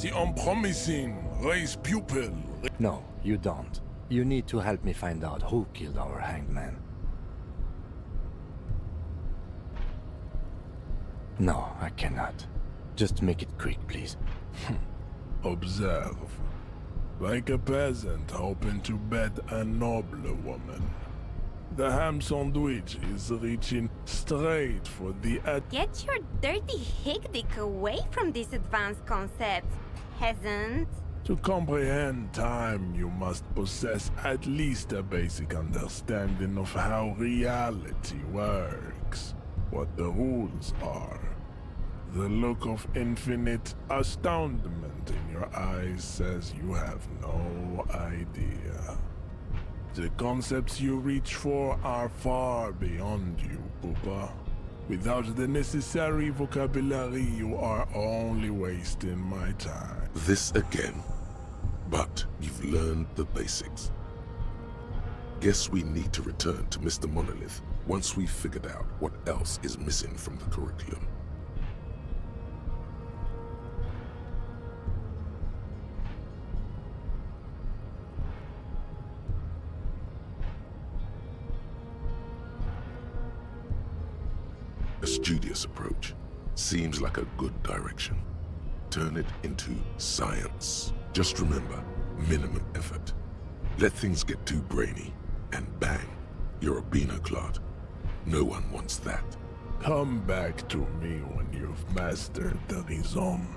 The unpromising race pupil. No, you don't. You need to help me find out who killed our hanged man. No, I cannot. Just make it quick, please. Observe. Like a peasant hoping to bed a noble woman. The ham sandwich is reaching straight for the Get your dirty hick dick away from these advanced concepts, peasant. To comprehend time, you must possess at least a basic understanding of how reality works, what the rules are. The look of infinite astoundment in your eyes says you have no idea. The concepts you reach for are far beyond you, Poopa. Without the necessary vocabulary, you are only wasting my time. This again. But you've learned the basics. Guess we need to return to Mr. Monolith once we've figured out what else is missing from the curriculum. A studious approach. Seems like a good direction. Turn it into science. Just remember, minimum effort. Let things get too brainy, and bang, you're a Beano-clot. No one wants that. Come back to me when you've mastered the Elysium.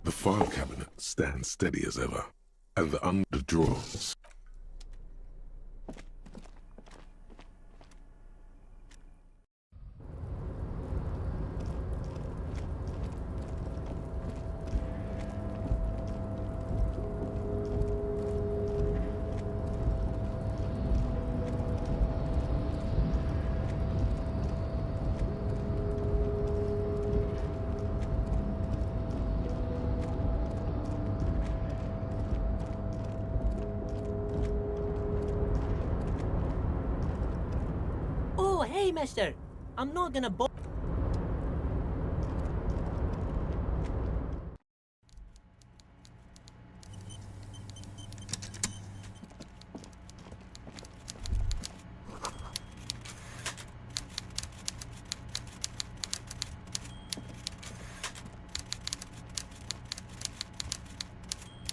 The file cabinet stands steady as ever, and the under drawers. Oh, hey, mister. I'm not gonna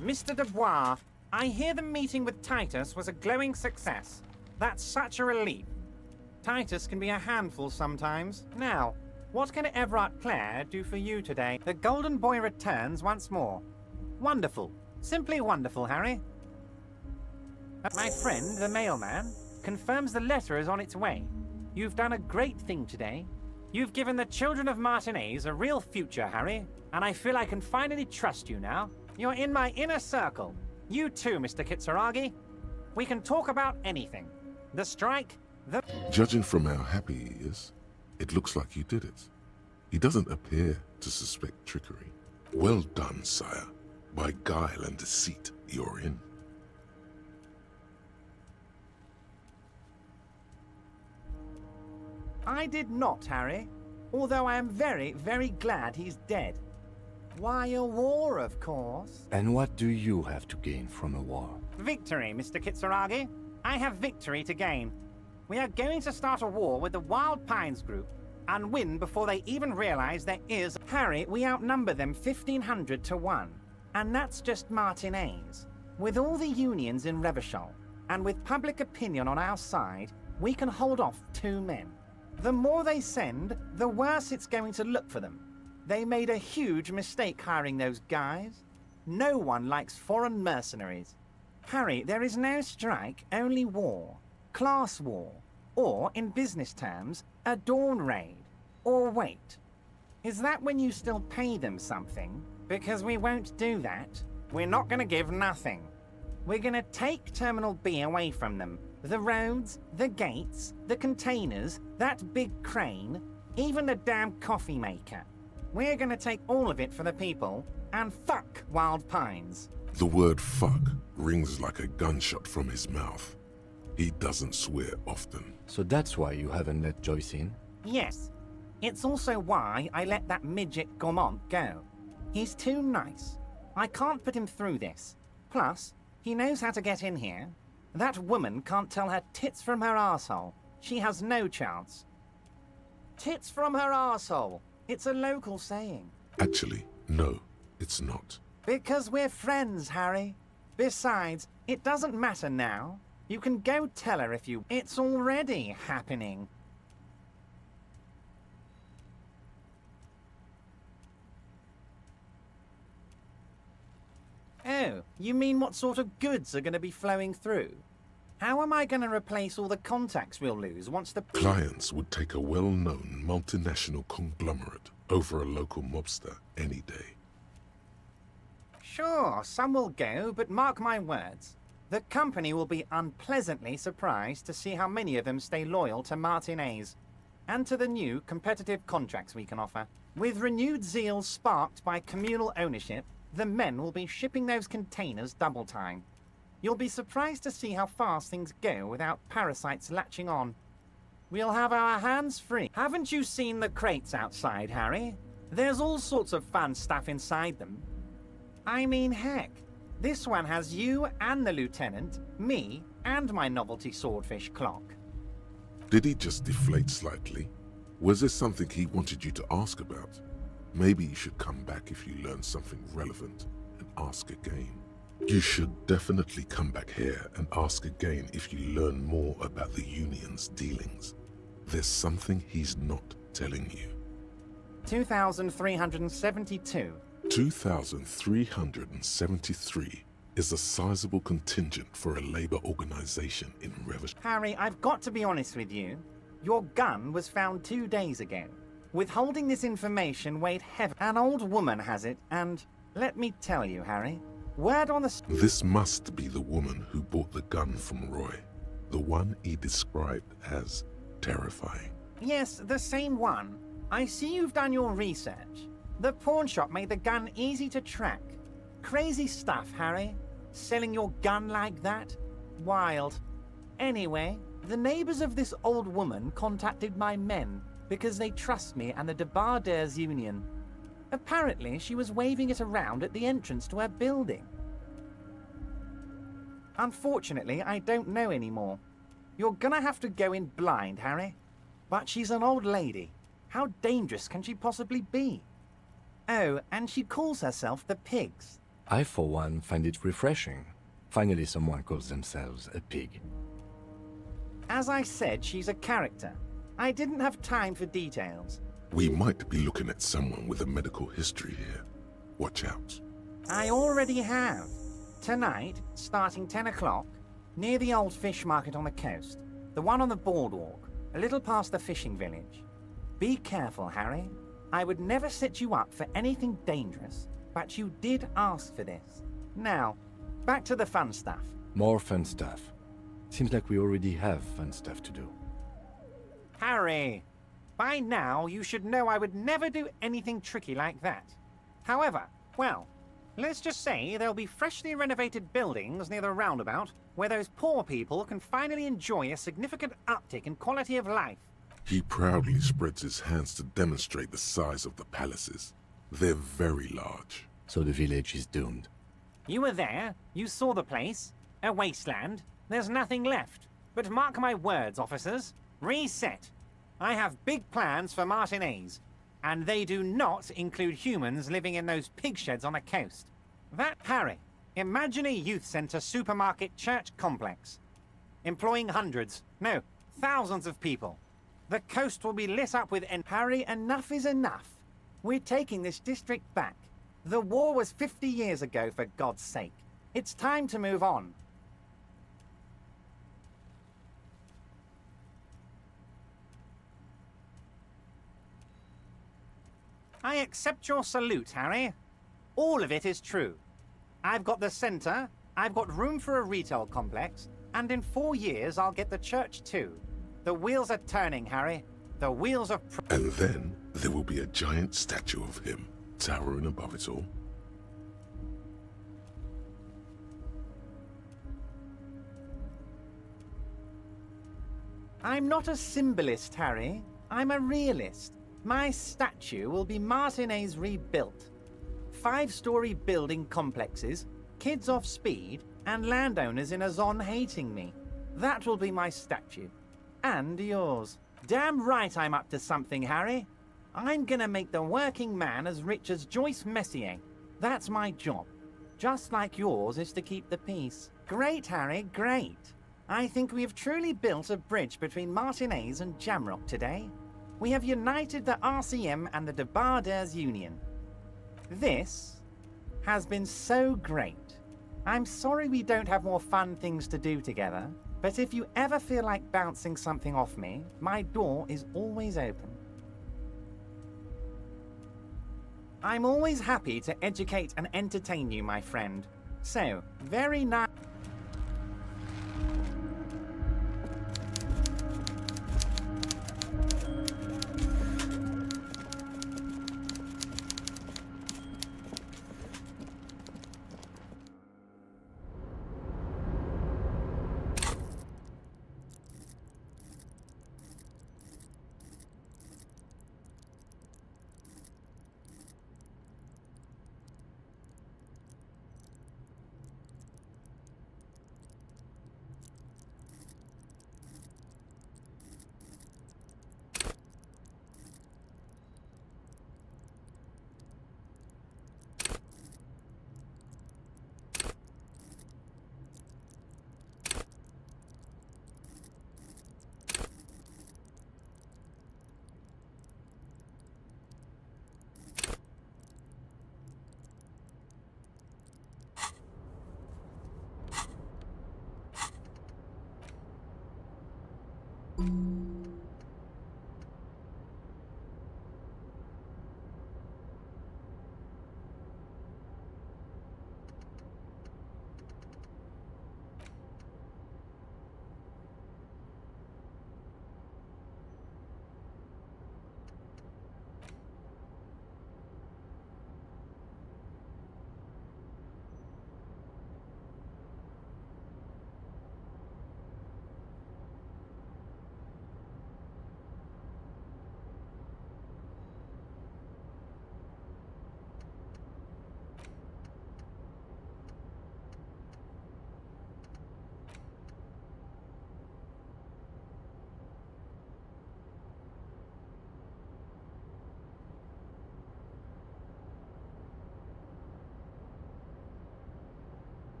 Mr. Dubois, I hear the meeting with Titus was a glowing success. That's such a relief. Titus can be a handful sometimes. Now, what can Everard Clare do for you today? The Golden Boy returns once more. Wonderful. Simply wonderful, Harry. My friend, the mailman, confirms the letter is on its way. You've done a great thing today. You've given the children of Martinez a real future, Harry, and I feel I can finally trust you now. You're in my inner circle. You too, Mr. Kitsuragi. We can talk about anything. The strike, Judging from how happy he is, it looks like you did it. He doesn't appear to suspect trickery. Well done, sire. By guile and deceit, you're in. I did not, Harry. Although I am very, very glad he's dead. Why, a war, of course. And what do you have to gain from a war? Victory, Mr. Kitsuragi. I have victory to gain. We are going to start a war with the Wild Pines group. and win before they even realize there is. Harry, we outnumber them 1,500 to 1. And that's just Martinez. With all the unions in Revachol, and with public opinion on our side, we can hold off 2 men. The more they send, the worse it's going to look for them. They made a huge mistake hiring those guys. No one likes foreign mercenaries. Harry, there is no strike, only war. Class war. Or, in business terms, a dawn raid. Or wait. Is that when you still pay them something? Because we won't do that. We're not going to give nothing. We're going to take Terminal B away from them. The roads, the gates, the containers, that big crane, even the damn coffee maker. We're going to take all of it for the people, and fuck Wild Pines. The word fuck rings like a gunshot from his mouth. He doesn't swear often. So that's why you haven't let Joyce in? Yes. It's also why I let that midget Gaumont go. He's too nice. I can't put him through this. Plus, he knows how to get in here. That woman can't tell her tits from her arsehole. She has no chance. Tits from her arsehole. It's a local saying. Actually, no, it's not. Because we're friends, Harry. Besides, it doesn't matter now. You can go tell her if you... It's already happening. Oh, you mean what sort of goods are going to be flowing through? How am I going to replace all the contacts we'll lose once the... Clients would take a well-known multinational conglomerate over a local mobster any day. Sure, some will go, but mark my words. The company will be unpleasantly surprised to see how many of them stay loyal to Martinez and to the new competitive contracts we can offer. With renewed zeal sparked by communal ownership, the men will be shipping those containers double time. You'll be surprised to see how fast things go without parasites latching on. We'll have our hands free. Haven't you seen the crates outside, Harry? There's all sorts of fun stuff inside them. I mean, heck, this one has you and the lieutenant, me, and my novelty swordfish clock. Did he just deflate slightly? Was there something he wanted you to ask about? Maybe you should come back if you learn something relevant and ask again. You should definitely come back here and ask again if you learn more about the Union's dealings. There's something he's not telling you. 2,372. 2,373 is a sizable contingent for a labor organization in Revachol. Harry, I've got to be honest with you. Your gun was found 2 days ago. Withholding this information weighed heavy. An old woman has it, and let me tell you, Harry, word on the... This must be the woman who bought the gun from Roy. The one he described as terrifying. Yes, the same one. I see you've done your research. The pawn shop made the gun easy to track. Crazy stuff, Harry. Selling your gun like that? Wild. Anyway, the neighbors of this old woman contacted my men because they trust me and the Debardeurs Union. Apparently, she was waving it around at the entrance to her building. Unfortunately, I don't know anymore. You're gonna have to go in blind, Harry. But she's an old lady. How dangerous can she possibly be? Oh, and she calls herself the Pigs. I, for one, find it refreshing. Finally, someone calls themselves a pig. As I said, she's a character. I didn't have time for details. We might be looking at someone with a medical history here. Watch out. I already have. Tonight, starting 10 o'clock, near the old fish market on the coast. The one on the boardwalk, a little past the fishing village. Be careful, Harry. I would never set you up for anything dangerous, but you did ask for this. Now, back to the fun stuff. More fun stuff. Seems like we already have fun stuff to do. Harry, by now you should know I would never do anything tricky like that. However, well, let's just say there'll be freshly renovated buildings near the roundabout where those poor people can finally enjoy a significant uptick in quality of life. He proudly spreads his hands to demonstrate the size of the palaces. They're very large. So the village is doomed. You were there, you saw the place. A wasteland. There's nothing left. But mark my words, officers. Reset. I have big plans for Martinez, and they do not include humans living in those pig sheds on the coast. Harry, imagine a youth centre supermarket church complex, employing hundreds, no, thousands of people. The coast will be lit up with Harry, enough is enough. We're taking this district back. The war was 50 years ago, for God's sake. It's time to move on. I accept your salute, Harry. All of it is true. I've got the centre, I've got room for a retail complex, and in 4 years I'll get the church too. The wheels are turning, Harry. The wheels of... And then there will be a giant statue of him, towering above it all. I'm not a symbolist, Harry. I'm a realist. My statue will be Martinez rebuilt. 5-story building complexes, kids off speed, and landowners in a zone hating me. That will be my statue. And yours. Damn right I'm up to something, Harry. I'm gonna make the working man as rich as Joyce Messier. That's my job. Just like yours is to keep the peace. Great, Harry, great. I think we have truly built a bridge between Martinez and Jamrock today. We have united the RCM and the Debarders Union. This has been so great. I'm sorry we don't have more fun things to do together, but if you ever feel like bouncing something off me, my door is always open. I'm always happy to educate and entertain you, my friend. So, very nice.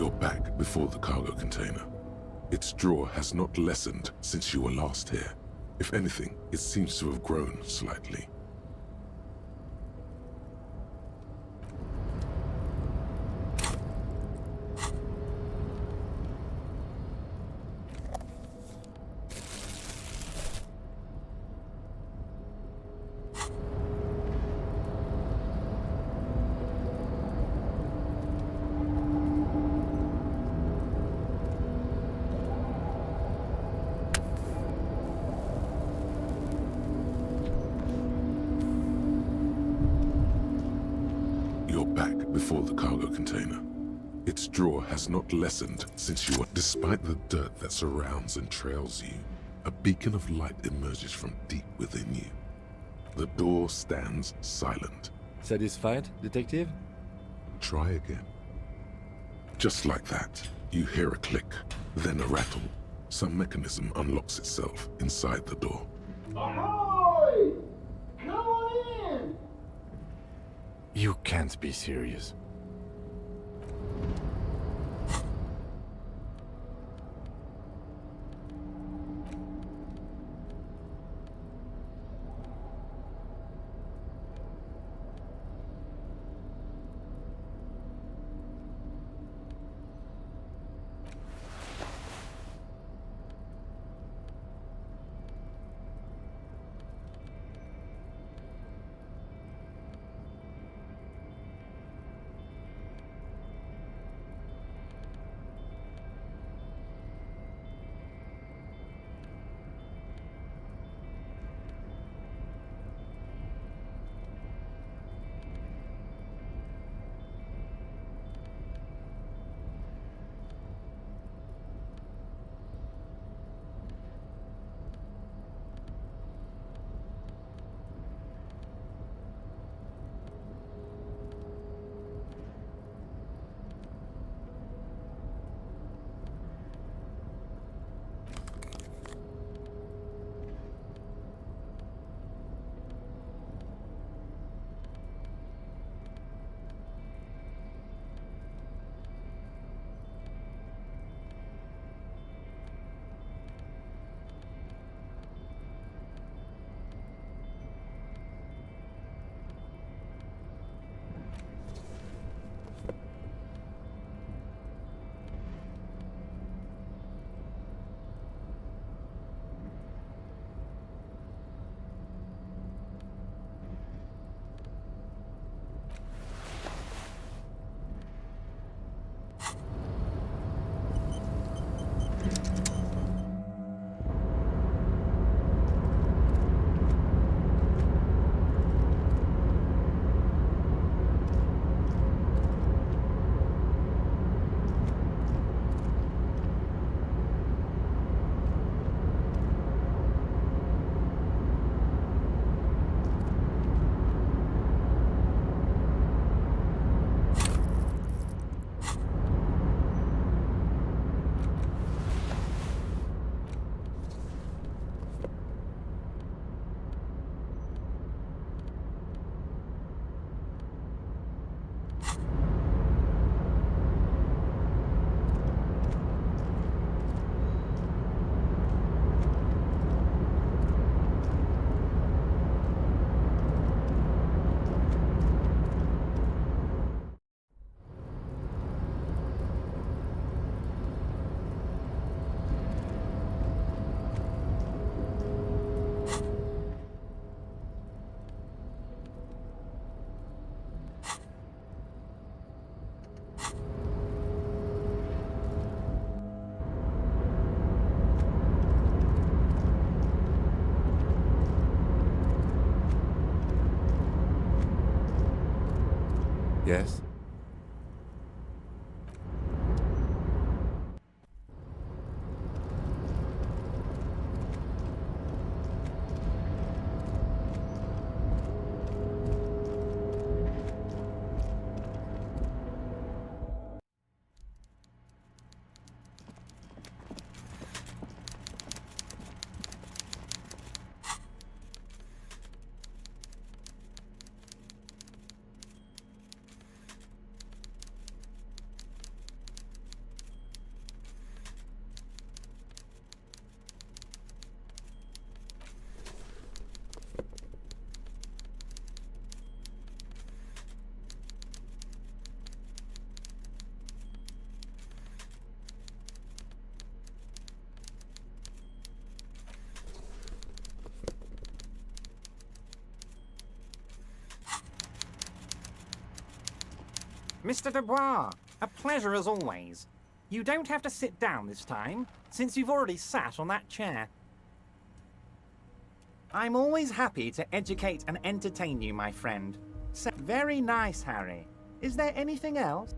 You're back before the cargo container. Its drawer has not lessened since you were last here. If anything, it seems to have grown slightly. You're back before the cargo container. Its drawer has not lessened since you were... Despite the dirt that surrounds and trails you, a beacon of light emerges from deep within you. The door stands silent. Satisfied, detective? Try again. Just like that, you hear a click, then a rattle. Some mechanism unlocks itself inside the door. Ahoy! Come on in! You can't be serious. Yes? Mr. Dubois, a pleasure as always. You don't have to sit down this time, since you've already sat on that chair. I'm always happy to educate and entertain you, my friend. So, very nice, Harry. Is there anything else?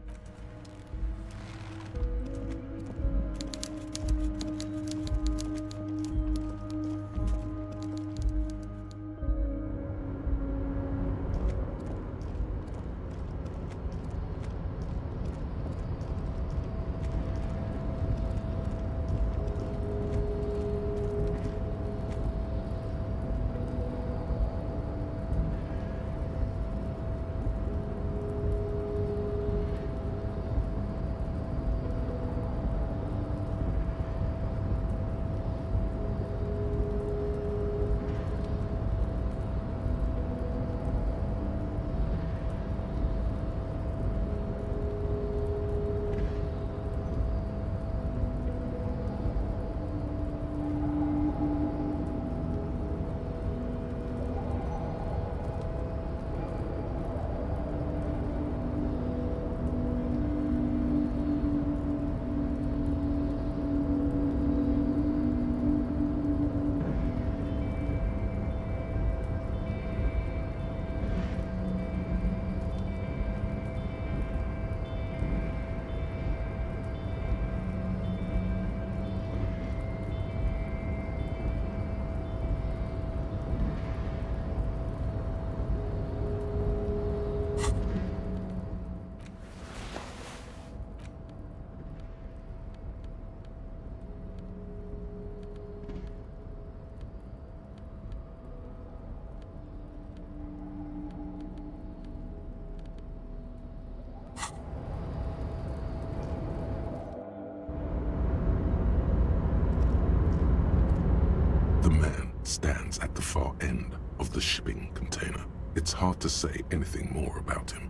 The man stands at the far end of the shipping container. It's hard to say anything more about him.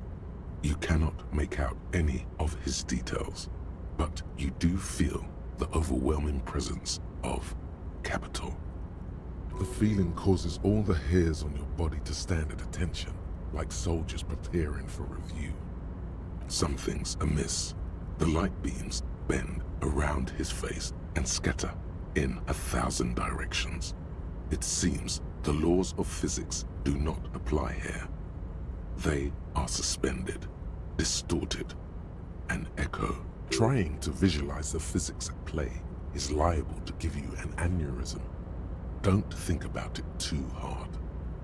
You cannot make out any of his details, but you do feel the overwhelming presence of capital. The feeling causes all the hairs on your body to stand at attention, like soldiers preparing for review. Something's amiss. The light beams bend around his face and scatter in 1,000 directions. It seems the laws of physics do not apply here. They are suspended, distorted, and echo. Trying to visualize the physics at play is liable to give you an aneurysm. Don't think about it too hard.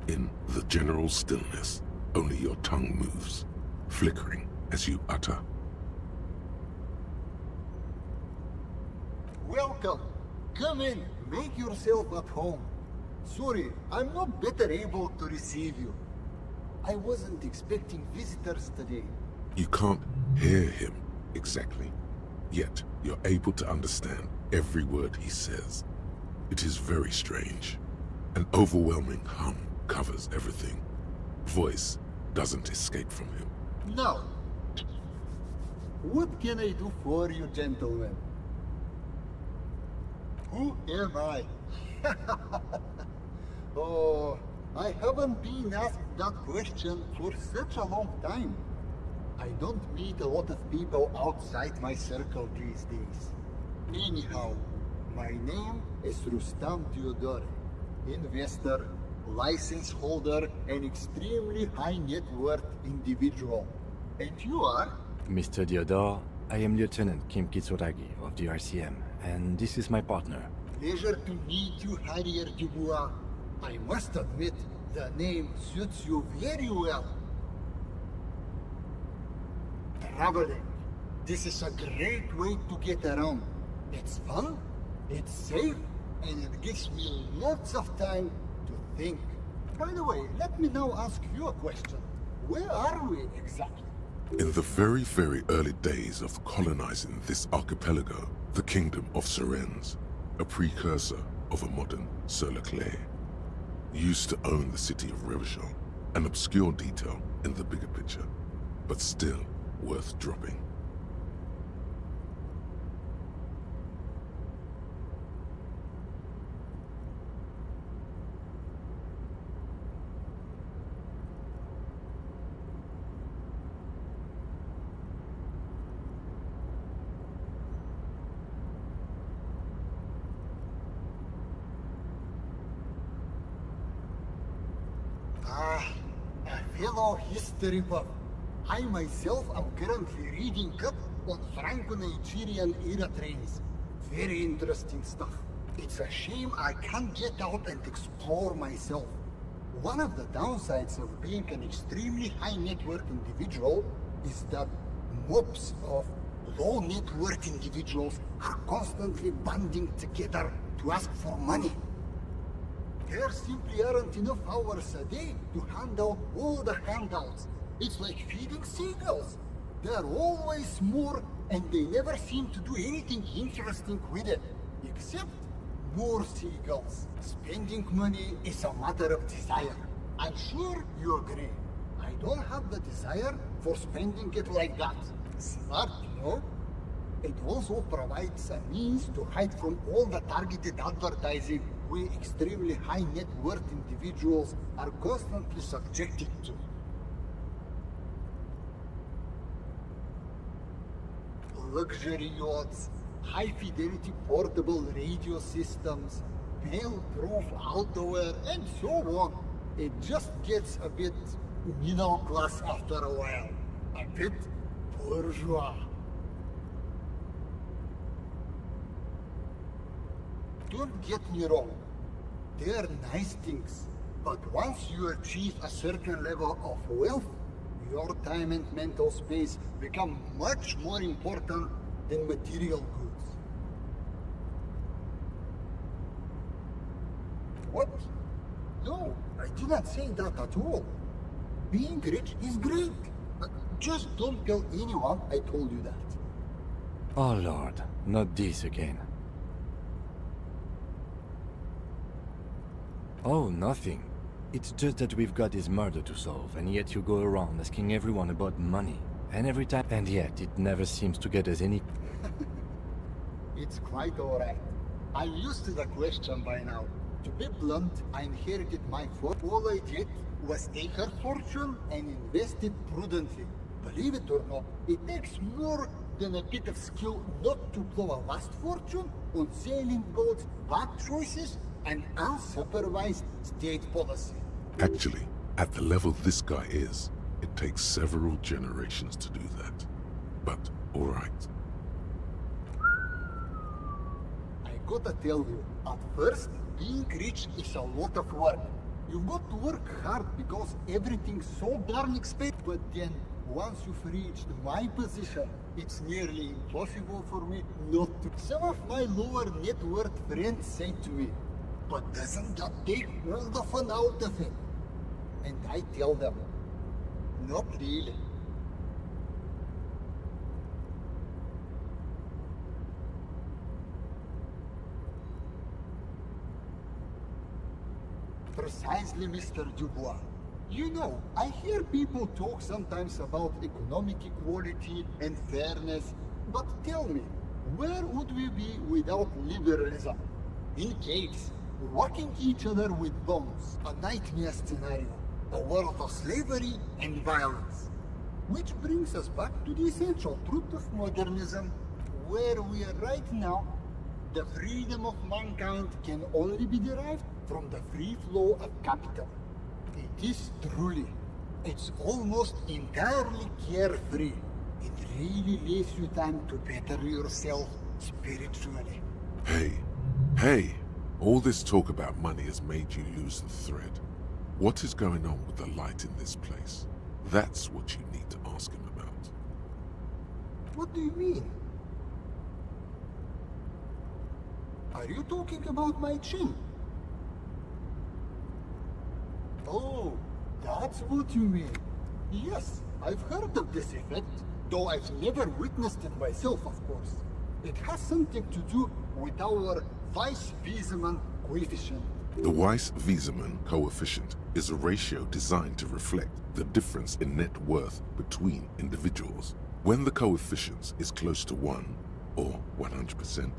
In the general stillness, only your tongue moves, flickering as you utter. Welcome. Come in. Make yourself at home. Sorry, I'm not better able to receive you. I wasn't expecting visitors today. You can't hear him exactly, yet you're able to understand every word he says. It is very strange. An overwhelming hum covers everything. Voice doesn't escape from him. Now, what can I do for you, gentlemen? Who am I? Oh, I haven't been asked that question for such a long time. I don't meet a lot of people outside my circle these days. Anyhow, my name is Rustam Theodore, investor, license holder, and extremely high net worth individual. And you are? Mr. Diodor, I am Lieutenant Kim Kitsuragi of the RCM, and this is my partner. Pleasure to meet you, Harrier Dubois. I must admit, the name suits you very well. Traveling. This is a great way to get around. It's fun, it's safe, and it gives me lots of time to think. By the way, let me now ask you a question. Where are we exactly? In the very, very early days of colonizing this archipelago, the kingdom of Sirens, a precursor of a modern Sur-le-Clay, used to own the city of Revachol, an obscure detail in the bigger picture, but still worth dropping. fellow history buff, I myself am currently reading up on Franco-Nigerian era trains. Very interesting stuff. It's a shame I can't get out and explore myself. One of the downsides of being an extremely high net worth individual is that mobs of low net worth individuals are constantly banding together to ask for money. There simply aren't enough hours a day to hand out all the handouts. It's like feeding seagulls. There are always more, and they never seem to do anything interesting with it, except more seagulls. Spending money is a matter of desire. I'm sure you agree. I don't have the desire for spending it like that. Smart, no? It also provides a means to hide from all the targeted advertising we extremely high net worth individuals are constantly subjected to. Luxury yachts, high-fidelity portable radio systems, fail-proof outerwear, and so on. It just gets a bit middle class after a while. A bit bourgeois. Don't get me wrong. They're nice things, but once you achieve a certain level of wealth, your time and mental space become much more important than material goods. What? No, I did not say that at all. Being rich is great. Just don't tell anyone I told you that. Oh lord, not this again. Oh, nothing. It's just that we've got this murder to solve, and yet you go around asking everyone about money. And yet it never seems to get us any... It's quite alright. I'm used to the question by now. To be blunt, I inherited my fortune. All I did was take her fortune and invest it prudently. Believe it or not, it takes more than a bit of skill not to blow a vast fortune on sailing boats, bad choices, and unsupervised state policy. Actually, at the level this guy is, it takes several generations to do that. But, alright. I gotta tell you, at first, being rich is a lot of work. You've got to work hard because everything's so darn expensive. But then, once you've reached my position, it's nearly impossible for me not to. Some of my lower net worth friends say to me, but doesn't that take all the fun out of it? And I tell them, not really. Precisely, Mr. Dubois. You know, I hear people talk sometimes about economic equality and fairness, but tell me, where would we be without liberalism? In caves, rocking each other with bombs, a nightmare scenario, a world of slavery and violence. Which brings us back to the essential truth of modernism, where we are right now. The freedom of mankind can only be derived from the free flow of capital. It is truly, it's almost entirely carefree. It really leaves you time to better yourself spiritually. Hey, all this talk about money has made you lose the thread. What is going on with the light in this place? That's what you need to ask him about. What do you mean? Are you talking about my chin? Oh, that's what you mean. Yes, I've heard of this effect, though I've never witnessed it myself, of course. It has something to do with our Weiss-Wiesemann coefficient. The Weiss-Wiesemann coefficient is a ratio designed to reflect the difference in net worth between individuals. When the coefficient is close to 1, or 100%,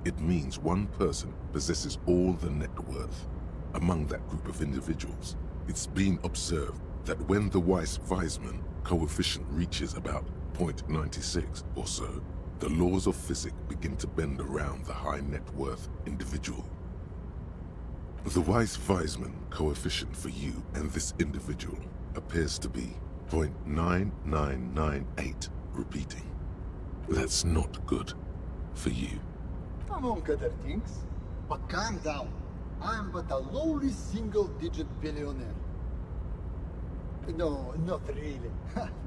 it means one person possesses all the net worth among that group of individuals. It's been observed that when the Weiss-Wiesemann coefficient reaches about 0.96 or so, the laws of physics begin to bend around the high net worth individual. The Weiss-Wiesemann coefficient for you and this individual appears to be 0.9998 repeating. That's not good for you. Among other things. But calm down. I am but a lowly single-digit billionaire. No, not really.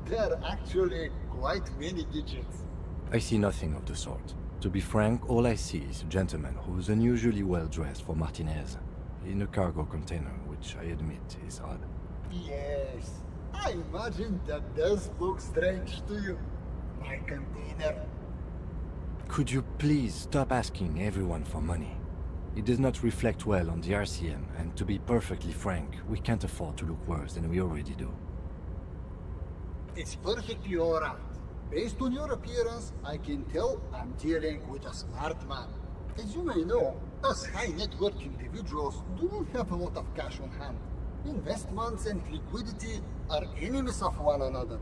There are actually quite many digits. I see nothing of the sort. To be frank, all I see is a gentleman who's unusually well dressed for Martinez, in a cargo container, which I admit is odd. Yes, I imagine that does look strange to you. My container. Could you please stop asking everyone for money? It does not reflect well on the RCM, and to be perfectly frank, we can't afford to look worse than we already do. It's perfectly alright. Based on your appearance, I can tell I'm dealing with a smart man. As you may know, us high net worth individuals do not have a lot of cash on hand. Investments and liquidity are enemies of one another.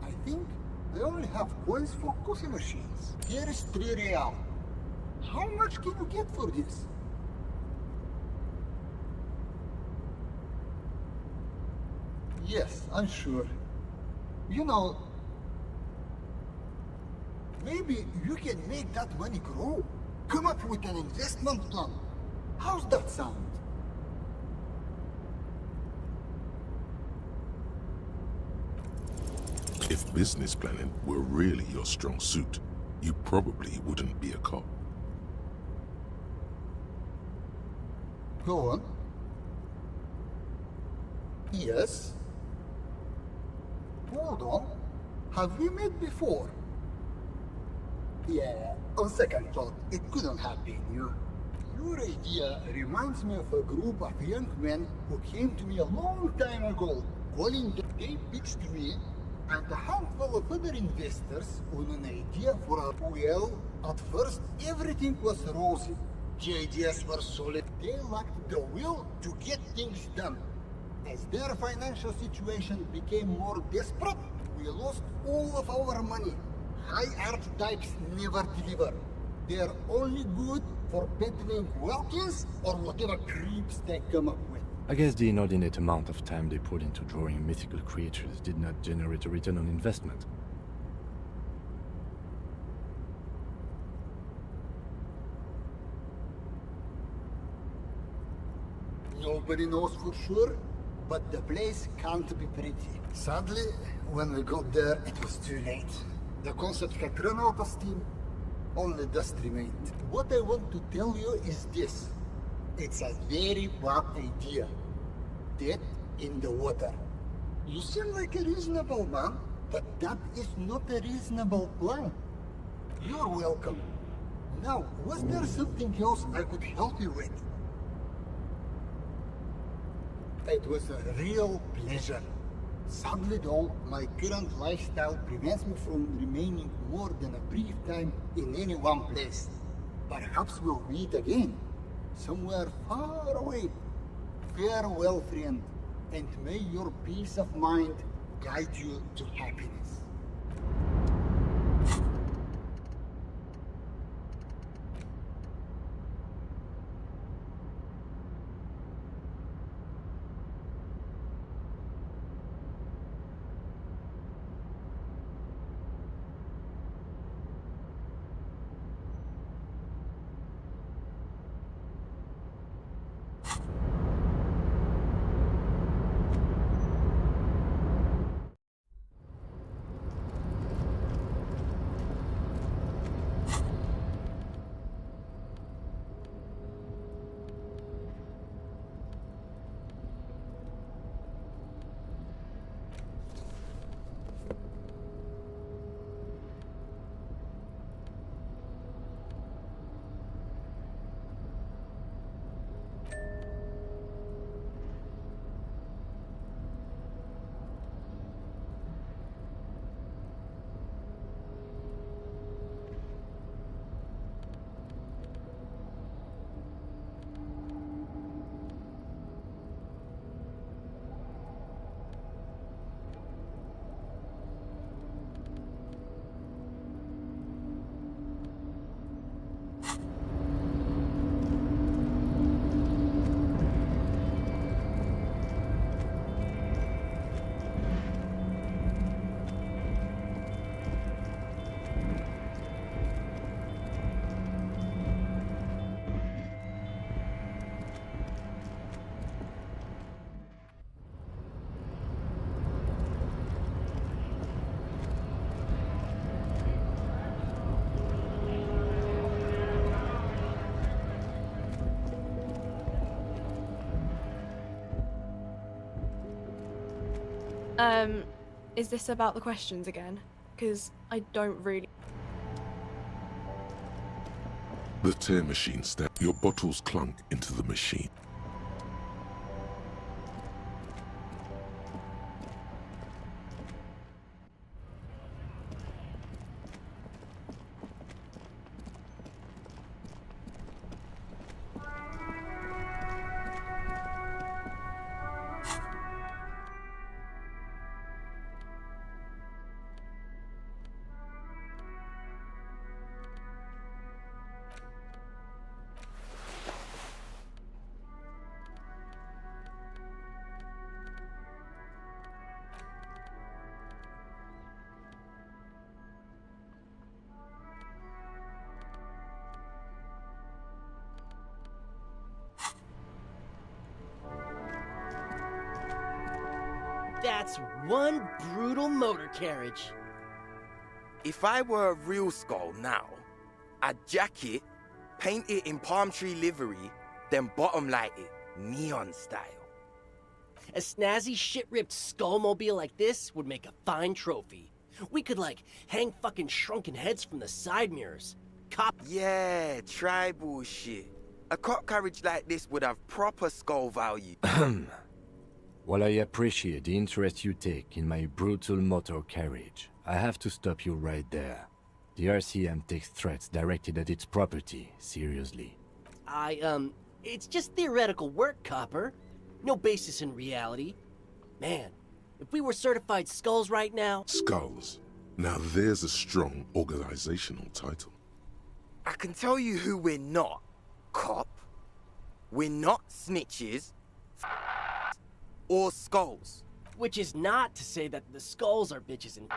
I think I only have coins for coffee machines. Here is 3 real. How much can you get for this? Yes, I'm sure. You know, maybe you can make that money grow. Come up with an investment plan. How's that sound? If business planning were really your strong suit, you probably wouldn't be a cop. Go on. Yes. Hold on. Have we met before? Yeah, on second thought, it couldn't have been you. Your idea reminds me of a group of young men who came to me a long time ago, calling that they pitched me and a handful of other investors on an idea for a well. At first, everything was rosy. The ideas were solid. They lacked the will to get things done. As their financial situation became more desperate, we lost all of our money. High art types never deliver. They're only good for peddling Welkins or whatever creeps they come up with. I guess the inordinate amount of time they put into drawing mythical creatures did not generate a return on investment. Nobody knows for sure, but the place can't be pretty. Sadly, when we got there, it was too late. The concept had run out of steam. Only dust remained. What I want to tell you is this. It's a very bad idea. Dead in the water. You seem like a reasonable man, but that is not a reasonable plan. You're welcome. Now, was there something else I could help you with? It was a real pleasure. Sadly though, my current lifestyle prevents me from remaining more than a brief time in any one place. Perhaps we'll meet again, somewhere far away. Farewell, friend, and may your peace of mind guide you to happiness. Is this about the questions again? Because I don't really... The tear machine stepped. Your bottles clunk into the machine. That's one brutal motor carriage. If I were a real skull now, I'd jack it, paint it in palm tree livery, then bottom light it, neon style. A snazzy shit-ripped skullmobile like this would make a fine trophy. We could, like, hang fucking shrunken heads from the side mirrors. Cop... Yeah, tribal shit. A cop carriage like this would have proper skull value. While I appreciate the interest you take in my brutal motor carriage, I have to stop you right there. The RCM takes threats directed at its property seriously. It's just theoretical work, Copper. No basis in reality. Man, if we were certified skulls right now... Skulls. Now there's a strong organizational title. I can tell you who we're not, cop. We're not snitches or skulls. Which is not to say that the skulls are bitches and...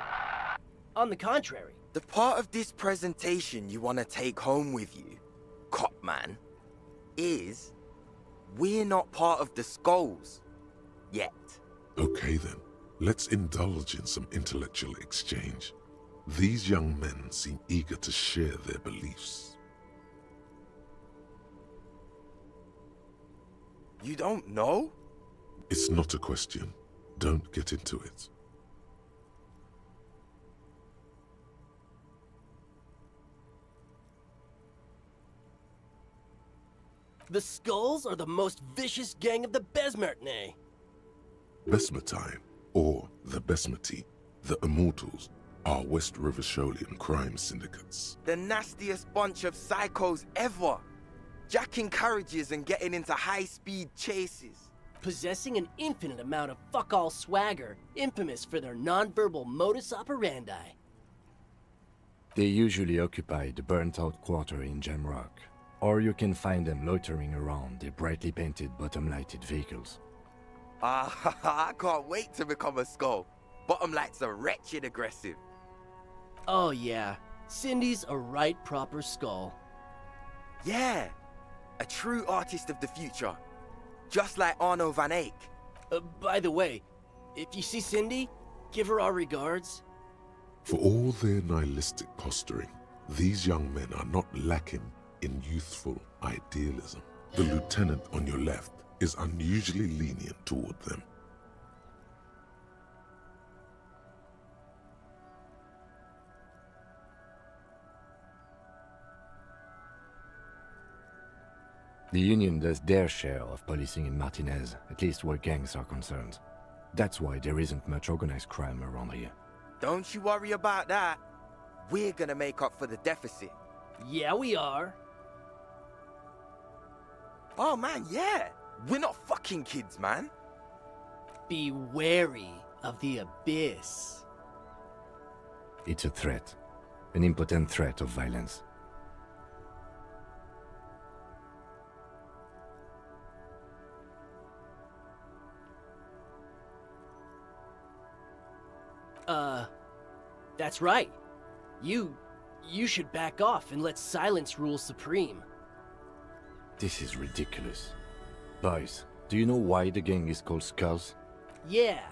On the contrary. The part of this presentation you want to take home with you, cop man, is we're not part of the skulls. Yet. Okay then, let's indulge in some intellectual exchange. These young men seem eager to share their beliefs. You don't know? It's not a question. Don't get into it. The Skulls are the most vicious gang of the Besmertne. Besmatine, or the Besmati, the Immortals, are West River Sholian crime syndicates. The nastiest bunch of psychos ever. Jacking carriages and getting into high-speed chases. Possessing an infinite amount of fuck-all swagger, infamous for their non-verbal modus operandi. They usually occupy the burnt-out quarter in Jamrock, or you can find them loitering around their brightly painted bottom-lighted vehicles. I can't wait to become a skull. Bottom lights are wretched aggressive. Oh yeah, Cindy's a right proper skull. Yeah, a true artist of the future. Just like Arno van Eyck. By the way, if you see Cindy, give her our regards. For all their nihilistic posturing, these young men are not lacking in youthful idealism. The lieutenant on your left is unusually lenient toward them. The Union does their share of policing in Martinez, at least where gangs are concerned. That's why there isn't much organized crime around here. Don't you worry about that. We're gonna make up for the deficit. Yeah, we are. Oh man, yeah. We're not fucking kids, man. Be wary of the abyss. It's a threat. An impotent threat of violence. That's right. You should back off and let silence rule supreme. This is ridiculous. Boys, do you know why the gang is called Skulls? Yeah.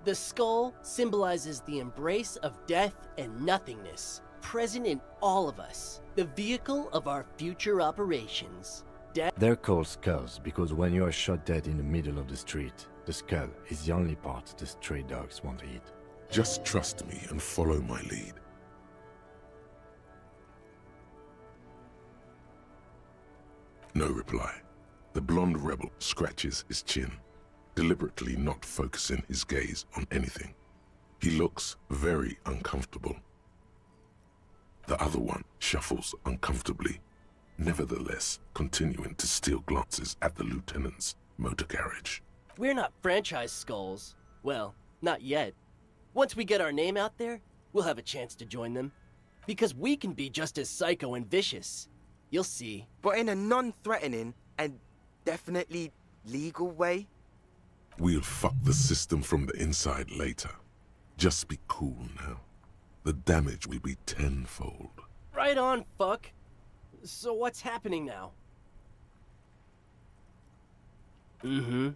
The skull symbolizes the embrace of death and nothingness, present in all of us, the vehicle of our future operations. They're called Skulls because when you are shot dead in the middle of the street, The skull is the only part the stray dogs won't eat. Just trust me and follow my lead. No reply. The blonde rebel scratches his chin, deliberately not focusing his gaze on anything. He looks very uncomfortable. The other one shuffles uncomfortably, nevertheless continuing to steal glances at the lieutenant's motor carriage. We're not franchise skulls. Well, not yet. Once we get our name out there, we'll have a chance to join them. Because we can be just as psycho and vicious. You'll see. But in a non-threatening and definitely legal way. We'll fuck the system from the inside later. Just be cool now. The damage will be tenfold. Right on, fuck. So what's happening now? Mm-hmm.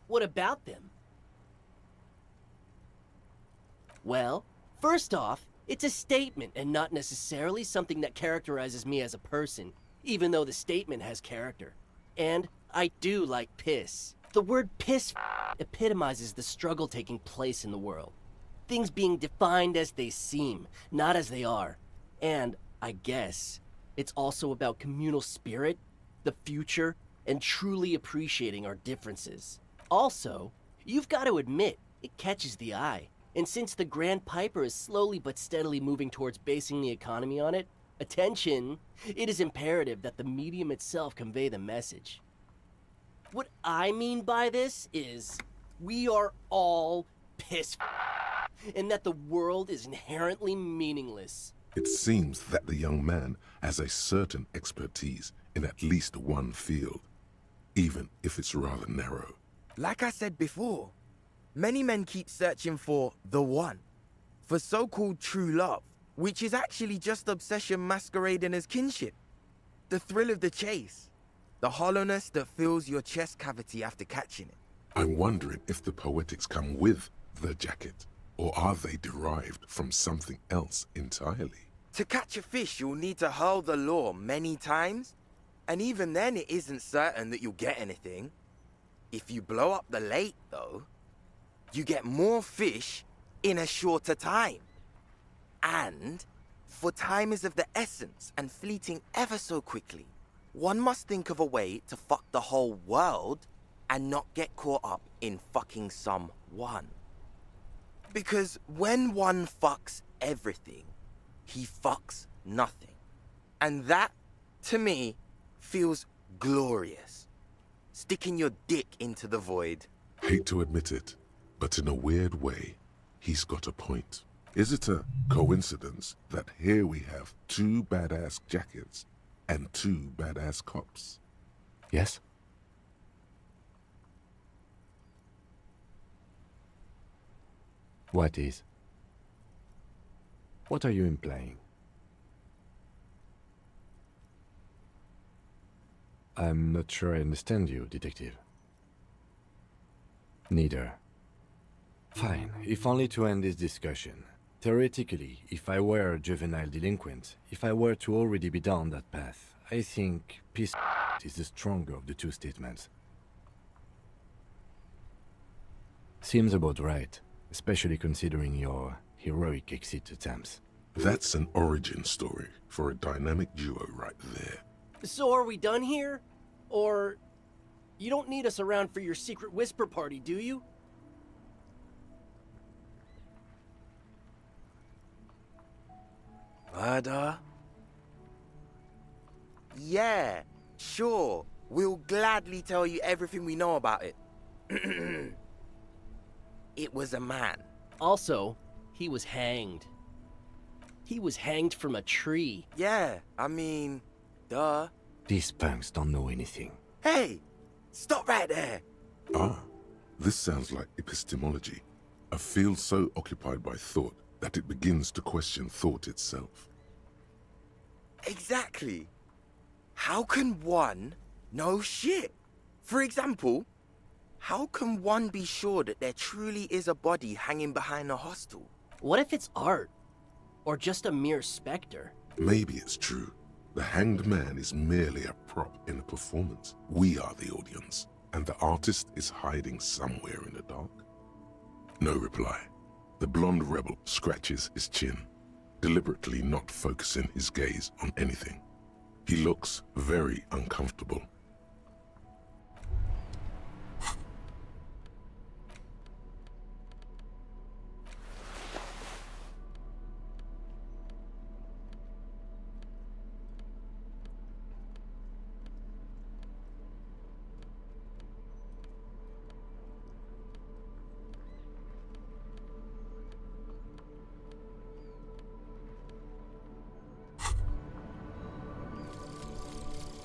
What about them? Well, first off, it's a statement and not necessarily something that characterizes me as a person, even though the statement has character. And I do like piss. The word piss epitomizes the struggle taking place in the world. Things being defined as they seem, not as they are. And, I guess, it's also about communal spirit, the future, and truly appreciating our differences. Also, you've got to admit, it catches the eye. And since the Grand Piper is slowly but steadily moving towards basing the economy on it, attention, it is imperative that the medium itself convey the message. What I mean by this is, we are all piss and that the world is inherently meaningless. It seems that the young man has a certain expertise in at least one field, even if it's rather narrow. Like I said before, many men keep searching for the one, for so-called true love, which is actually just obsession masquerading as kinship. The thrill of the chase, the hollowness that fills your chest cavity after catching it. I'm wondering if the poetics come with the jacket, or are they derived from something else entirely? To catch a fish, you'll need to hurl the lure many times, and even then it isn't certain that you'll get anything. If you blow up the lake, though, you get more fish in a shorter time. And, for time is of the essence and fleeting ever so quickly, one must think of a way to fuck the whole world and not get caught up in fucking some one. Because when one fucks everything, he fucks nothing. And that, to me, feels glorious. Sticking your dick into the void. Hate to admit it, but in a weird way, he's got a point. Is it a coincidence that here we have 2 badass jackets and 2 badass cops? Yes? What is? What are you implying? I'm not sure I understand you, Detective. Neither. Fine, if only to end this discussion. Theoretically, if I were a juvenile delinquent, if I were to already be down that path, I think peace is the stronger of the two statements. Seems about right, especially considering your heroic exit attempts. That's an origin story for a dynamic duo right there. So are we done here? Or... you don't need us around for your secret whisper party, do you? Murder? Yeah, sure. We'll gladly tell you everything we know about it. It was a man. Also, he was hanged. He was hanged from a tree. Yeah, I mean, duh. These punks don't know anything. Hey, stop right there. Ah, this sounds like epistemology. A field so occupied by thought that it begins to question thought itself. Exactly. How can one know shit? For example, how can one be sure that there truly is a body hanging behind a hostel? What if it's art? Or just a mere specter? Maybe it's true. The hanged man is merely a prop in a performance. We are the audience, and the artist is hiding somewhere in the dark. No reply. The blonde rebel scratches his chin, deliberately not focusing his gaze on anything. He looks very uncomfortable.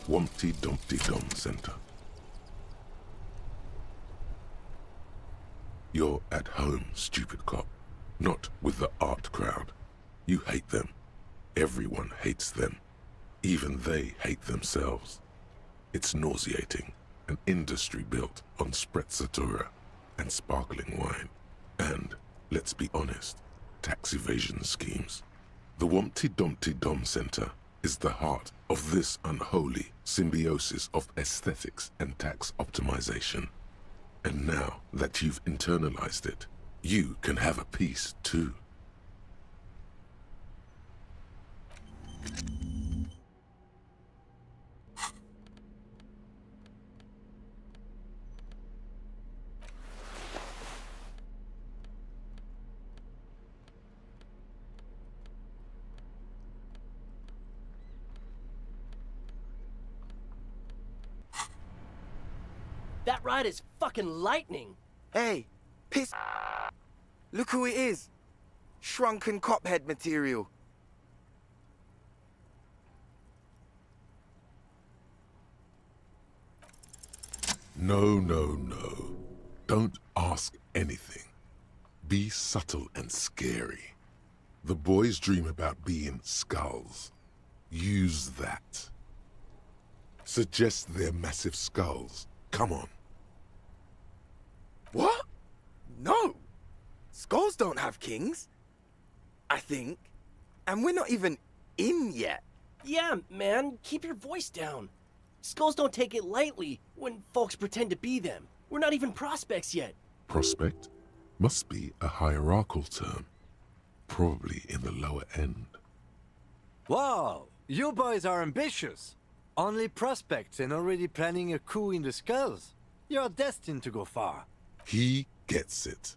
Wumpty Dumpty Dum Center. You're at home, stupid cop. Not with the art crowd. You hate them. Everyone hates them. Even they hate themselves. It's nauseating. An industry built on sprezzatura and sparkling wine. And, let's be honest, tax evasion schemes. The Wumpty Dumpty Dum Center is the heart of this unholy symbiosis of aesthetics and tax optimization. And now that you've internalized it, you can have a piece too. That ride is fucking lightning. Hey, piss. Look who it is. Shrunken cophead material. No, no, no. Don't ask anything. Be subtle and scary. The boys dream about being skulls. Use that. Suggest they're massive skulls. Come on. What? No. Skulls don't have kings. I think. And we're not even in yet. Yeah, man, keep your voice down. Skulls don't take it lightly when folks pretend to be them. We're not even prospects yet. Prospect must be a hierarchical term. Probably in the lower end. Wow, you boys are ambitious. Only prospects and already planning a coup in the skulls. You're destined to go far. He gets it.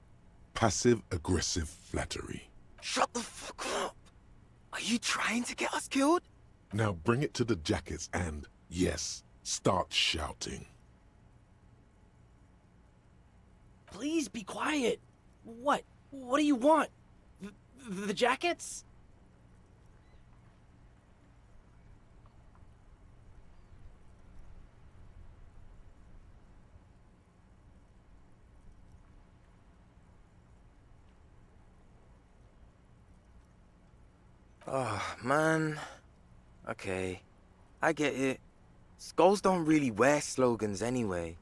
Passive-aggressive flattery. Shut the fuck up. Are you trying to get us killed? Now bring it to the jackets and, yes, start shouting. Please be quiet. What? What do you want? The jackets? Oh, man. Okay. I get it. Skulls don't really wear slogans anyway.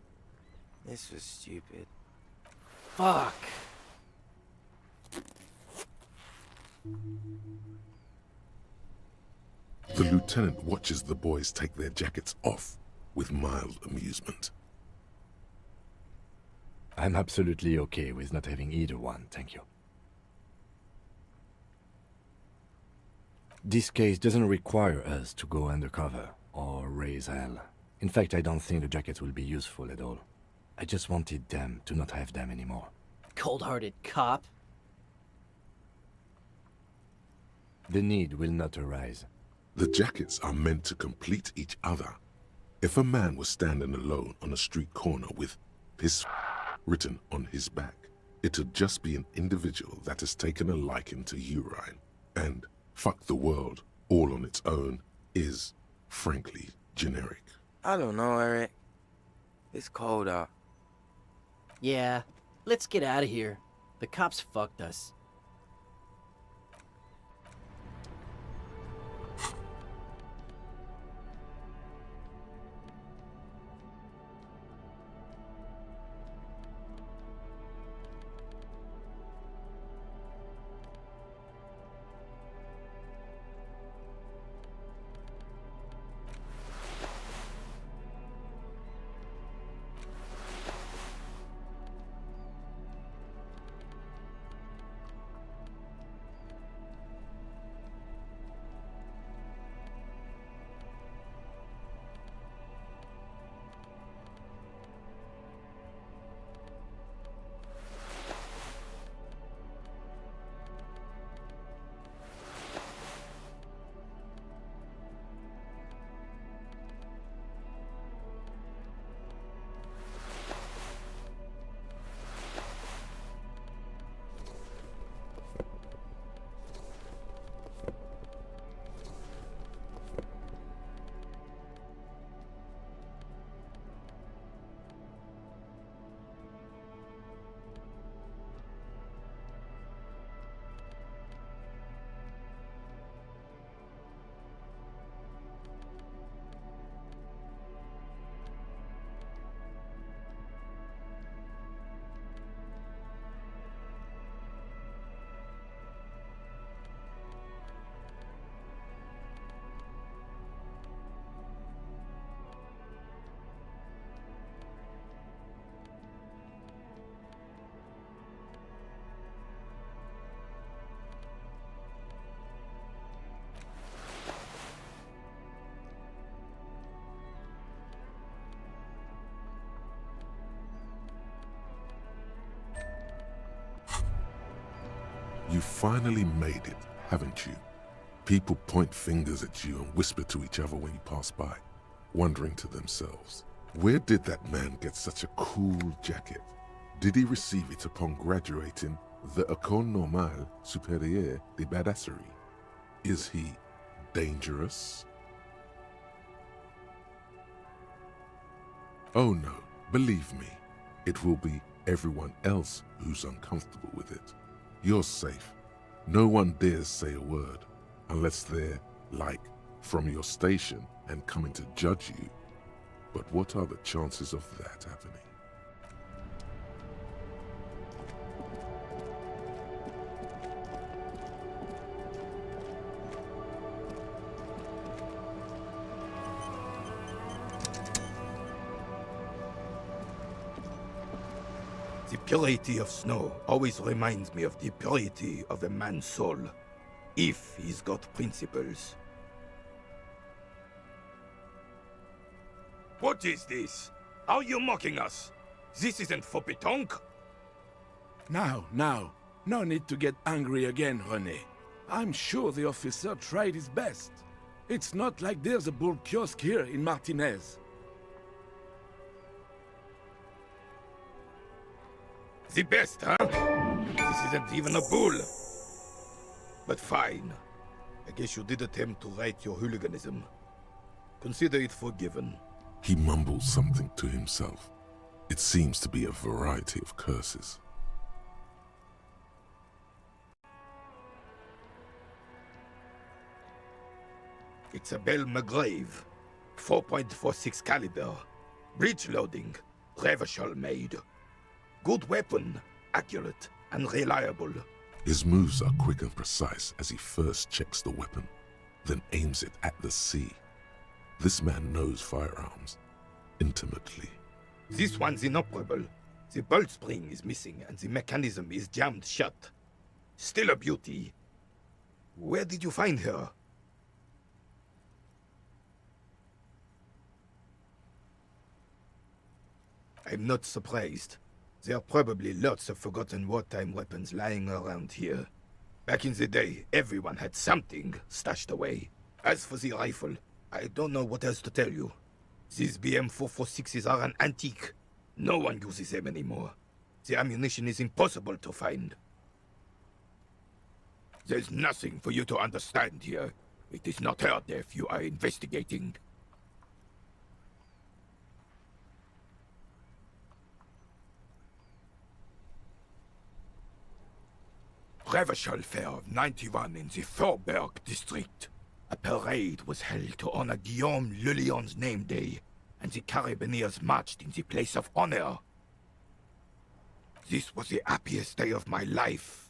This was stupid. Fuck. The lieutenant watches the boys take their jackets off with mild amusement. I'm absolutely okay with not having either one, thank you. This case doesn't require us to go undercover or raise hell. In fact, I don't think the jackets will be useful at all. I just wanted them to not have them anymore. Cold-hearted cop. The need will not arise. The jackets are meant to complete each other. If a man was standing alone on a street corner with piss written on his back, it'd just be an individual that has taken a liking to urine. And fuck the world all on its own is, frankly, generic. I don't know, Eric. It's cold out. Yeah, let's get out of here. The cops fucked us. finally made it, haven't you? People point fingers at you and whisper to each other when you pass by, wondering to themselves, where did that man get such a cool jacket? Did he receive it upon graduating the École Normale Supérieure de Badasserie? Is he dangerous? Oh no, believe me, it will be everyone else who's uncomfortable with it. You're safe. No one dares say a word unless they're, like, from your station and coming to judge you. But what are the chances of that happening? The purity of snow always reminds me of the purity of a man's soul, if he's got principles. What is this? Are you mocking us? This isn't for pétanque. Now, no need to get angry again, René. I'm sure the officer tried his best. It's not like there's a bull kiosk here in Martinez. The best, huh? This isn't even a bull. But fine. I guess you did attempt to right your hooliganism. Consider it forgiven. He mumbles something to himself. It seems to be a variety of curses. It's a Belle McGrave. 4.46 caliber. Breech loading. Revachol made. Good weapon. Accurate and reliable. His moves are quick and precise as he first checks the weapon, then aims it at the sea. This man knows firearms intimately. This one's inoperable. The bolt spring is missing and the mechanism is jammed shut. Still a beauty. Where did you find her? I'm not surprised. There are probably lots of forgotten wartime weapons lying around here. Back in the day, everyone had something stashed away. As for the rifle, I don't know what else to tell you. These BM-446s are an antique. No one uses them anymore. The ammunition is impossible to find. There's nothing for you to understand here. It is not her death you are investigating. Revachol Fair of 91 in the Faubourg district. A parade was held to honor Guillaume Le Lion's name day, and the Carabineers marched in the place of honor. This was the happiest day of my life.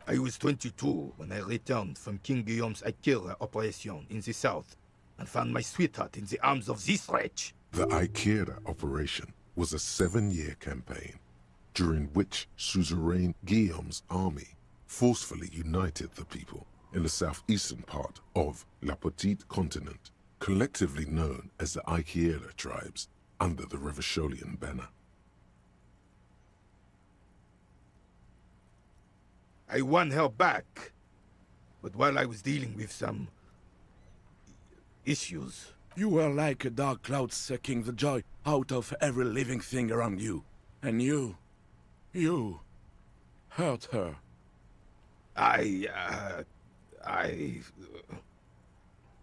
I was 22 when I returned from King Guillaume's Akira operation in the south, and found my sweetheart in the arms of this wretch. The Ikeda operation was a 7-year campaign, during which suzerain Guillaume's army forcefully united the people in the southeastern part of La Petite Continent, collectively known as the Ikeda tribes, under the Revacholian banner. I won her back, but while I was dealing with some issues. You were like a dark cloud sucking the joy out of every living thing around you. And you hurt her.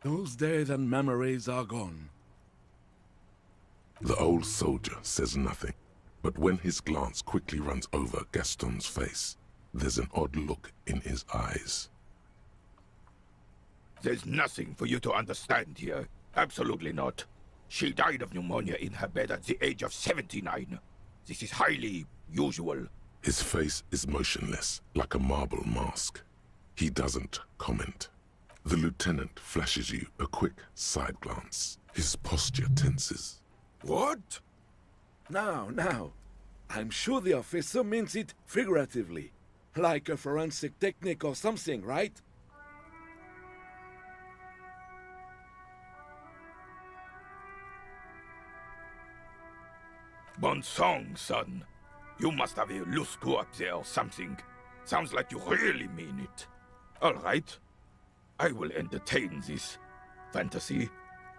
Those days and memories are gone. The old soldier says nothing, but when his glance quickly runs over Gaston's face, there's an odd look in his eyes. There's nothing for you to understand here. Absolutely not. She died of pneumonia in her bed at the age of 79. This is highly usual. His face is motionless, like a marble mask. He doesn't comment. The lieutenant flashes you a quick side glance. His posture tenses. What? Now. I'm sure the officer means it figuratively. Like a forensic technique or something, right? own song, son. You must have a loose screw up there or something. Sounds like you really mean it. All right. I will entertain this fantasy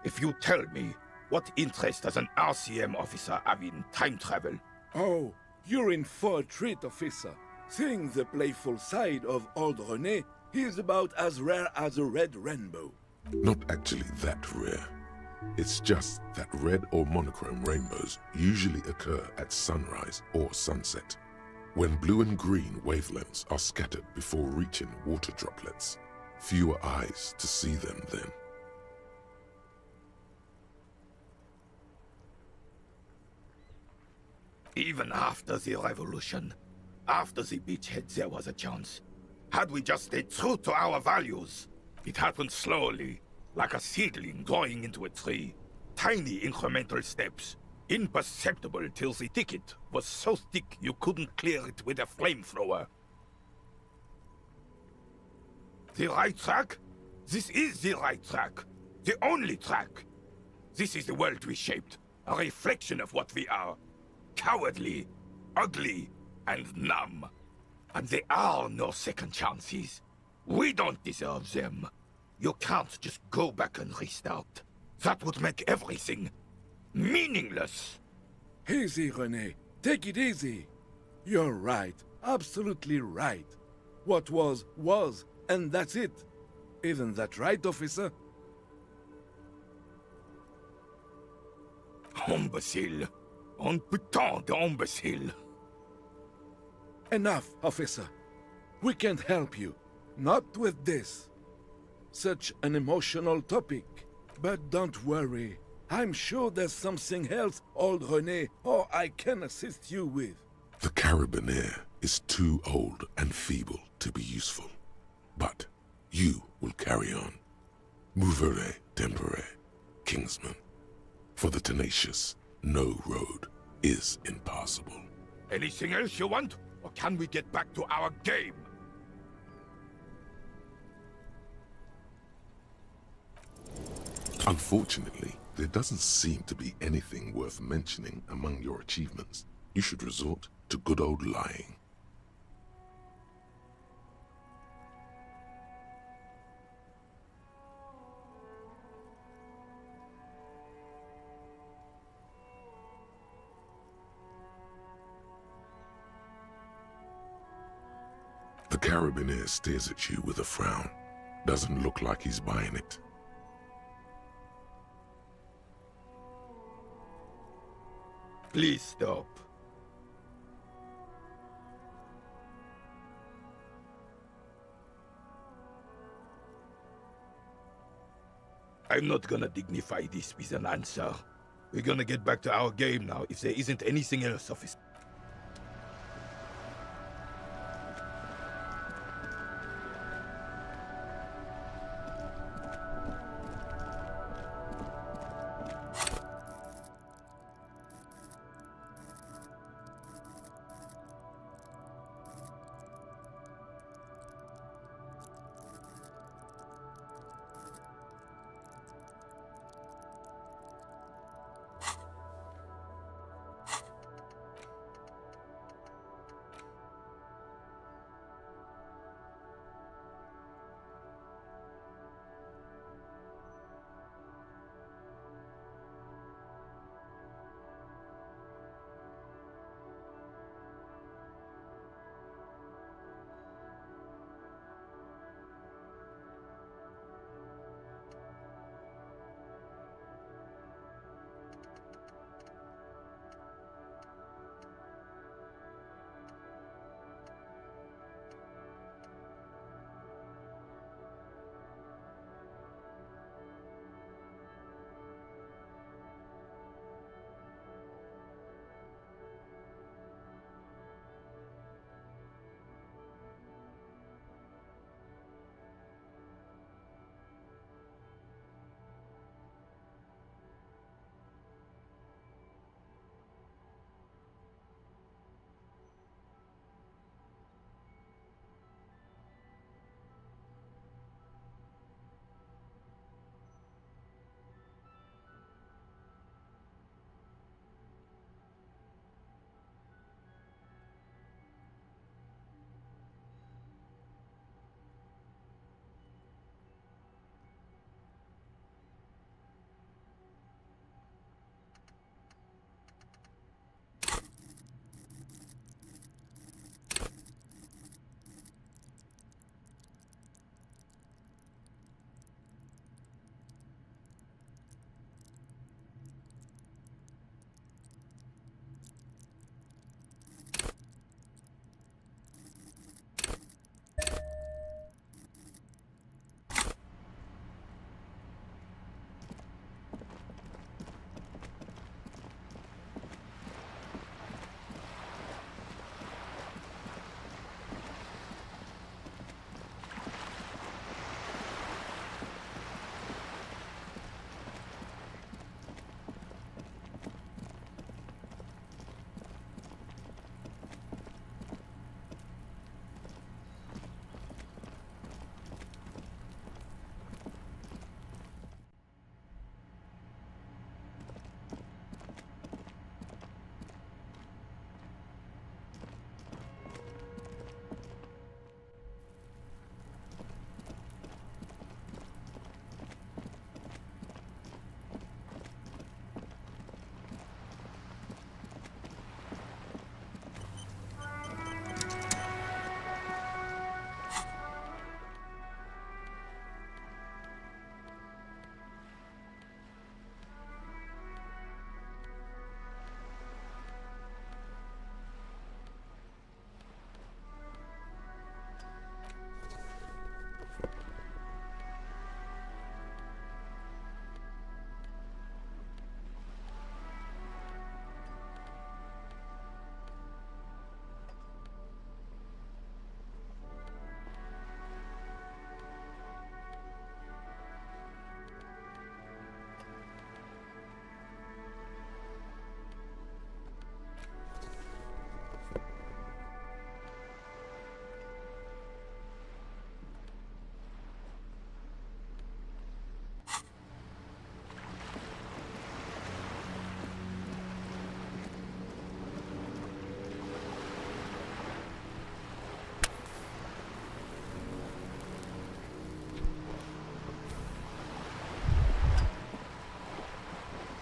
if you tell me what interest does an RCM officer have in time travel. Oh, you're in for a treat, officer. Seeing the playful side of old René is about as rare as a red rainbow. Not actually that rare. It's just that red or monochrome rainbows usually occur at sunrise or sunset, when blue and green wavelengths are scattered before reaching water droplets. Fewer eyes to see them then. Even after the revolution, after the beachhead, there was a chance. Had we just stayed true to our values, it happened slowly, like a seedling growing into a tree. Tiny incremental steps, imperceptible till the ticket was so thick you couldn't clear it with a flamethrower. The right track? This is the right track. The only track. This is the world we shaped, a reflection of what we are. Cowardly, ugly, and numb. And there are no second chances. We don't deserve them. You can't just go back and restart. That would make everything meaningless. Easy, René. Take it easy. You're right. Absolutely right. What was, and that's it. Isn't that right, officer? Imbécile. Un putain d'imbécile. Enough, officer. We can't help you. Not with this. Such an emotional topic. But don't worry. I'm sure there's something else old René or I can assist you with. The Carabinier is too old and feeble to be useful. But you will carry on. Mouvere tempore, Kingsman. For the tenacious, no road is impassable. Anything else you want? Or can we get back to our game? Unfortunately, there doesn't seem to be anything worth mentioning among your achievements. You should resort to good old lying. The Carabinier stares at you with a frown. Doesn't look like he's buying it. Please stop. I'm not gonna dignify this with an answer. We're gonna get back to our game now if there isn't anything else, officer.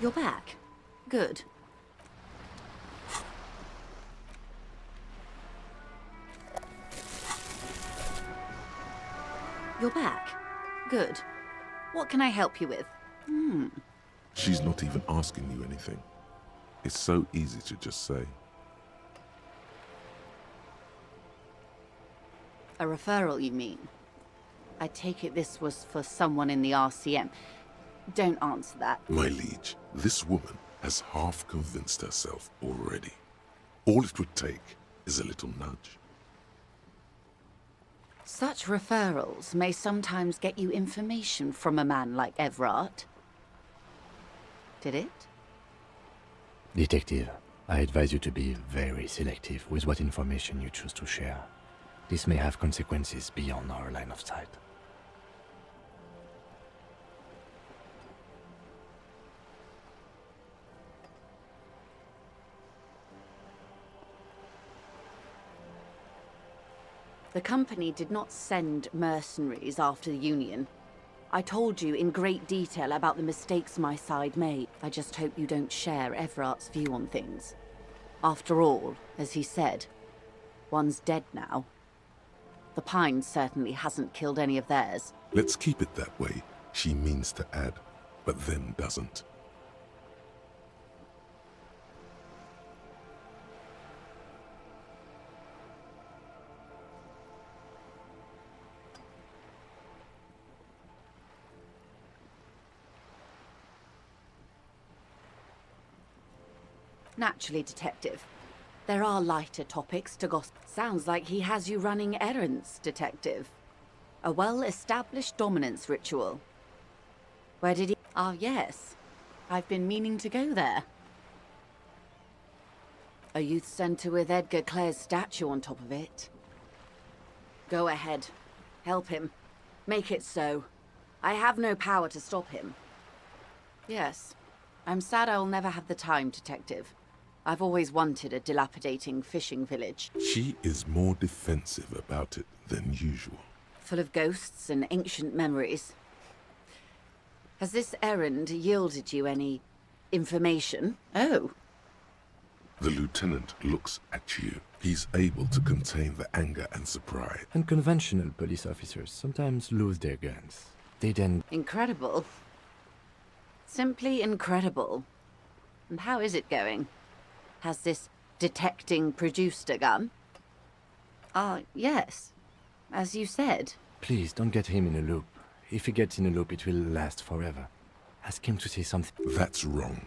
You're back. Good. You're back. Good. What can I help you with? She's not even asking you anything. It's so easy to just say. A referral, you mean? I take it this was for someone in the RCM. Don't answer that. My liege, this woman has half convinced herself already. All it would take is a little nudge. Such referrals may sometimes get you information from a man like Everard. Did it? Detective, I advise you to be very selective with what information you choose to share. This may have consequences beyond our line of sight. The company did not send mercenaries after the Union. I told you in great detail about the mistakes my side made. I just hope you don't share Everard's view on things. After all, as he said, one's dead now. The Pine certainly hasn't killed any of theirs. Let's keep it that way. She means to add, but then doesn't. Naturally, Detective. There are lighter topics to gossip. Sounds like he has you running errands, Detective. A well-established dominance ritual. Where did he... Ah, yes. I've been meaning to go there. A youth centre with Edgar Clare's statue on top of it. Go ahead. Help him. Make it so. I have no power to stop him. Yes. I'm sad I'll never have the time, Detective. I've always wanted a dilapidating fishing village. She is more defensive about it than usual. Full of ghosts and ancient memories. Has this errand yielded you any information? Oh. The lieutenant looks at you. He's able to contain the anger and surprise. Unconventional police officers sometimes lose their guns. They then... Incredible. Simply incredible. And how is it going? Has this detecting produced a gun? Yes. As you said. Please, don't get him in a loop. If he gets in a loop, it will last forever. Ask him to say something. That's wrong.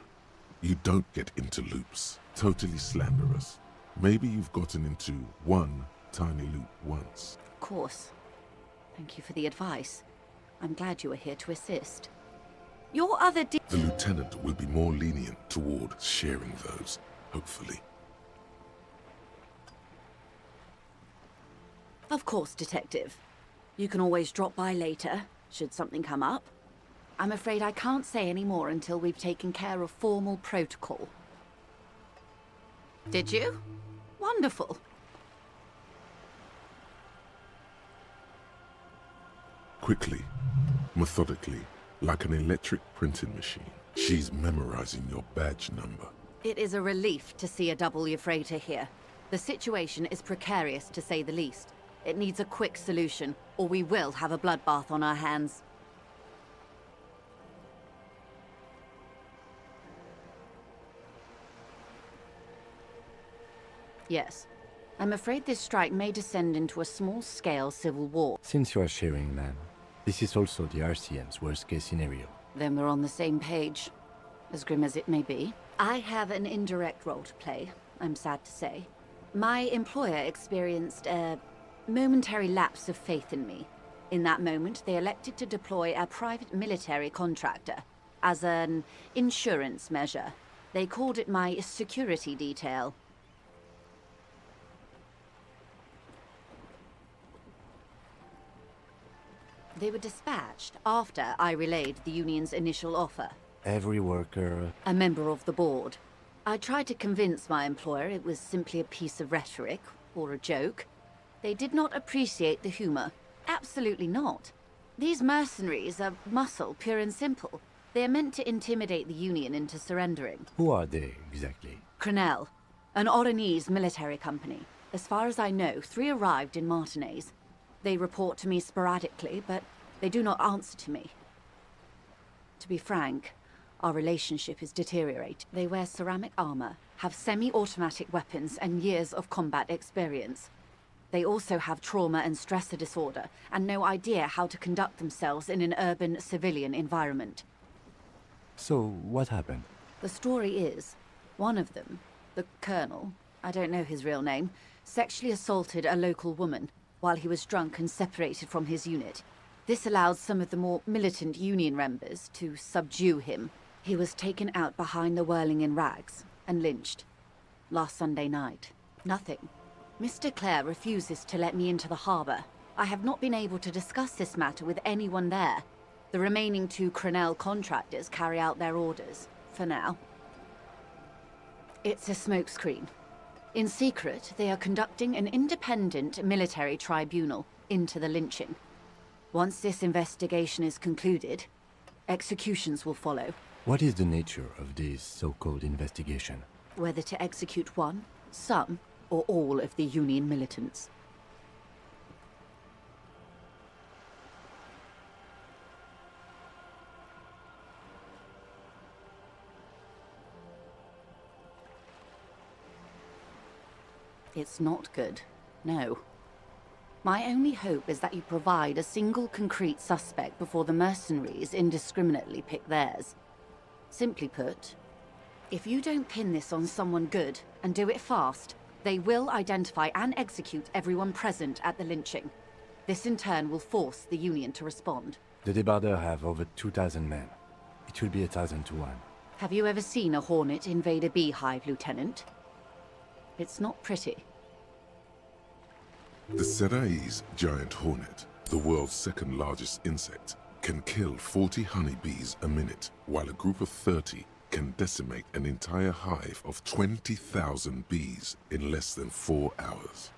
You don't get into loops. Totally slanderous. Maybe you've gotten into one tiny loop once. Of course. Thank you for the advice. I'm glad you were here to assist. Your other The lieutenant will be more lenient toward sharing those, hopefully. Of course, Detective. You can always drop by later, should something come up. I'm afraid I can't say any more until we've taken care of formal protocol. Did you? Wonderful. Quickly, methodically, like an electric printing machine, she's memorizing your badge number. It is a relief to see a W freighter here. The situation is precarious, to say the least. It needs a quick solution, or we will have a bloodbath on our hands. Yes. I'm afraid this strike may descend into a small-scale civil war. Since you are sharing, ma'am, this is also the RCM's worst-case scenario. Then we're on the same page, as grim as it may be. I have an indirect role to play, I'm sad to say. My employer experienced a momentary lapse of faith in me. In that moment, they elected to deploy a private military contractor as an insurance measure. They called it my security detail. They were dispatched after I relayed the union's initial offer. Every worker... A member of the board. I tried to convince my employer it was simply a piece of rhetoric, or a joke. They did not appreciate the humor. Absolutely not. These mercenaries are muscle, pure and simple. They're meant to intimidate the Union into surrendering. Who are they, exactly? Crenel, an Oranese military company. As far as I know, 3 arrived in Martinez. They report to me sporadically, but they do not answer to me. To be frank, our relationship is deteriorating. They wear ceramic armor, have semi-automatic weapons, and years of combat experience. They also have trauma and stressor disorder, and no idea how to conduct themselves in an urban civilian environment. So, what happened? The story is, one of them, the Colonel, I don't know his real name, sexually assaulted a local woman while he was drunk and separated from his unit. This allowed some of the more militant Union members to subdue him. He was taken out behind the whirling in rags and lynched. Last Sunday night. Nothing. Mr. Clare refuses to let me into the harbor. I have not been able to discuss this matter with anyone there. The remaining 2 Crenel contractors carry out their orders, for now. It's a smokescreen. In secret, they are conducting an independent military tribunal into the lynching. Once this investigation is concluded, executions will follow. What is the nature of this so-called investigation? Whether to execute one, some, or all of the Union militants. It's not good, no. My only hope is that you provide a single concrete suspect before the mercenaries indiscriminately pick theirs. Simply put, if you don't pin this on someone good, and do it fast, they will identify and execute everyone present at the lynching. This in turn will force the Union to respond. The Debardeurs have over 2,000 men. It will be 1,000 to 1. Have you ever seen a Hornet invade a beehive, Lieutenant? It's not pretty. The Serai's giant hornet, the world's 2nd largest insect, can kill 40 honeybees a minute, while a group of 30 can decimate an entire hive of 20,000 bees in less than 4 hours.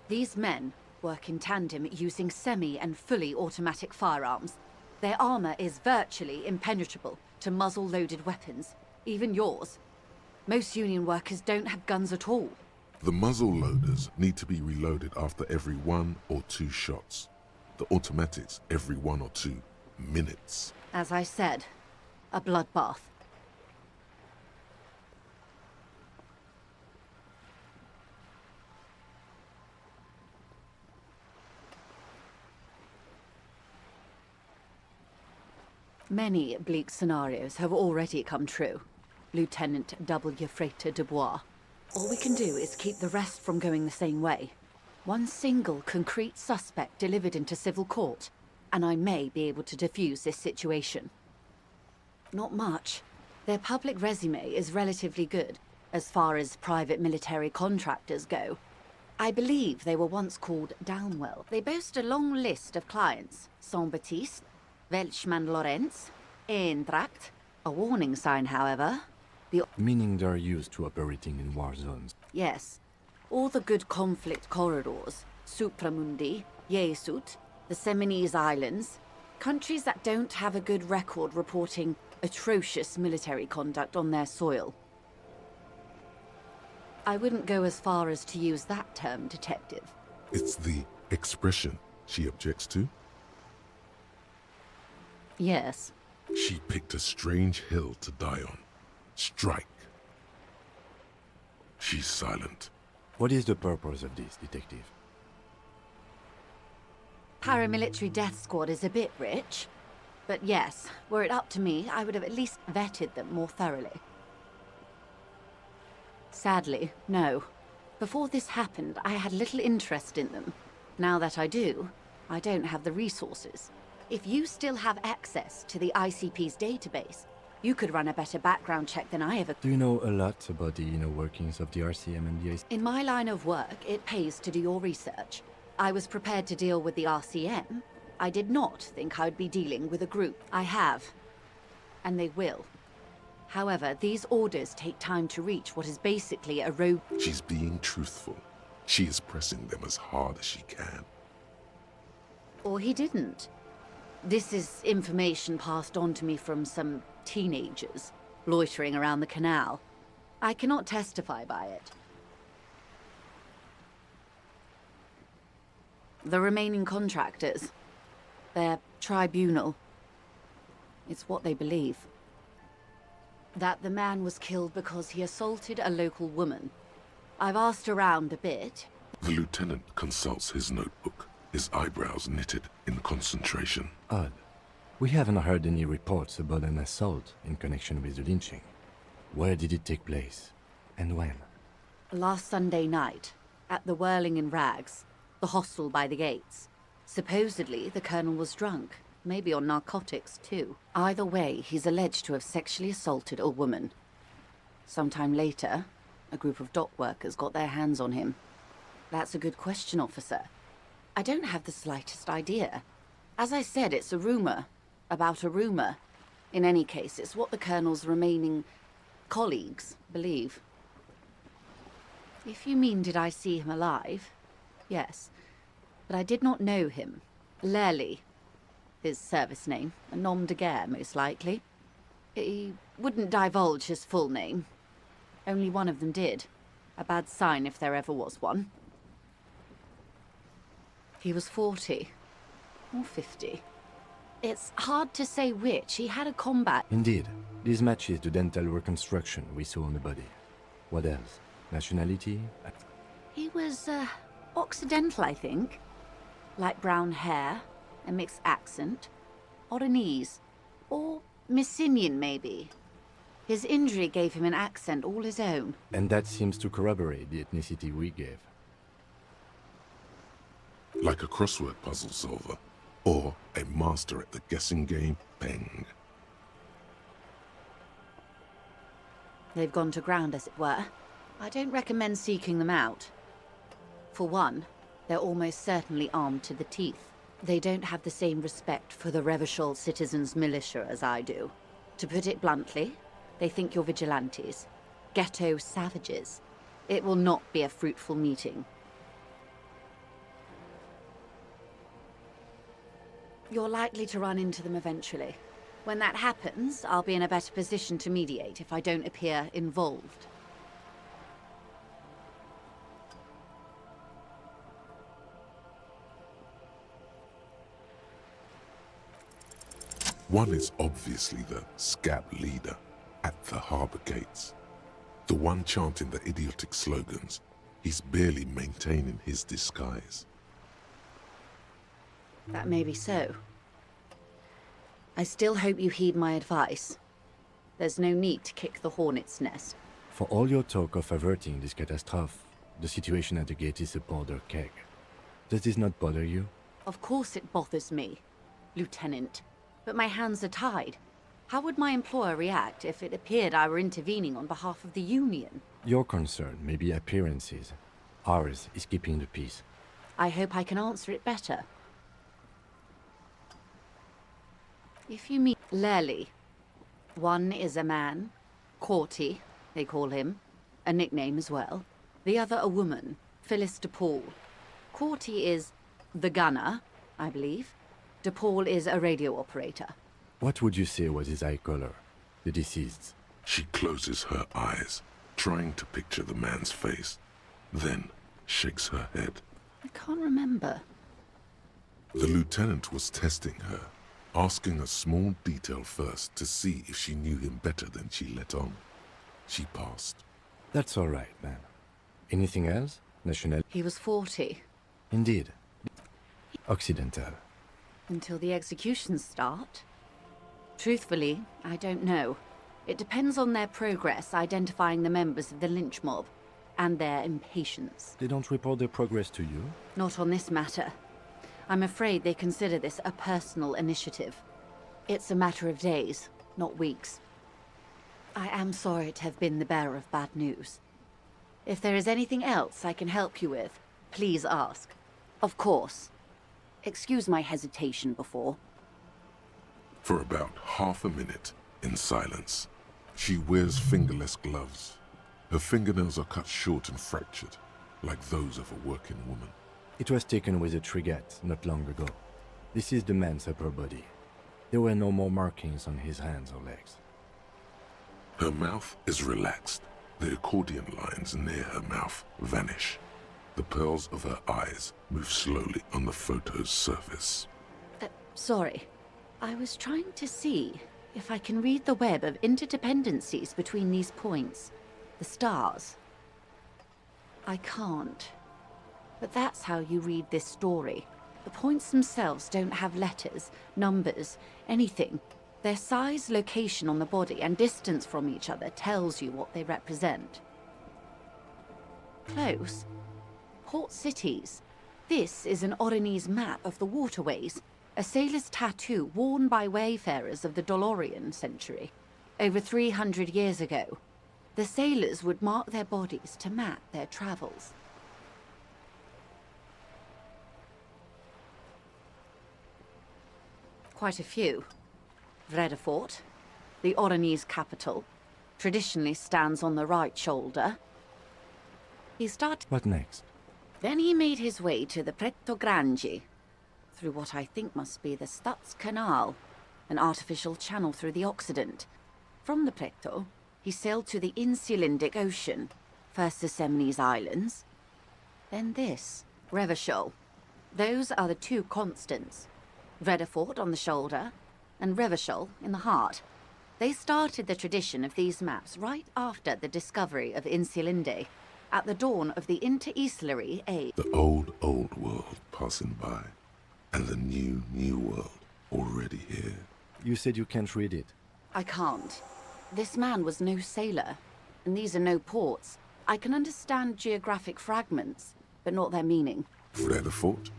These men work in tandem using semi- and fully automatic firearms. Their armor is virtually impenetrable to muzzle-loaded weapons, even yours. Most Union workers don't have guns at all. The muzzle loaders need to be reloaded after every 1 or 2 shots. The automatics every 1 or 2 minutes. As I said, a bloodbath. Many bleak scenarios have already come true, Lieutenant W. Frater Dubois. All we can do is keep the rest from going the same way. One single concrete suspect delivered into civil court, and I may be able to defuse this situation. Not much. Their public resume is relatively good, as far as private military contractors go. I believe they were once called Downwell. They boast a long list of clients. Saint-Baptiste, Welchman-Lorenz, Eintracht. A warning sign, however. Meaning they're used to operating in war zones. Yes. All the good conflict corridors. Supramundi, Yesut, the Seminese Islands. Countries that don't have a good record reporting atrocious military conduct on their soil. I wouldn't go as far as to use that term, Detective. It's the expression she objects to. Yes. She picked a strange hill to die on. Strike. She's silent. What is the purpose of this, Detective? Paramilitary death squad is a bit rich. But yes, were it up to me, I would have at least vetted them more thoroughly. Sadly, no. Before this happened, I had little interest in them. Now that I do, I don't have the resources. If you still have access to the ICP's database, you could run a better background check than I ever could. Do you know a lot about the inner workings of the RCM and the AC? In my line of work, it pays to do your research. I was prepared to deal with the RCM. I did not think I'd be dealing with a group. I have. And they will. However, these orders take time to reach what is basically a road. She's being truthful. She is pressing them as hard as she can. Or he didn't. This is information passed on to me from some teenagers loitering around the canal. I cannot testify by it. The remaining contractors, their tribunal, it's what they believe. That the man was killed because he assaulted a local woman. I've asked around a bit. The lieutenant consults his notebook, his eyebrows knitted in concentration. Odd. We haven't heard any reports about an assault in connection with the lynching. Where did it take place? And when? Last Sunday night, at the Whirling in Rags, the hostel by the gates. Supposedly, the colonel was drunk. Maybe on narcotics, too. Either way, he's alleged to have sexually assaulted a woman. Sometime later, a group of dock workers got their hands on him. That's a good question, officer. I don't have the slightest idea. As I said, it's a rumor. About a rumor. In any case, it's what the colonel's remaining colleagues believe. If you mean did I see him alive? Yes. But I did not know him. Lely. His service name. A nom de guerre, most likely. He wouldn't divulge his full name. Only one of them did. A bad sign if there ever was one. He was 40. Or 50. It's hard to say which. He had a combat. Indeed. This matches the dental reconstruction we saw on the body. What else? Nationality? He was, Occidental, I think. Light brown hair, a mixed accent, Oranese, or Messinian, maybe. His injury gave him an accent all his own. And that seems to corroborate the ethnicity we gave. Like a crossword puzzle solver, or a master at the guessing game, Peng. They've gone to ground, as it were. I don't recommend seeking them out. For one, they're almost certainly armed to the teeth. They don't have the same respect for the Revachol citizens' militia as I do. To put it bluntly, they think you're vigilantes. Ghetto savages. It will not be a fruitful meeting. You're likely to run into them eventually. When that happens, I'll be in a better position to mediate if I don't appear involved. One is obviously the scab leader at the harbor gates. The one chanting the idiotic slogans. He's barely maintaining his disguise. That may be so. I still hope you heed my advice. There's no need to kick the hornet's nest. For all your talk of averting this catastrophe, the situation at the gate is a powder keg. Does this not bother you? Of course it bothers me, Lieutenant. But my hands are tied. How would my employer react if it appeared I were intervening on behalf of the Union? Your concern may be appearances. Ours is keeping the peace. I hope I can answer it better. If you mean Lely, one is a man, Corty, they call him, a nickname as well. The other a woman, Phyllis DePaul. Corty is the gunner, I believe. DePaul is a radio operator. What would you say was his eye color, the deceased's? She closes her eyes, trying to picture the man's face, then shakes her head. I can't remember. The lieutenant was testing her, asking a small detail first to see if she knew him better than she let on. She passed. That's all right, man. Anything else? National? He was 40. Indeed. Occidental. Until the executions start? Truthfully, I don't know. It depends on their progress identifying the members of the lynch mob, and their impatience. They don't report their progress to you? Not on this matter. I'm afraid they consider this a personal initiative. It's a matter of days, not weeks. I am sorry to have been the bearer of bad news. If there is anything else I can help you with, please ask. Of course. Excuse my hesitation before. For about half a minute, in silence, she wears fingerless gloves. Her fingernails are cut short and fractured, like those of a working woman. It was taken with a Trigat not long ago. This is the man's upper body. There were no more markings on his hands or legs. Her mouth is relaxed. The accordion lines near her mouth vanish. The pearls of her eyes move slowly on the photo's surface. Sorry. I was trying to see if I can read the web of interdependencies between these points. The stars. I can't. But that's how you read this story. The points themselves don't have letters, numbers, anything. Their size, location on the body, and distance from each other tells you what they represent. Close. Port cities. This is an Oronese map of the waterways, a sailor's tattoo worn by wayfarers of the Dolorian century. Over 300 years ago, the sailors would mark their bodies to map their travels. Quite a few. Vredefort, the Oronese capital, traditionally stands on the right shoulder. He started... What next? Then he made his way to the Pretto Grande, through what I think must be the Stutz Canal, an artificial channel through the Occident. From the Pretto, he sailed to the Insulindic Ocean, first the Semnes Islands, then this, Revachol. Those are the two constants. Vredefort on the shoulder, and Revachol in the heart. They started the tradition of these maps right after the discovery of Insulinde, at the dawn of the Interinsulary Age. The old world passing by, and the new world already here. You said you can't read it. I can't. This man was no sailor, and these are no ports. I can understand geographic fragments, but not their meaning. Vredefort?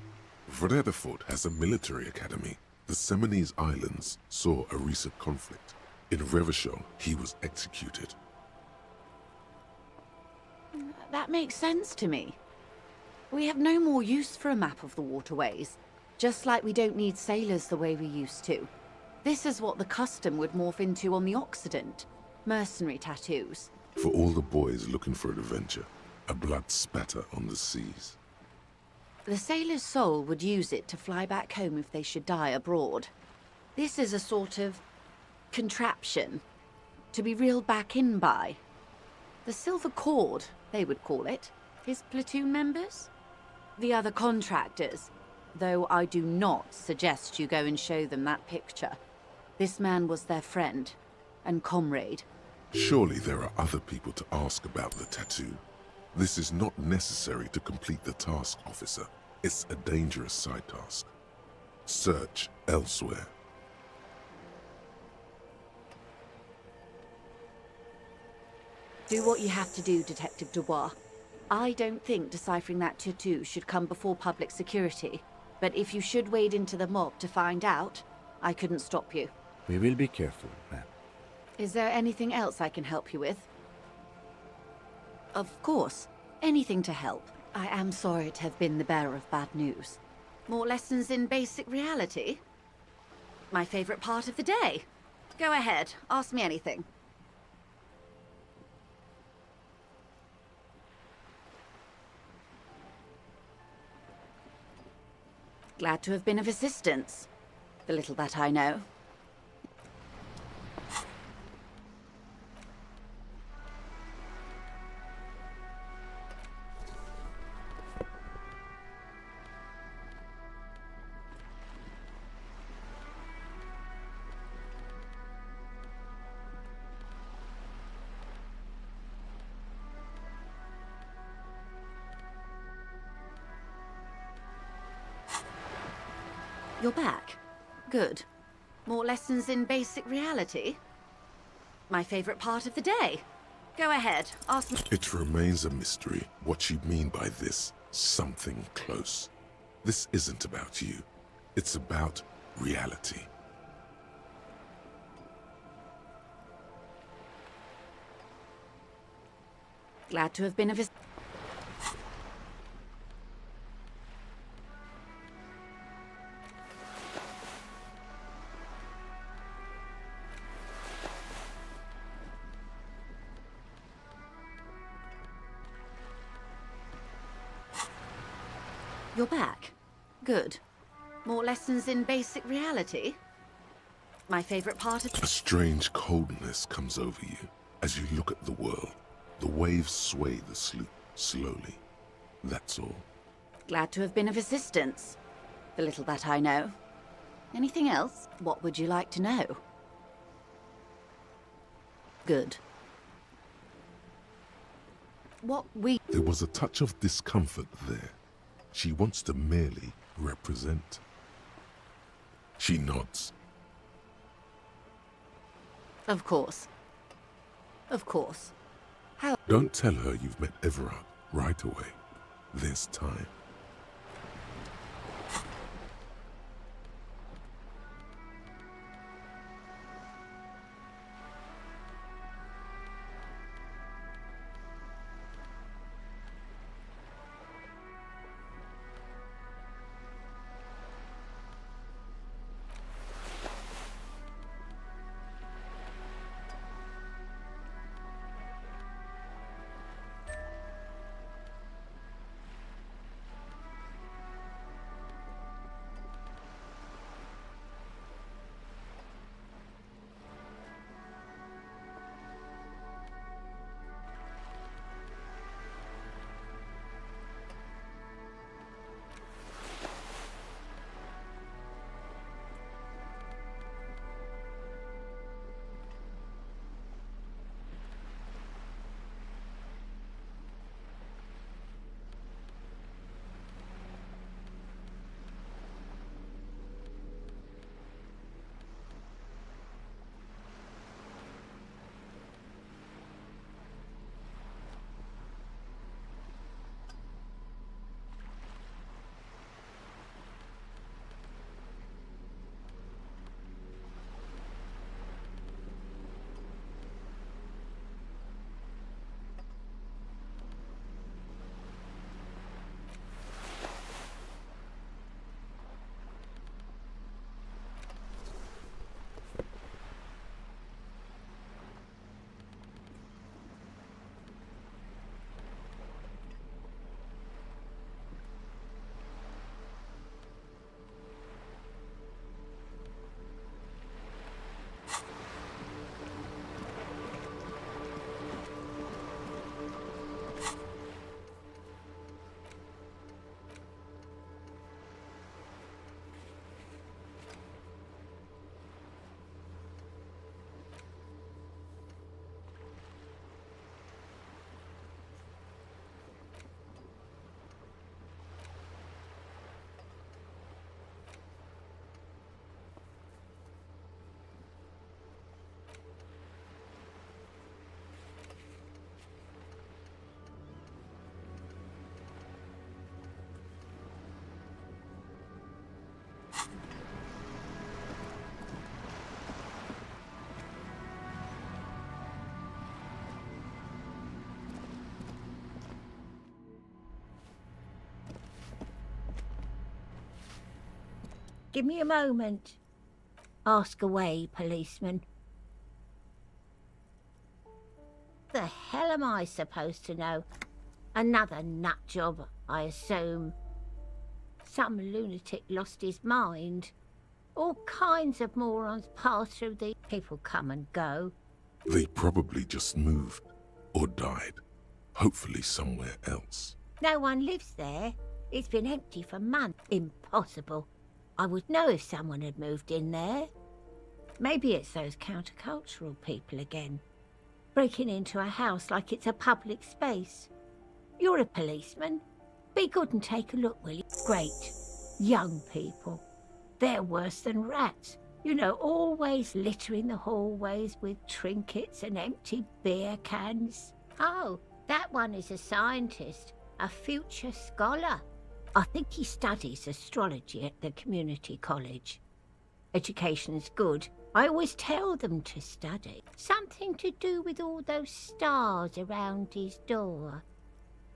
Vredefort has a military academy. The Semnes Islands saw a recent conflict. In Revachol, he was executed. That makes sense to me. We have no more use for a map of the waterways, just like we don't need sailors the way we used to. This is what the custom would morph into on the Occident. Mercenary tattoos. For all the boys looking for adventure, a blood spatter on the seas. The sailor's soul would use it to fly back home if they should die abroad. This is a sort of contraption to be reeled back in by. The silver cord, they would call it. His platoon members? The other contractors. Though I do not suggest you go and show them that picture. This man was their friend and comrade. Surely there are other people to ask about the tattoo. This is not necessary to complete the task, officer. It's a dangerous side task. Search elsewhere. Do what you have to do, Detective Dubois. I don't think deciphering that tattoo should come before public security. But if you should wade into the mob to find out, I couldn't stop you. We will be careful, ma'am. Is there anything else I can help you with? Of course. Anything to help. I am sorry to have been the bearer of bad news. More lessons in basic reality? My favorite part of the day. Go ahead, ask me anything. Glad to have been of assistance. The little that I know. You're back. Good. More lessons in basic reality? My favorite part of the day. Go ahead, ask me. It remains a mystery what you mean by this something close. This isn't about you. It's about reality. Glad to have been of assistance. You're back. Good. More lessons in basic reality? My favorite part of... A strange coldness comes over you as you look at the world. The waves sway the sloop slowly. That's all. Glad to have been of assistance. The little that I know. Anything else? What would you like to know? Good. There was a touch of discomfort there. She wants to merely represent. She nods. Of course. Of course. How? Don't tell her you've met Everard right away. There's time. Give me a moment. Ask away, policeman. The hell am I supposed to know? Another nut job, I assume. Some lunatic lost his mind. All kinds of morons pass through the... People come and go. They probably just moved or died. Hopefully somewhere else. No one lives there. It's been empty for months. Impossible. I would know if someone had moved in there. Maybe it's those countercultural people again. Breaking into a house like it's a public space. You're a policeman. Be good and take a look, will you? Great. Young people. They're worse than rats. You know, always littering the hallways with trinkets and empty beer cans. Oh, that one is a scientist, a future scholar. I think he studies astrology at the community college. Education's good. I always tell them to study. Something to do with all those stars around his door.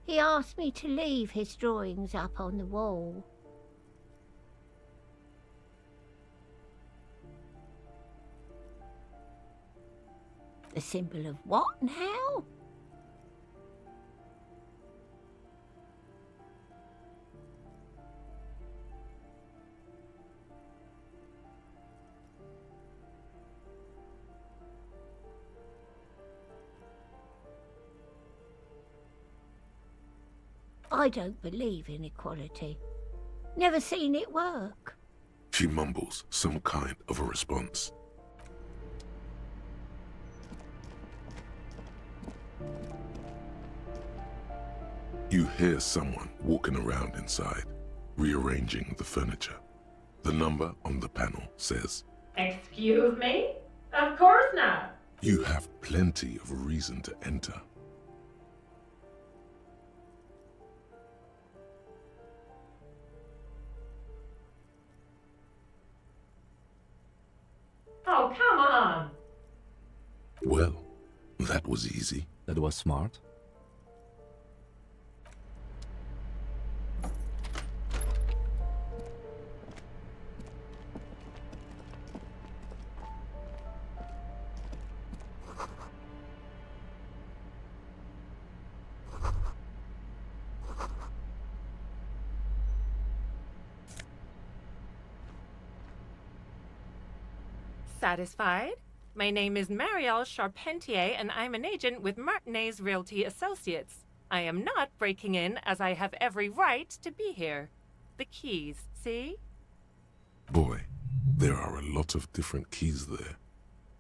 He asked me to leave his drawings up on the wall. The symbol of what now? I don't believe in equality. Never seen it work. She mumbles some kind of a response. You hear someone walking around inside, rearranging the furniture. The number on the panel says, Excuse me? Of course not. You have plenty of reason to enter. Oh, come on. Well, that was easy. That was smart. Satisfied? My name is Marielle Charpentier, and I'm an agent with Martinez Realty Associates. I am not breaking in, as I have every right to be here. The keys, see? Boy, there are a lot of different keys there.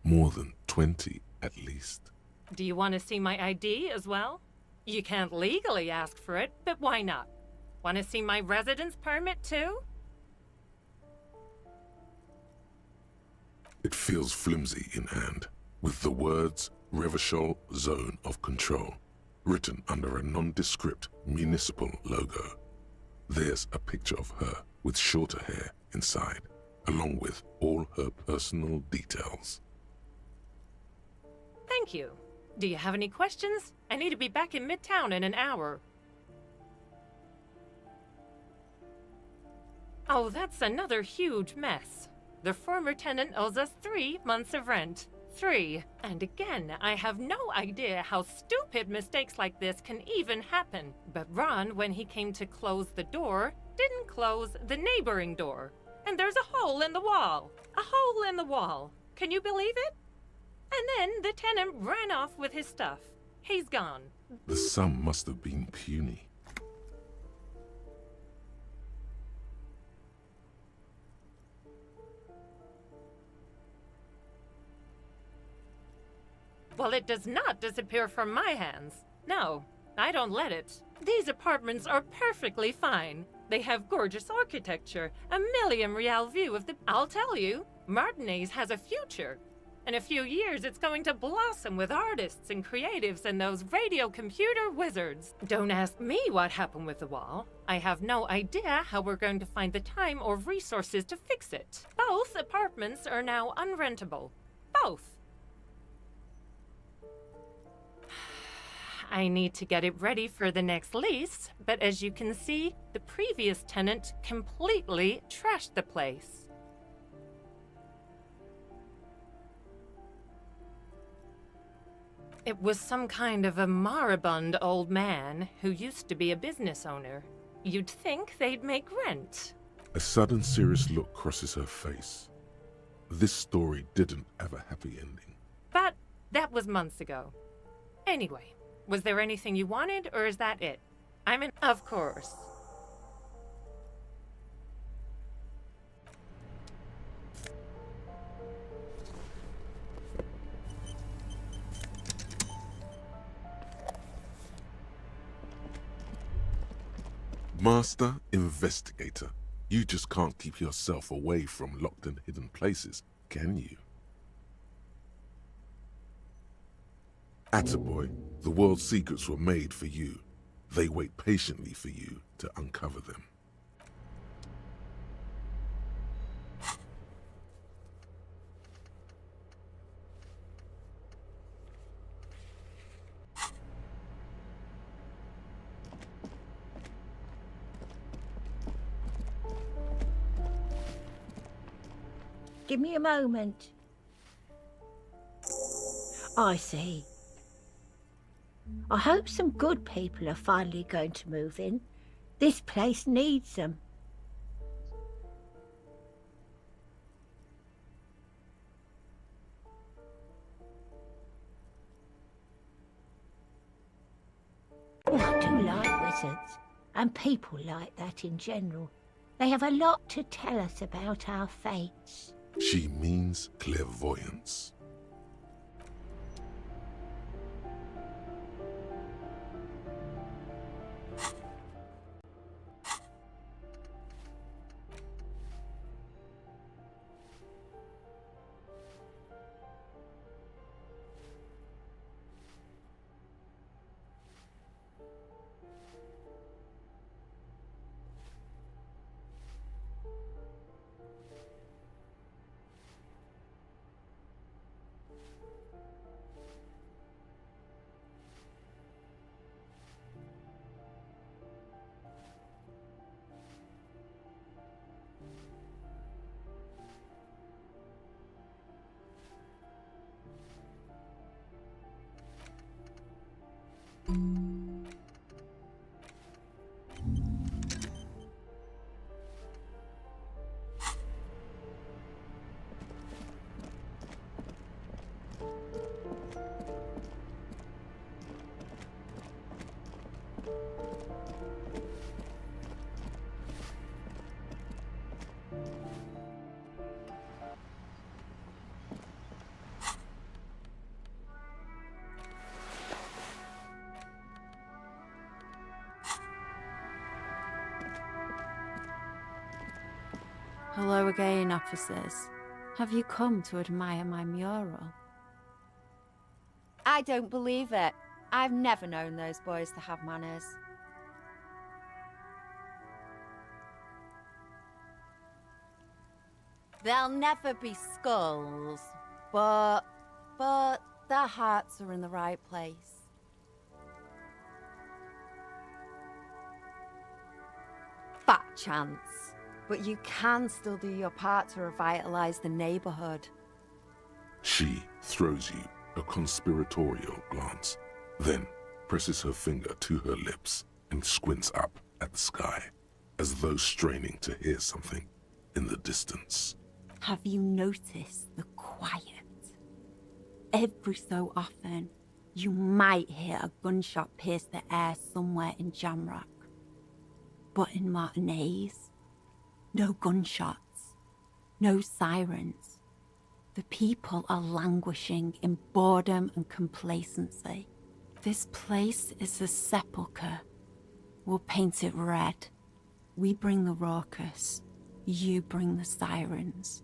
More than 20, at least. Do you want to see my ID as well? You can't legally ask for it, but why not? Want to see my residence permit too? It feels flimsy in hand, with the words Revachol Zone of Control written under a nondescript municipal logo. There's a picture of her with shorter hair inside, along with all her personal details. Thank you. Do you have any questions? I need to be back in Midtown in an hour. Oh, that's another huge mess. The former tenant owes us 3 months of rent. 3. And again, I have no idea how stupid mistakes like this can even happen. But Ron, when he came to close the door, didn't close the neighboring door. And there's a hole in the wall. A hole in the wall. Can you believe it? And then the tenant ran off with his stuff. He's gone. The sum must have been puny. Well, it does not disappear from my hands. No, I don't let it. These apartments are perfectly fine. They have gorgeous architecture, a million-real view of the... I'll tell you, Martinez has a future. In a few years, it's going to blossom with artists and creatives and those radio computer wizards. Don't ask me what happened with the wall. I have no idea how we're going to find the time or resources to fix it. Both apartments are now unrentable. Both. I need to get it ready for the next lease, but as you can see, the previous tenant completely trashed the place. It was some kind of a moribund old man who used to be a business owner. You'd think they'd make rent. A sudden serious look crosses her face. This story didn't have a happy ending. But that was months ago. Anyway. Was there anything you wanted, or is that it? Of course. Master Investigator, you just can't keep yourself away from locked and hidden places, can you? Attaboy, the world's secrets were made for you. They wait patiently for you to uncover them. Give me a moment. I see. I hope some good people are finally going to move in. This place needs them. Oh, I do like wizards. and people like that in general. They have a lot to tell us about our fates. She means clairvoyance. Hello again, officers. Have you come to admire my mural? I don't believe it. I've never known those boys to have manners. There'll never be skulls, but their hearts are in the right place. Fat chance. But you can still do your part to revitalize the neighborhood. She throws you a conspiratorial glance, then presses her finger to her lips and squints up at the sky, as though straining to hear something in the distance. Have you noticed the quiet? Every so often, you might hear a gunshot pierce the air somewhere in Jamrock. But in Martinez, no gunshots, no sirens. The people are languishing in boredom and complacency. This place is a sepulchre. We'll paint it red. We bring the raucous, you bring the sirens.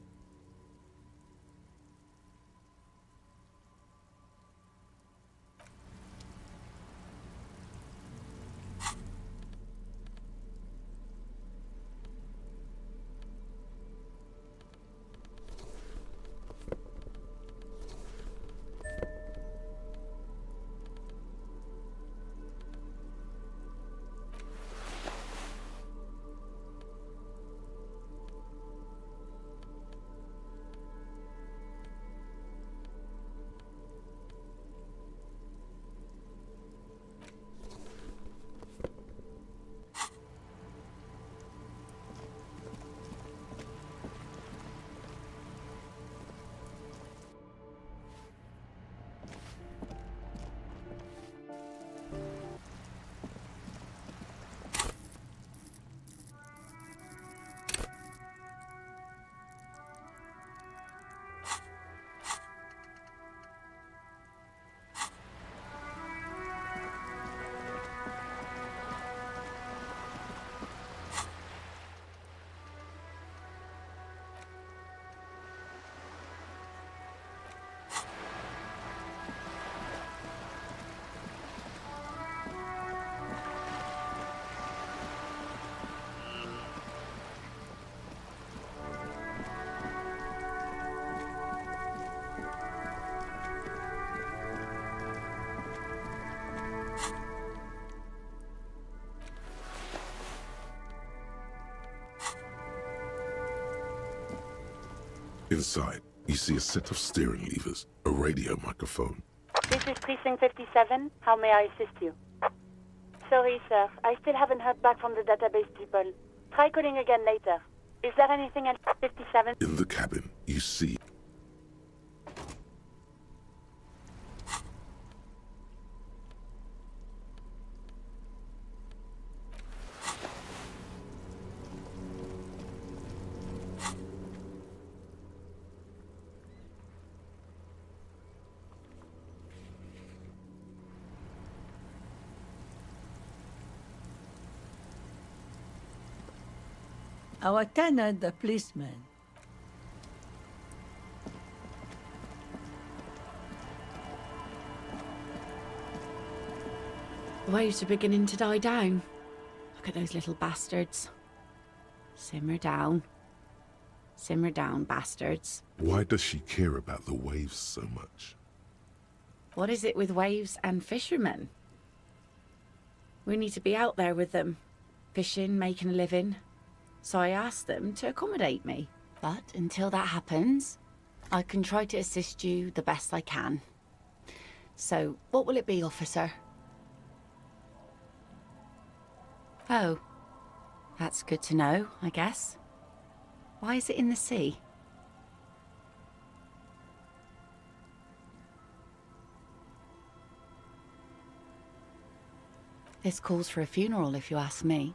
Inside, you see a set of steering levers, a radio microphone. This is Precinct 57. How may I assist you? Sorry, sir. I still haven't heard back from the database people. Try calling again later. Is there anything at 57? In the cabin, you see Our tenant, the policeman. The waves are beginning to die down. Look at those little bastards. Simmer down. Simmer down, bastards. Why does she care about the waves so much? What is it with waves and fishermen? We need to be out there with them, fishing, making a living. So I asked them to accommodate me. But until that happens, I can try to assist you the best I can. So, what will it be, officer? Oh, that's good to know, I guess. Why is it in the sea? This calls for a funeral, if you ask me.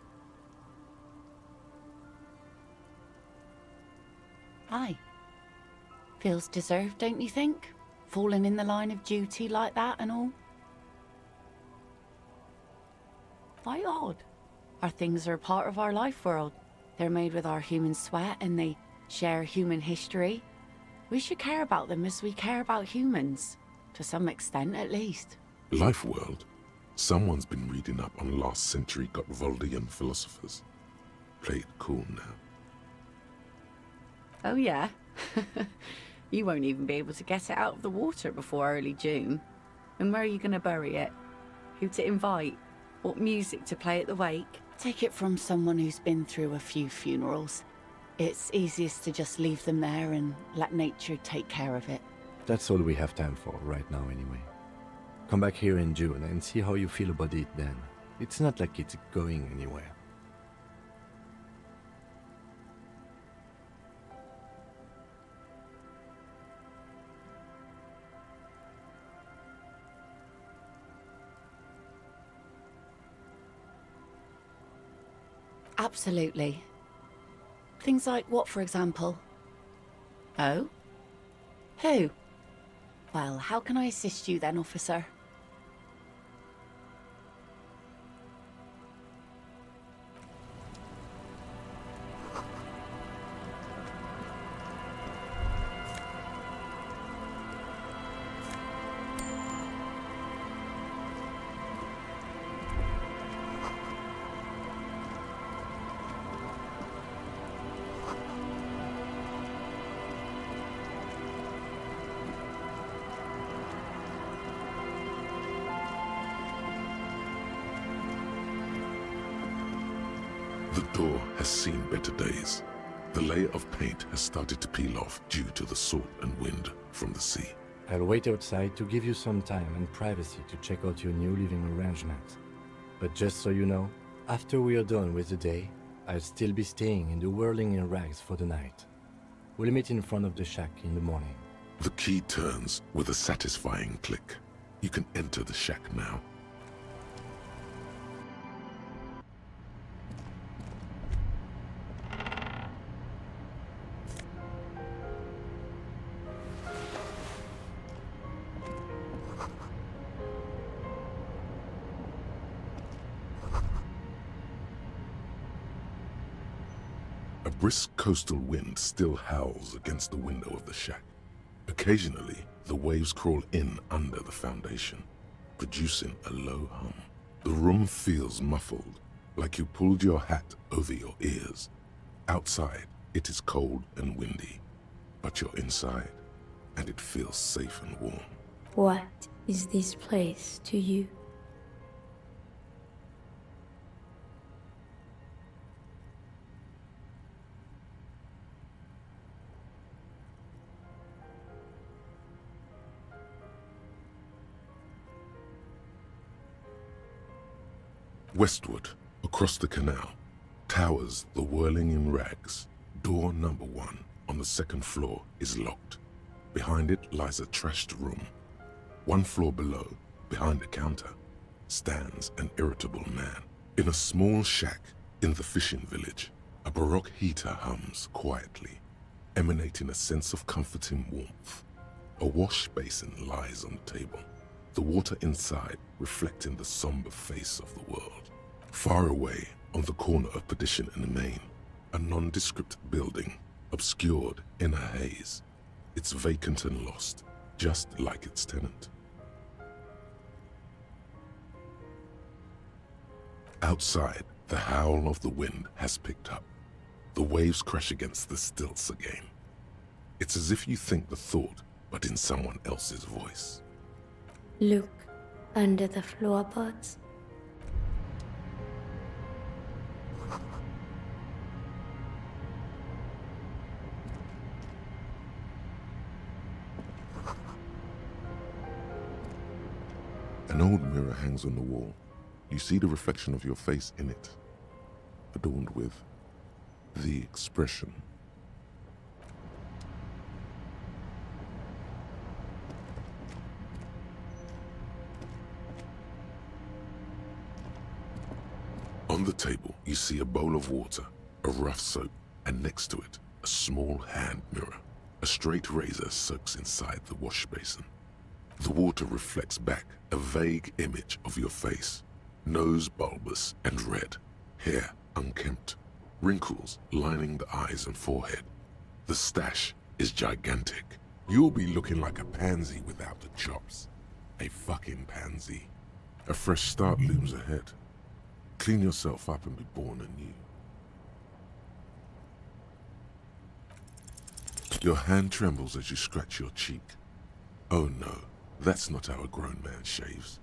Aye. Feels deserved, don't you think? Falling in the line of duty like that and all. Why odd? Our things are a part of our life world. They're made with our human sweat and they share human history. We should care about them as we care about humans. To some extent, at least. Life world? Someone's been reading up on last century Gotvaldian philosophers. Play it cool now. Oh yeah? You won't even be able to get it out of the water before early June. And where are you going to bury it? Who to invite? What music to play at the wake? Take it from someone who's been through a few funerals. It's easiest to just leave them there and let nature take care of it. That's all we have time for right now anyway. Come back here in June and see how you feel about it then. It's not like it's going anywhere. Absolutely. Things like what, for example? Oh? Who? Well, how can I assist you then, officer? The door has seen better days. The layer of paint has started to peel off due to the salt and wind from the sea. I'll wait outside to give you some time and privacy to check out your new living arrangement. But just so you know, after we are done with the day, I'll still be staying in the Whirling in Rags for the night. We'll meet in front of the shack in the morning. The key turns with a satisfying click. You can enter the shack now. A brisk coastal wind still howls against the window of the shack. Occasionally, the waves crawl in under the foundation, producing a low hum. The room feels muffled, like you pulled your hat over your ears. Outside, it is cold and windy, but you're inside, and it feels safe and warm. What is this place to you? Westward, across the canal, towers the Whirling in Rags. Door number 1 on the second floor is locked. Behind it lies a trashed room. 1 floor below, behind a counter, stands an irritable man. In a small shack in the fishing village, a baroque heater hums quietly, emanating a sense of comforting warmth. A wash basin lies on the table, the water inside reflecting the somber face of the world. Far away, on the corner of Perdition and the Main, A nondescript building, obscured in a haze. It's vacant and lost, just like its tenant. Outside, the howl of the wind has picked up. The waves crash against the stilts again. It's as if you think the thought, but in someone else's voice. Look under the floorboards. An old mirror hangs on the wall. You see the reflection of your face in it, adorned with the expression. On the table, you see a bowl of water, a rough soap, and next to it, a small hand mirror. A straight razor soaks inside the wash basin. The water reflects back a vague image of your face. Nose bulbous and red, hair unkempt, wrinkles lining the eyes and forehead. The stash is gigantic. You'll be looking like a pansy without the chops. A fucking pansy. A fresh start looms ahead. Clean yourself up and be born anew. Your hand trembles as you scratch your cheek. Oh no, that's not how a grown man shaves.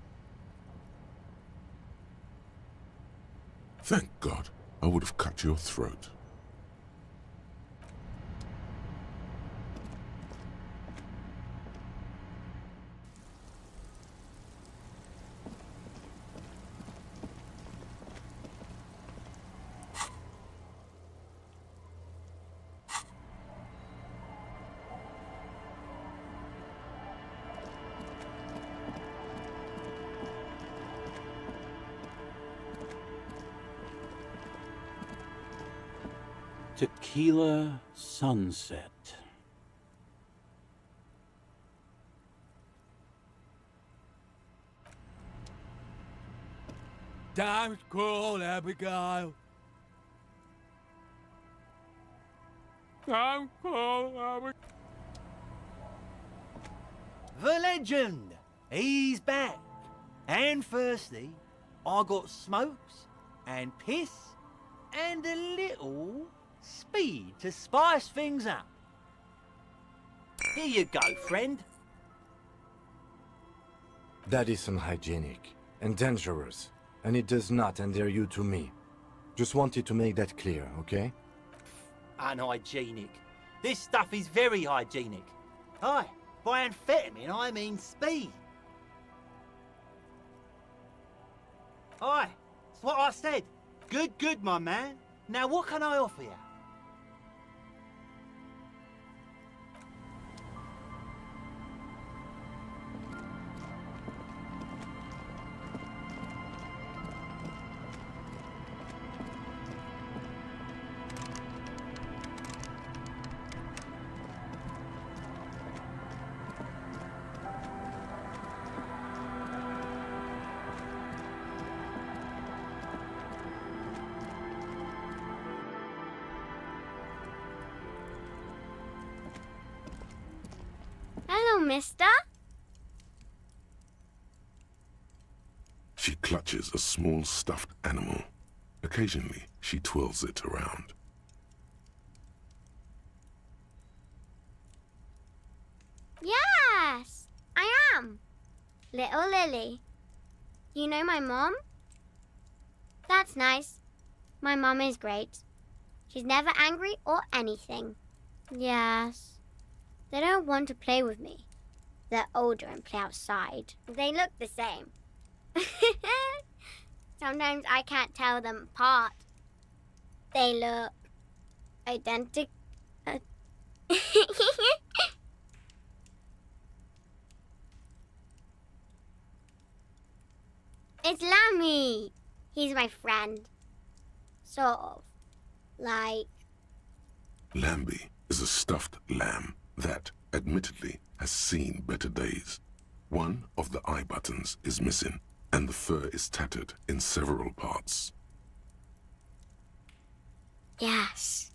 Thank God, I would have cut your throat. Tequila Sunset. Don't call Abigail. Don't call Abigail. The legend! He's back. And firstly, I got smokes and piss and a little speed to spice things up. Here you go, friend. That is unhygienic and dangerous, and it does not endear you to me. Just wanted to make that clear, okay? Unhygienic. This stuff is very hygienic. Hi, by amphetamine I mean speed. Hi, it's what I said. Good, my man. Now what can I offer you? Hello, mister. She clutches a small stuffed animal. Occasionally, she twirls it around. Yes, I am. Little Lily. You know my mom? That's nice. My mom is great. She's never angry or anything. Yes. They don't want to play with me. They're older and play outside. They look the same. Sometimes I can't tell them apart. They look identical. It's Lammy. He's my friend. Sort of. Like... Lambie is a stuffed lamb that, admittedly, has seen better days. One of the eye buttons is missing, and the fur is tattered in several parts. Yes,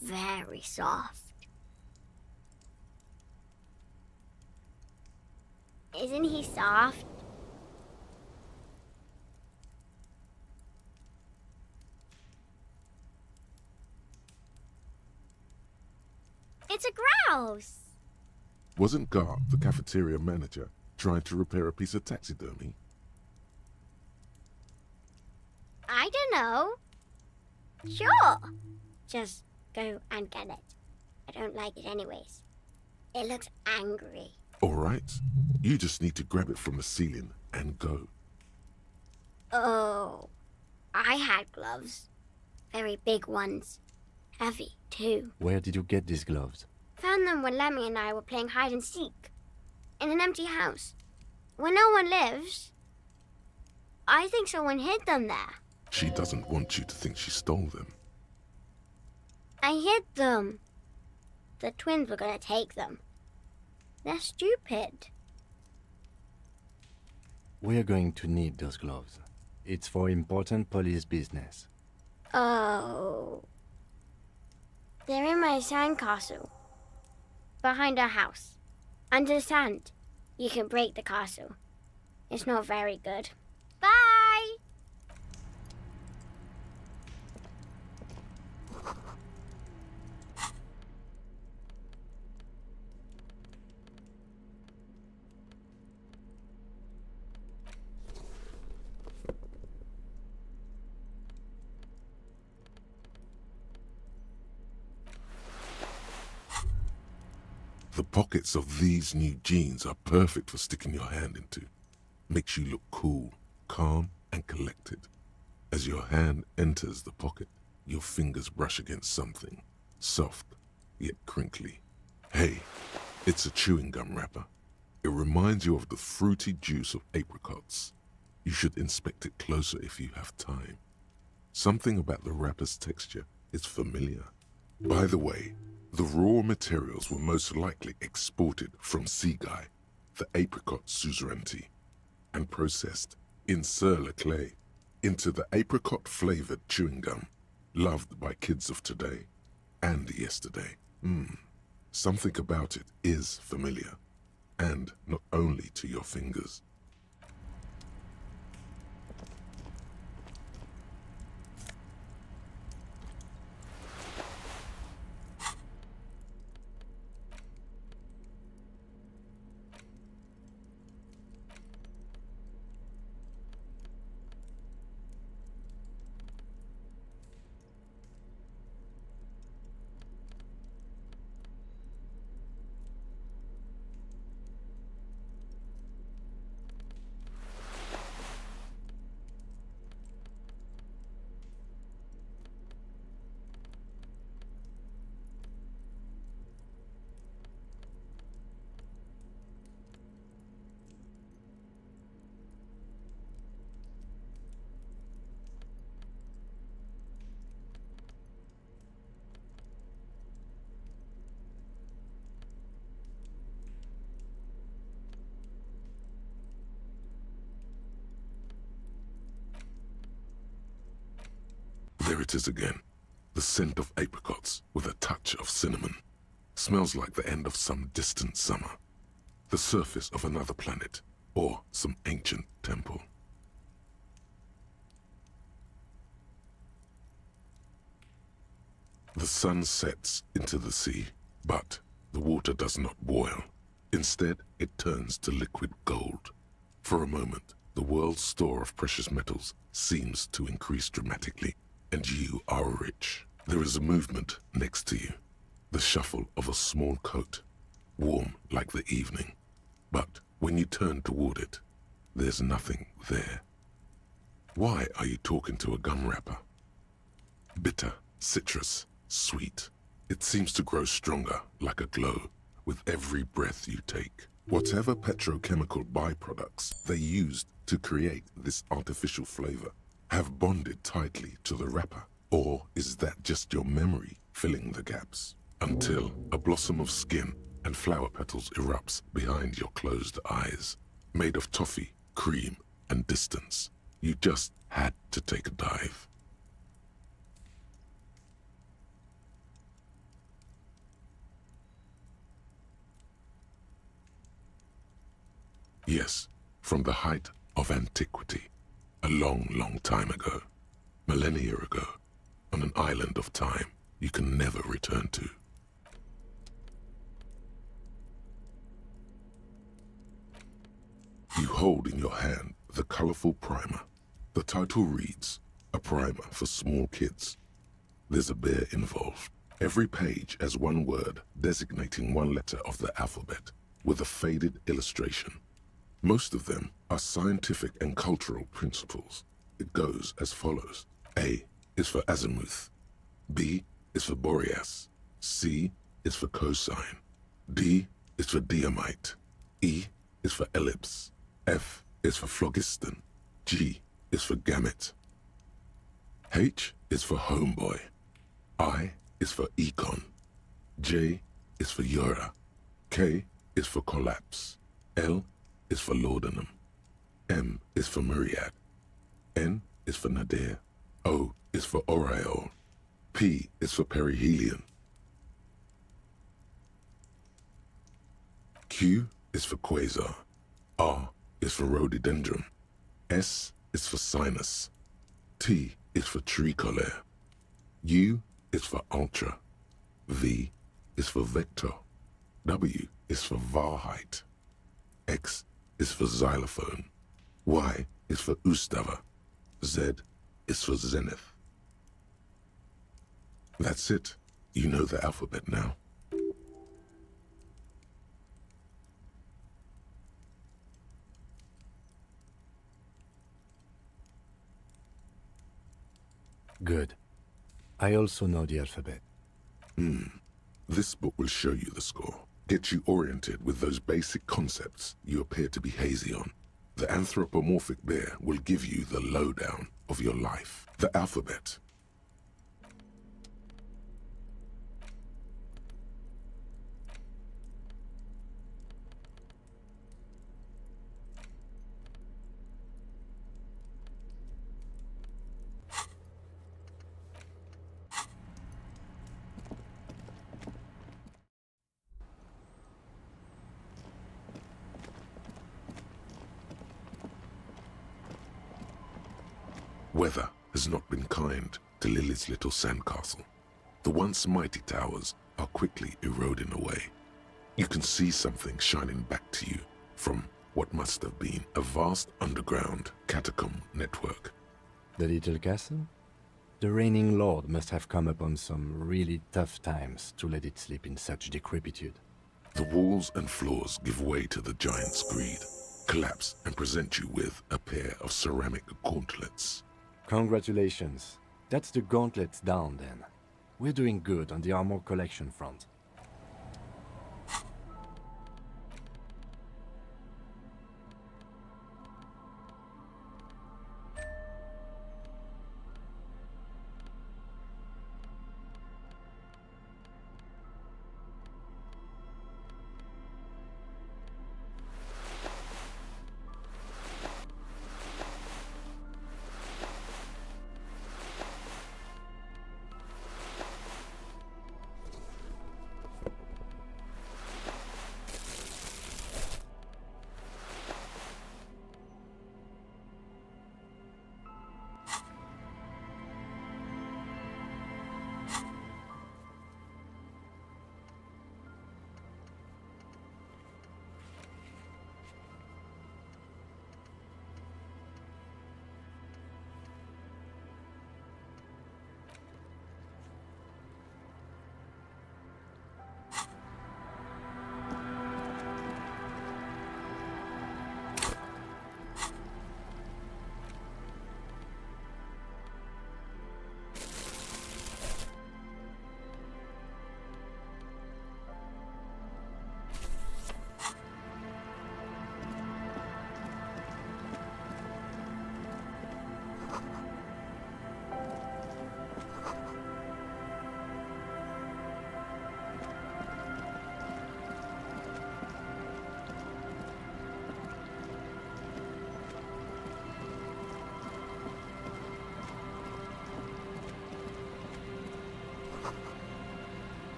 very soft. Isn't he soft? It's a grouse. Wasn't Gar, the cafeteria manager, trying to repair a piece of taxidermy? I don't know. Sure. Just go and get it. I don't like it anyways. It looks angry. All right. You just need to grab it from the ceiling and go. Oh, I had gloves. Very big ones. Heavy, too. Where did you get these gloves? Found them when Lemmy and I were playing hide and seek. In an empty house. Where no one lives. I think someone hid them there. She doesn't want you to think she stole them. I hid them. The twins were gonna take them. They're stupid. We're going to need those gloves. It's for important police business. Oh. They're in my sandcastle. Behind our house. Under the sand. You can break the castle. It's not very good. Bye! The pockets of these new jeans are perfect for sticking your hand into. Makes you look cool, calm, and collected. As your hand enters the pocket, your fingers brush against something. Soft, yet crinkly. Hey, it's a chewing gum wrapper. It reminds you of the fruity juice of apricots. You should inspect it closer if you have time. Something about the wrapper's texture is familiar. By the way, the raw materials were most likely exported from Seaguy, the apricot suzerainty, and processed in sur-le-clay into the apricot-flavored chewing gum, loved by kids of today and yesterday. Something about it is familiar, and not only to your fingers. There it is again. The scent of apricots with a touch of cinnamon. Smells like the end of some distant summer. The surface of another planet, or some ancient temple. The sun sets into the sea, but the water does not boil. Instead, it turns to liquid gold. For a moment, the world's store of precious metals seems to increase dramatically, and you are rich. There is a movement next to you. The shuffle of a small coat, warm like the evening. But when you turn toward it, there's nothing there. Why are you talking to a gum wrapper? Bitter, citrus, sweet. It seems to grow stronger, like a glow, with every breath you take. Whatever petrochemical byproducts they used to create this artificial flavor have bonded tightly to the wrapper. Or is that just your memory filling the gaps? Until a blossom of skin and flower petals erupts behind your closed eyes. Made of toffee, cream, and distance. You just had to take a dive. Yes, from the height of antiquity, a long, long time ago, millennia ago, on an island of time you can never return to. You hold in your hand the colorful primer. The title reads, "A primer for small kids." There's a bear involved. Every page has one word designating one letter of the alphabet, with a faded illustration. Most of them are scientific and cultural principles. It goes as follows. A is for azimuth. B is for Boreas. C is for cosine. D is for diamite. E is for ellipse. F is for phlogiston. G is for gamete. H is for homeboy. I is for econ. J is for Eura. K is for collapse. L is for laudanum. M is for myriad. N is for nadir. O is for aureole. P is for perihelion. Q is for quasar. R is for rhododendron. S is for sinus. T is for tricolor. U is for ultra. V is for vector. W is for Wahrheit. X is for xylophone. Y is for Ustava. Z is for zenith. That's it. You know the alphabet now. Good. I also know the alphabet. This book will show you the score. Get you oriented with those basic concepts you appear to be hazy on. The anthropomorphic bear will give you the lowdown of your life. The alphabet. Weather has not been kind to Lily's little sandcastle. The once mighty towers are quickly eroding away. You can see something shining back to you from what must have been a vast underground catacomb network. The little castle? The reigning lord must have come upon some really tough times to let it sleep in such decrepitude. The walls and floors give way to the giant's greed, collapse and present you with a pair of ceramic gauntlets. Congratulations. That's the gauntlets down then. We're doing good on the armor collection front.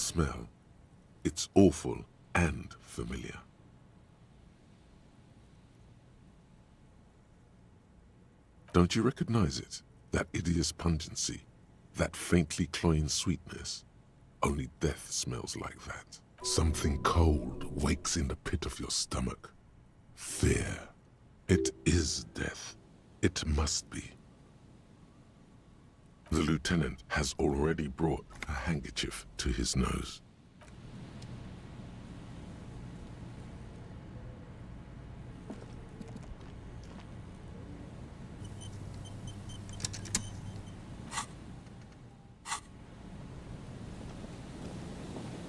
smell. It's awful and familiar. Don't you recognize it? That hideous pungency, that faintly cloying sweetness. Only death smells like that. Something cold wakes in the pit of your stomach. Fear. It is death. It must be. The lieutenant has already brought a handkerchief to his nose.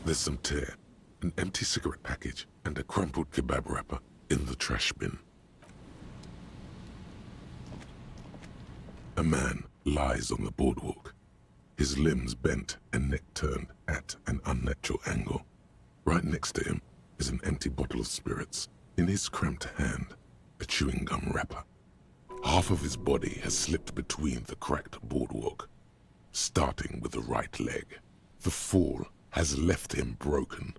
There's some tear, an empty cigarette package, and a crumpled kebab wrapper in the trash bin. A man lies on the boardwalk, his limbs bent and neck turned at an unnatural angle. Right next to him is an empty bottle of spirits. In his cramped hand, a chewing gum wrapper. Half of his body has slipped between the cracked boardwalk, starting with the right leg. The fall has left him broken,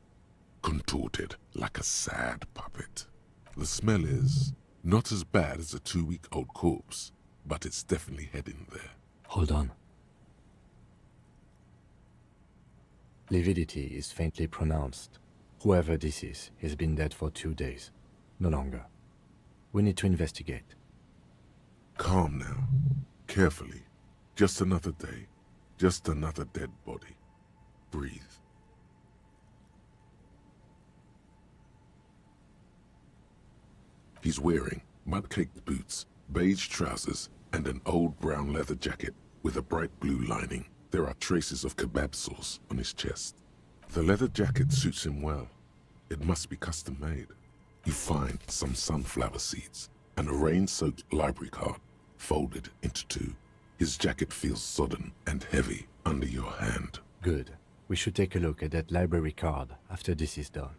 contorted like a sad puppet. The smell is not as bad as a 2-week-old corpse, but it's definitely heading there. Hold on. Lividity is faintly pronounced. Whoever this is has been dead for 2 days. No longer. We need to investigate. Calm now. Carefully. Just another day. Just another dead body. Breathe. He's wearing mud-caked boots, beige trousers, and an old brown leather jacket with a bright blue lining. There are traces of kebab sauce on his chest. The leather jacket suits him well. It must be custom-made. You find some sunflower seeds and a rain-soaked library card folded into 2. His jacket feels sodden and heavy under your hand. Good. We should take a look at that library card after this is done.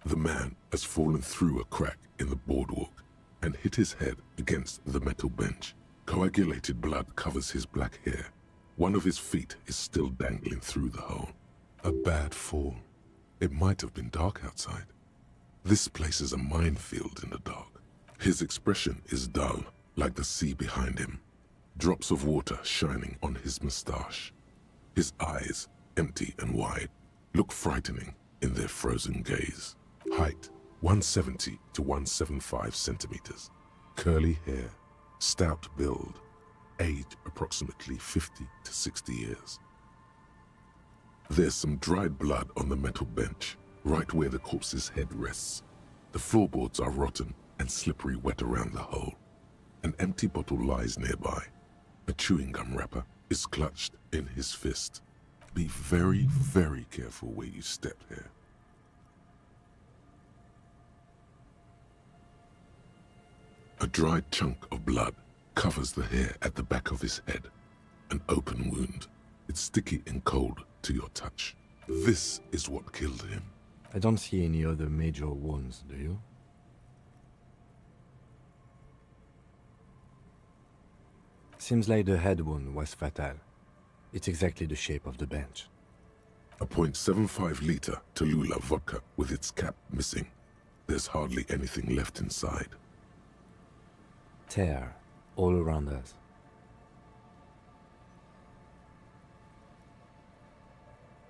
The man has fallen through a crack in the boardwalk and hit his head against the metal bench. Coagulated blood covers his black hair. One of his feet is still dangling through the hole. A bad fall. It might have been dark outside. This place is a minefield in the dark. His expression is dull, like the sea behind him. Drops of water shining on his mustache. His eyes, empty and wide, look frightening in their frozen gaze. Height, 170 to 175 centimeters. Curly hair, stout build. Age approximately 50 to 60 years. There's some dried blood on the metal bench, right where the corpse's head rests. The floorboards are rotten and slippery wet around the hole. An empty bottle lies nearby. A chewing gum wrapper is clutched in his fist. Be very, very careful where you step here. A dried chunk of blood covers the hair at the back of his head. An open wound. It's sticky and cold to your touch. This is what killed him. I don't see any other major wounds, do you? Seems like the head wound was fatal. It's exactly the shape of the bench. A .75 liter Tallulah vodka with its cap missing. There's hardly anything left inside. Tear all around us.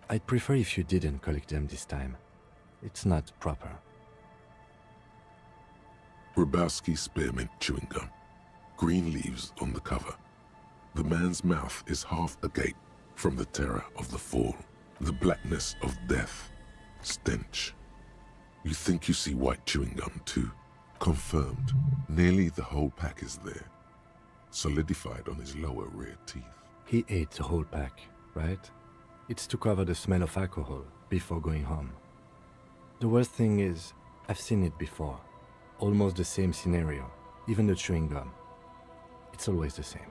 I'd prefer if you didn't collect them this time. It's not proper. Rybowski spearmint chewing gum. Green leaves on the cover. The man's mouth is half agape from the terror of the fall. The blackness of death. Stench. You think you see white chewing gum too. Confirmed. Nearly the whole pack is there. Solidified on his lower rear teeth. He ate the whole pack, right? It's to cover the smell of alcohol before going home. The worst thing is, I've seen it before. Almost the same scenario. Even the chewing gum. It's always the same.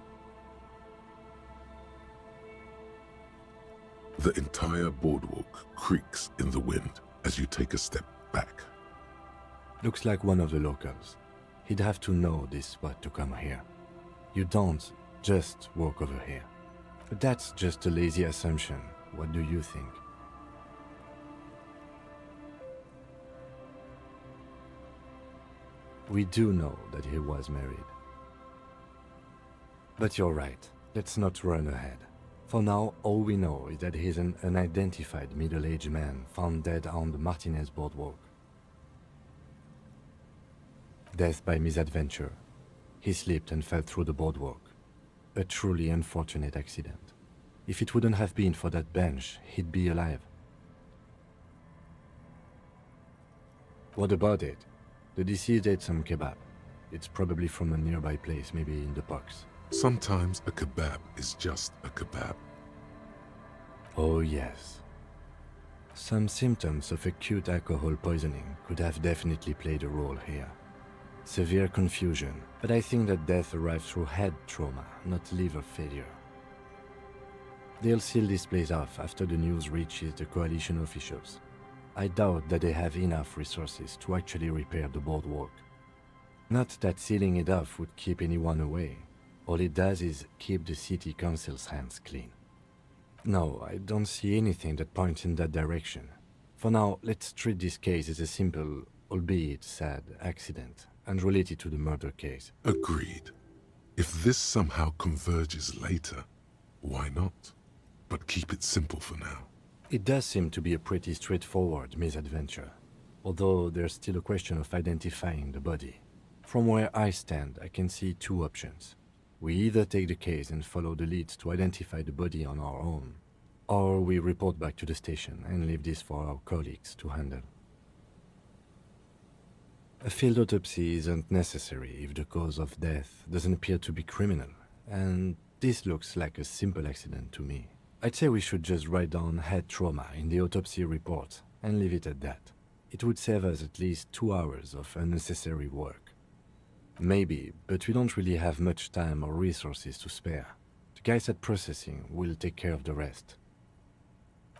The entire boardwalk creaks in the wind as you take a step back. Looks like one of the locals. He'd have to know this spot to come here. You don't just walk over here. But that's just a lazy assumption. What do you think? We do know that he was married. But you're right. Let's not run ahead. For now, all we know is that he's an unidentified middle-aged man found dead on the Martinez boardwalk. Death by misadventure. He slipped and fell through the boardwalk. A truly unfortunate accident. If it wouldn't have been for that bench, he'd be alive. What about it? The deceased ate some kebab. It's probably from a nearby place, maybe in the box. Sometimes a kebab is just a kebab. Oh yes. Some symptoms of acute alcohol poisoning could have definitely played a role here. Severe confusion, but I think that death arrived through head trauma, not liver failure. They'll seal this place off after the news reaches the coalition officials. I doubt that they have enough resources to actually repair the boardwalk. Not that sealing it off would keep anyone away. All it does is keep the city council's hands clean. No, I don't see anything that points in that direction. For now, let's treat this case as a simple, albeit sad, accident, unrelated to the murder case. Agreed. If this somehow converges later, why not? But keep it simple for now. It does seem to be a pretty straightforward misadventure, although there's still a question of identifying the body. From where I stand, I can see two options. We either take the case and follow the leads to identify the body on our own, or we report back to the station and leave this for our colleagues to handle. A field autopsy isn't necessary if the cause of death doesn't appear to be criminal, and this looks like a simple accident to me. I'd say we should just write down head trauma in the autopsy report and leave it at that. It would save us at least 2 hours of unnecessary work. Maybe, but we don't really have much time or resources to spare. The guys at processing will take care of the rest.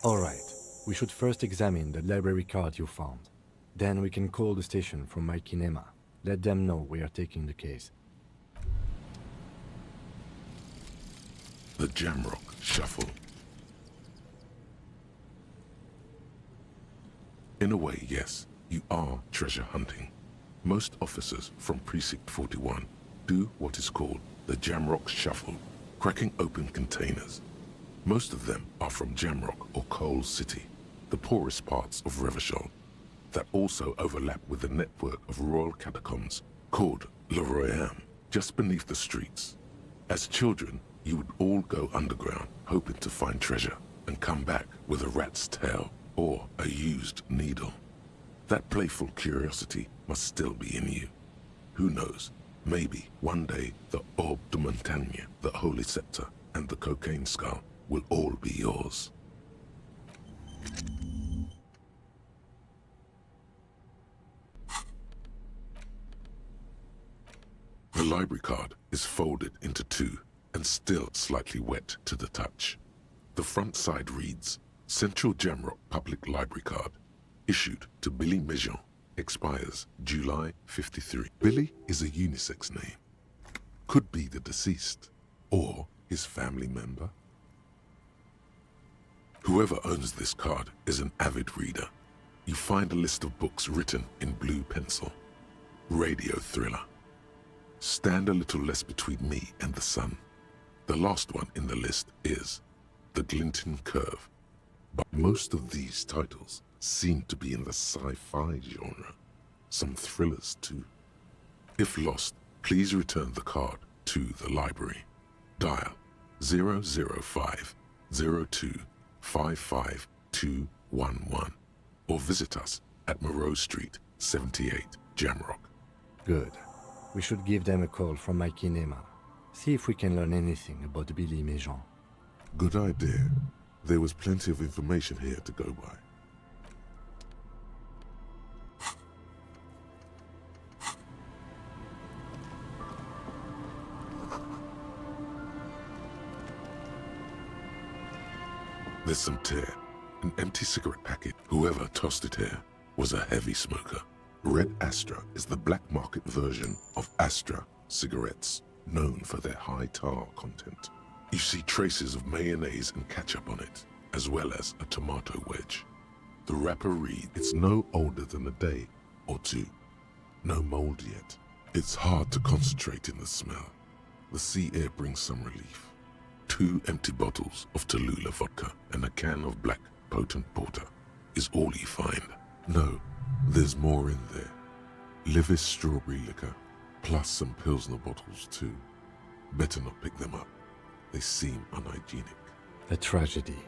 Alright, we should first examine the library card you found. Then we can call the station from my kinema. Let them know we are taking the case. The Jamrock Shuffle. In a way, yes, you are treasure hunting. Most officers from Precinct 41 do what is called the Jamrock Shuffle, cracking open containers. Most of them are from Jamrock or Coal City, the poorest parts of Revachol, that also overlap with the network of royal catacombs called Le Royaume, just beneath the streets. As children, you would all go underground, hoping to find treasure, and come back with a rat's tail or a used needle. That playful curiosity must still be in you. Who knows, maybe one day the Orbe de Montagne, the Holy Scepter, and the Cocaine Skull will all be yours. The library card is folded into two and still slightly wet to the touch. The front side reads, Central Jamrock Public Library Card, issued to Billy Mejean, expires July 53. Billy is a unisex name. Could be the deceased, or his family member. Whoever owns this card is an avid reader. You find a list of books written in blue pencil. Radio thriller. Stand a little less between me and the sun. The last one in the list is The Glinton Curve. But most of these titles seem to be in the sci-fi genre. Some thrillers too. If lost, please return the card to the library. Dial 005 02 55211 or visit us at Moreau Street, 78, Jamrock. Good. We should give them a call from my kinema. See if we can learn anything about Billy Mejean. Good idea. There was plenty of information here to go by. There's some tear. An empty cigarette packet. Whoever tossed it here was a heavy smoker. Red Astra is the black market version of Astra cigarettes, known for their high tar content. You see traces of mayonnaise and ketchup on it, as well as a tomato wedge. The wrapper reads, it's no older than a day or two. No mold yet. It's hard to concentrate in the smell. The sea air brings some relief. 2 empty bottles of Tallulah vodka and a can of black potent porter is all you find. No, there's more in there. Livis strawberry liquor, plus some Pilsner bottles too. Better not pick them up. They seem unhygienic. A tragedy.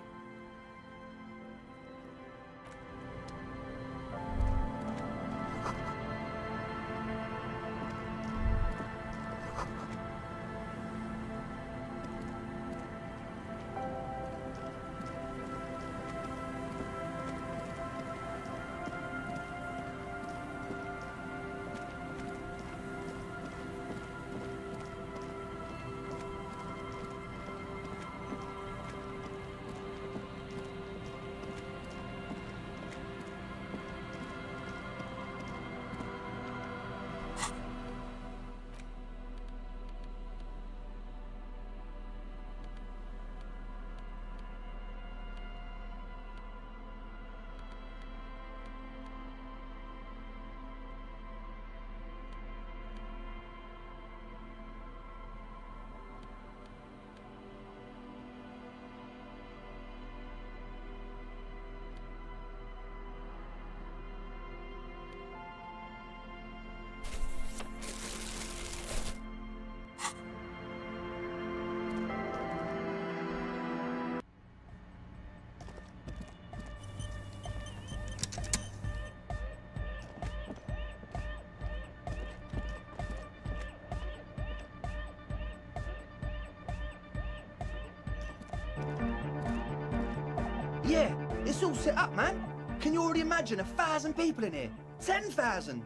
Yeah, it's all set up, man. Can you already imagine 1,000 people in here? 10,000!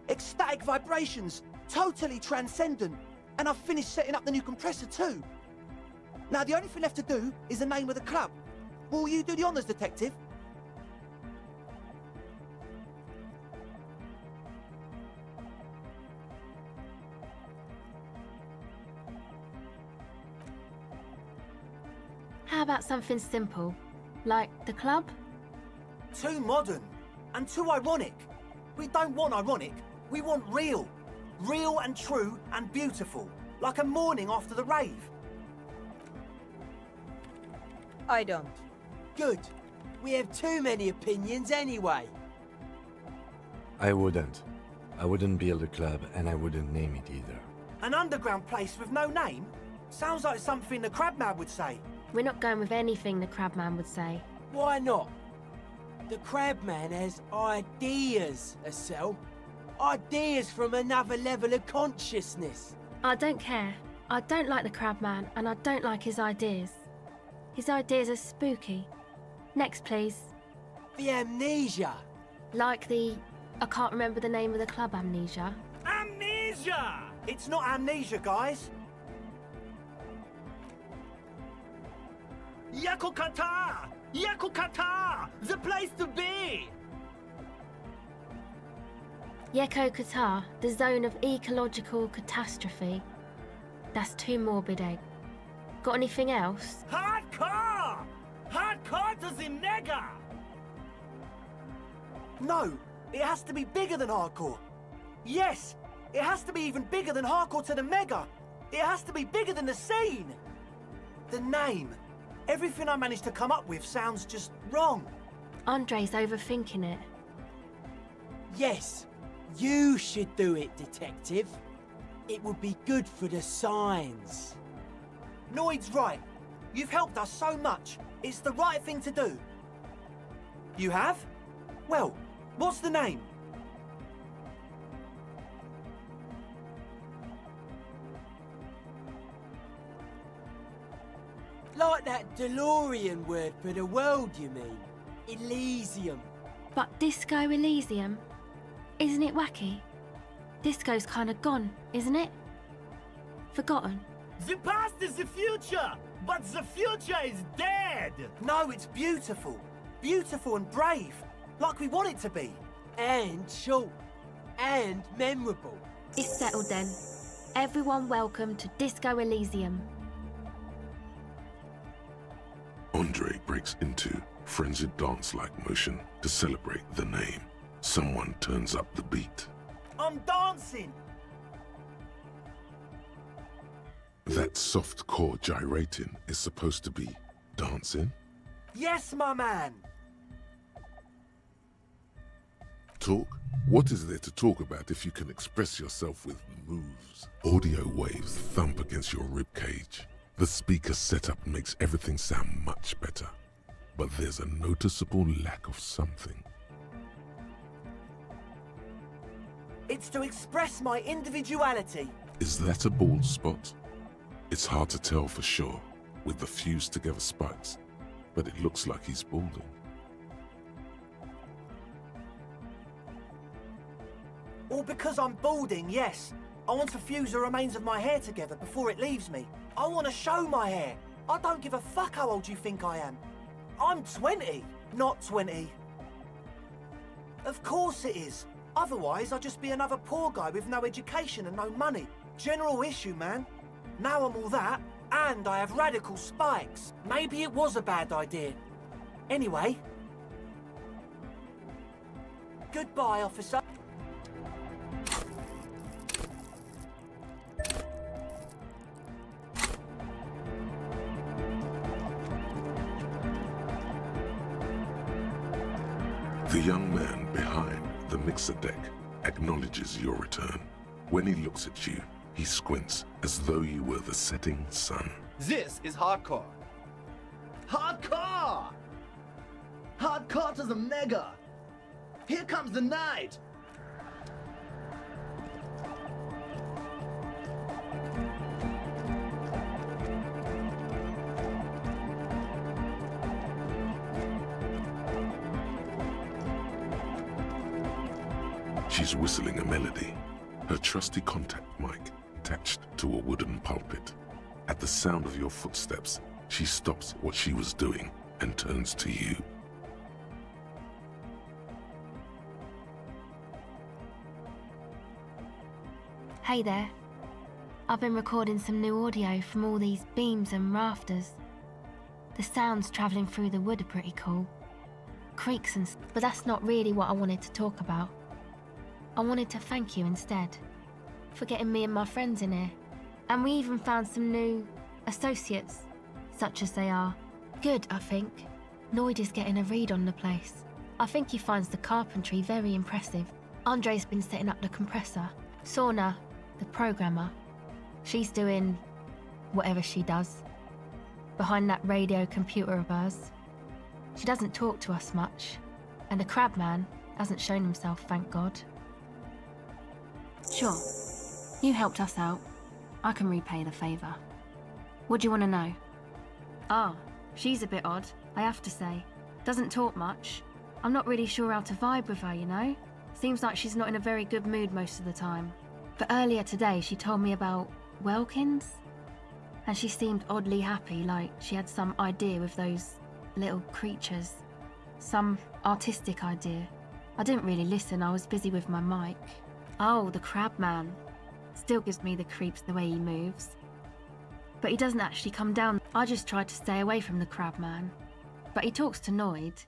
Ecstatic vibrations, totally transcendent. And I've finished setting up the new compressor too. Now the only thing left to do is the name of the club. Will you do the honours, detective? How about something simple, like the club? Too modern and too ironic. We don't want ironic, we want real. Real and true and beautiful, like a morning after the rave. I don't. Good. We have too many opinions anyway. I wouldn't. I wouldn't build a club, and I wouldn't name it either. An underground place with no name? Sounds like something the Crabman would say. We're not going with anything the Crabman would say. Why not? The Crabman has ideas, Estelle. Ideas from another level of consciousness. I don't care. I don't like the Crabman, and I don't like his ideas. His ideas are spooky. Next, please. The amnesia. Like the... I can't remember the name of the club, Amnesia. Amnesia! It's not amnesia, guys. Yakukata! Yakukata! The place to be! Yeko Qatar, the zone of ecological catastrophe. That's too morbid, Egg. Got anything else? Hardcore! Hardcore to the mega! No, it has to be bigger than hardcore. Yes, it has to be even bigger than hardcore to the mega. It has to be bigger than the scene. The name. Everything I managed to come up with sounds just wrong. Andre's overthinking it. Yes, you should do it, detective. It would be good for the signs. Noid's right. You've helped us so much. It's the right thing to do. You have? Well, what's the name? Like that DeLorean word for the world, you mean? Elysium. But Disco Elysium? Isn't it wacky? Disco's kind of gone, isn't it? Forgotten. The past is the future, but the future is dead. No, it's beautiful. Beautiful and brave. Like we want it to be. And short. And memorable. It's settled then. Everyone welcome to Disco Elysium. Andre breaks into frenzied dance-like motion to celebrate the name. Someone turns up the beat. I'm dancing! That soft core gyrating is supposed to be dancing? Yes, my man! Talk? What is there to talk about if you can express yourself with moves? Audio waves thump against your ribcage. The speaker setup makes everything sound much better. But there's a noticeable lack of something. It's to express my individuality. Is that a bald spot? It's hard to tell for sure, with the fused together spikes, but it looks like he's balding. All because I'm balding, yes. I want to fuse the remains of my hair together before it leaves me. I want to show my hair. I don't give a fuck how old you think I am. I'm 20, not 20. Of course it is. Otherwise, I'd just be another poor guy with no education and no money. General issue, man. Now I'm all that, and I have radical spikes. Maybe it was a bad idea. Anyway. Goodbye, officer. The young man behind the mixer deck acknowledges your return. When he looks at you, he squints as though you were the setting sun. This is hardcore. Hardcore! Hardcore to the mega! Here comes the night! She's whistling a melody, her trusty contact mic attached to a wooden pulpit. At the sound of your footsteps, she stops what she was doing and turns to you. Hey there. I've been recording some new audio from all these beams and rafters. The sounds travelling through the wood are pretty cool. Creaks and but that's not really what I wanted to talk about. I wanted to thank you instead for getting me and my friends in here. And we even found some new associates, such as they are. Good, I think. Noid is getting a read on the place. I think he finds the carpentry very impressive. Andre's been setting up the compressor. Sorna, the programmer, she's doing whatever she does behind that radio computer of hers. She doesn't talk to us much, and the crabman hasn't shown himself, thank God. Sure, you helped us out. I can repay the favour. What do you want to know? Ah, she's a bit odd, I have to say. Doesn't talk much. I'm not really sure how to vibe with her, you know? Seems like she's not in a very good mood most of the time. But earlier today she told me about Welkins, and she seemed oddly happy, like she had some idea with those little creatures. Some artistic idea. I didn't really listen, I was busy with my mic. Oh, the crabman. Still gives me the creeps the way he moves. But he doesn't actually come down. I just tried to stay away from the crabman. But he talks to Noid.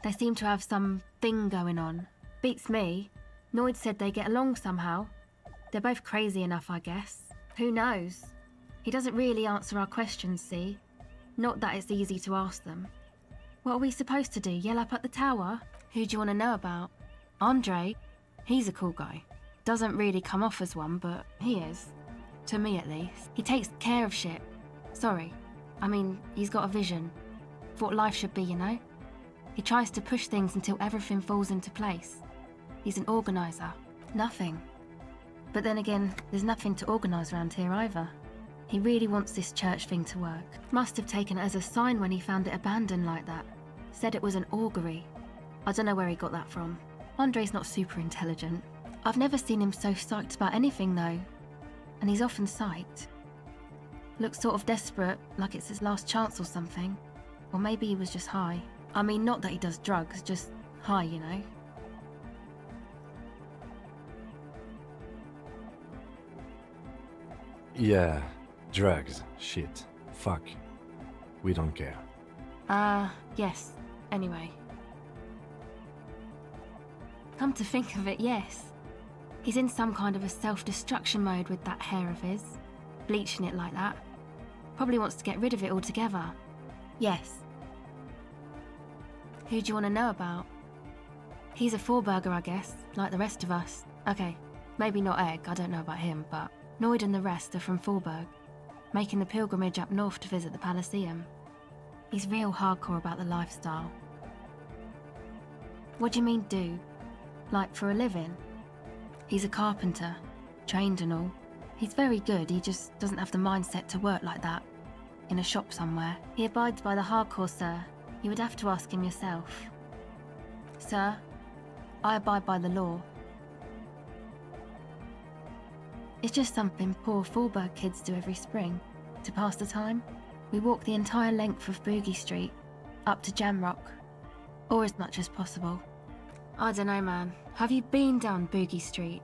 They seem to have some thing going on. Beats me. Noid said they get along somehow. They're both crazy enough, I guess. Who knows? He doesn't really answer our questions, see? Not that it's easy to ask them. What are we supposed to do, yell up at the tower? Who do you want to know about? Andre? He's a cool guy. Doesn't really come off as one, but he is. To me, at least. He takes care of shit. Sorry. I mean, he's got a vision. For what life should be, you know? He tries to push things until everything falls into place. He's an organiser. Nothing. But then again, there's nothing to organise around here either. He really wants this church thing to work. Must have taken it as a sign when he found it abandoned like that. Said it was an augury. I don't know where he got that from. Andre's not super intelligent. I've never seen him so psyched about anything though. And he's often psyched. Looks sort of desperate, like it's his last chance or something. Or maybe he was just high. I mean, not that he does drugs, just high, you know. Yeah, drugs, shit, fuck. We don't care. Yes. Anyway. Come to think of it, yes. He's in some kind of a self-destruction mode with that hair of his, bleaching it like that. Probably wants to get rid of it altogether. Yes. Who do you want to know about? He's a four-burger, I guess, like the rest of us. Okay, maybe not Egg, I don't know about him, but Noid and the rest are from Forburg, making the pilgrimage up north to visit the Elysium. He's real hardcore about the lifestyle. What do you mean, do? Like, for a living? He's a carpenter, trained and all. He's very good, he just doesn't have the mindset to work like that, in a shop somewhere. He abides by the hardcore, sir. You would have to ask him yourself. Sir, I abide by the law. It's just something poor Forburg kids do every spring, to pass the time. We walk the entire length of Boogie Street, up to Jamrock, or as much as possible. I don't know, man. Have you been down Boogie Street?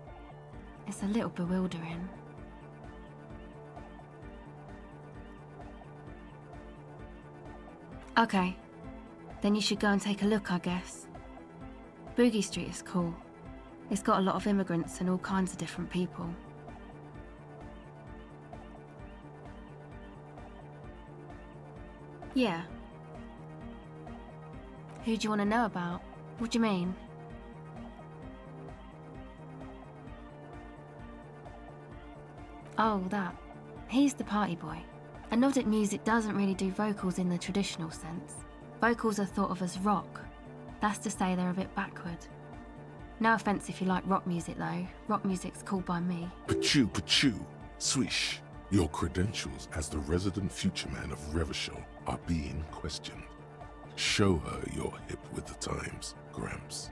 It's a little bewildering. Okay, then you should go and take a look, I guess. Boogie Street is cool. It's got a lot of immigrants and all kinds of different people. Yeah. Who do you want to know about? What do you mean? Oh, that. He's the party boy. And Nordic music doesn't really do vocals in the traditional sense. Vocals are thought of as rock. That's to say they're a bit backward. No offence if you like rock music though. Rock music's cool by me. Pachu, swish. Your credentials as the resident future man of Revachol are being questioned. Show her you're hip with the times, Gramps.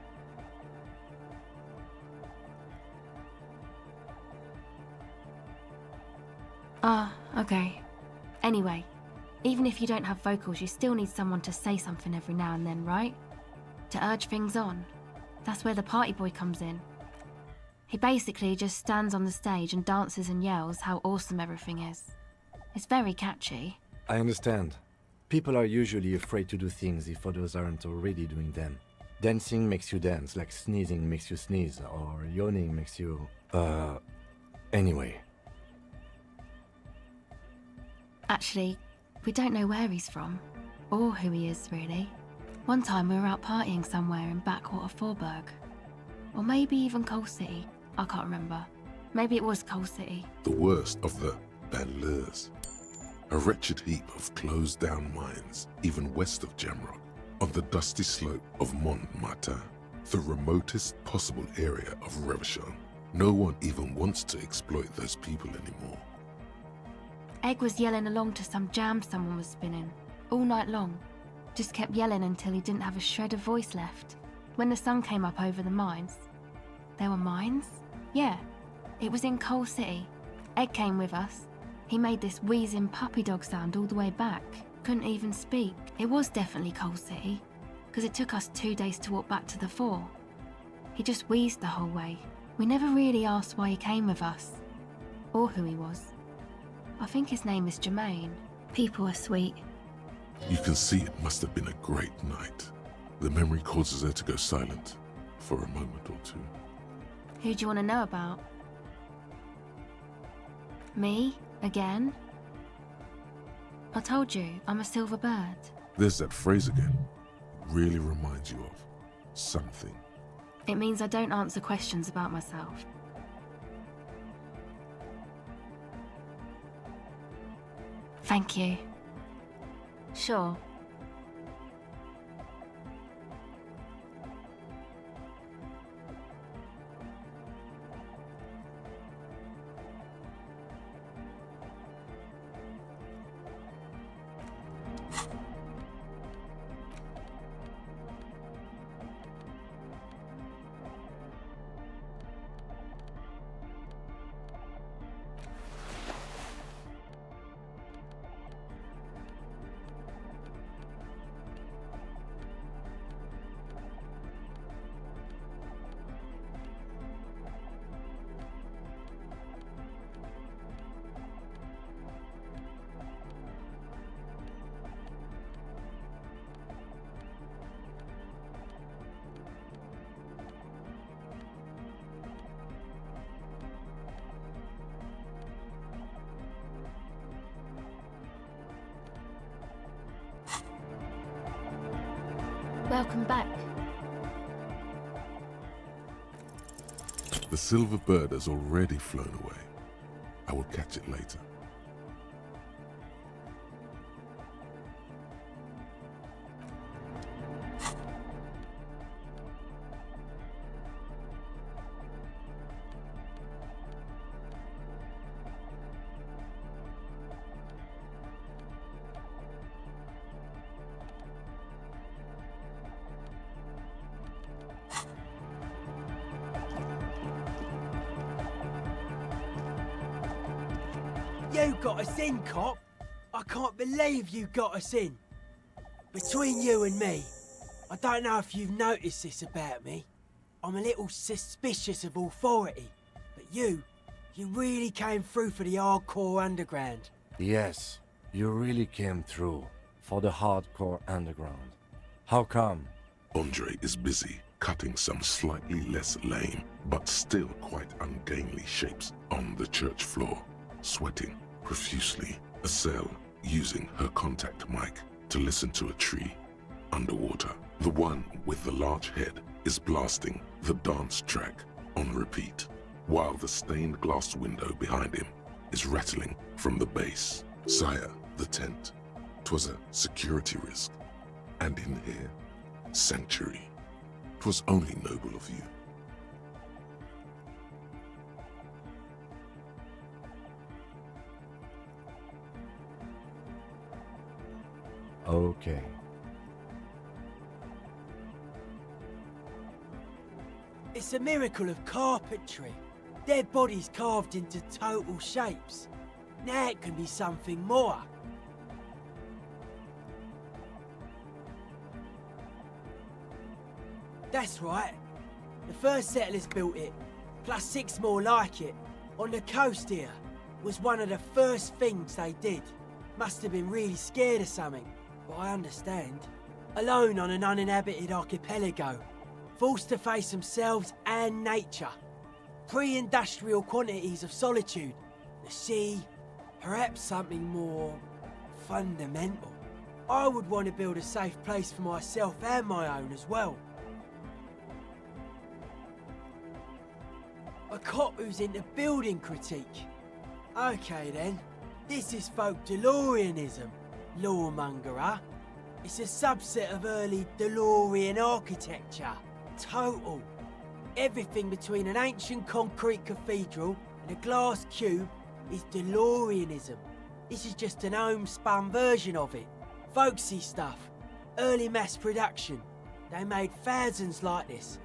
Okay. Anyway, even if you don't have vocals, you still need someone to say something every now and then, right? To urge things on. That's where the party boy comes in. He basically just stands on the stage and dances and yells how awesome everything is. It's very catchy. I understand. People are usually afraid to do things if others aren't already doing them. Dancing makes you dance, like sneezing makes you sneeze, or yawning makes you... Anyway. Actually, we don't know where he's from, or who he is, really. One time we were out partying somewhere in backwater Forburg. Or maybe even Coal City. I can't remember. Maybe it was Coal City. The worst of the banlieues. A wretched heap of closed-down mines, even west of Jamrock, on the dusty slope of Montmartin, the remotest possible area of Revachol. No one even wants to exploit those people anymore. Egg was yelling along to some jam someone was spinning, all night long. Just kept yelling until he didn't have a shred of voice left. When the sun came up over the mines... There were mines? Yeah, it was in Coal City. Egg came with us. He made this wheezing puppy dog sound all the way back. Couldn't even speak. It was definitely Coal City, because it took us 2 days to walk back to the fort. He just wheezed the whole way. We never really asked why he came with us, or who he was. I think his name is Jermaine. People are sweet. You can see it must have been a great night. The memory causes her to go silent for a moment or two. Who do you want to know about? Me? Again? I told you, I'm a silver bird. There's that phrase again. Really reminds you of something. It means I don't answer questions about myself. Thank you. Sure. Welcome back. The silver bird has already flown away. I will catch it later. You got us in, cop. I can't believe you got us in. Between you and me, I don't know if you've noticed this about me. I'm a little suspicious of authority. But you really came through for the hardcore underground. Yes, you really came through for the hardcore underground. How come? Andre is busy cutting some slightly less lame, but still quite ungainly shapes on the church floor, sweating profusely. Estelle using her contact mic to listen to a tree underwater. The one with the large head is blasting the dance track on repeat, while the stained glass window behind him is rattling from the bass. Sire, the tent. 'Twas a security risk. And in here, sanctuary. 'Twas only noble of you. Okay. It's a miracle of carpentry. Their bodies carved into total shapes. Now it can be something more. That's right. The first settlers built it, plus 6 more like it, on the coast here. Was one of the first things they did. Must have been really scared of something, but I understand. Alone on an uninhabited archipelago, forced to face themselves and nature. Pre-industrial quantities of solitude, the sea, perhaps something more fundamental. I would want to build a safe place for myself and my own as well. A cop who's into building critique. Okay then, this is folk DeLoreanism, lawmongerer. It's a subset of early DeLorean architecture. Total. Everything between an ancient concrete cathedral and a glass cube is DeLoreanism. This is just an homespun version of it. Folksy stuff. Early mass production. They made thousands like this.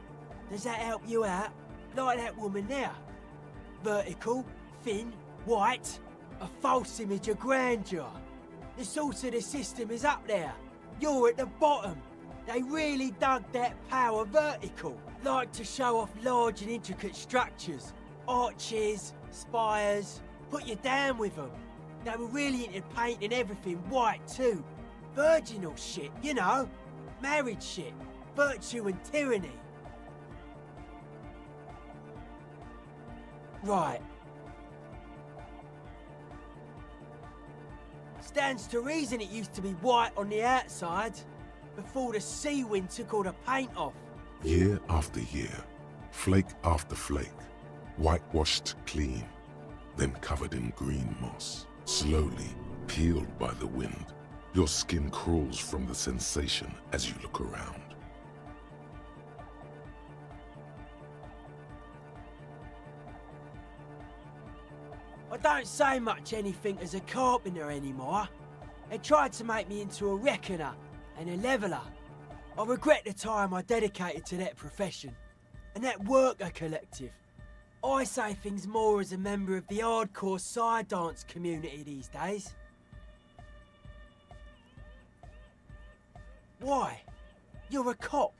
Does that help you out? Like that woman there. Vertical, thin, white. A false image of grandeur. The source of the system is up there. You're at the bottom. They really dug that power vertical. Like to show off large and intricate structures. Arches, spires. Put you down with them. They were really into painting everything white too. Virginal shit, you know. Marriage shit. Virtue and tyranny. Right. Stands to reason it used to be white on the outside, before the sea wind took all the paint off. Year after year, flake after flake, whitewashed clean, then covered in green moss, slowly peeled by the wind. Your skin crawls from the sensation as you look around. I don't say much anything as a carpenter anymore. They tried to make me into a reckoner and a leveller. I regret the time I dedicated to that profession and that worker collective. I say things more as a member of the hardcore side dance community these days. Why? You're a cop.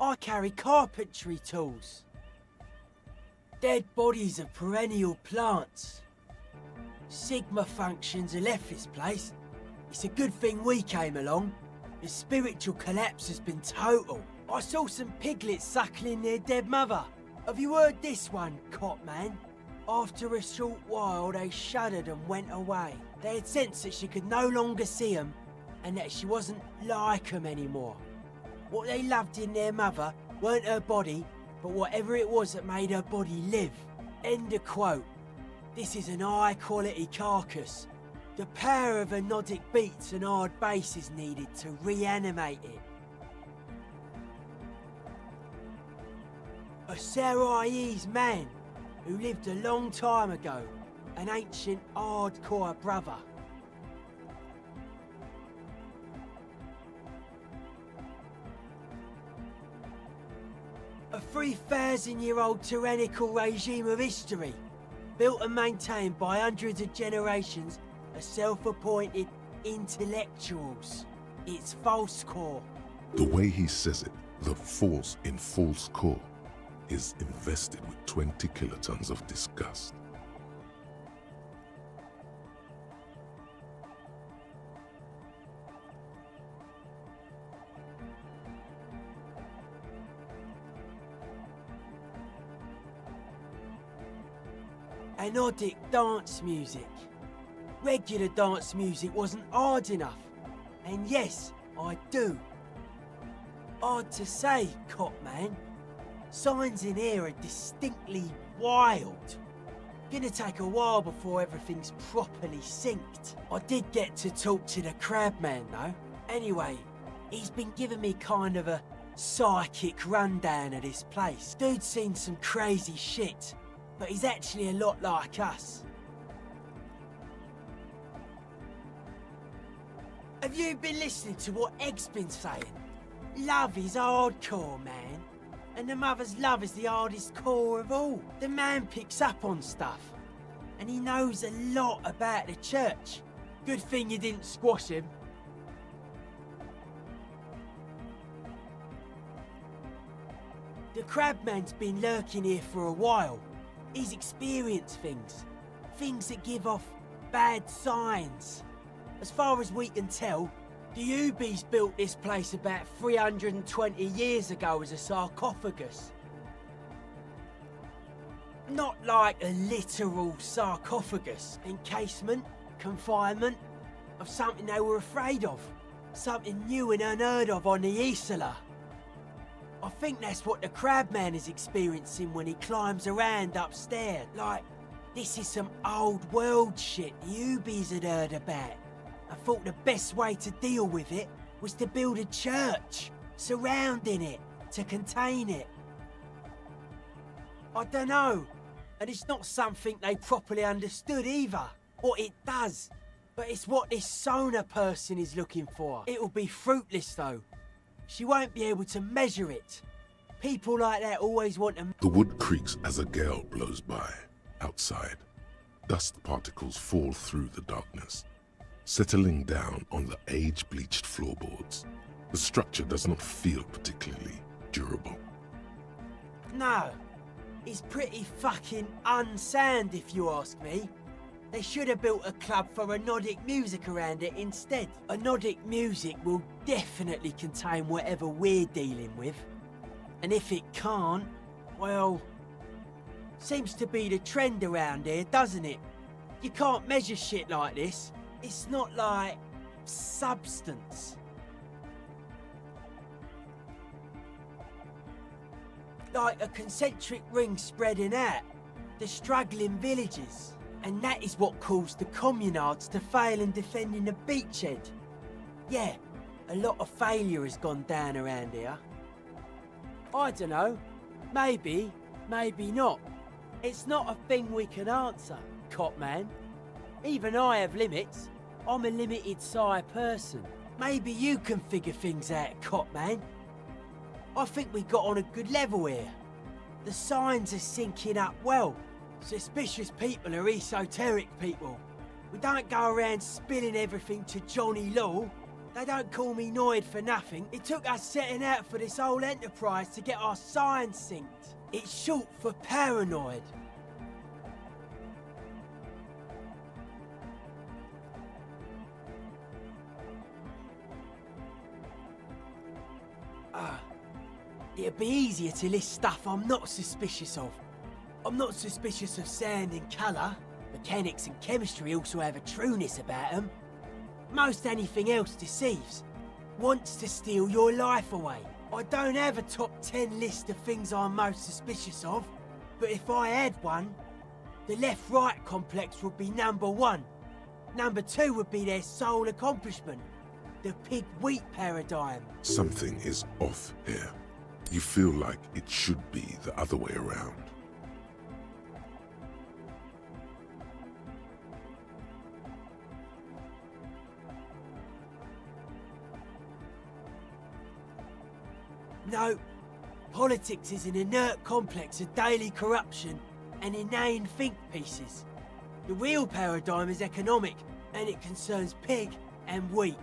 I carry carpentry tools. Dead bodies of perennial plants. Sigma functions have left this place. It's a good thing we came along. The spiritual collapse has been total. I saw some piglets suckling their dead mother. Have you heard this one, cop man? After a short while, they shuddered and went away. They had sensed that she could no longer see them and that she wasn't like them anymore. What they loved in their mother weren't her body, but whatever it was that made her body live. End of quote. This is an high-quality carcass. The power of anodic beats and hard bass is needed to reanimate it. A Sarais man who lived a long time ago, an ancient hardcore brother. A 3,000-year-old tyrannical regime of history, built and maintained by hundreds of generations of self-appointed intellectuals. It's false core. The way he says it, the force in false core, is invested with 20 kilotons of disgust. Anodic dance music. Regular dance music wasn't hard enough. And yes, I do. Hard to say, cop man. Signs in here are distinctly wild. Gonna take a while before everything's properly synced. I did get to talk to the crabman though. Anyway, he's been giving me kind of a psychic rundown of this place. Dude's seen some crazy shit, but he's actually a lot like us. Have you been listening to what Egg's been saying? Love is hardcore, man. And the mother's love is the hardest core of all. The man picks up on stuff. And he knows a lot about the church. Good thing you didn't squash him. The crabman's been lurking here for a while. He's experienced things. Things that give off bad signs. As far as we can tell, the Ubies built this place about 320 years ago as a sarcophagus. Not like a literal sarcophagus. Encasement, confinement, of something they were afraid of. Something new and unheard of on the Isla. I think that's what the crabman is experiencing when he climbs around upstairs. Like, this is some old world shit the Ubies had heard about. I thought the best way to deal with it was to build a church, surrounding it, to contain it. I don't know, and it's not something they properly understood either, what it does, but it's what this Sona person is looking for. It'll be fruitless though. She won't be able to measure it. People like that always want to... The wood creaks as a gale blows by. Outside, dust particles fall through the darkness, settling down on the age-bleached floorboards. The structure does not feel particularly durable. No, it's pretty fucking unsound if you ask me. They should have built a club for anodic music around it instead. Anodic music will definitely contain whatever we're dealing with. And if it can't, well, seems to be the trend around here, doesn't it? You can't measure shit like this. It's not like substance. Like a concentric ring spreading out, the struggling villages. And that is what caused the communards to fail in defending the beachhead. Yeah, a lot of failure has gone down around here. I don't know. Maybe, maybe not. It's not a thing we can answer, Copman. Even I have limits. I'm a limited-size person. Maybe you can figure things out, Copman. I think we got on a good level here. The signs are syncing up well. Suspicious people are esoteric people. We don't go around spilling everything to Johnny Law. They don't call me Noid for nothing. It took us setting out for this whole enterprise to get our signs synced. It's short for paranoid. It'd be easier to list stuff I'm not suspicious of. I'm not suspicious of sound and colour. Mechanics and chemistry also have a trueness about them. Most anything else deceives. Wants to steal your life away. I don't have a top 10 list of things I'm most suspicious of, but if I had one, the left-right complex would be number 1. Number 2 would be their sole accomplishment, the pig-wheat paradigm. Something is off here. You feel like it should be the other way around. No, politics is an inert complex of daily corruption and inane think pieces. The real paradigm is economic, and it concerns pig and wheat.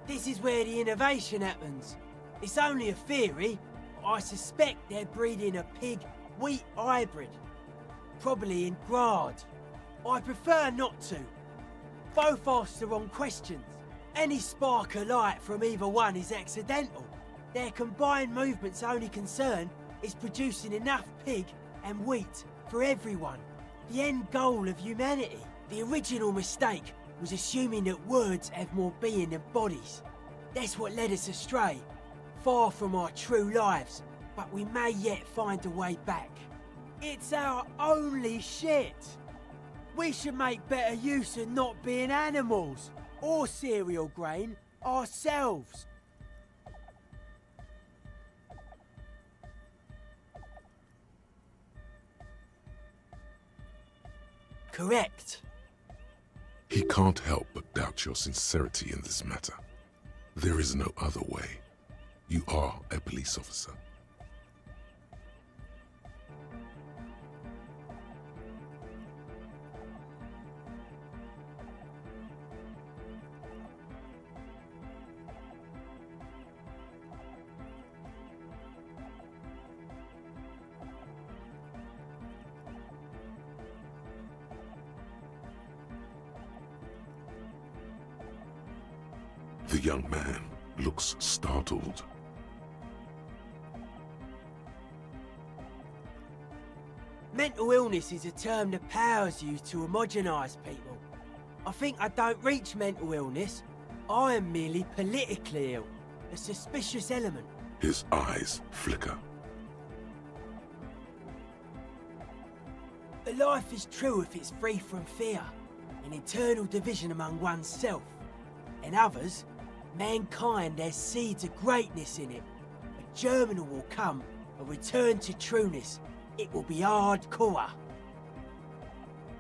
This is where the innovation happens. It's only a theory, but I suspect they're breeding a pig-wheat hybrid. Probably in Grad. I prefer not to. Both ask the wrong questions. Any spark of light from either one is accidental. Their combined movement's only concern is producing enough pig and wheat for everyone. The end goal of humanity. The original mistake was assuming that words have more being than bodies. That's what led us astray, far from our true lives, but we may yet find a way back. It's our only shit. We should make better use of not being animals, or cereal grain, ourselves. Correct. He can't help but doubt your sincerity in this matter. There is no other way. You are a police officer. The young man looks startled. Mental illness is a term that powers you to homogenise people. I think I don't reach mental illness. I am merely politically ill, a suspicious element. His eyes flicker. A life is true if it's free from fear, an internal division among oneself. And others, mankind has seeds of greatness in it. A germinal will come, a return to trueness. It will be hardcore.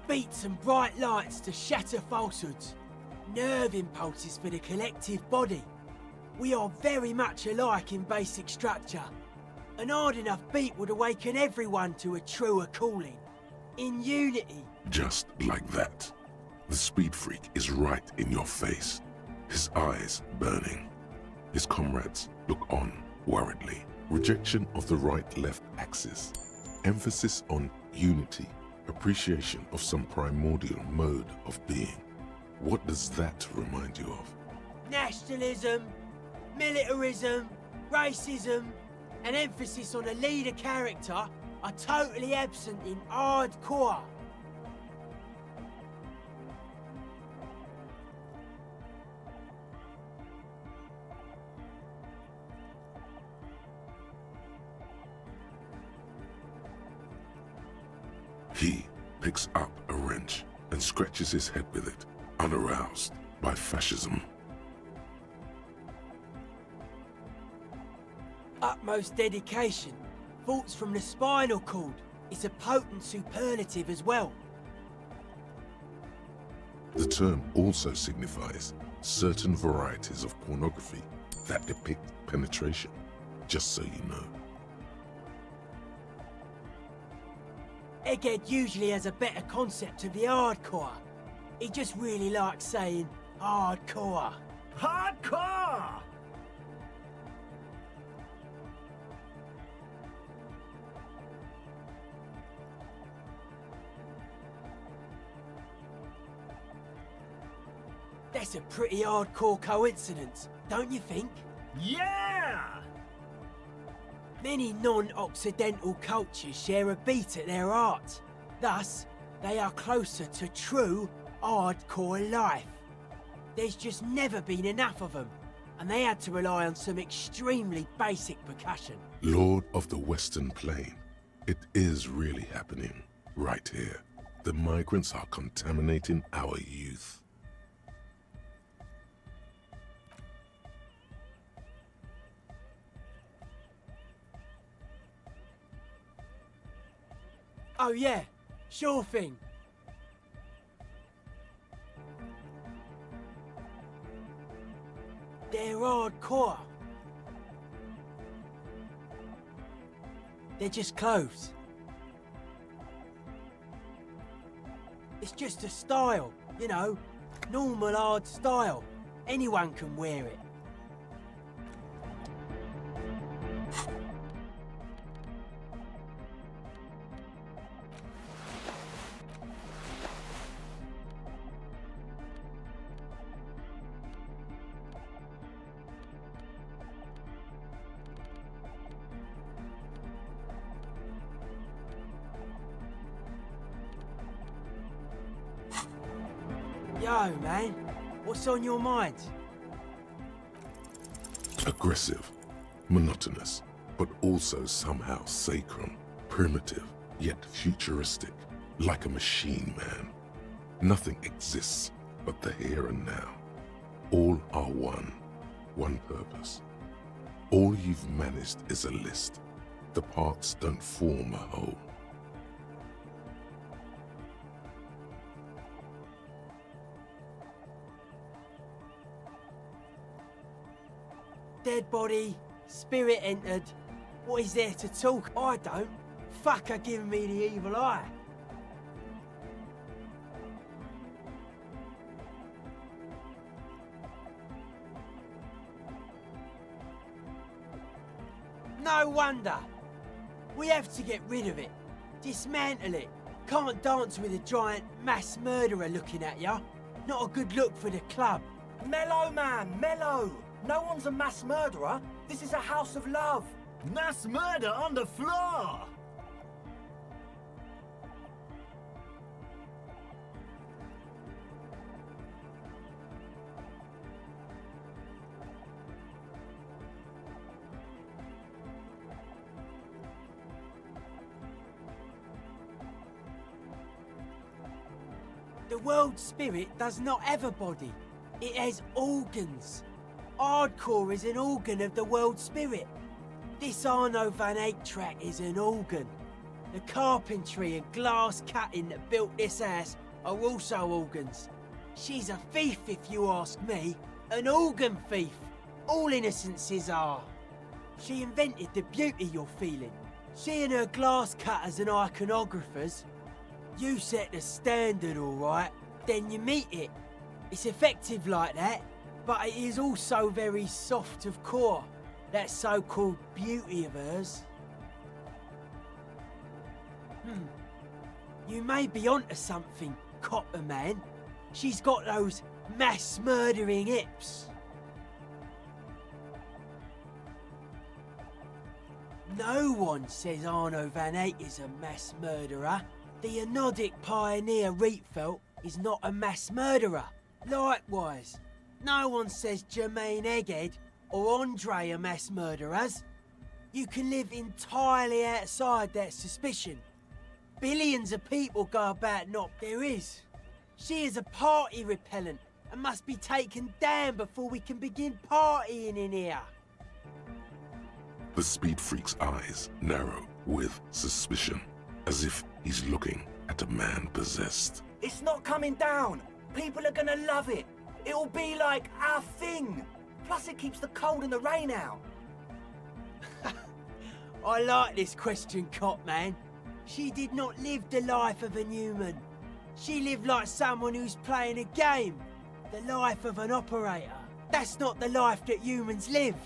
Beats and bright lights to shatter falsehoods. Nerve impulses for the collective body. We are very much alike in basic structure. An hard enough beat would awaken everyone to a truer calling. In unity. Just like that. The speed freak is right in your face. His eyes burning. His comrades look on worriedly. Rejection of the right-left axis. Emphasis on unity. Appreciation of some primordial mode of being. What does that remind you of? Nationalism, militarism, racism, and emphasis on a leader character are totally absent in hardcore. He picks up a wrench and scratches his head with it, unaroused by fascism. Utmost dedication, thoughts from the spinal cord, is a potent superlative as well. The term also signifies certain varieties of pornography that depict penetration, just so you know. Egghead usually has a better concept of the hardcore. He just really likes saying hardcore. Hardcore! That's a pretty hardcore coincidence, don't you think? Yeah! Many non-Occidental cultures share a beat at their art. Thus, they are closer to true hardcore life. There's just never been enough of them. and they had to rely on some extremely basic percussion. Lord of the Western Plain, it is really happening right here. The migrants are contaminating our youth. Oh yeah, sure thing. They're hardcore. They're just clothes. It's just a style, you know, normal hard style. Anyone can wear it. Yo, man, what's on your mind? Aggressive, monotonous, but also somehow sacred, primitive, yet futuristic, like a machine, man. Nothing exists but the here and now. All are one purpose. All you've managed is a list. The parts don't form a whole. Dead body, spirit entered. What is there to talk? I don't. Fucker giving me the evil eye. No wonder. We have to get rid of it. Dismantle it. Can't dance with a giant mass murderer looking at ya. Not a good look for the club. Mellow, man, mellow. No one's a mass murderer. This is a house of love. Mass murder on the floor! The world spirit does not have a body. It has organs. Hardcore is an organ of the world spirit. This Arno van Eyck track is an organ. The carpentry and glass cutting that built this house are also organs. She's a thief, if you ask me. An organ thief. All innocences are. She invented the beauty you're feeling. She and her glass cutters and iconographers. You set the standard, all right, then you meet it. It's effective like that, but it is also very soft of core. That so-called beauty of hers. You may be onto something, Copper Man. She's got those mass murdering hips. No one says Arno van Eyck is a mass murderer. The Anodic pioneer Rietveld is not a mass murderer. Likewise, no one says Jermaine Egghead or Andre are mass murderers. You can live entirely outside that suspicion. Billions of people go about not there is. She is a party repellent and must be taken down before we can begin partying in here. The speed freak's eyes narrow with suspicion, as if he's looking at a man possessed. It's not coming down. People are gonna love it. It'll be like our thing. Plus it keeps the cold and the rain out. I like this question, Cop Man. She did not live the life of a human. She lived like someone who's playing a game. The life of an operator. That's not the life that humans live.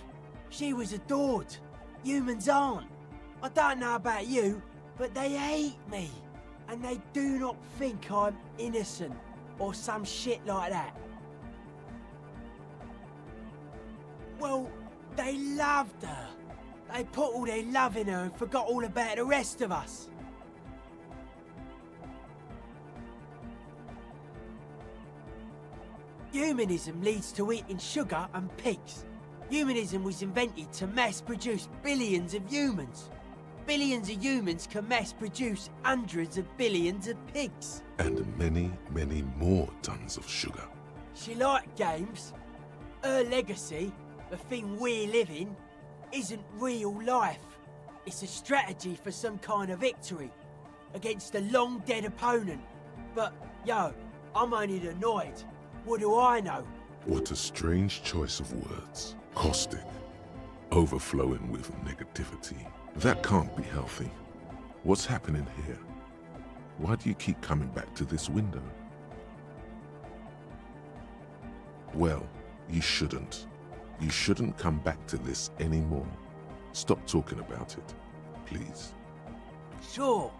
She was adored. Humans aren't. I don't know about you, but they hate me. And they do not think I'm innocent or some shit like that. Well, they loved her. They put all their love in her and forgot all about the rest of us. Humanism leads to eating sugar and pigs. Humanism was invented to mass-produce billions of humans. Billions of humans can mass-produce hundreds of billions of pigs. And many, many more tons of sugar. She liked games. Her legacy, the thing we live in, isn't real life. It's a strategy for some kind of victory against a long-dead opponent. But, yo, I'm only annoyed. What do I know? What a strange choice of words. Caustic. Overflowing with negativity. That can't be healthy. What's happening here? Why do you keep coming back to this window? Well, you shouldn't. You shouldn't come back to this anymore. Stop talking about it, please. Sure.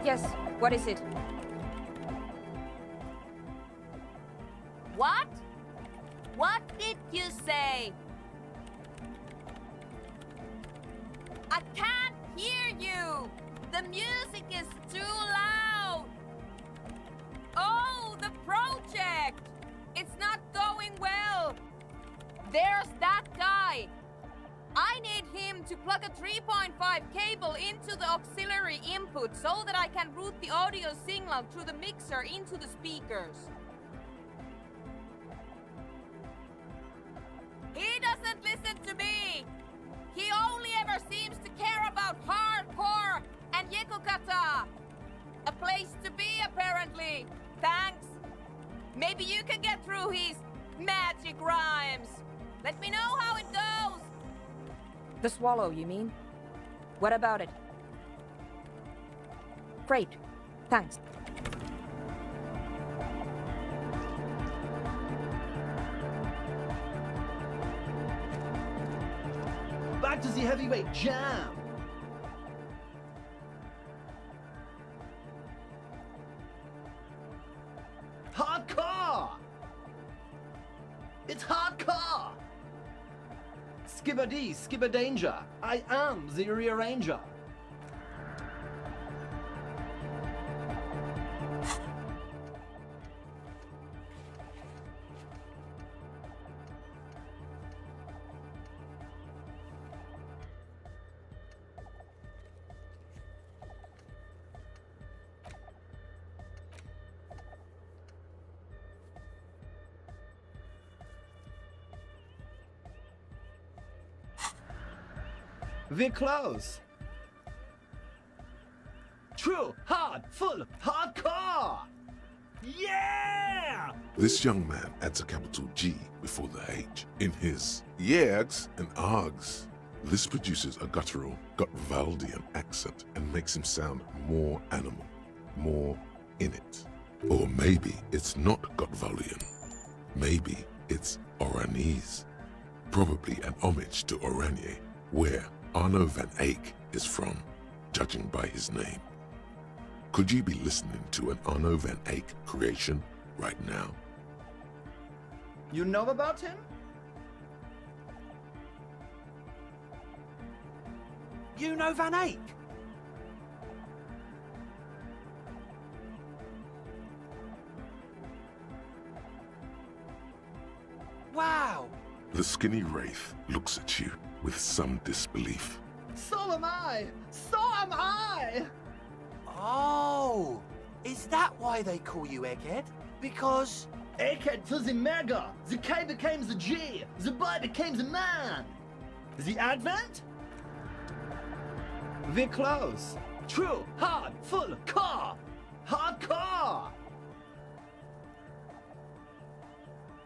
Yes, what is it? What? What did you say? I can't hear you! The music is too loud! Oh, the project! It's not going well! There's that guy! I need him to plug a 3.5 cable into the auxiliary input so that I can route the audio signal through the mixer into the speakers. He doesn't listen to me! He only ever seems to care about hardcore and Yekukata! A place to be, apparently! Thanks! Maybe you can get through his Magic rhymes! Let me know how it goes! The swallow, you mean? What about it? Great. Thanks. Back to the heavyweight jam! Hardcore! It's hardcore! Skibber-dee, skibber-danger. I am the rearranger. We're close. True, hard, full, hardcore! Yeah! This young man adds a capital G before the H in his yegs and args. This produces a guttural, Gotwaldian accent and makes him sound more animal, more in it. Or maybe it's not Gotwaldian. Maybe it's Oranese. Probably an homage to Oranje, where Arno van Eyck is from, judging by his name. Could you be listening to an Arno van Eyck creation right now? You know about him? You know Van Eyck? Wow! The skinny wraith looks at you with some disbelief. So am I! So am I! Oh! Is that why they call you Egghead? Because... Egghead to the mega! The K became the G! The boy became the man! The Advent? We're close. True, hard, full, core! Hardcore!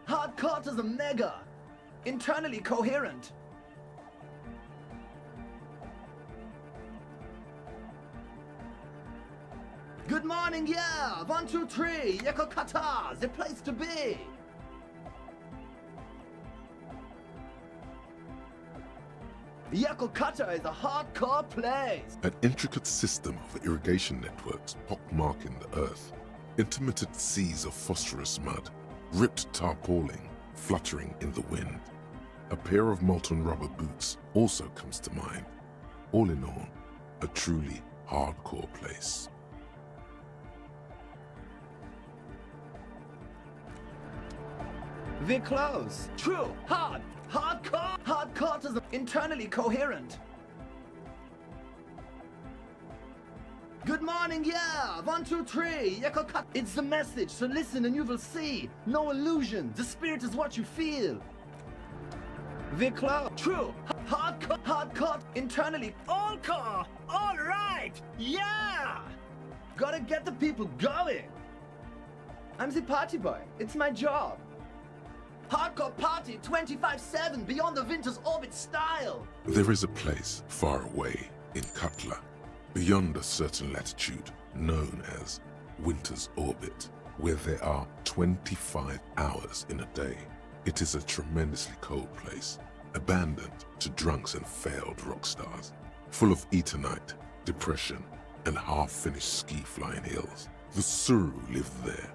Hardcore to the mega! Internally coherent. Good morning, yeah! 1, 2, 3, Yeko Kata, the place to be! Yeko Kata is a hardcore place! An intricate system of irrigation networks pockmarking the earth. Intermittent seas of phosphorus mud, ripped tarpaulin fluttering in the wind. A pair of molten rubber boots also comes to mind. All in all, a truly hardcore place. We're close. True. Hard. Hardcore. Hardcore is internally coherent. Good morning, yeah. 1, 2, 3. It's the message, so listen and you will see. No illusion. The spirit is what you feel. We're close. True. Hardcore. Hardcore. Internally. All core. All right. Yeah. Gotta get the people going. I'm the party boy. It's my job. Hardcore party 25/7 beyond the winter's orbit style. There is a place far away in Cutler, beyond a certain latitude, known as Winter's Orbit, where there are 25 hours in a day. It is a tremendously cold place, abandoned to drunks and failed rock stars, full of eternite, depression, and half-finished ski-flying hills. The Suru live there.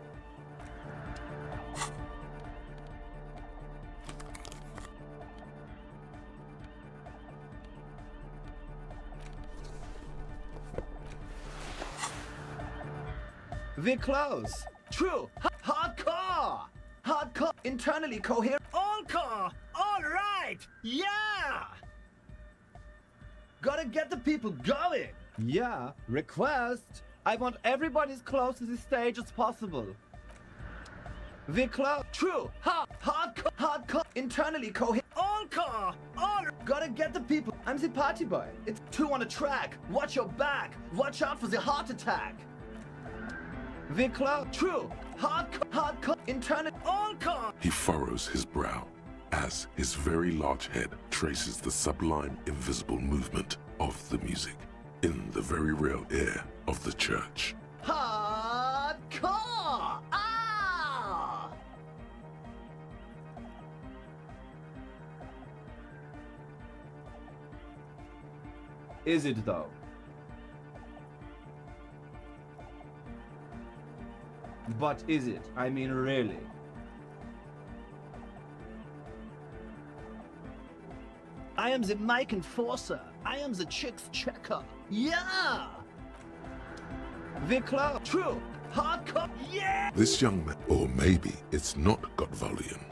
We're close. True. Hardcore. Hardcore. Internally coherent. All core. All right. Yeah. Gotta get the people going. Yeah. Request. I want everybody as close to the stage as possible. We're close. True. Hardcore. Hardcore. Internally coherent. All core. All. Gotta get the people. I'm the party boy. It's 2 on a track. Watch your back. Watch out for the heart attack. Vikla, true. Hardcore, internal, all car. He furrows his brow as his very large head traces the sublime invisible movement of the music in the very real air of the church. Hardcore! Ah! Is it though? But is it? I mean, really? I am the mic enforcer. I am the chicks checker. Yeah! Vikla, true. Hardcore, yeah! This young man, or maybe it's not Godvalian.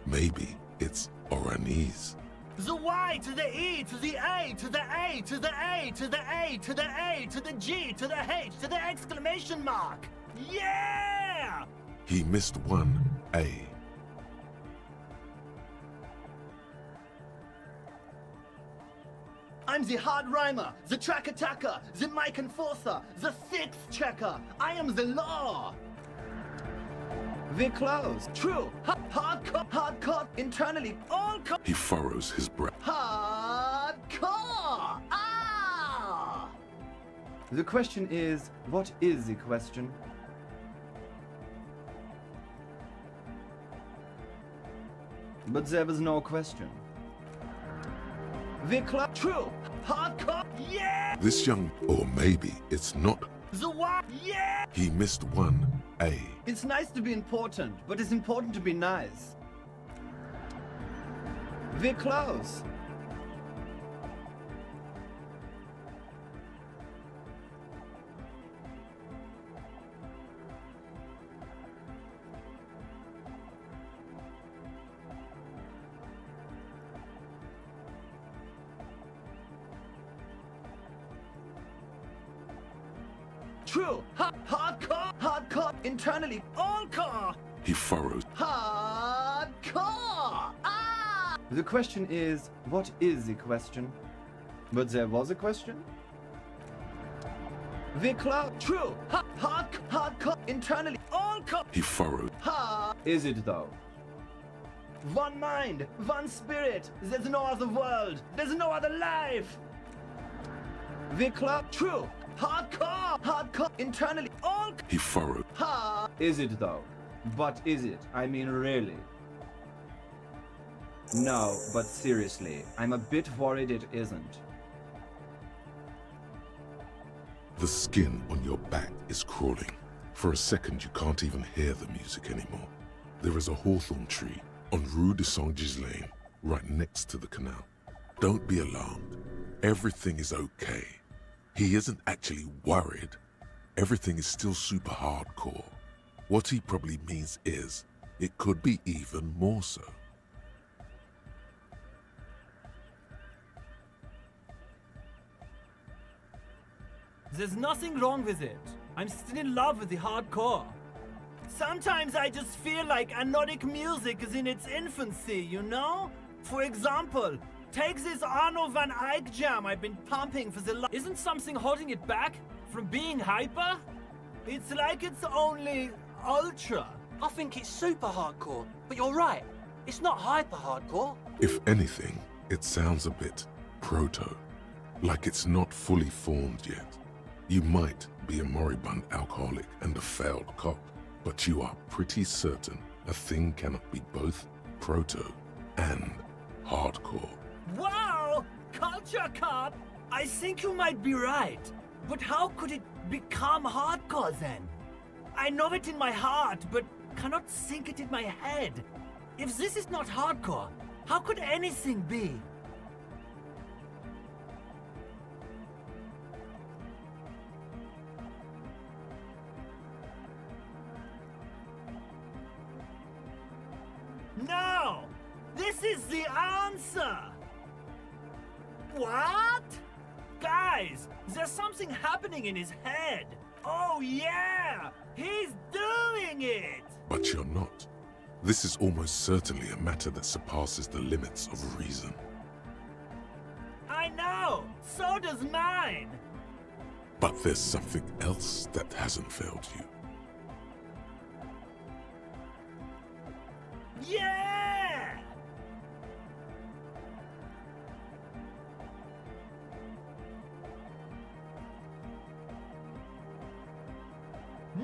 Maybe it's Oranese. The Y to the E to the A to the A to the A to the A to the A to the G to the H to the exclamation mark. Yeah! He missed one A. I'm the hard rhymer, the track attacker, the mic enforcer, the sixth checker. I am the law. Viklos, true. Hardcore, internally, all He furrows his brow. Hardcore! Ah! The question is, what is the question? But there was no question. Vikla, true. Hardcore, yeah! This young, or maybe it's not. The what? Yeah! He missed one A. It's nice to be important, but it's important to be nice. Viklos. True. Hardcore, internally, all core. He furrows. Hardcore! Ah! The question is, what is the question? But there was a question? Vikla, true. Hardcore, internally, all core. He furrows. Is it though? One mind, one spirit. There's no other world. There's no other life. Vikla, true. Hardcore, internally, all. He furrowed. Is it though? But is it? I mean, really? No, but seriously, I'm a bit worried it isn't. The skin on your back is crawling. For a second, you can't even hear the music anymore. There is a hawthorn tree on Rue de Saint-Ghislain, right next to the canal. Don't be alarmed. Everything is okay. He isn't actually worried. Everything is still super hardcore. What he probably means is, it could be even more so. There's nothing wrong with it. I'm still in love with the hardcore. Sometimes I just feel like anodic music is in its infancy, you know? For example, take this Arno van Eyck jam I've been pumping for the Isn't something holding it back from being hyper? It's like it's only ultra. I think it's super hardcore, but you're right. It's not hyper hardcore. If anything, it sounds a bit proto. Like it's not fully formed yet. You might be a moribund alcoholic and a failed cop, but you are pretty certain a thing cannot be both proto and hardcore. Wow! Culture cop! I think you might be right. But how could it become hardcore then? I know it in my heart, but cannot think it in my head. If this is not hardcore, how could anything be? No! This is the answer! What? Guys, there's something happening in his head. Oh yeah! He's doing it! But you're not. This is almost certainly a matter that surpasses the limits of reason. I know! So does mine! But there's something else that hasn't failed you. Yeah!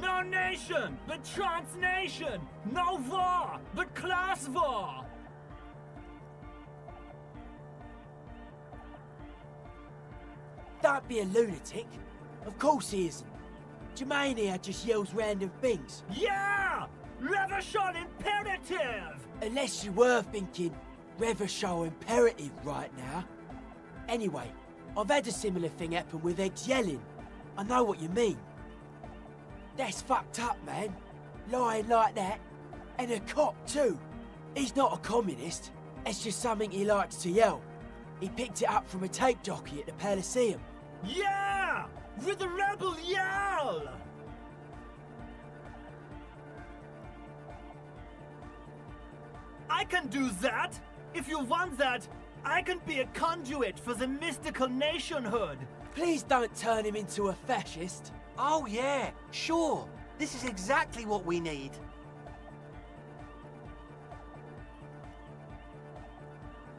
No nation, but transnation! No war, but class war! Don't be a lunatic. Of course he isn't. Jermaine here just yells random things. Yeah! Revolution imperative! Unless you were thinking Revolution imperative right now. Anyway, I've had a similar thing happen with eggs yelling. I know what you mean. That's fucked up, man. Lying like that. And a cop, too. He's not a communist. It's just something he likes to yell. He picked it up from a tape jockey at the Elysium. Yeah! With the rebel yell! I can do that! If you want that, I can be a conduit for the mystical nationhood! Please don't turn him into a fascist. Oh yeah, sure. This is exactly what we need.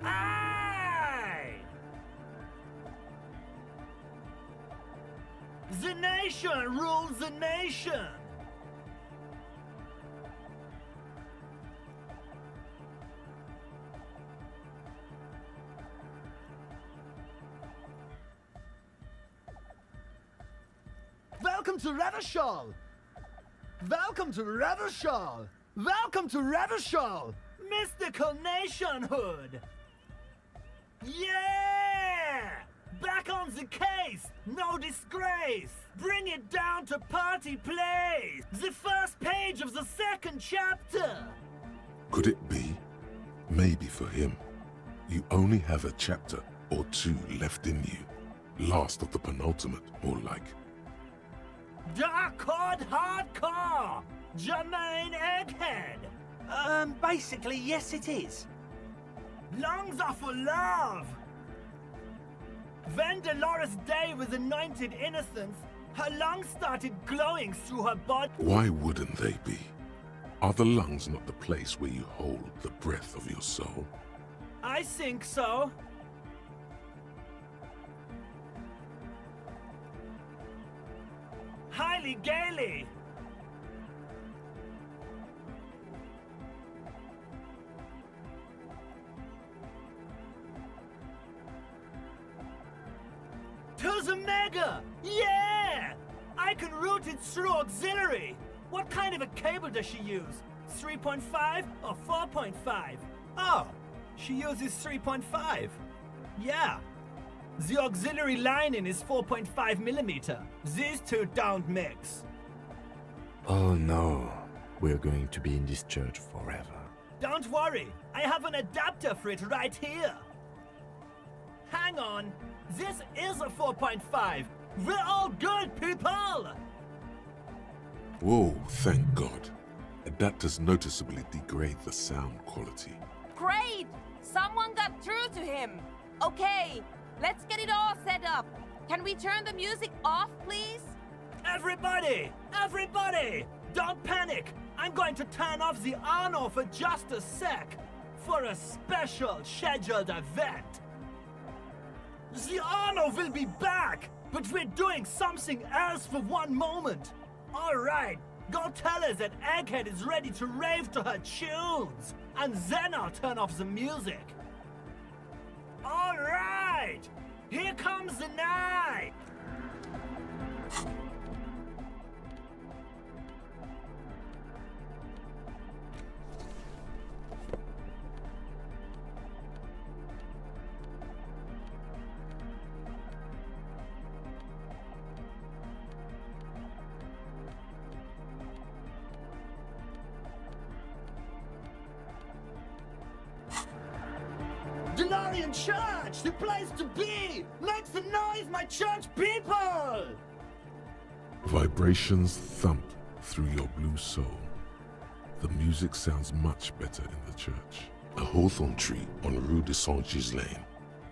Aye! The nation rules the nation! Welcome to Revolution! Welcome to Revolution! Welcome to Revolution! Mystical nationhood! Yeah! Back on the case! No disgrace! Bring it down to party place! The first page of the second chapter! Could it be? Maybe for him, you only have a chapter or two left in you. Last of the penultimate, more like. Dark-Horde Hardcore! Jermaine Egghead! Basically, yes it is. Lungs are for love! When Dolores Day was anointed innocence, her lungs started glowing through her body. Why wouldn't they be? Are the lungs not the place where you hold the breath of your soul? I think so. Highly gaily! To the mega! Yeah! I can route it through auxiliary! What kind of a cable does she use? 3.5 or 4.5? Oh, she uses 3.5. Yeah. The auxiliary lining is 4.5 millimeter. These two don't mix. Oh no, we're going to be in this church forever. Don't worry, I have an adapter for it right here. Hang on, this is a 4.5. We're all good, people! Whoa, thank God. Adapters noticeably degrade the sound quality. Great! Someone got through to him. Okay, let's get it all set up. Can we turn the music off, please? Everybody! Everybody! Don't panic! I'm going to turn off the Arno for just a sec. For a special scheduled event. The Arno will be back! But we're doing something else for one moment. Alright, go tell her that Egghead is ready to rave to her tunes. And then I'll turn off the music. Alright! Here comes the night! Delorian Church, the place to be! Make some noise, my church people! Vibrations thump through your blue soul. The music sounds much better in the church. A hawthorn tree on Rue de Saint-Ghislain,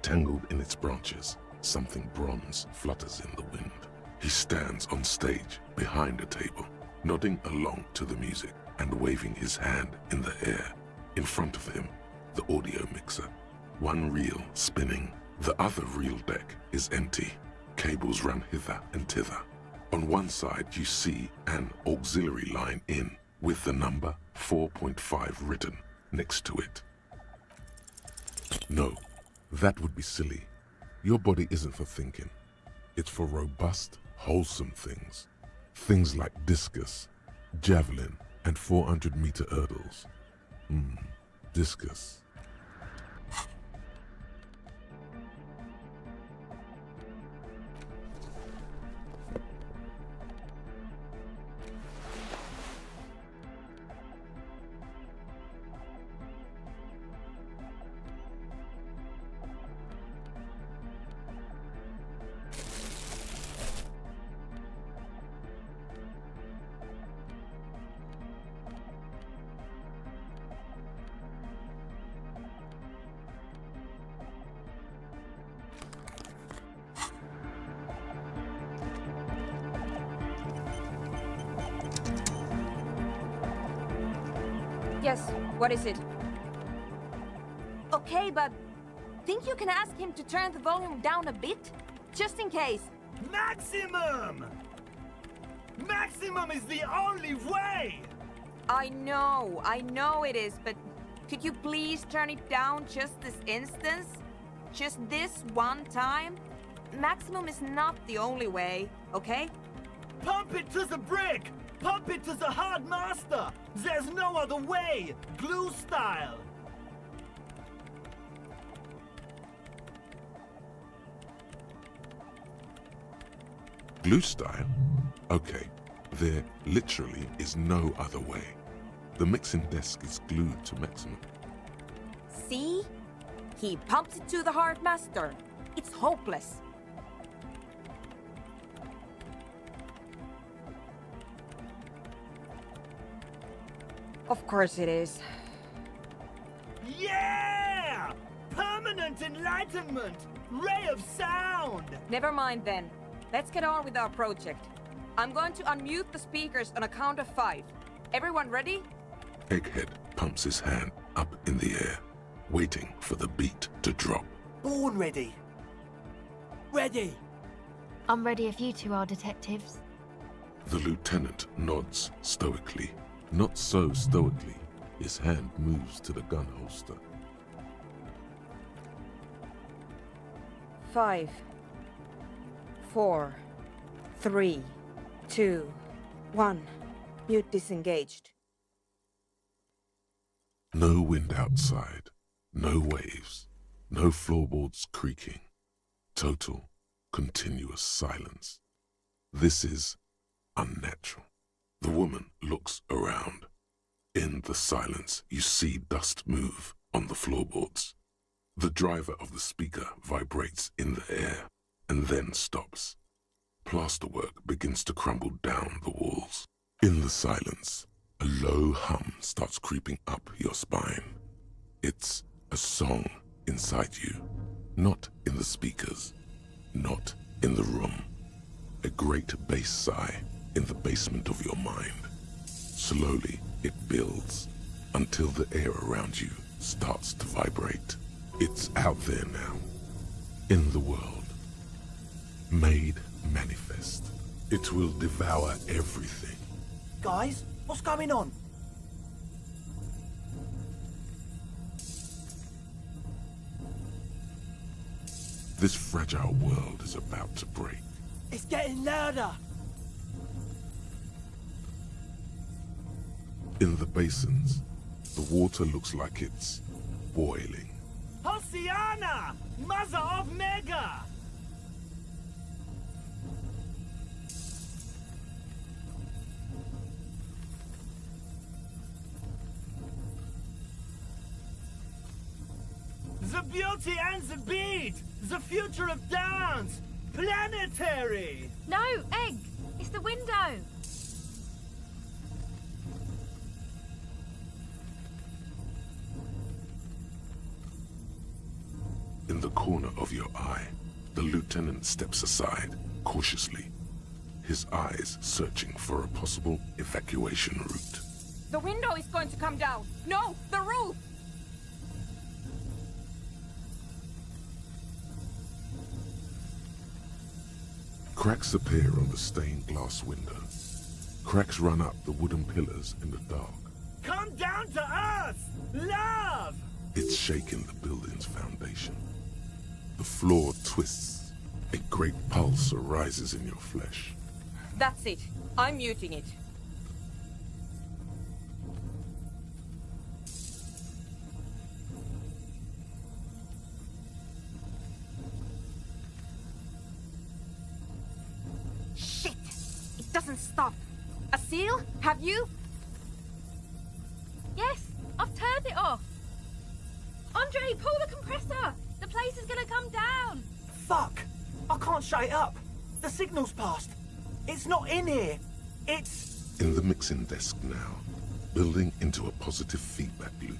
tangled in its branches, something bronze flutters in the wind. He stands on stage behind a table, nodding along to the music and waving his hand in the air. In front of him, the audio mixer. One reel spinning. The other reel deck is empty. Cables run hither and thither. On one side, you see an auxiliary line in with the number 4.5 written next to it. No, that would be silly. Your body isn't for thinking. It's for robust, wholesome things. Things like discus, javelin, and 400-meter hurdles. Discus. Yes, what is it? Okay, but think you can ask him to turn the volume down a bit? Just in case. Maximum! Maximum is the only way! I know it is, but could you please turn it down just this instance? Just this one time? Maximum is not the only way, okay? Pump it to the brick! Pump it to the hard master! There's no other way! Glue style! Glue style? Okay, there literally is no other way. The mixing desk is glued to maximum. See? He pumps it to the hard master. It's hopeless. Of course it is. Yeah! Permanent enlightenment! Ray of sound! Never mind then. Let's get on with our project. I'm going to unmute the speakers on a count of 5. Everyone ready? Egghead pumps his hand up in the air, waiting for the beat to drop. Born ready. Ready. I'm ready if you two are detectives. The lieutenant nods stoically. Not so stoically, his hand moves to the gun holster. 5, 4, 3, 2, 1. Mute disengaged. No wind outside, no waves, no floorboards creaking. Total, continuous silence. This is unnatural. The woman looks around. In the silence, you see dust move on the floorboards. The driver of the speaker vibrates in the air and then stops. Plasterwork begins to crumble down the walls. In the silence, a low hum starts creeping up your spine. It's a song inside you, not in the speakers, not in the room. A great bass sigh in the basement of your mind. Slowly, it builds until the air around you starts to vibrate. It's out there now, in the world, made manifest. It will devour everything. Guys, what's going on? This fragile world is about to break. It's getting louder. In the basins, the water looks like it's boiling. Hosiana! Mother of Mega! The beauty and the beat! The future of dance! Planetary! No, Egg! It's the window! In the corner of your eye, the lieutenant steps aside, cautiously, his eyes searching for a possible evacuation route. The window is going to come down. No, the roof! Cracks appear on the stained glass window. Cracks run up the wooden pillars in the dark. Come down to us! Love! It's shaking the building's foundation. The floor twists. A great pulse arises in your flesh. That's it. I'm muting it. Shit! It doesn't stop. A seal? Have you? Yes, I've turned it off. Andre, pull the compressor. The place is gonna come down. Fuck! I can't shut it up. The signal's passed. It's not in here. It's... In the mixing desk now, building into a positive feedback loop.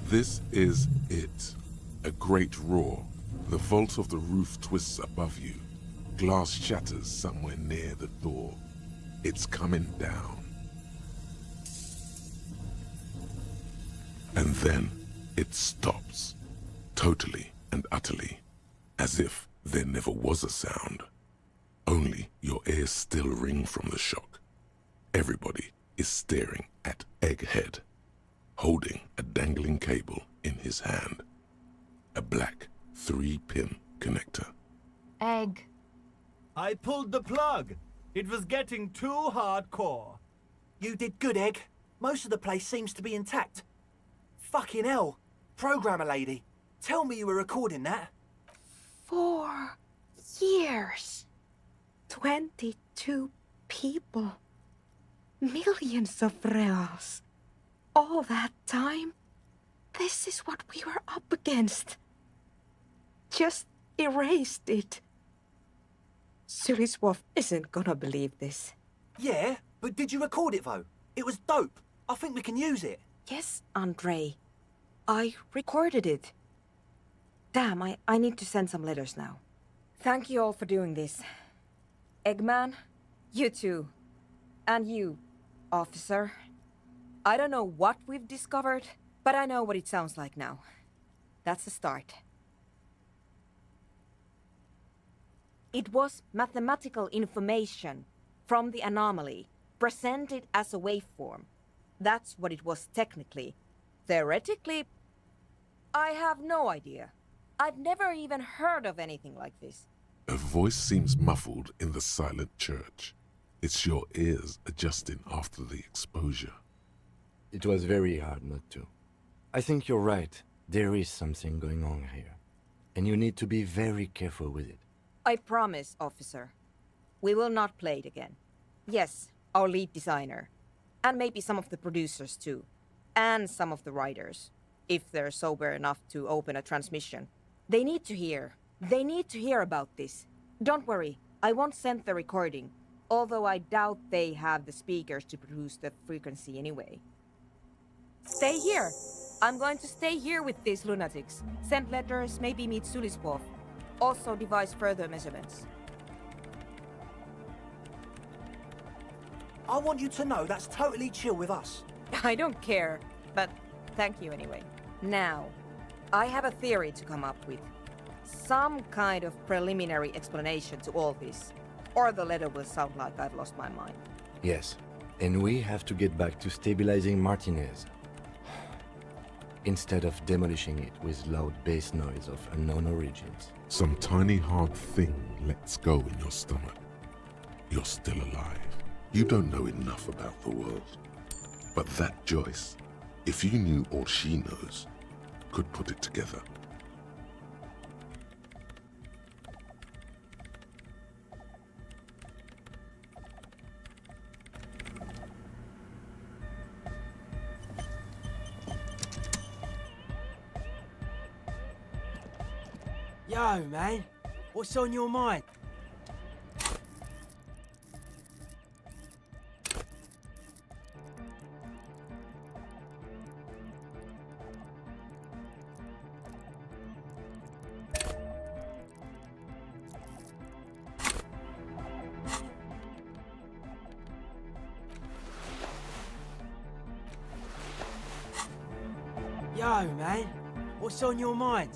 This is it. A great roar. The vault of the roof twists above you. Glass shatters somewhere near the door. It's coming down. And then it stops. Totally and utterly. As if there never was a sound. Only your ears still ring from the shock. Everybody is staring at Egghead, holding a dangling cable in his hand. A black 3-pin connector. Egg. I pulled the plug. It was getting too hardcore. You did good, Egg. Most of the place seems to be intact. Fucking hell. Programmer lady, tell me you were recording that. 4 years. 22 people. Millions of reals. All that time? This is what we were up against. Just erased it. Suliswolf isn't gonna believe this. Yeah, but did you record it though? It was dope. I think we can use it. Yes, Andre. I recorded it. Damn, I need to send some letters now. Thank you all for doing this. Eggman, you too. And you, officer. I don't know what we've discovered, but I know what it sounds like now. That's a start. It was mathematical information from the anomaly, presented as a waveform. That's what it was technically. Theoretically, I have no idea. I've never even heard of anything like this. A voice seems muffled in the silent church. It's your ears adjusting after the exposure. It was very hard not to. I think you're right. There is something going on here. And you need to be very careful with it. I promise, officer. We will not play it again. Yes, our lead designer. And maybe some of the producers too. And some of the writers. If they're sober enough to open a transmission. They need to hear. They need to hear about this. Don't worry, I won't send the recording. Although I doubt they have the speakers to produce the frequency anyway. Stay here. I'm going to stay here with these lunatics. Send letters, maybe meet Suliswolf. Also devise further measurements. I want you to know that's totally chill with us. I don't care, but thank you anyway. Now, I have a theory to come up with. Some kind of preliminary explanation to all this. Or the letter will sound like I've lost my mind. Yes, and we have to get back to stabilizing Martinez. Instead of demolishing it with loud bass noise of unknown origins. Some tiny hard thing lets go in your stomach. You're still alive. You don't know enough about the world. But that Joyce, if you knew all she knows, could put it together. Yo, man. What's on your mind? Yo, man. What's on your mind?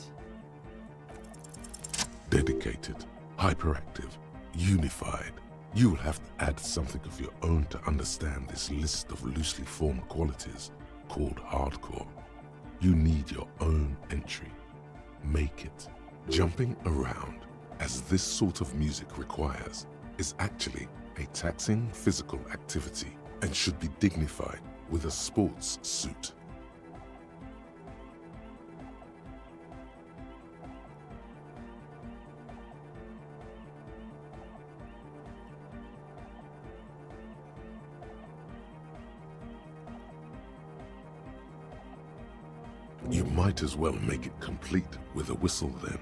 Dedicated, hyperactive, unified. You will have to add something of your own to understand this list of loosely formed qualities called hardcore. You need your own entry. Make it. Jumping around, as this sort of music requires, is actually a taxing physical activity and should be dignified with a sports suit. You might as well make it complete with a whistle then.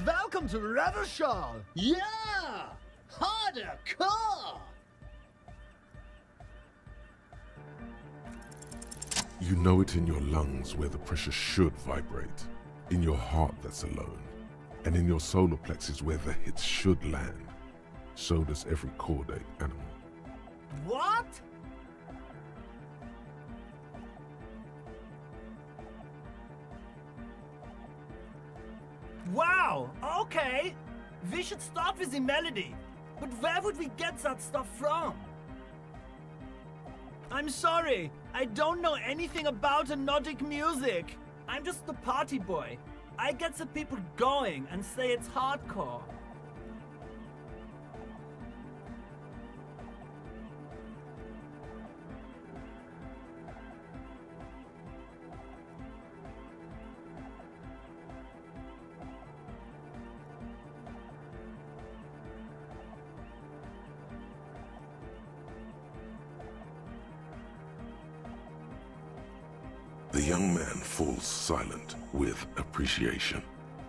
Welcome to Revershall! Yeah! Harder core! You know it in your lungs where the pressure should vibrate, in your heart that's alone, and in your solar plexus where the hits should land. So does every chordate animal. What? Wow, okay. We should start with the melody. But where would we get that stuff from? I'm sorry, I don't know anything about Nordic music. I'm just the party boy. I get the people going and say it's hardcore. The young man falls silent with appreciation.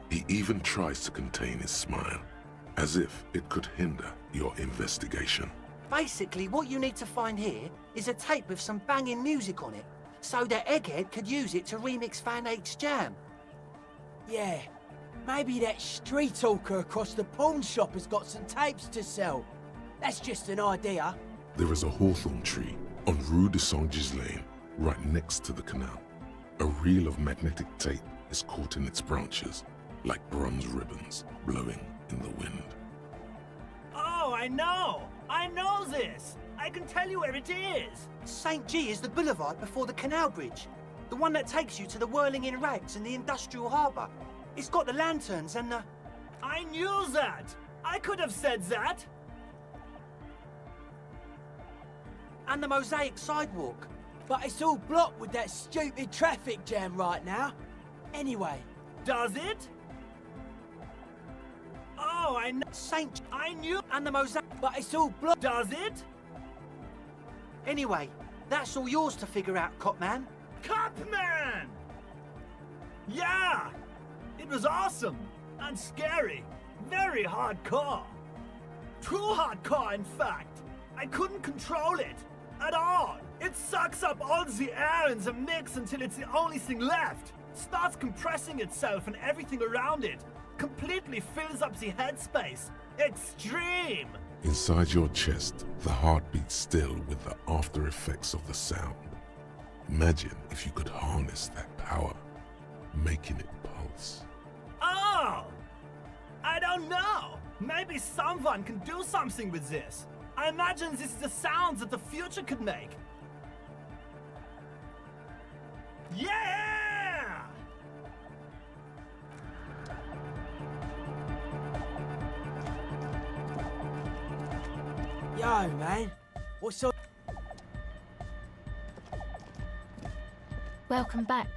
He even tries to contain his smile, as if it could hinder your investigation. Basically, what you need to find here is a tape with some banging music on it, so that Egghead could use it to remix Fan 8's jam. Yeah, maybe that street hawker across the pawn shop has got some tapes to sell. That's just an idea. There is a hawthorn tree on Rue de Saint-Gislain, right next to the canal. A reel of magnetic tape is caught in its branches, like bronze ribbons blowing in the wind. Oh, I know! I know this! I can tell you where it is! St. G is the boulevard before the canal bridge. The one that takes you to the whirling in rags and the industrial harbour. It's got the lanterns and the... I knew that! I could have said that! And the mosaic sidewalk. But it's all blocked with that stupid traffic jam right now. Anyway. Does it? Oh, I know. I knew. And the mosaic. But it's all blocked. Does it? Anyway, that's all yours to figure out, Copman. Copman! Yeah! It was awesome and scary. Very hardcore. Too hardcore, in fact. I couldn't control it at all. It sucks up all the air in the mix until it's the only thing left. Starts compressing itself and everything around it. Completely fills up the headspace. Extreme! Inside your chest, the heart beats still with the after effects of the sound. Imagine if you could harness that power, making it pulse. Oh! I don't know. Maybe someone can do something with this. I imagine this is the sounds that the future could make. Yeah! Yo, man. What's up? Welcome back.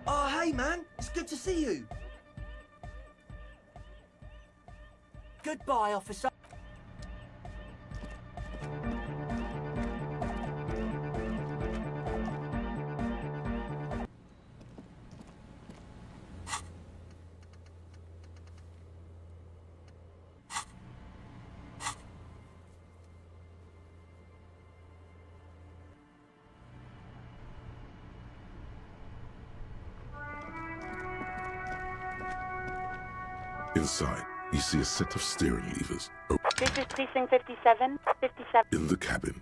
Oh, hey, man. It's good to see you. Goodbye, officer. Inside, you see a set of steering levers This is Precinct 57. 57. in the cabin.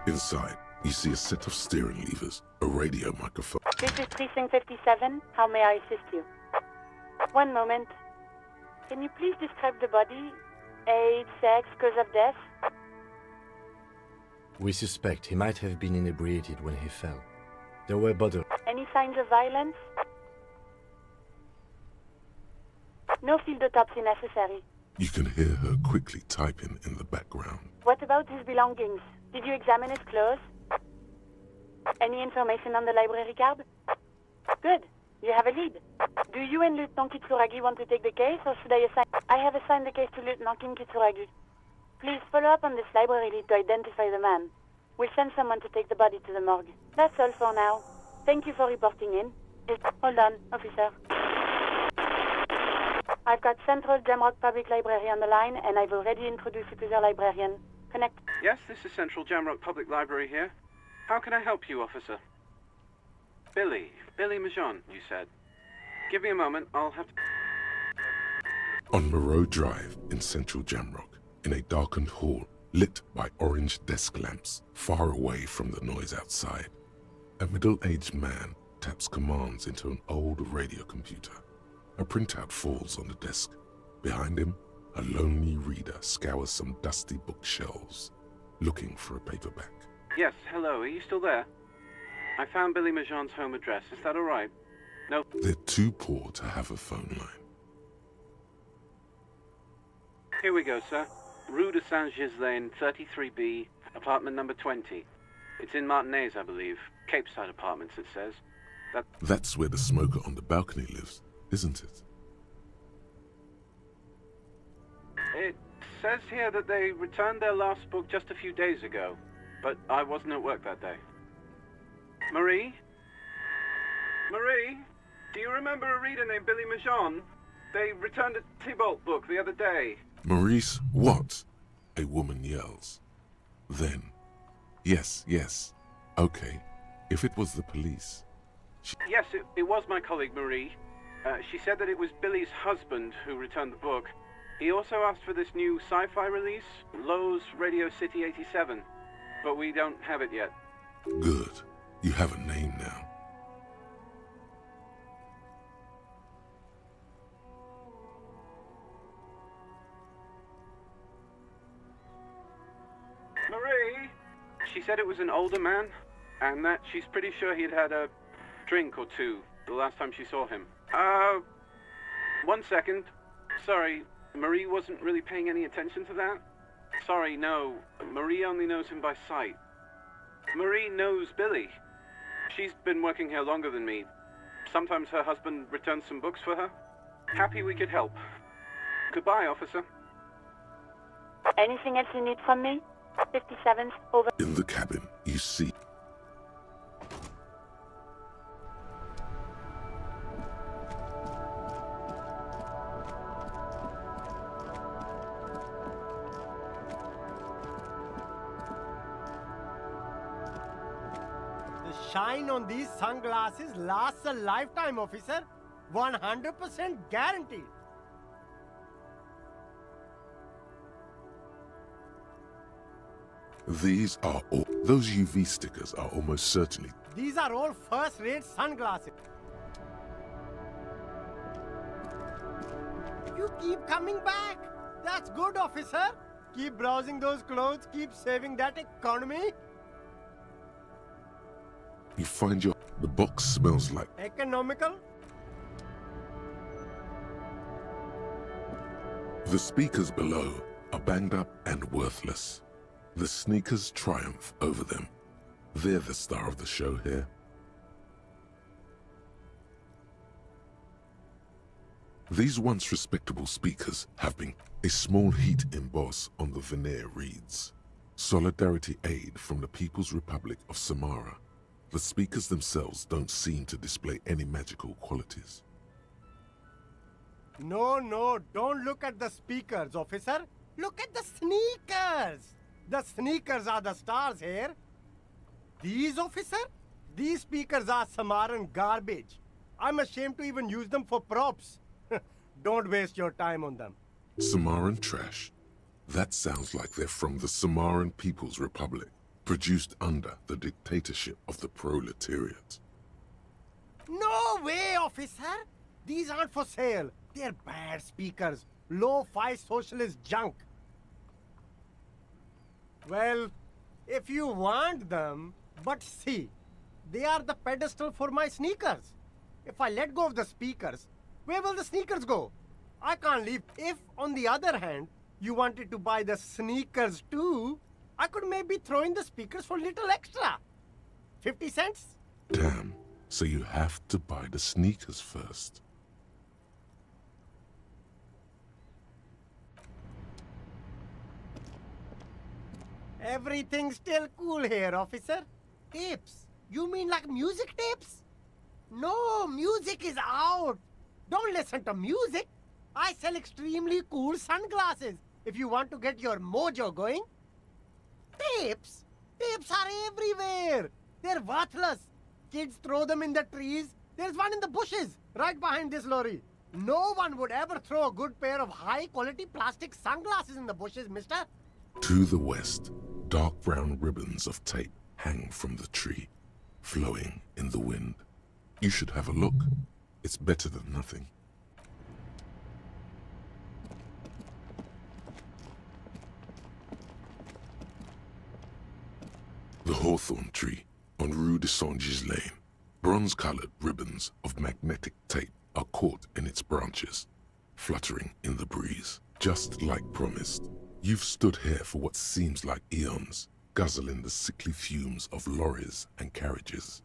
Inside, you see a set of steering levers, a radio microphone. This is Precinct 57. How may I assist you? One moment. Can you please describe the body? Age, sex, cause of death? We suspect he might have been inebriated when he fell. There were bottles. Any signs of violence? No field autopsy necessary. You can hear her quickly typing in the background. What about his belongings? Did you examine his clothes? Any information on the library card? Good. You have a lead. Do you and Lieutenant Kitsuragi want to take the case, or should I assign... I have assigned the case to Lieutenant Kim Kitsuragi. Please follow up on this library lead to identify the man. We'll send someone to take the body to the morgue. That's all for now. Thank you for reporting in. Hold on, officer. I've got Central Jamrock Public Library on the line, and I've already introduced you to their librarian. Connect. Yes, this is Central Jamrock Public Library here. How can I help you, officer? Billy Majon, you said. Give me a moment, I'll have to... On Moreau Drive in central Jamrock, in a darkened hall lit by orange desk lamps far away from the noise outside, a middle-aged man taps commands into an old radio computer. A printout falls on the desk. Behind him, a lonely reader scours some dusty bookshelves, looking for a paperback. Yes, hello, are you still there? I found Billy Majon's home address, is that alright? No. They're too poor to have a phone line. Here we go, sir. Rue de Saint-Ghislain, 33B, apartment number 20. It's in Martinez, I believe. Cape Side Apartments, it says. That's where the smoker on the balcony lives, isn't it? It says here that they returned their last book just a few days ago, but I wasn't at work that day. Marie? Marie? Do you remember a reader named Billy Majon? They returned a Tybalt book the other day. Maurice, what? A woman yells. Then, yes. Okay, if it was the police. Yes, it was my colleague Marie. She said that it was Billy's husband who returned the book. He also asked for this new sci-fi release, Lowe's Radio City 87, but we don't have it yet. Good. You have a name now. Marie! She said it was an older man, and that she's pretty sure he'd had a drink or two the last time she saw him. 1 second. Sorry, Marie wasn't really paying any attention to that? Sorry, no. Marie only knows him by sight. Marie knows Billy. She's been working here longer than me. Sometimes her husband returns some books for her. Happy we could help. Goodbye, officer. Anything else you need from me? 57th, over. In the cabin, you see. The shine on these sunglasses lasts a lifetime, officer. 100% guaranteed. These are all. Those UV stickers are almost certainly. These are all first-rate sunglasses. You keep coming back. That's good, officer. Keep browsing those clothes. Keep saving that economy. You find your. The box smells like. Economical? The speakers below are banged up and worthless. The sneakers triumph over them. They're the star of the show here. These once respectable speakers have been. A small heat emboss on the veneer reads, "Solidarity aid from the People's Republic of Samara." The speakers themselves don't seem to display any magical qualities. No, don't look at the speakers, officer. Look at the sneakers. The sneakers are the stars here. These, officer? These speakers are Samaran garbage. I'm ashamed to even use them for props. Don't waste your time on them. Samaran trash? That sounds like they're from the Samaran People's Republic, produced under the dictatorship of the proletariat. No way, officer! These aren't for sale. They're bad speakers. Low-fi socialist junk. Well, if you want them, but see, they are the pedestal for my sneakers. If I let go of the speakers, where will the sneakers go? I can't leave. If, on the other hand, you wanted to buy the sneakers too, I could maybe throw in the speakers for a little extra. 50 cents? Damn, so you have to buy the sneakers first. Everything's still cool here, officer. Tapes? You mean like music tapes? No, music is out. Don't listen to music. I sell extremely cool sunglasses if you want to get your mojo going. Tapes? Tapes are everywhere. They're worthless. Kids throw them in the trees. There's one in the bushes, right behind this lorry. No one would ever throw a good pair of high-quality plastic sunglasses in the bushes, mister. To the west, dark brown ribbons of tape hang from the tree, flowing in the wind. You should have a look. It's better than nothing. The hawthorn tree on Rue de Saint-Gilles Lane. Bronze-colored ribbons of magnetic tape are caught in its branches, fluttering in the breeze. Just like promised, you've stood here for what seems like eons, guzzling the sickly fumes of lorries and carriages.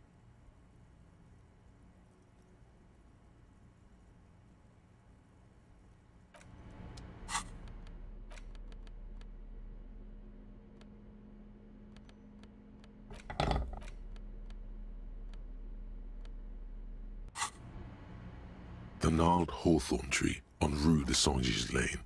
The gnarled hawthorn tree on Rue de Saint-Gilles Lane.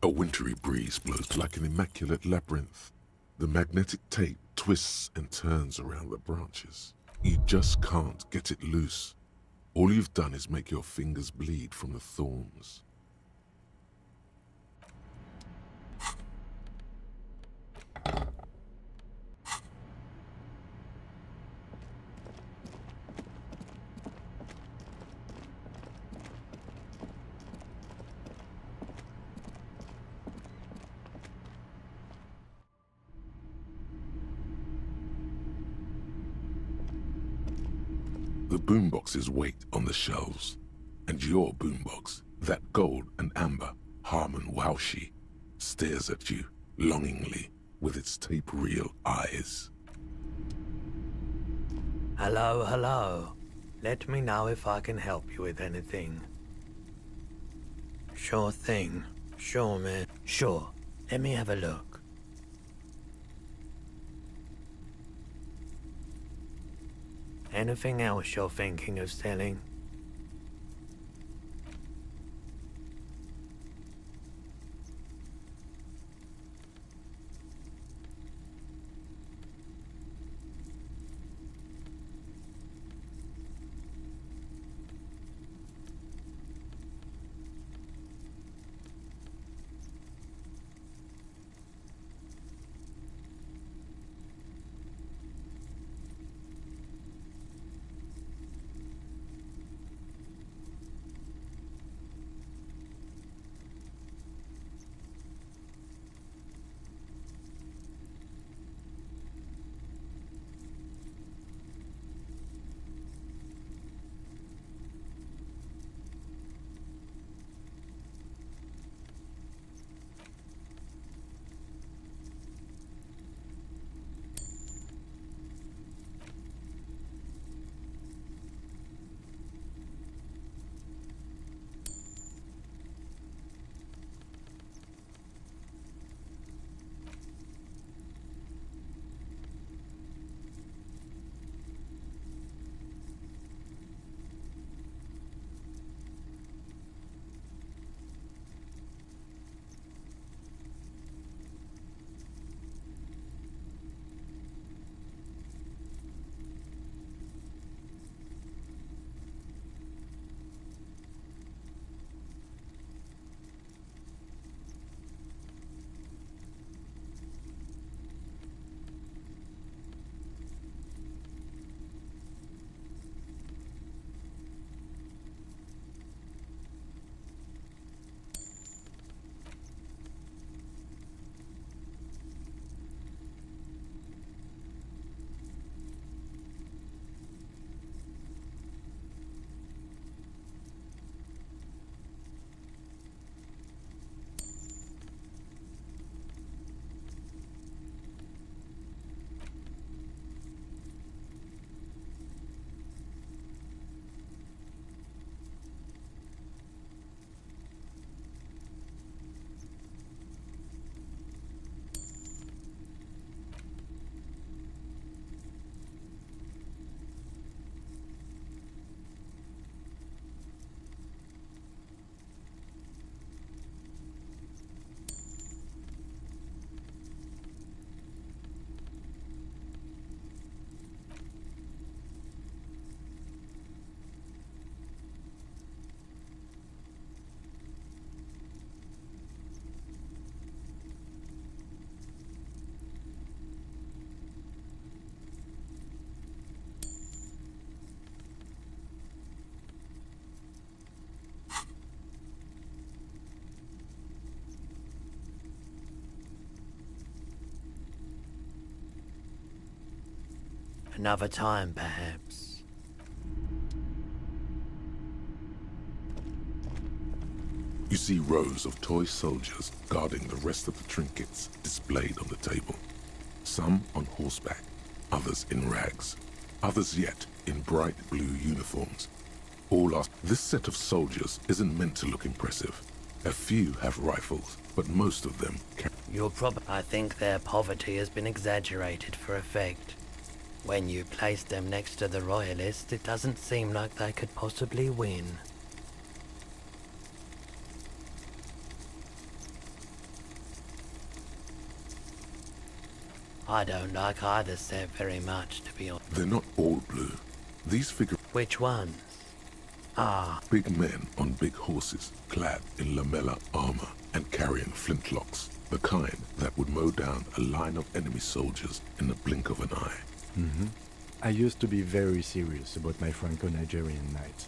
A wintry breeze blows like an immaculate labyrinth. The magnetic tape twists and turns around the branches. You just can't get it loose. All you've done is make your fingers bleed from the thorns. The boomboxes wait on the shelves, and your boombox, that gold and amber Harmon Waushi, stares at you longingly with its tape reel eyes. Hello, hello. Let me know if I can help you with anything. Sure thing. Sure, man. Sure. Let me have a look. Anything else you're thinking of selling? Another time, perhaps. You see rows of toy soldiers guarding the rest of the trinkets displayed on the table. Some on horseback, others in rags, others yet in bright blue uniforms. All are... This set of soldiers isn't meant to look impressive. A few have rifles, but most of them can... I think their poverty has been exaggerated for effect. When you place them next to the Royalists, it doesn't seem like they could possibly win. I don't like either set very much, to be honest. They're not all blue. These figures... Which ones? Ah. Big men on big horses, clad in lamella armor and carrying flintlocks. The kind that would mow down a line of enemy soldiers in the blink of an eye. I used to be very serious about my Franco-Nigerian nights.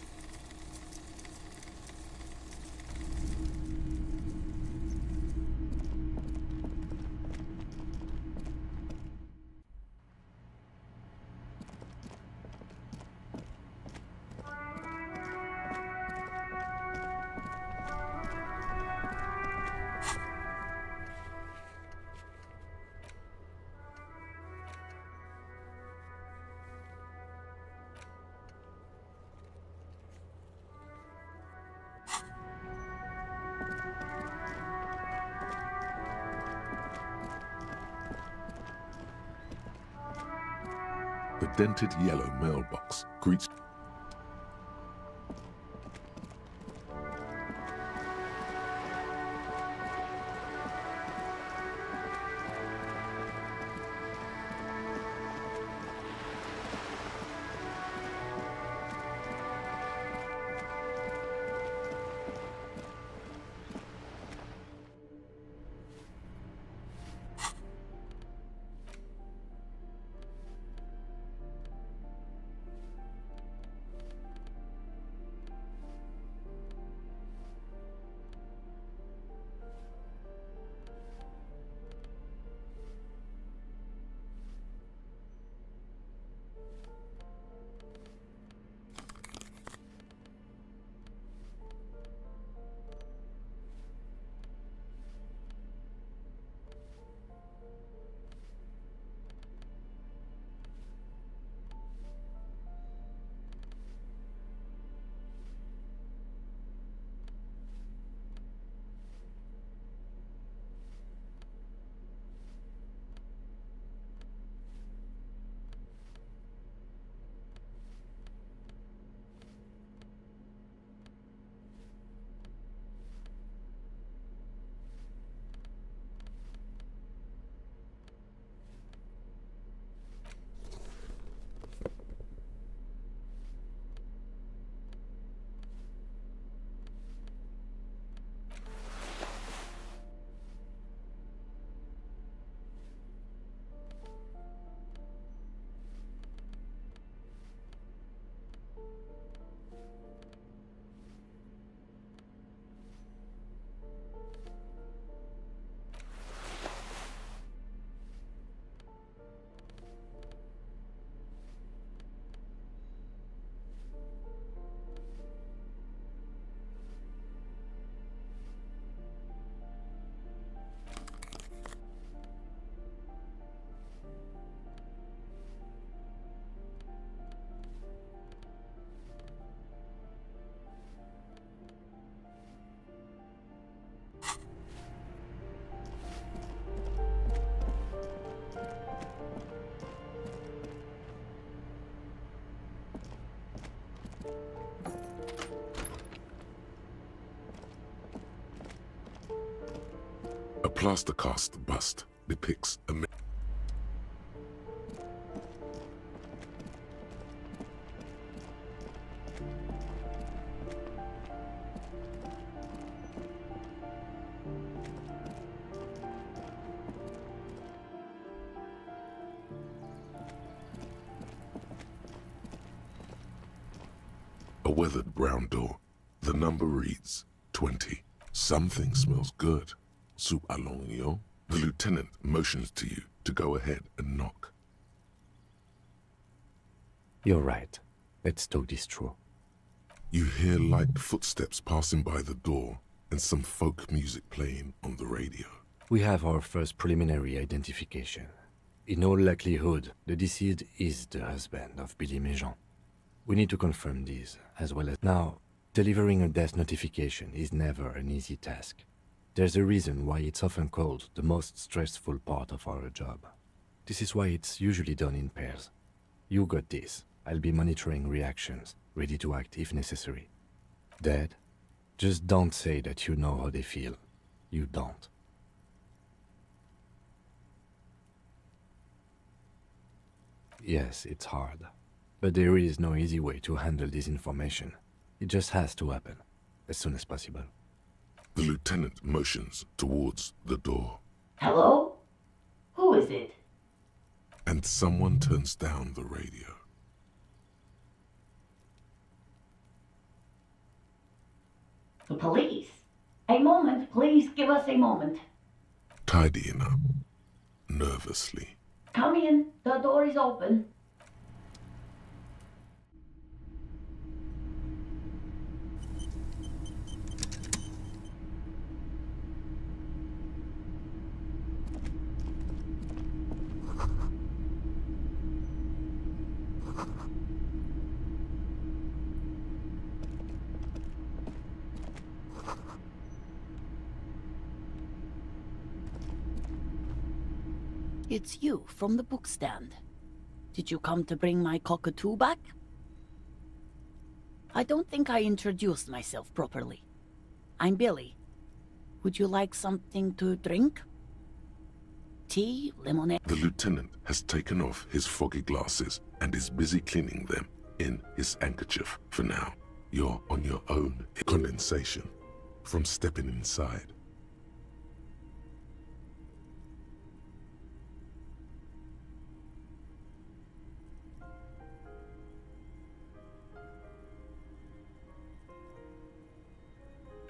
The dented yellow mailbox greets a plaster cast bust depicts a weathered brown door. The number reads 20. Something smells good. Soup allons, yo. The lieutenant motions to you to go ahead and knock. You're right. Let's talk this through. You hear light footsteps passing by the door and some folk music playing on the radio. We have our first preliminary identification. In all likelihood, the deceased is the husband of Billy Méjean. We need to confirm this, as well as... Now, delivering a death notification is never an easy task. There's a reason why it's often called the most stressful part of our job. This is why it's usually done in pairs. You got this. I'll be monitoring reactions, ready to act if necessary. Dead? Just don't say that you know how they feel. You don't. Yes, it's hard. But there is no easy way to handle this information. It just has to happen. As soon as possible. The lieutenant motions towards the door. Hello? Who is it? And someone turns down the radio. The police? A moment, please give us a moment. Tidying up. Nervously. Come in, the door is open. It's you, from the bookstand. Did you come to bring my cockatoo back? I don't think I introduced myself properly. I'm Billy. Would you like something to drink? Tea, lemonade? The lieutenant has taken off his foggy glasses and is busy cleaning them in his handkerchief for now. You're on your own. Condensation from stepping inside.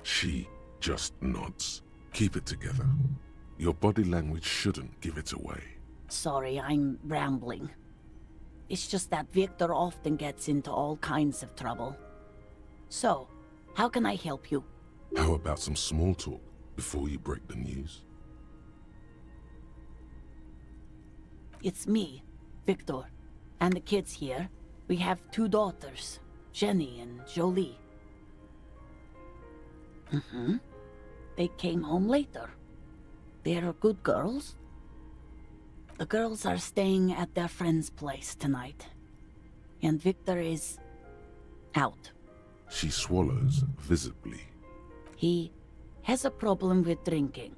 She just nods. Keep it together. Your body language shouldn't give it away. Sorry, I'm rambling. It's just that Victor often gets into all kinds of trouble. So, how can I help you? How about some small talk before you break the news? It's me, Victor, and the kids here. We have 2 daughters, Jenny and Jolie. They came home later. They're good girls. The girls are staying at their friend's place tonight. And Victor is out. She swallows visibly. He has a problem with drinking,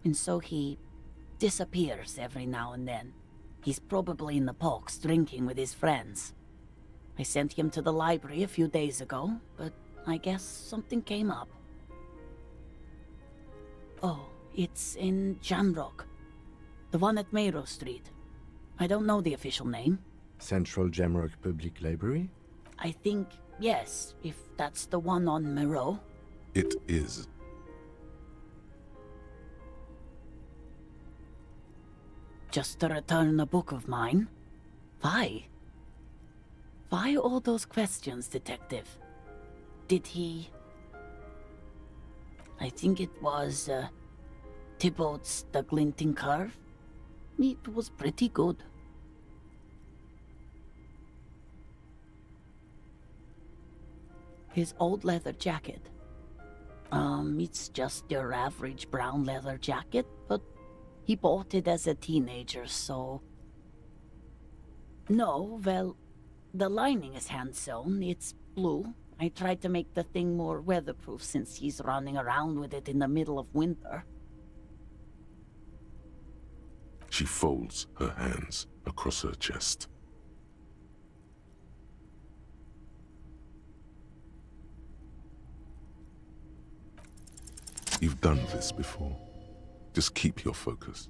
and so he disappears every now and then. He's probably in the parks drinking with his friends. I sent him to the library a few days ago, but I guess something came up. Oh, it's in Jamrock. The one at Mayro Street. I don't know the official name. Central Jamrock Public Library? I think, yes, if that's the one on Mayro. It is. Just to return a book of mine? Why? Why all those questions, Detective? Did he... I think it was, Thibault's The Glinting Curve. It was pretty good. His old leather jacket. It's just your average brown leather jacket, but he bought it as a teenager, so... No, well, the lining is hand-sewn. It's blue. I tried to make the thing more weatherproof since he's running around with it in the middle of winter. She folds her hands across her chest. You've done this before. Just keep your focus.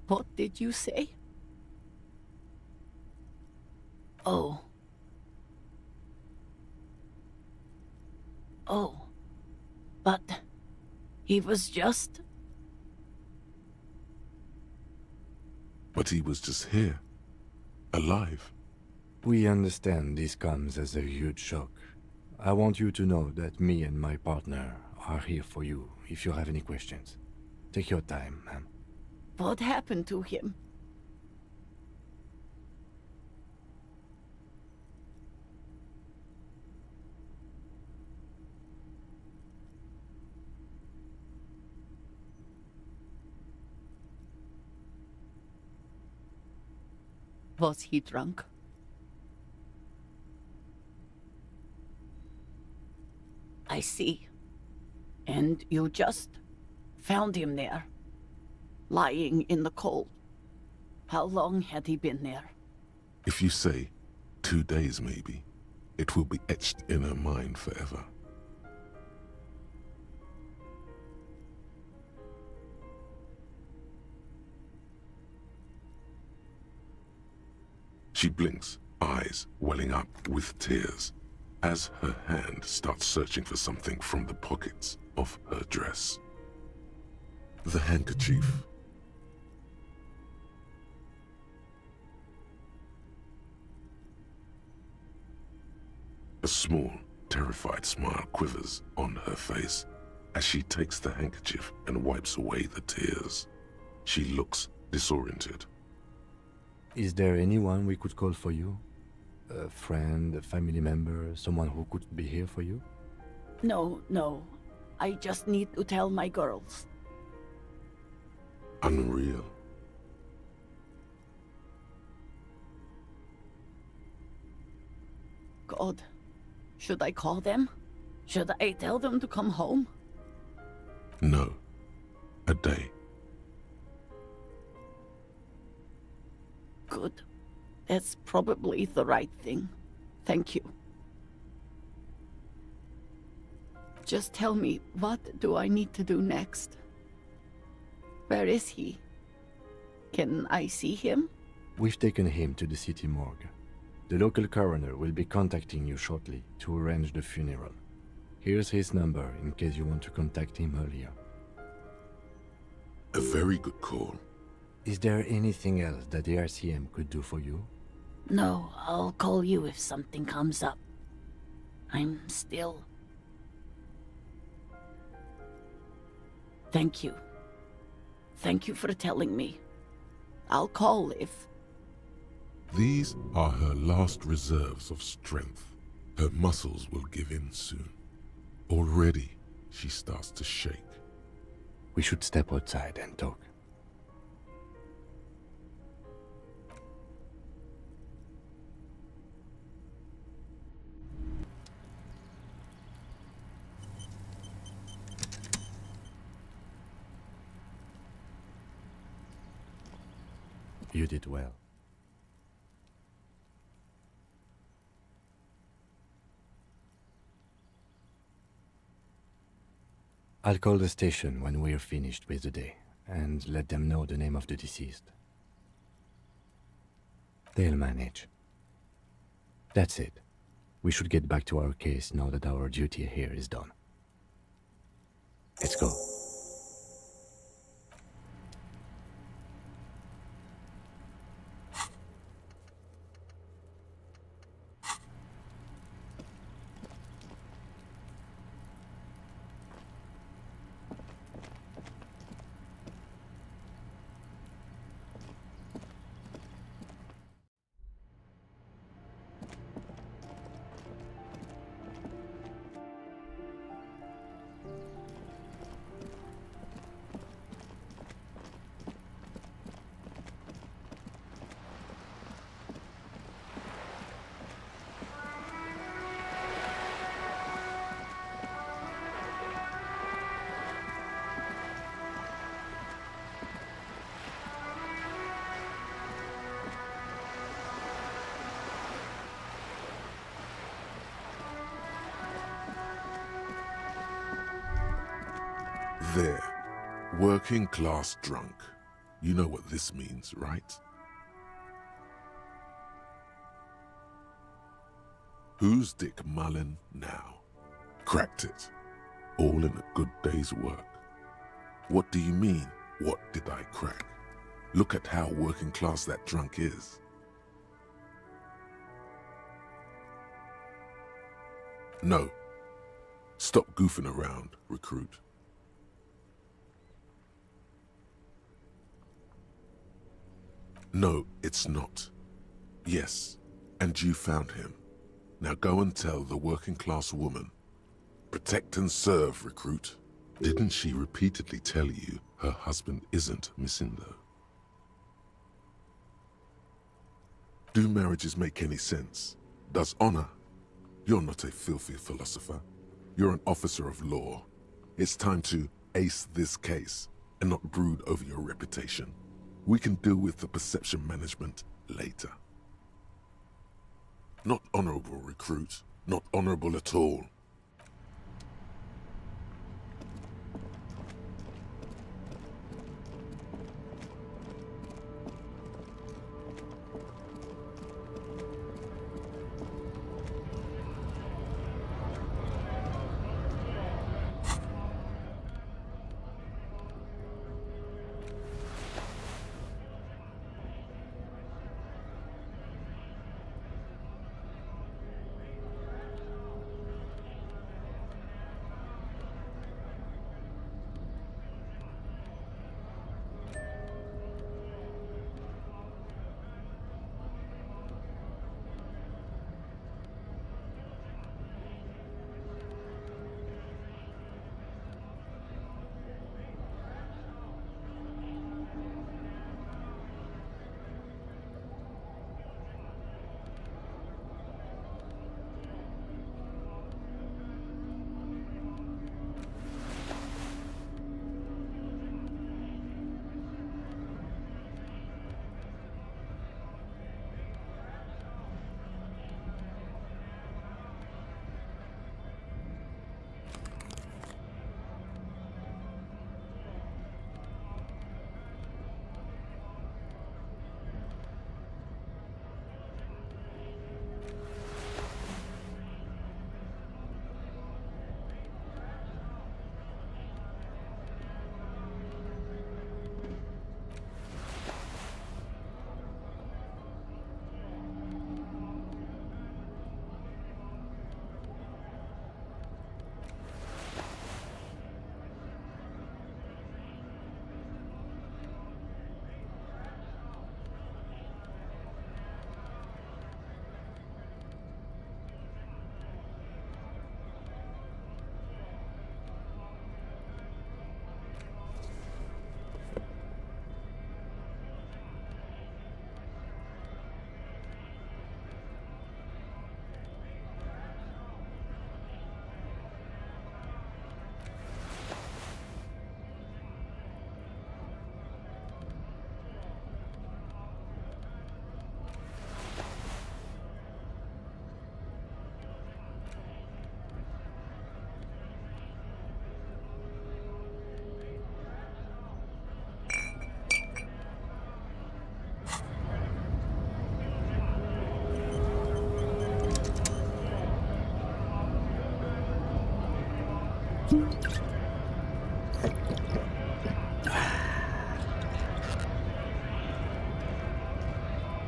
What did you say? Oh. Oh. But he was just... But he was just here. Alive. We understand this comes as a huge shock. I want you to know that me and my partner are here for you if you have any questions. Take your time, ma'am. What happened to him? Was he drunk? I see. And you just found him there, lying in the cold. How long had he been there? If you say 2 days maybe, it will be etched in her mind forever. She blinks, eyes welling up with tears, as her hand starts searching for something from the pockets of her dress. The handkerchief. A small, terrified smile quivers on her face as she takes the handkerchief and wipes away the tears. She looks disoriented. Is there anyone we could call for you? A friend, a family member, someone who could be here for you? No. I just need to tell my girls. Unreal. God, should I call them? Should I tell them to come home? No. A day. Good. That's probably the right thing. Thank you. Just tell me, what do I need to do next? Where is he? Can I see him? We've taken him to the city morgue. The local coroner will be contacting you shortly to arrange the funeral. Here's his number in case you want to contact him earlier. A very good call. Is there anything else that the RCM could do for you? No, I'll call you if something comes up. I'm still... Thank you. Thank you for telling me. I'll call if... These are her last reserves of strength. Her muscles will give in soon. Already, she starts to shake. We should step outside and talk. You did well. I'll call the station when we're finished with the day, and let them know the name of the deceased. They'll manage. That's it. We should get back to our case now that our duty here is done. Let's go. There. Working class drunk. You know what this means, right? Who's Dick Mullen now? Cracked it. All in a good day's work. What do you mean, what did I crack? Look at how working class that drunk is. No. Stop goofing around, recruit. No, it's not. Yes, and you found him. Now go and tell the working class woman. Protect and serve, recruit. Didn't she repeatedly tell you her husband isn't missing though? Do marriages make any sense? Does honor? You're not a filthy philosopher. You're an officer of law. It's time to ace this case and not brood over your reputation. We can deal with the perception management later. Not honorable, recruit. Not honorable at all.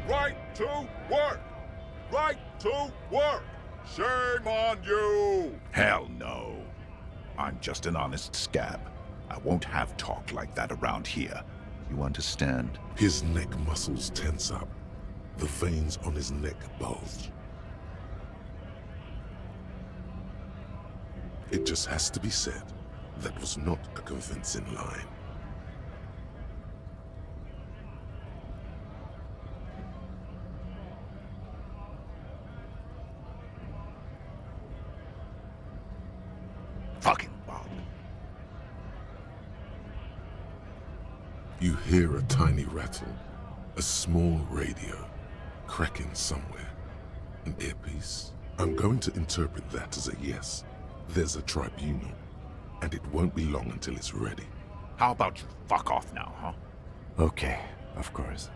Right to work! Right to work! Shame on you! Hell no. I'm just an honest scab. I won't have talk like that around here. You understand? His neck muscles tense up. The veins on his neck bulge. It just has to be said, that was not a convincing line. Fucking Bob. You hear a tiny rattle, a small radio, cracking somewhere. An earpiece? I'm going to interpret that as a yes. There's a tribunal, and it won't be long until it's ready. How about you fuck off now, huh? Okay, of course.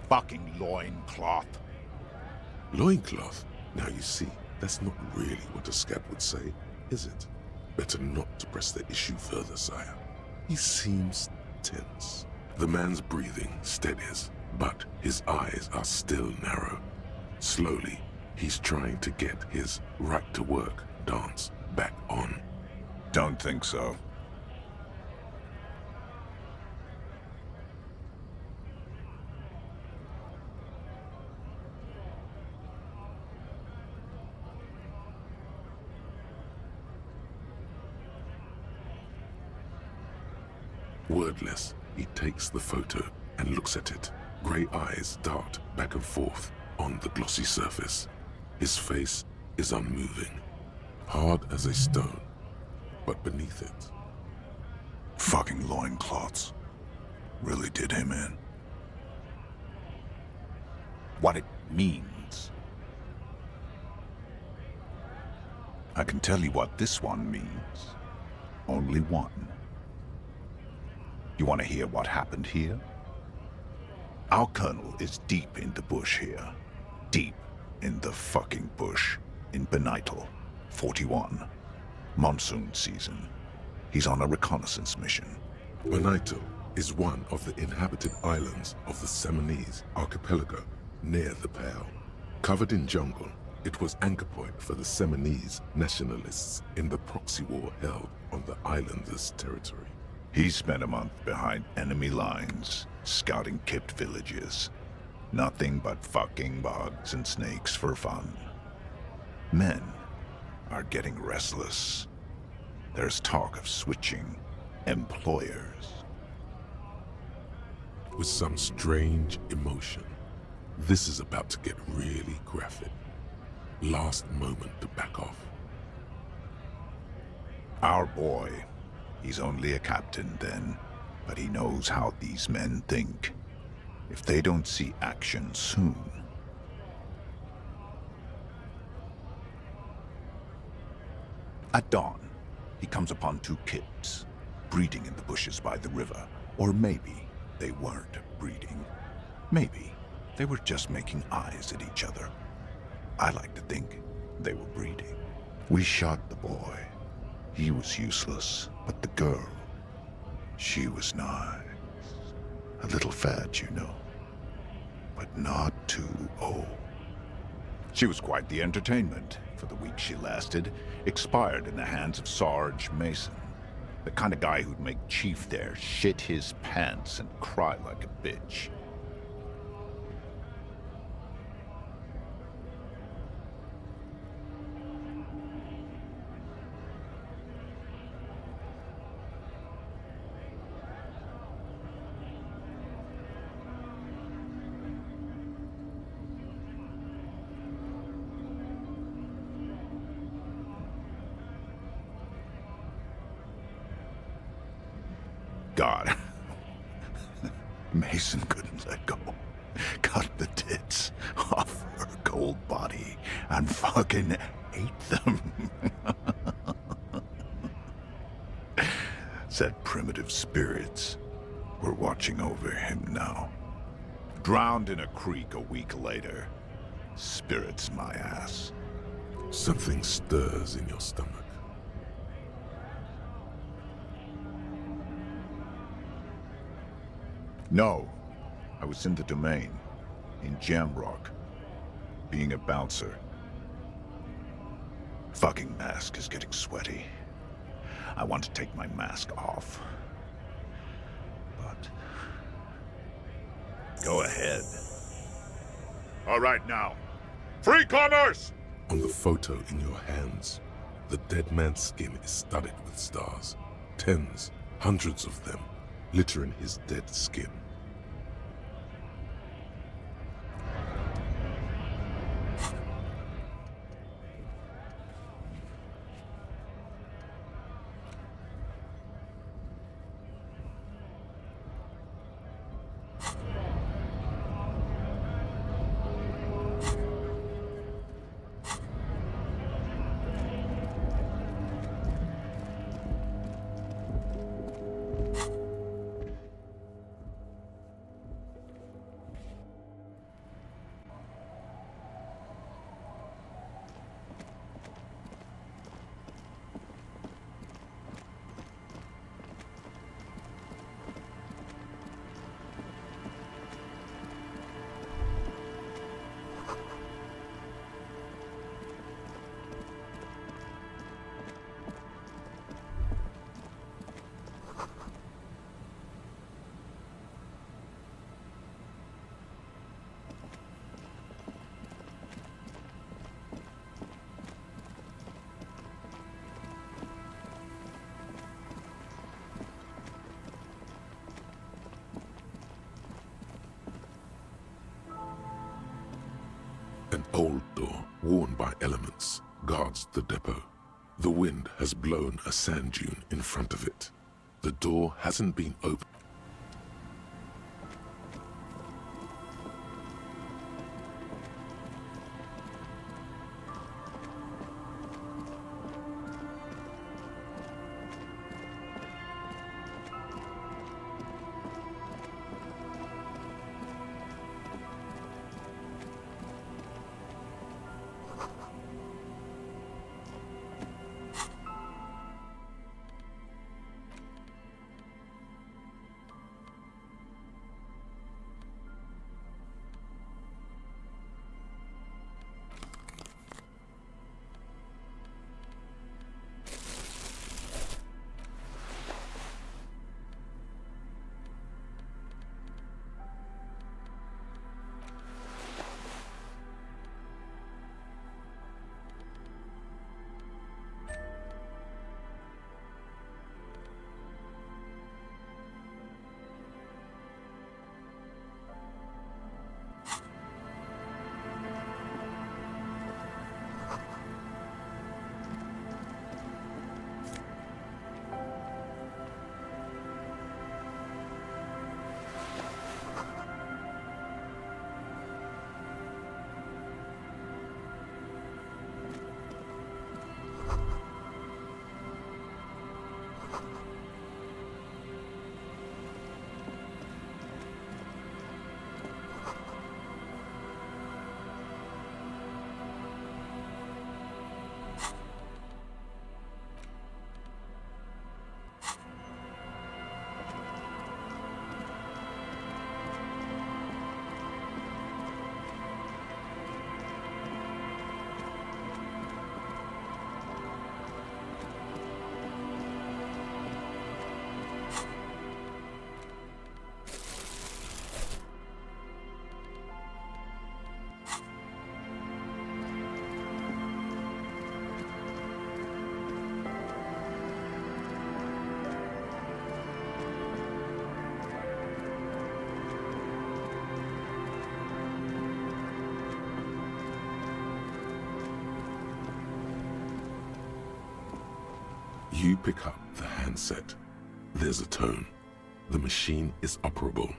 Fucking loincloth. Loincloth? Now you see, that's not really what a scab would say, is it? Better not to press the issue further, sire. He seems tense. The man's breathing steadies, but his eyes are still narrow. Slowly, he's trying to get his right-to-work dance back on. Don't think so. Wordless, he takes the photo and looks at it. Grey eyes dart back and forth on the glossy surface. His face is unmoving. hard as a stone, but beneath it... Fucking loincloths. Really did him in. What it means. I can tell you what this one means. Only one. You want to hear what happened here? Our colonel is deep in the bush here. Deep in the fucking bush. In Benital, 41. Monsoon season. He's on a reconnaissance mission. Benital is one of the inhabited islands of the Seminese archipelago near the Pale. Covered in jungle, it was anchor point for the Seminese nationalists in the proxy war held on the islanders' territory. He spent a month behind enemy lines, scouting kept villages. Nothing but fucking bugs and snakes for fun. Men are getting restless. There's talk of switching employers. With some strange emotion, this is about to get really graphic. Last moment to back off. Our boy, he's only a captain then, but he knows how these men think. If they don't see action soon... At dawn, he comes upon two kids, breeding in the bushes by the river. Or maybe they weren't breeding. Maybe they were just making eyes at each other. I like to think they were breeding. We shot the boy. He was useless, but the girl, she was nice. A little fat, you know, but not too old. She was quite the entertainment. For the week she lasted, expired in the hands of Sarge Mason. The kind of guy who'd make Chief there shit his pants and cry like a bitch. God. Mason couldn't let go. Cut the tits off her cold body and fucking ate them. Said primitive spirits were watching over him now. Drowned in a creek a week later. Spirits my ass. Something stirs in your stomach. No, I was in the domain, in Jamrock, being a bouncer. Fucking mask is getting sweaty. I want to take my mask off. But... Go ahead. All right now. Free commerce! On the photo in your hands, the dead man's skin is studded with stars. Tens, hundreds of them, littering his dead skin. An old door, worn by elements, guards the depot. The wind has blown a sand dune in front of it. The door hasn't been opened. You pick up the handset. There's a tone. The machine is operable.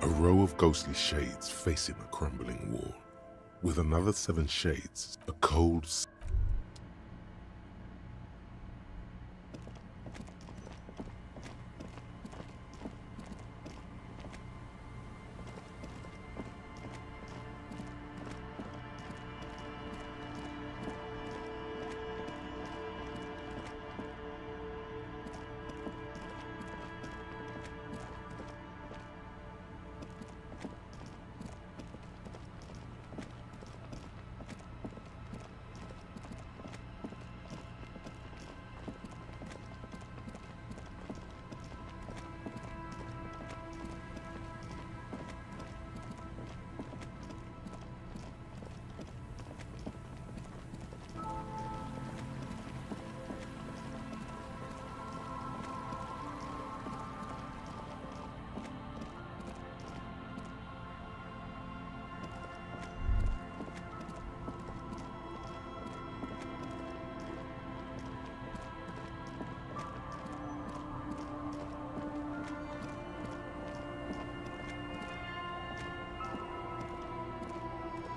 A row of ghostly shades facing a crumbling wall. With another 7 shades, a cold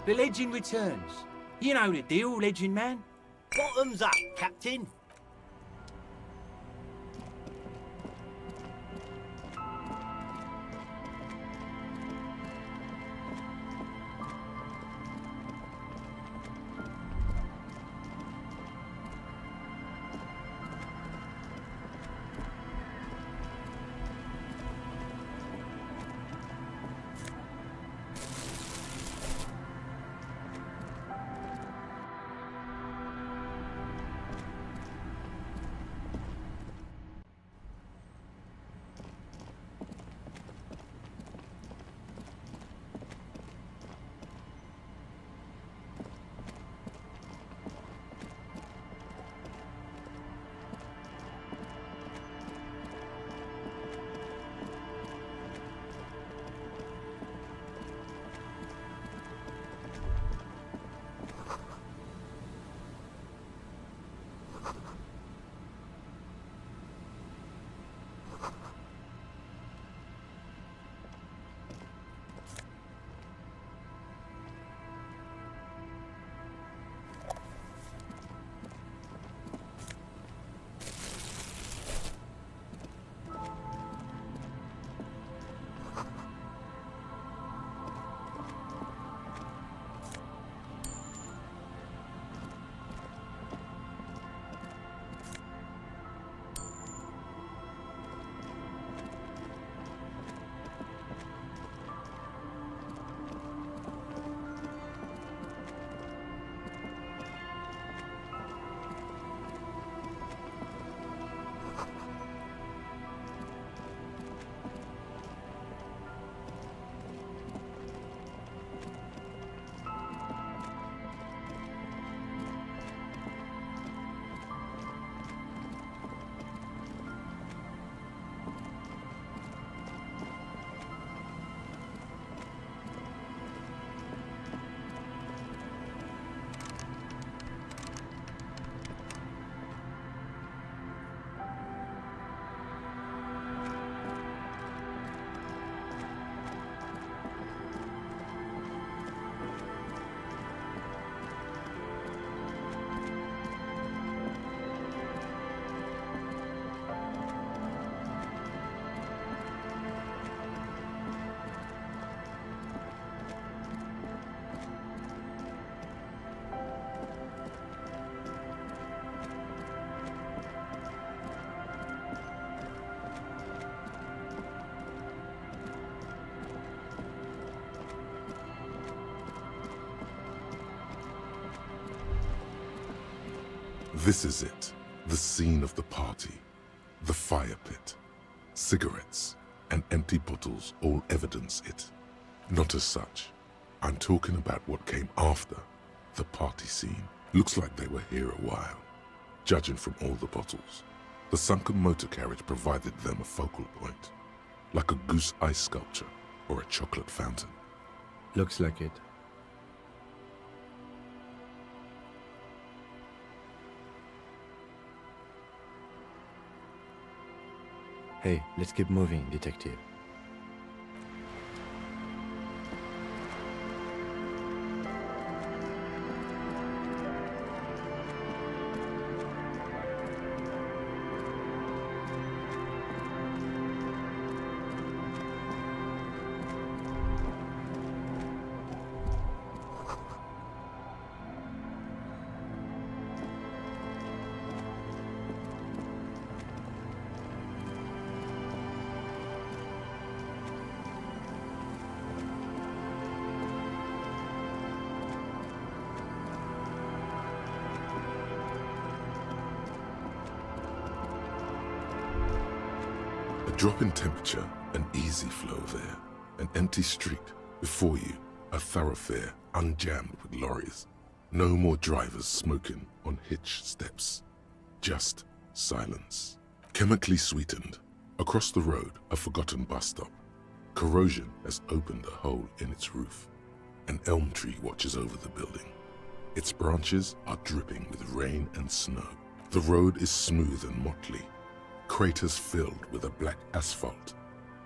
The legend returns. You know the deal, legend man. Bottoms up, Captain. This is it, the scene of the party. The fire pit. Cigarettes and empty bottles all evidence it. Not as such. I'm talking about what came after the party scene. Looks like they were here a while, judging from all the bottles. The sunken motor carriage provided them a focal point, like a goose ice sculpture or a chocolate fountain. Looks like it. Hey, let's keep moving, detective. Drop in temperature, an easy flow there. An empty street. Before you, a thoroughfare unjammed with lorries. No more drivers smoking on hitch steps. Just silence. Chemically sweetened. Across the road, a forgotten bus stop. Corrosion has opened a hole in its roof. An elm tree watches over the building. Its branches are dripping with rain and snow. The road is smooth and motley. Craters filled with a black asphalt.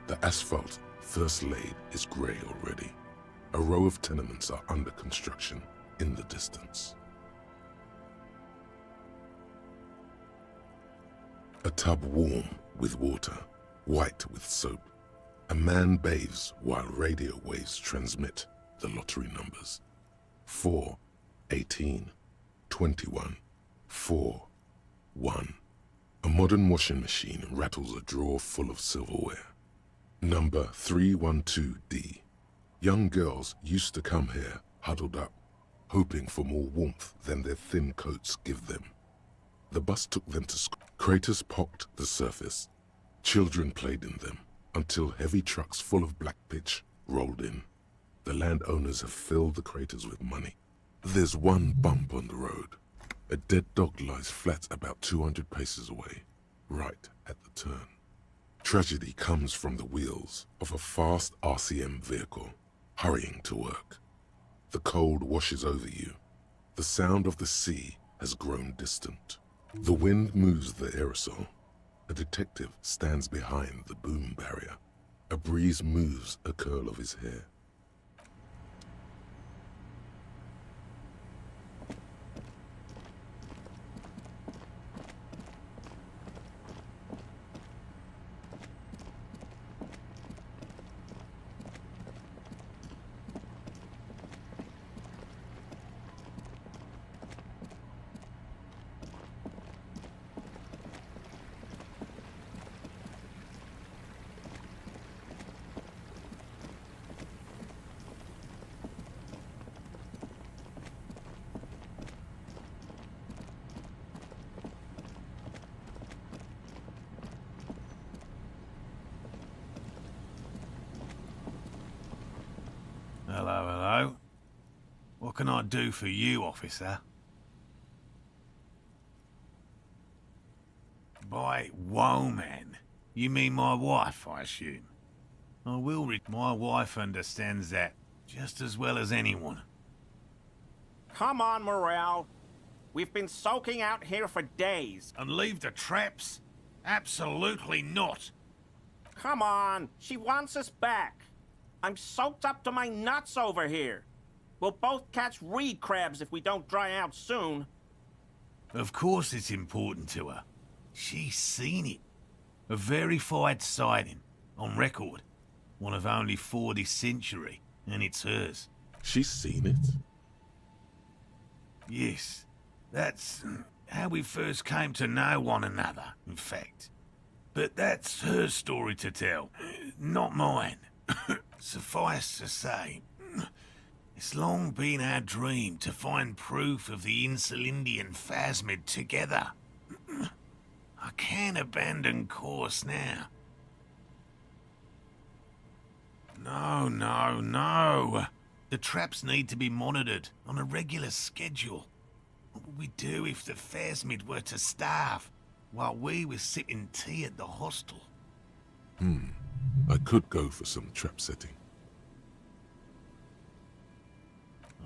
The asphalt, first laid, is grey already. A row of tenements are under construction in the distance. A tub warm with water, white with soap. A man bathes while radio waves transmit the lottery numbers. 4, 18, 21, 4, 1. A modern washing machine rattles a drawer full of silverware. Number 312D. Young girls used to come here, huddled up, hoping for more warmth than their thin coats give them. The bus took them to school. Craters pocked the surface. Children played in them, until heavy trucks full of black pitch rolled in. The landowners have filled the craters with money. There's one bump on the road. A dead dog lies flat about 200 paces away, right at the turn. Tragedy comes from the wheels of a fast RCM vehicle, hurrying to work. The cold washes over you. The sound of the sea has grown distant. The wind moves the aerosol. A detective stands behind the boom barrier. A breeze moves a curl of his hair. Hello, hello. What can I do for you, officer? By woman, you mean my wife, I assume? I will read. My wife understands that just as well as anyone. Come on, Morel. We've been soaking out here for days. And leave the traps? Absolutely not. Come on, she wants us back. I'm soaked up to my nuts over here. We'll both catch reed crabs if we don't dry out soon. Of course it's important to her. She's seen it. A verified sighting, on record. One of only 40th century, and it's hers. She's seen it? Yes. That's how we first came to know one another, in fact. But that's her story to tell, not mine. Suffice to say, it's long been our dream to find proof of the Insulindian phasmid together. I can't abandon course now. No. The traps need to be monitored on a regular schedule. What would we do if the phasmid were to starve while we were sipping tea at the hostel? I could go for some trap setting.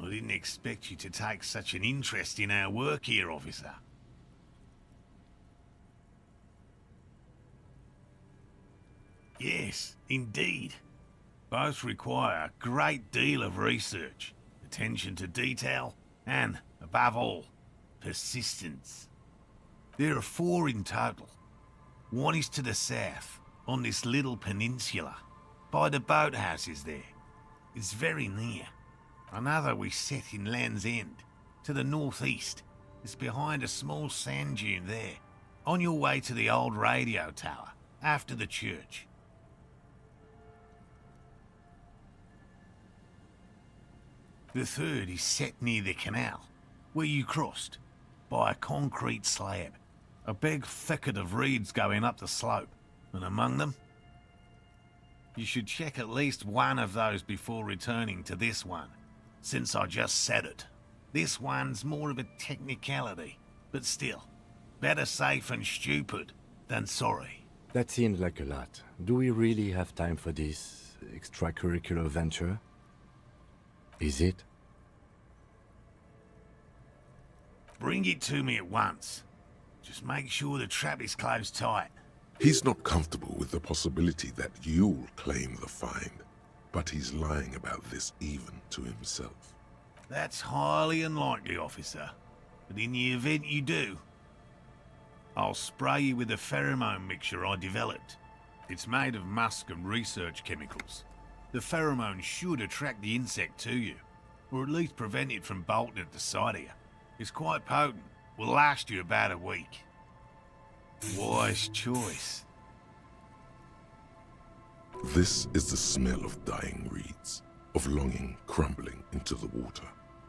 I didn't expect you to take such an interest in our work here, officer. Yes, indeed. Both require a great deal of research, attention to detail, and, above all, persistence. There are 4 in total. One is to the south, on this little peninsula, by the boathouses there. It's very near. Another we set in Land's End, to the northeast. It's behind a small sand dune there, on your way to the old radio tower, after the church. The third is set near the canal, where you crossed, by a concrete slab. A big thicket of reeds going up the slope, and among them, you should check at least one of those before returning to this one, since I just said it. This one's more of a technicality, but still, better safe and stupid than sorry. That seems like a lot. Do we really have time for this extracurricular venture? Is it? Bring it to me at once. Just make sure the trap is closed tight. He's not comfortable with the possibility that you'll claim the find, but he's lying about this even to himself. That's highly unlikely, officer. But in the event you do, I'll spray you with a pheromone mixture I developed. It's made of musk and research chemicals. The pheromone should attract the insect to you, or at least prevent it from bolting at the sight of you. It's quite potent. Will last you about a week. Wise choice. This is the smell of dying reeds, of longing crumbling into the water.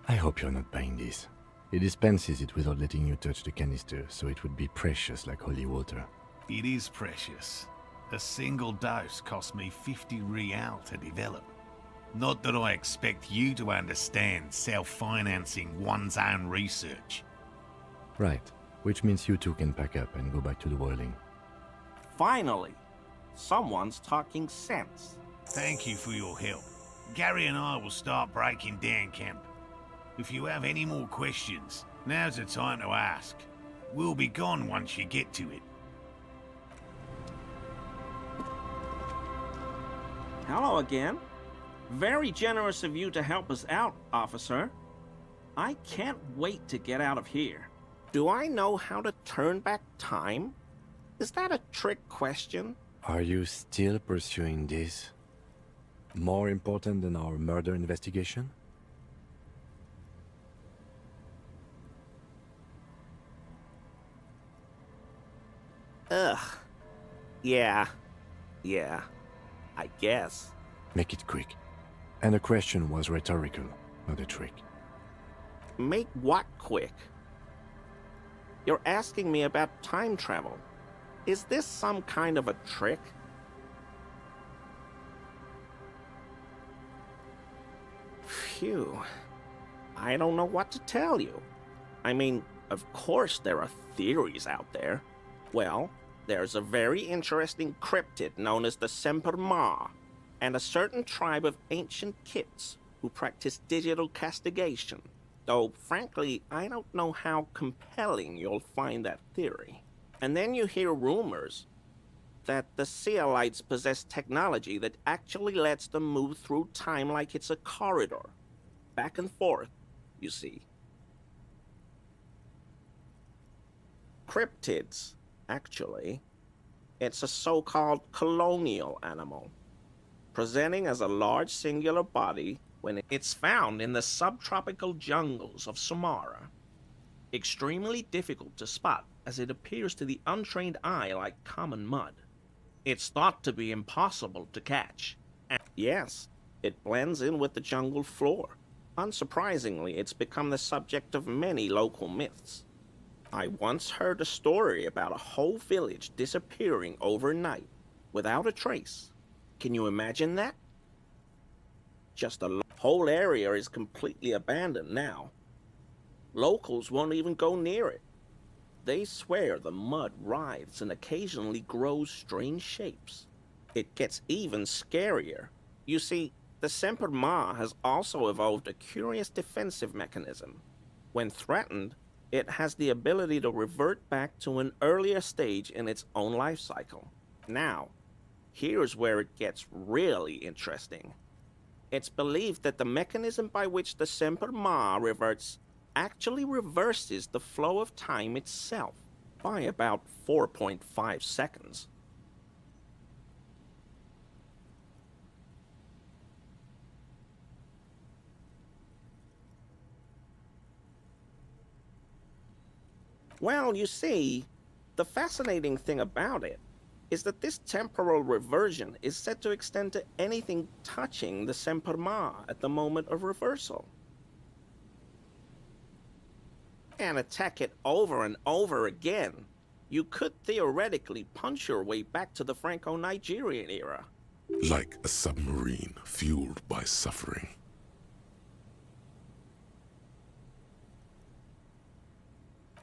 I hope you're not buying this. He dispenses it without letting you touch the canister, so it would be precious like holy water. It is precious. A single dose cost me 50 real to develop. Not that I expect you to understand self-financing one's own research. Right, which means you two can pack up and go back to the boiling. Finally, someone's talking sense. Thank you for your help. Gary and I will start breaking down camp. If you have any more questions, now's the time to ask. We'll be gone once you get to it. Hello again. Very generous of you to help us out, officer. I can't wait to get out of here. Do I know how to turn back time? Is that a trick question? Are you still pursuing this? More important than our murder investigation? Ugh. Yeah, I guess. Make it quick. And the question was rhetorical, not a trick. Make what quick? You're asking me about time travel. Is this some kind of a trick? Phew. I don't know what to tell you. I mean, of course there are theories out there. Well, there's a very interesting cryptid known as the Semper Ma, and a certain tribe of ancient kits who practice digital castigation. Though, frankly, I don't know how compelling you'll find that theory. And then you hear rumors that the Seolites possess technology that actually lets them move through time like it's a corridor. Back and forth, you see. Cryptids, actually. It's a so-called colonial animal, presenting as a large singular body when it's found in the subtropical jungles of Samara. Extremely difficult to spot, as it appears to the untrained eye like common mud. It's thought to be impossible to catch. And yes, it blends in with the jungle floor. Unsurprisingly, it's become the subject of many local myths. I once heard a story about a whole village disappearing overnight, without a trace. Can you imagine that? Just a whole area is completely abandoned now. Locals won't even go near it. They swear the mud writhes and occasionally grows strange shapes. It gets even scarier. You see, the Semper Ma has also evolved a curious defensive mechanism. When threatened, it has the ability to revert back to an earlier stage in its own life cycle. Now, here's where it gets really interesting. It's believed that the mechanism by which the Semper Ma reverts actually reverses the flow of time itself by about 4.5 seconds. Well, you see, the fascinating thing about it is that this temporal reversion is said to extend to anything touching the Semper Ma at the moment of reversal. And attack it over and over again, you could theoretically punch your way back to the Franco-Nigerian era. Like a submarine fueled by suffering.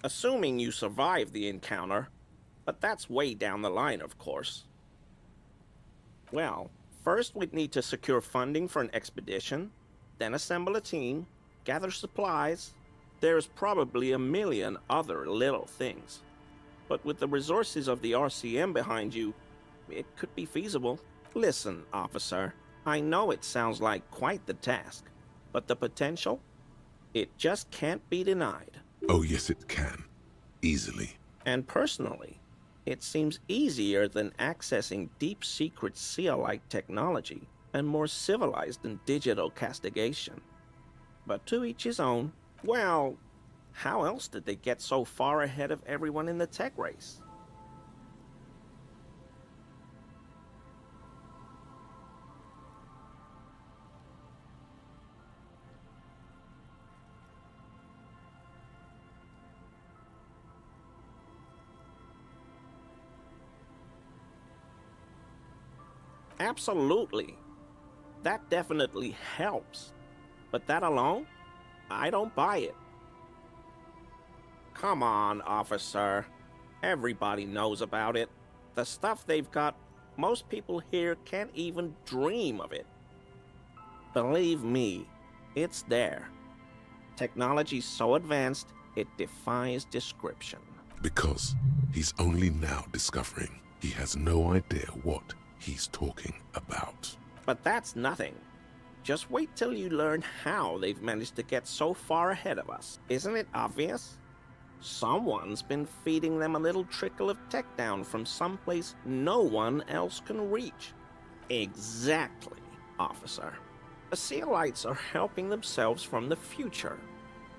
Assuming you survive the encounter, but that's way down the line, of course. Well, first we'd need to secure funding for an expedition, then assemble a team, gather supplies. There's probably a million other little things. But with the resources of the RCM behind you, it could be feasible. Listen, officer, I know it sounds like quite the task, but the potential, it just can't be denied. Oh yes it can. Easily. And personally, it seems easier than accessing deep secret SEAL-like technology and more civilized than digital castigation. But to each his own. Well, how else did they get so far ahead of everyone in the tech race? Absolutely. That definitely helps. But that alone? I don't buy it. Come on, officer. Everybody knows about it. The stuff they've got, most people here can't even dream of it. Believe me, it's there. Technology's so advanced, it defies description. Because he's only now discovering he has no idea what he's talking about. But that's nothing. Just wait till you learn how they've managed to get so far ahead of us. Isn't it obvious? Someone's been feeding them a little trickle of tech down from someplace no one else can reach. Exactly, officer. The Sealites are helping themselves from the future,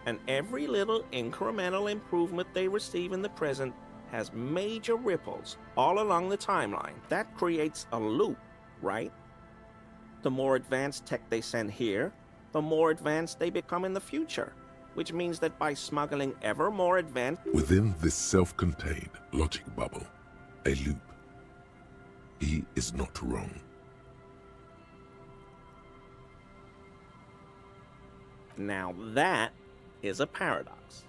and every little incremental improvement they receive in the present has major ripples all along the timeline. That creates a loop, right? The more advanced tech they send here, the more advanced they become in the future, which means that by smuggling ever more advanced... Within this self-contained logic bubble, a loop, he is not wrong. Now that is a paradox.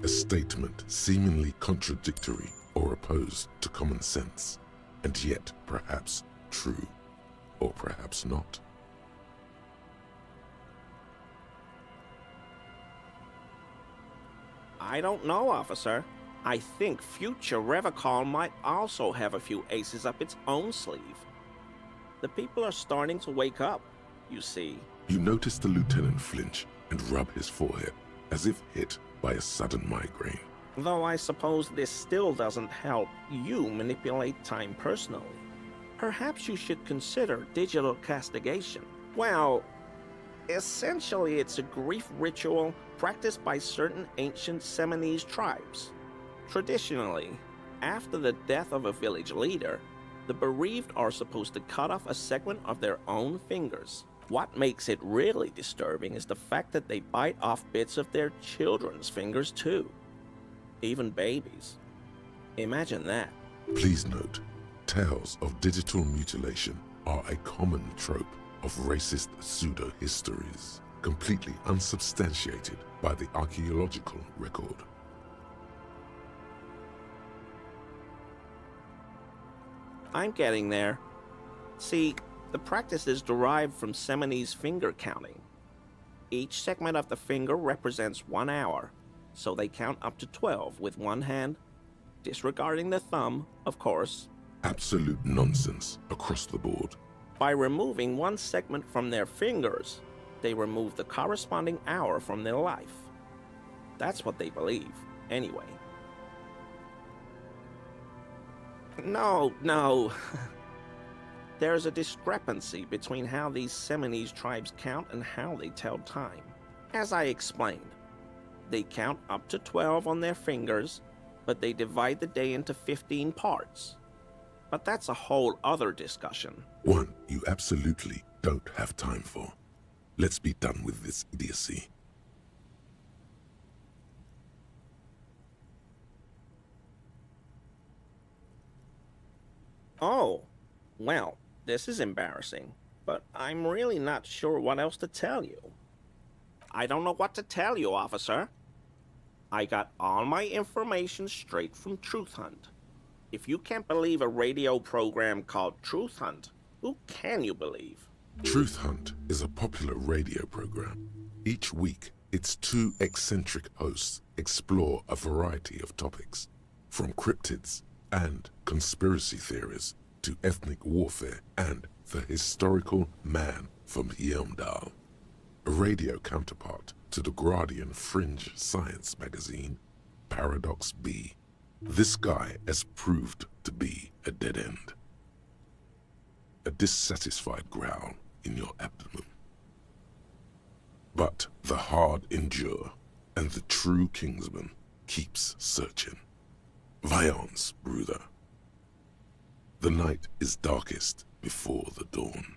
A statement seemingly contradictory or opposed to common sense, and yet perhaps true, or perhaps not. I don't know, officer. I think future Revacol might also have a few aces up its own sleeve. The people are starting to wake up, you see. You notice the lieutenant flinch and rub his forehead, as if hit by a sudden migraine. Though I suppose this still doesn't help you manipulate time personally. Perhaps you should consider digital castigation. Well, essentially it's a grief ritual practiced by certain ancient Seminese tribes. Traditionally, after the death of a village leader, the bereaved are supposed to cut off a segment of their own fingers. What makes it really disturbing is the fact that they bite off bits of their children's fingers too. Even babies. Imagine that. Please note, tales of digital mutilation are a common trope of racist pseudo-histories, completely unsubstantiated by the archaeological record. I'm getting there. See, the practice is derived from Seminese finger counting. Each segment of the finger represents 1 hour, so they count up to 12 with one hand, disregarding the thumb, of course. Absolute nonsense across the board. By removing one segment from their fingers, they remove the corresponding hour from their life. That's what they believe, anyway. No. There's a discrepancy between how these Seminese tribes count and how they tell time. As I explained, they count up to 12 on their fingers, but they divide the day into 15 parts. But that's a whole other discussion. One you absolutely don't have time for. Let's be done with this idiocy. Oh, well, this is embarrassing, but I'm really not sure what else to tell you. I don't know what to tell you, officer. I got all my information straight from Truth Hunt. If you can't believe a radio program called Truth Hunt, who can you believe? Truth Hunt is a popular radio program. Each week, its two eccentric hosts explore a variety of topics, from cryptids and conspiracy theories to ethnic warfare and the historical man from Yelmdal, a radio counterpart to the Guardian fringe science magazine, Paradox B. This guy has proved to be a dead end. A dissatisfied growl in your abdomen. But the hard endure, and the true Kingsman keeps searching. Viance, brother. The night is darkest before the dawn.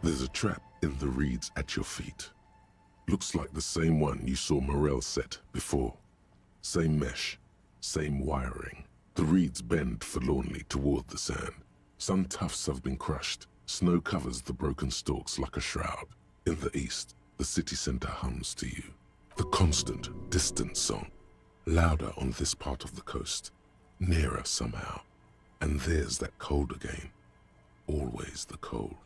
There's a trap in the reeds at your feet. Looks like the same one you saw Morel set before. Same mesh, same wiring. The reeds bend forlornly toward the sand. Some tufts have been crushed. Snow covers the broken stalks like a shroud. In the east, the city center hums to you. The constant, distant song. Louder on this part of the coast. Nearer somehow. And there's that cold again. Always the cold.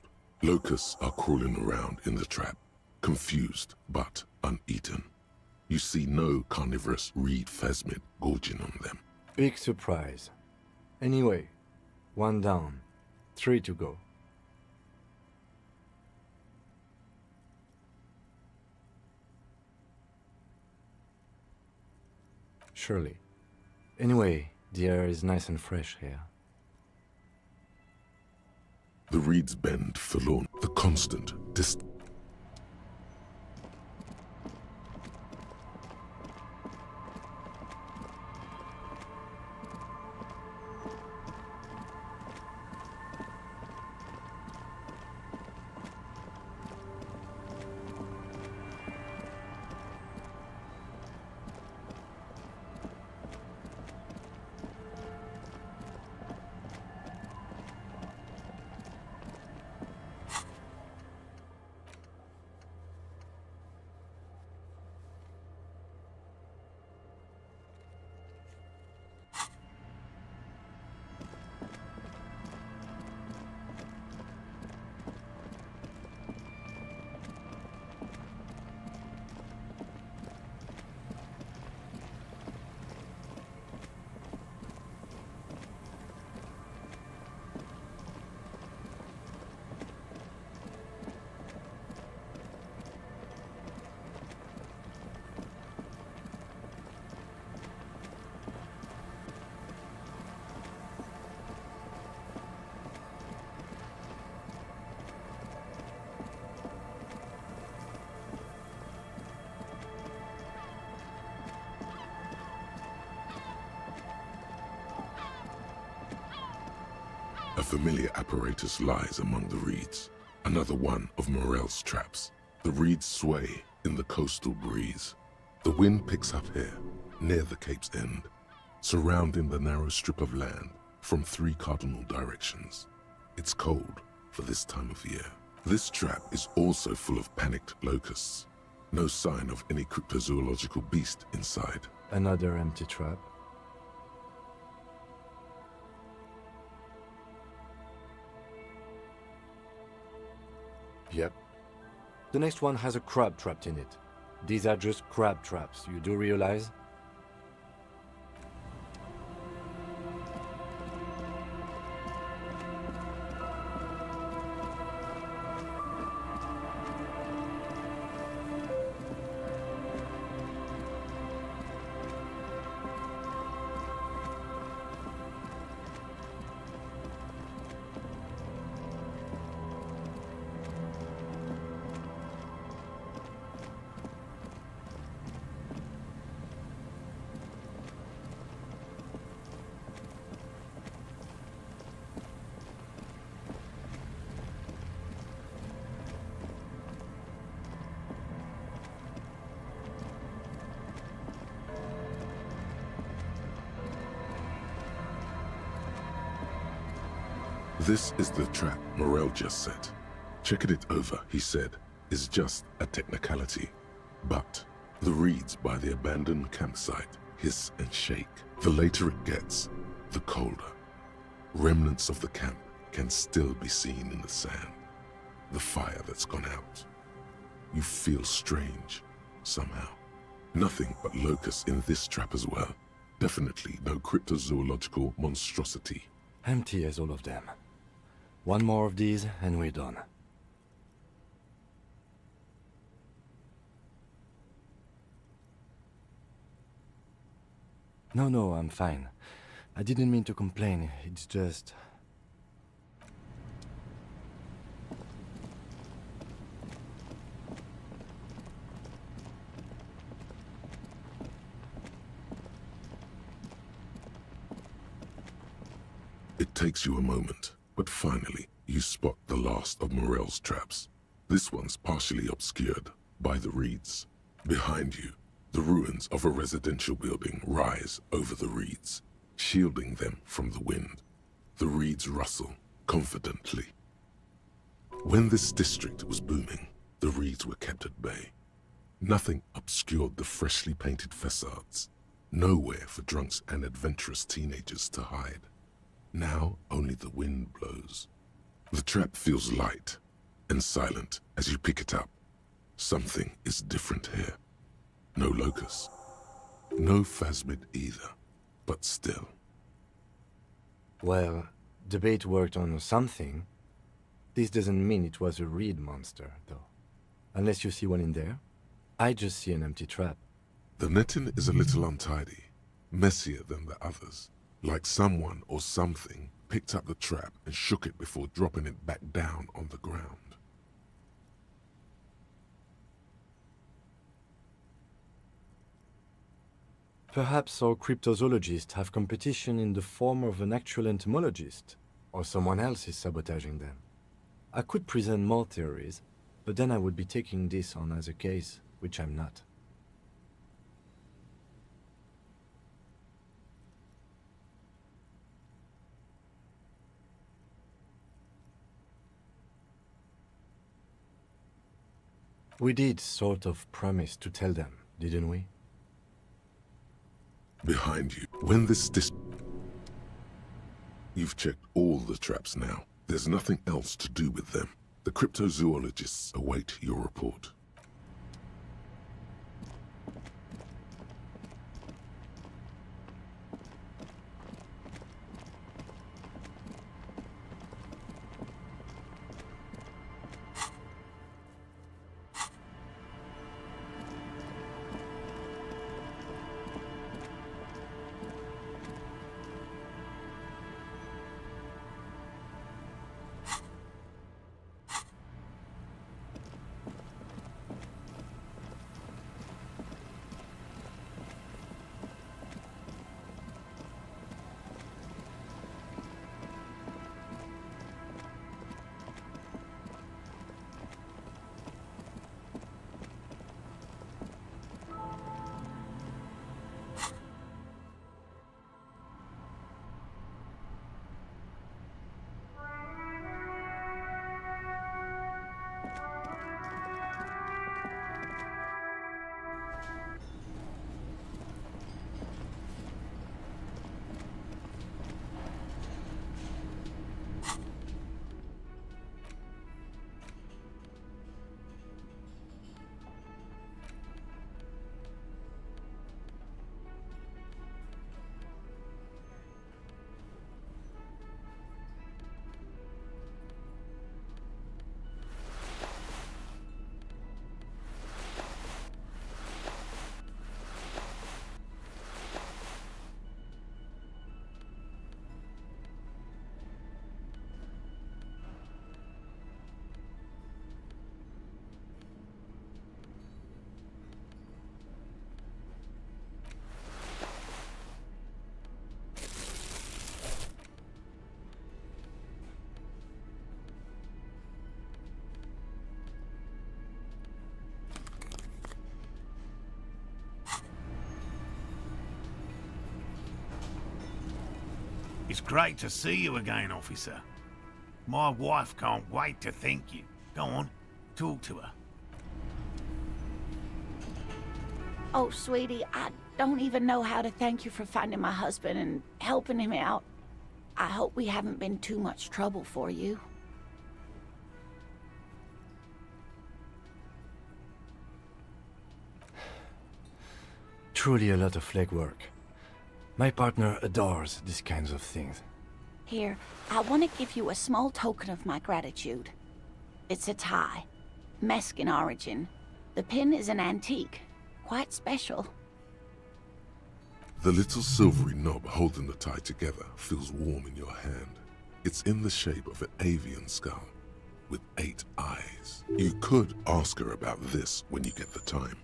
Locusts are crawling around in the trap, confused but uneaten. You see no carnivorous reed phasmid gorging on them. Big surprise. Anyway, 1 down, 3 to go. Surely. Anyway, the air is nice and fresh here. The reeds bend forlorn, the constant, distant. A familiar apparatus lies among the reeds, another one of Morel's traps. The reeds sway in the coastal breeze. The wind picks up here, near the cape's end, surrounding the narrow strip of land from 3 cardinal directions. It's cold for this time of year. This trap is also full of panicked locusts. No sign of any cryptozoological beast inside. Another empty trap. Yep. The next one has a crab trapped in it. These are just crab traps, you do realize? This is the trap Morel just set. Checking it over, he said, is just a technicality. But the reeds by the abandoned campsite hiss and shake. The later it gets, the colder. Remnants of the camp can still be seen in the sand. The fire that's gone out. You feel strange, somehow. Nothing but locusts in this trap as well. Definitely no cryptozoological monstrosity. Empty as all of them. One more of these and we're done. No, I'm fine. I didn't mean to complain, it's just... It takes you a moment, but finally, you spot the last of Morel's traps. This one's partially obscured by the reeds. Behind you, the ruins of a residential building rise over the reeds, shielding them from the wind. The reeds rustle confidently. When this district was booming, the reeds were kept at bay. Nothing obscured the freshly painted facades. Nowhere for drunks and adventurous teenagers to hide. Now only the wind blows. The trap feels light and silent as you pick it up. Something is different here. No locust. No phasmid either, but still. Well, the bait worked on something. This doesn't mean it was a reed monster, though. Unless you see one in there. I just see an empty trap. The netting is a little untidy, messier than the others. Like someone or something picked up the trap and shook it before dropping it back down on the ground. Perhaps our cryptozoologists have competition in the form of an actual entomologist, or someone else is sabotaging them. I could present more theories, but then I would be taking this on as a case, which I'm not. We did sort of promise to tell them, didn't we? Behind you, when this You've checked all the traps now. There's nothing else to do with them. The cryptozoologists await your report. It's great to see you again, officer. My wife can't wait to thank you. Go on, talk to her. Oh, sweetie, I don't even know how to thank you for finding my husband and helping him out. I hope we haven't been too much trouble for you. Truly a lot of legwork. My partner adores these kinds of things. Here, I want to give you a small token of my gratitude. It's a tie. Mexican origin. The pin is an antique. Quite special. The little silvery knob holding the tie together feels warm in your hand. It's in the shape of an avian skull, with 8 eyes. You could ask her about this when you get the time.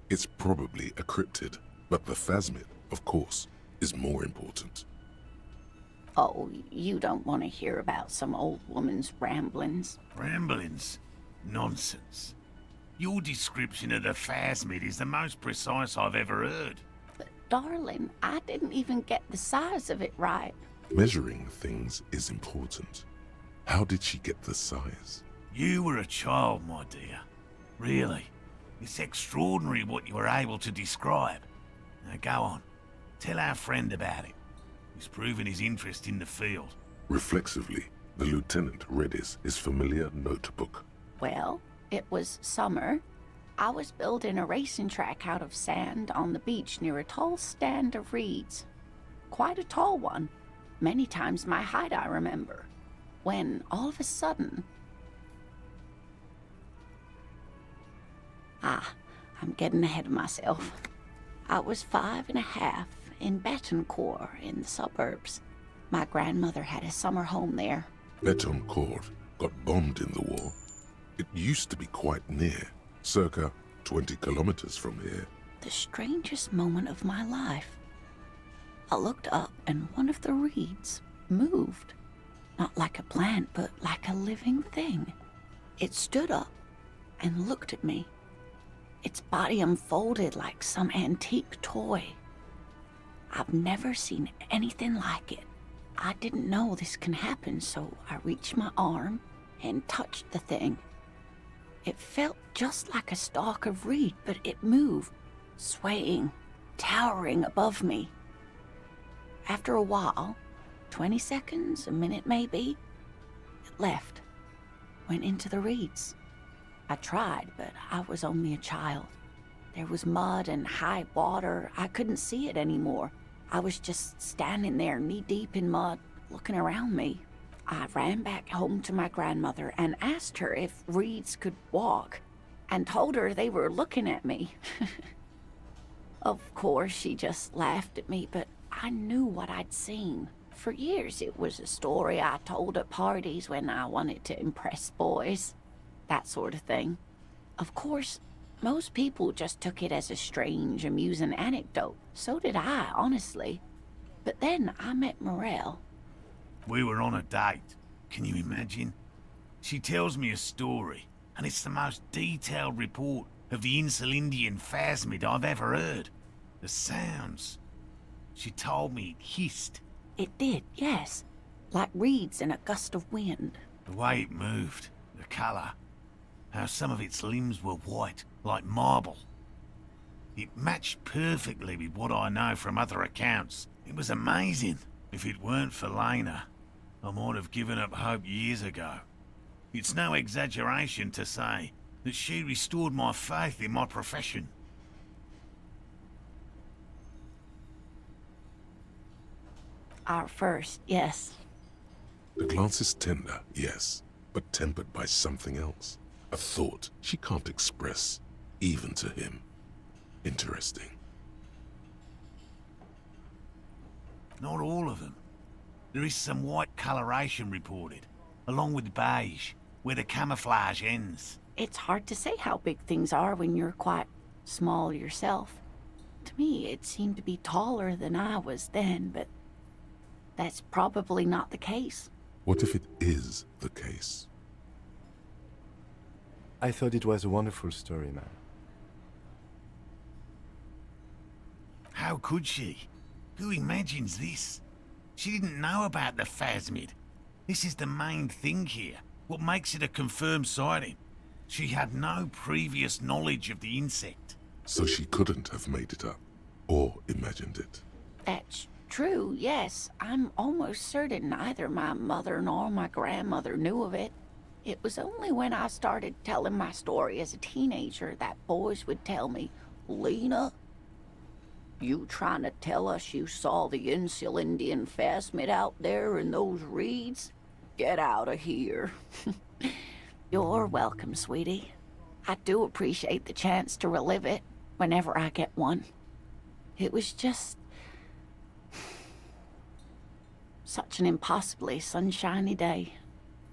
It's probably a cryptid, but the phasmid, of course, is more important. Oh, you don't want to hear about some old woman's ramblings. Ramblings? Nonsense. Your description of the phasmid is the most precise I've ever heard. But darling, I didn't even get the size of it right. Measuring things is important. How did she get the size? You were a child, my dear. Really. It's extraordinary what you were able to describe. Now go on. Tell our friend about it. He's proven his interest in the field. Reflexively, the lieutenant read his familiar notebook. Well, it was summer. I was building a racing track out of sand on the beach near a tall stand of reeds. Quite a tall one. Many times my height, I remember. When, all of a sudden... I'm getting ahead of myself. I was 5.5 in Betancourt in the suburbs. My grandmother had a summer home there. Betancourt got bombed in the war. It used to be quite near, circa 20 kilometers from here. The strangest moment of my life. I looked up and one of the reeds moved. Not like a plant, but like a living thing. It stood up and looked at me. Its body unfolded like some antique toy. I've never seen anything like it. I didn't know this can happen, so I reached my arm and touched the thing. It felt just like a stalk of reed, but it moved, swaying, towering above me. After a while, 20 seconds, a minute maybe, it left, went into the reeds. I tried, but I was only a child. There was mud and high water. I couldn't see it anymore. I was just standing there knee-deep in mud, looking around me. I ran back home to my grandmother and asked her if reeds could walk, and told her they were looking at me. Of course, she just laughed at me, but I knew what I'd seen. For years, it was a story I told at parties when I wanted to impress boys. That sort of thing. Of course, most people just took it as a strange, amusing anecdote. So did I, honestly. But then I met Morel. We were on a date. Can you imagine? She tells me a story, and it's the most detailed report of the Insulindian phasmid I've ever heard. The sounds. She told me it hissed. It did, yes. Like reeds in a gust of wind. The way it moved, the colour. How some of its limbs were white, like marble. It matched perfectly with what I know from other accounts. It was amazing. If it weren't for Lena, I might have given up hope years ago. It's no exaggeration to say that she restored my faith in my profession. Our first, yes. The glance is tender, yes, but tempered by something else. A thought she can't express, even to him. Interesting. Not all of them. There is some white coloration reported, along with beige, where the camouflage ends. It's hard to say how big things are when you're quite small yourself. To me, it seemed to be taller than I was then, but that's probably not the case. What if it is the case? I thought it was a wonderful story, man. How could she? Who imagines this? She didn't know about the phasmid. This is the main thing here. What makes it a confirmed sighting? She had no previous knowledge of the insect. So she couldn't have made it up, or imagined it. That's true, yes. I'm almost certain neither my mother nor my grandmother knew of it. It was only when I started telling my story as a teenager that boys would tell me, "Lena, you trying to tell us you saw the Insulindian phasmid out there in those reeds? Get out of here." You're welcome, sweetie. I do appreciate the chance to relive it whenever I get one. It was just such an impossibly sunshiny day.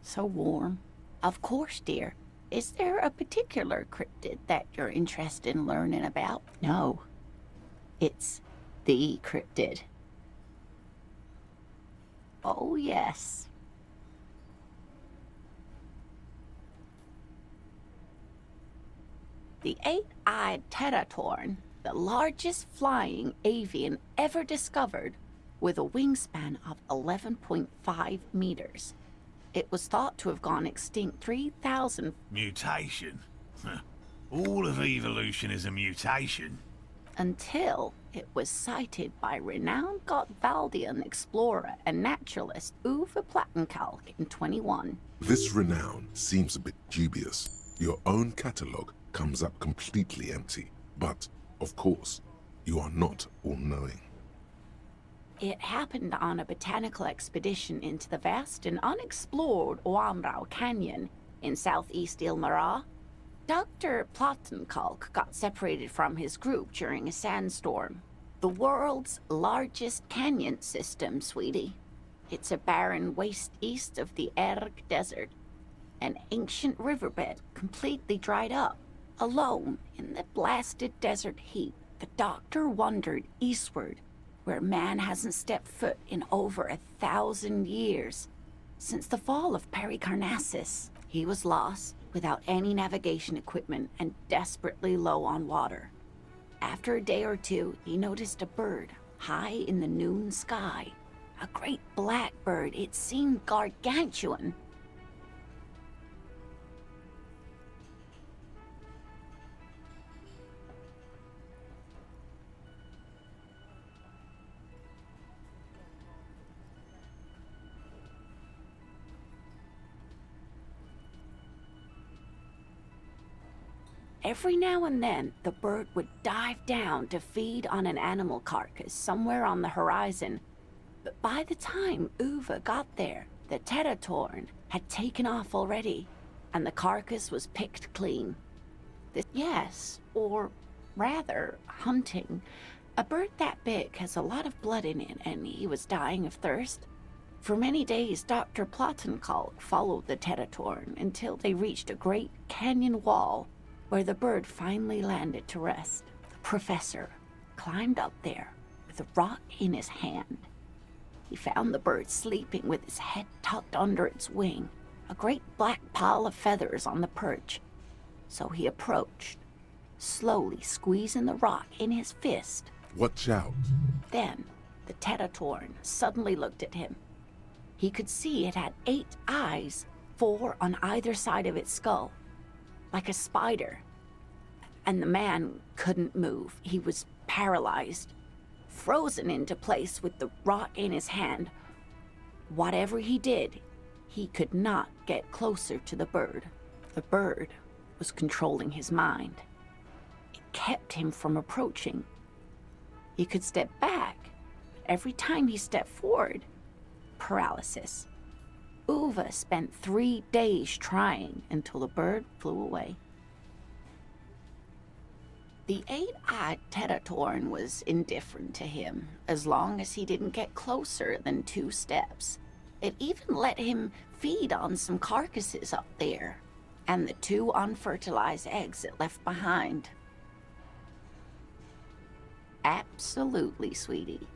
So warm. Of course, dear. Is there a particular cryptid that you're interested in learning about? No. It's the cryptid. Oh, yes. The eight-eyed teratorn, the largest flying avian ever discovered, with a wingspan of 11.5 meters. It was thought to have gone extinct 3,000... Mutation? All of evolution is a mutation. Until it was sighted by renowned Gotvaldian explorer and naturalist Uwe Plattenkalk in 21. This renown seems a bit dubious. Your own catalogue comes up completely empty. But, of course, you are not all-knowing. It happened on a botanical expedition into the vast and unexplored Oamrau Canyon in southeast Ilmara. Dr. Plattenkalk got separated from his group during a sandstorm. The world's largest canyon system, sweetie. It's a barren waste east of the Erg Desert. An ancient riverbed completely dried up. Alone in the blasted desert heat, the doctor wandered eastward, where man hasn't stepped foot in over 1,000 years. Since the fall of Pericarnassus, he was lost, without any navigation equipment and desperately low on water. After a day or two, he noticed a bird high in the noon sky. A great black bird. It seemed gargantuan. Every now and then, the bird would dive down to feed on an animal carcass somewhere on the horizon. But by the time Uwe got there, the teratorn had taken off already, and the carcass was picked clean. Yes, or rather, hunting. A bird that big has a lot of blood in it, and he was dying of thirst. For many days, Dr. Plattenkalk followed the teratorn until they reached a great canyon wall, where the bird finally landed to rest. The professor climbed up there with a rock in his hand. He found the bird sleeping with his head tucked under its wing, a great black pile of feathers on the perch. So he approached, slowly squeezing the rock in his fist. Watch out. Then the teratorn suddenly looked at him. He could see it had 8 eyes, 4 on either side of its skull, like a spider. And the man couldn't move. He was paralyzed, frozen into place with the rock in his hand. Whatever he did, he could not get closer to the bird. The bird was controlling his mind. It kept him from approaching. He could step back, but every time he stepped forward, paralysis. Uwe spent 3 days trying until the bird flew away. The 8-eyed teratorn was indifferent to him, as long as he didn't get closer than 2 steps. It even let him feed on some carcasses up there, and the 2 unfertilized eggs it left behind. Absolutely, sweetie.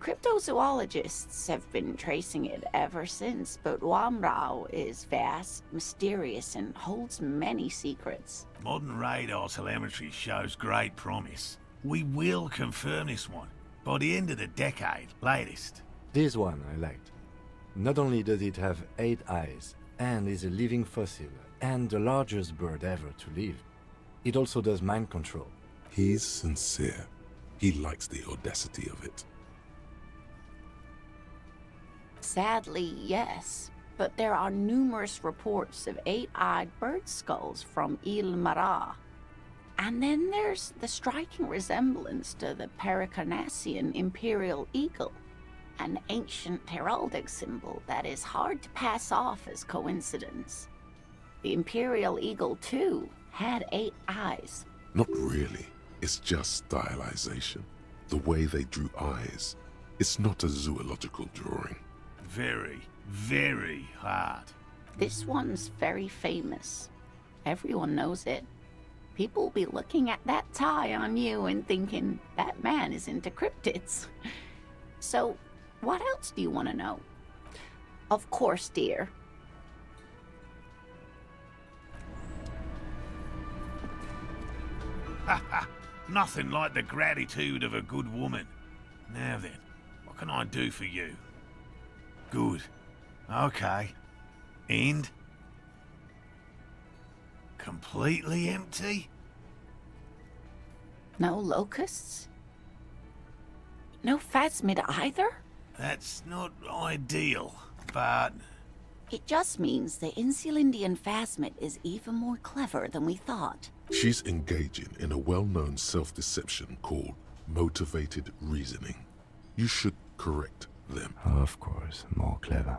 Cryptozoologists have been tracing it ever since, but Wamrau is vast, mysterious, and holds many secrets. Modern radar telemetry shows great promise. We will confirm this one by the end of the decade, latest. This one I liked. Not only does it have 8 eyes, and is a living fossil, and the largest bird ever to live, it also does mind control. He's sincere. He likes the audacity of it. Sadly, yes. But there are numerous reports of 8-eyed bird skulls from Il Mara. And then there's the striking resemblance to the Pericarnassian imperial eagle, an ancient heraldic symbol that is hard to pass off as coincidence. The imperial eagle, too, had 8 eyes. Not really. It's just stylization. The way they drew eyes. It's not a zoological drawing. Very, very hard. This one's very famous. Everyone knows it. People will be looking at that tie on you and thinking, that man is into cryptids. So, what else do you want to know? Of course, dear. Ha ha! Nothing like the gratitude of a good woman. Now then, what can I do for you? Good. Okay. And? Completely empty? No locusts? No phasmid either? That's not ideal, but... It just means the Insulindian phasmid is even more clever than we thought. She's engaging in a well-known self-deception called motivated reasoning. You should correct them. Of course, more clever.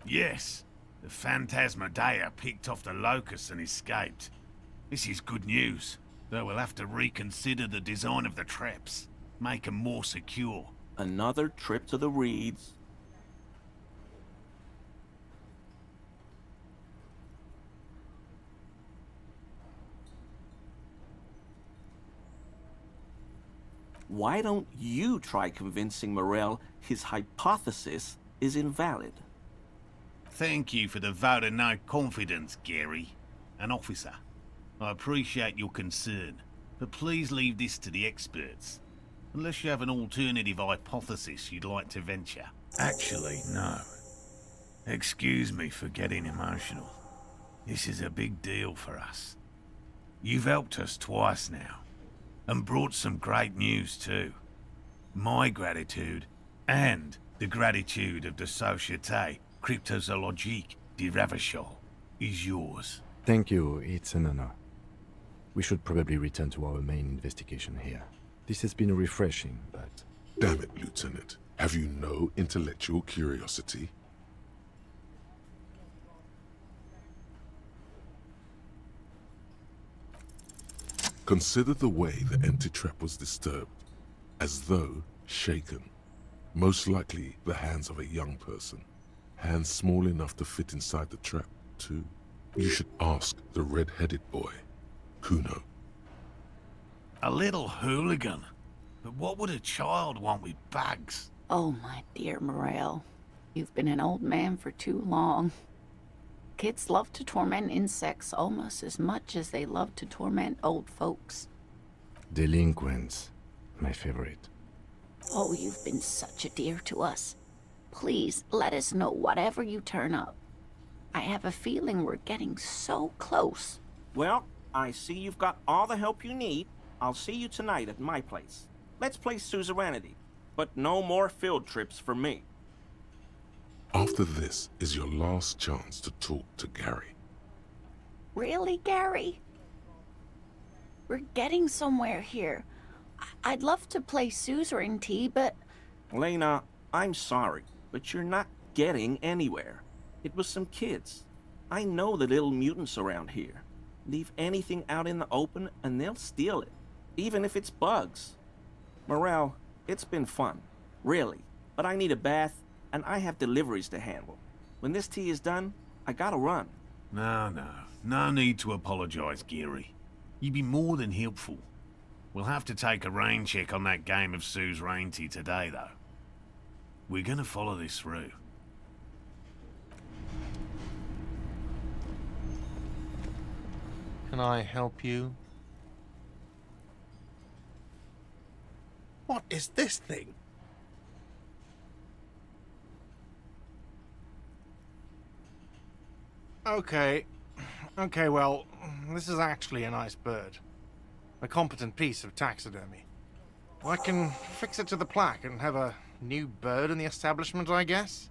Yes, the Phantasmadeia picked off the locusts and escaped. This is good news, though we'll have to reconsider the design of the traps. Make them more secure. Another trip to the Reeds. Why don't you try convincing Morell his hypothesis is invalid? Thank you for the vote of no confidence, Gary. An officer. I appreciate your concern, but please leave this to the experts. Unless you have an alternative hypothesis you'd like to venture. Actually, no. Excuse me for getting emotional. This is a big deal for us. You've helped us twice now. And brought some great news too. My gratitude, and the gratitude of the Société Cryptozoologique de Ravachol, is yours. Thank you, it's an honor. We should probably return to our main investigation here. This has been refreshing, but... Damn it, Lieutenant. Have you no intellectual curiosity? Consider the way the empty trap was disturbed, as though shaken. Most likely the hands of a young person. Hands small enough to fit inside the trap, too. You should ask the red-headed boy, Kuno. A little hooligan. But what would a child want with bags? Oh, my dear Morell. You've been an old man for too long. Kids love to torment insects almost as much as they love to torment old folks. Delinquents, my favorite. Oh, you've been such a dear to us. Please, let us know whatever you turn up. I have a feeling we're getting so close. Well, I see you've got all the help you need. I'll see you tonight at my place. Let's play suzerainty, but no more field trips for me. After this is your last chance to talk to Gary. Really, Gary? We're getting somewhere here. I'd love to play suzerainty, but... Lena, I'm sorry, but you're not getting anywhere. It was some kids. I know the little mutants around here. Leave anything out in the open and they'll steal it, even if it's bugs. Morell, it's been fun, really, but I need a bath and I have deliveries to handle. When this tea is done, I gotta run. No need to apologize, Gary. You'd be more than helpful. We'll have to take a rain check on that game of suzerainty today, though. We're gonna follow this through. Can I help you? What is this thing? Okay. Okay, well, this is actually a nice bird. A competent piece of taxidermy. I can fix it to the plaque and have a new bird in the establishment, I guess?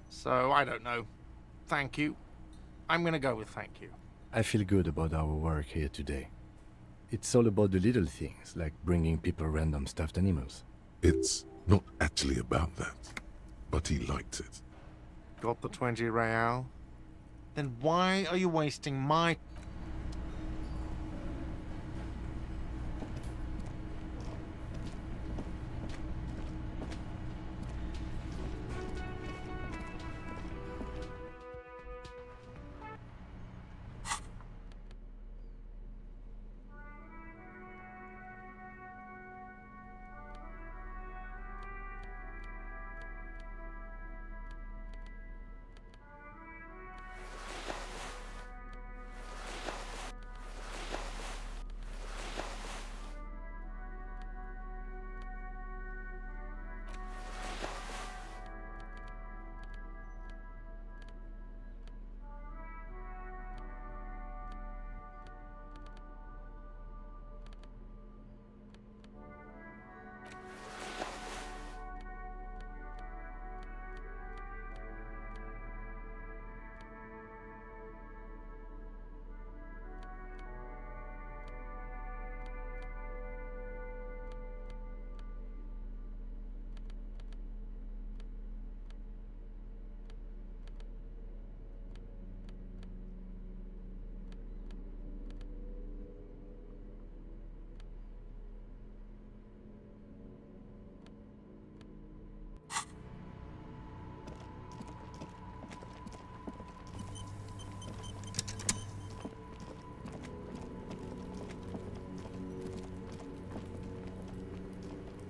So, I don't know. Thank you. I'm gonna go with thank you. I feel good about our work here today. It's all about the little things, like bringing people random stuffed animals. It's not actually about that, but he liked it. Got the 20 real? Then why are you wasting my...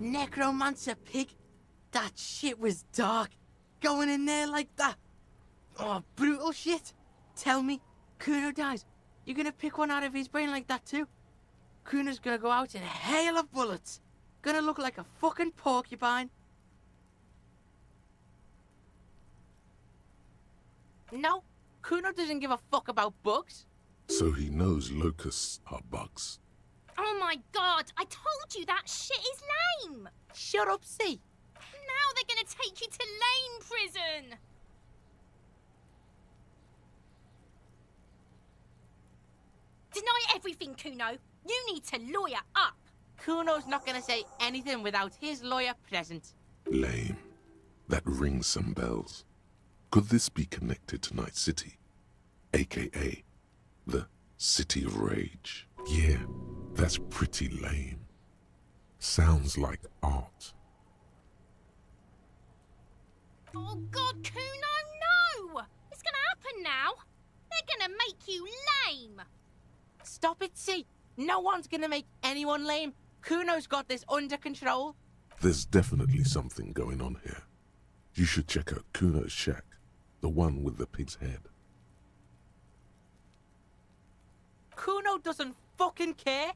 Necromancer pig? That shit was dark. Going in there like that. Oh, brutal shit. Tell me, Kuno dies. You gonna pick one out of his brain like that too? Kuno's gonna go out in a hail of bullets. Gonna look like a fucking porcupine. No, Kuno doesn't give a fuck about bugs. So he knows locusts are bugs. Oh my god, I told you that shit is lame! Shut up, C. Now they're gonna take you to lame prison! Deny everything, Kuno. You need to lawyer up. Kuno's not gonna say anything without his lawyer present. Lame. That rings some bells. Could this be connected to Night City? AKA the City of Rage? Yeah, that's pretty lame. Sounds like art. Oh god, Kuno, no! It's gonna happen now. They're gonna make you lame. Stop it, C. No one's gonna make anyone lame. Kuno's got this under control. There's definitely something going on here. You should check out Kuno's shack, the one with the pig's head. Kuno doesn't fucking care.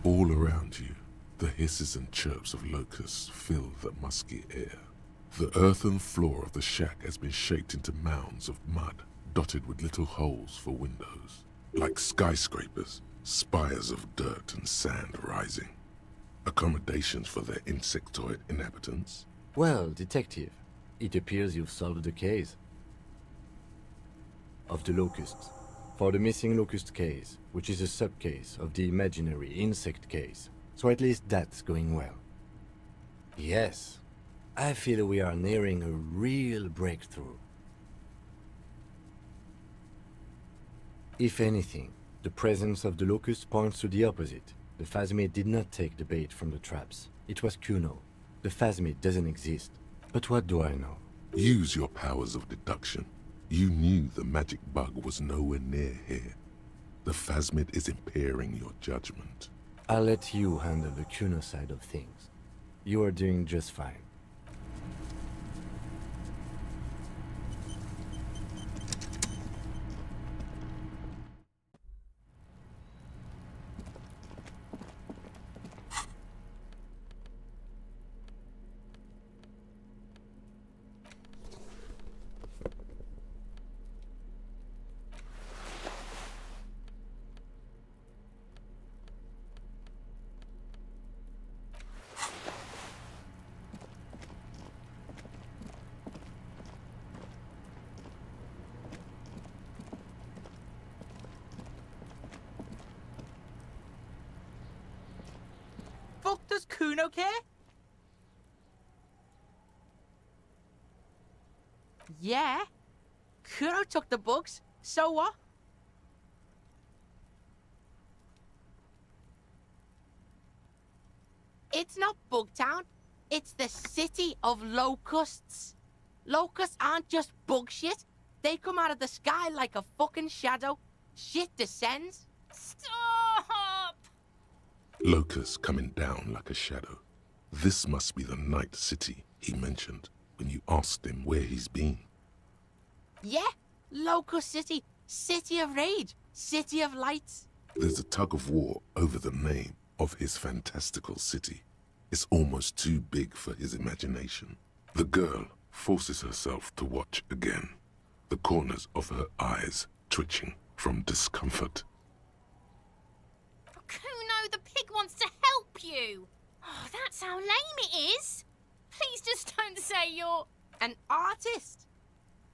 All around you, the hisses and chirps of locusts fill the musky air. The earthen floor of the shack has been shaped into mounds of mud, dotted with little holes for windows. Like skyscrapers, spires of dirt and sand rising. Accommodations for their insectoid inhabitants. Well, detective, it appears you've solved the case of the locusts. For the missing locust case, which is a sub-case of the imaginary insect case. So at least that's going well. Yes, I feel we are nearing a real breakthrough. If anything, the presence of the locust points to the opposite. The phasmid did not take the bait from the traps. It was Kuno. The phasmid doesn't exist. But what do I know? Use your powers of deduction. You knew the magic bug was nowhere near here. The phasmid is impairing your judgment. I'll let you handle the Kuno side of things. You are doing just fine. Fuck does Kuno care? Yeah. Kuno took the bugs, so what? It's not Bugtown. It's the city of locusts. Locusts aren't just bug shit. They come out of the sky like a fucking shadow. Shit descends. Stop! Locusts coming down like a shadow. This must be the night city he mentioned when you asked him where he's been. Yeah, Locust City. City of rage. City of lights. There's a tug of war over the name of his fantastical city. It's almost too big for his imagination. The girl forces herself to watch again, the corners of her eyes twitching from discomfort. Kuno, the pig wants to help you. Oh, that's how lame it is. Please just don't say you're... An artist?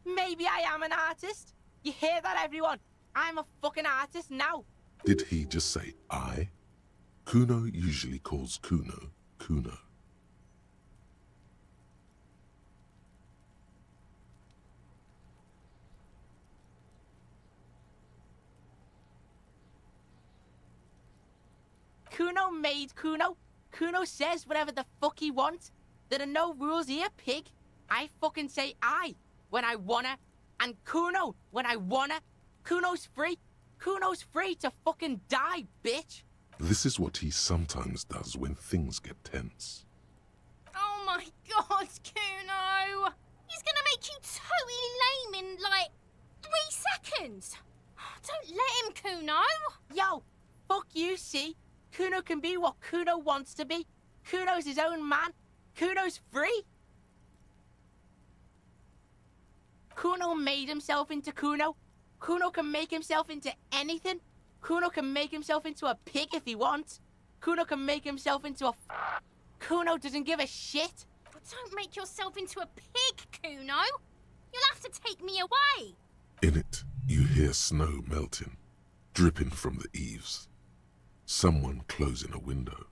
Maybe I am an artist. You hear that, everyone? I'm a fucking artist now. Did he just say I? Kuno usually calls Kuno, Kuno. Kuno made Kuno. Kuno says whatever the fuck he wants. There are no rules here, pig. I fucking say I when I wanna, and Kuno when I wanna. Kuno's free. Kuno's free to fucking die, bitch. This is what he sometimes does when things get tense. Oh my god, Kuno! He's gonna make you totally lame in, like, 3 seconds. Don't let him, Kuno. Yo, fuck you, see? Kuno can be what Kuno wants to be. Kuno's his own man. Kuno's free. Kuno made himself into Kuno. Kuno can make himself into anything. Kuno can make himself into a pig if he wants. Kuno can make himself into a... Kuno doesn't give a shit. But don't make yourself into a pig, Kuno. You'll have to take me away. In it, you hear snow melting, dripping from the eaves. Someone closing a window.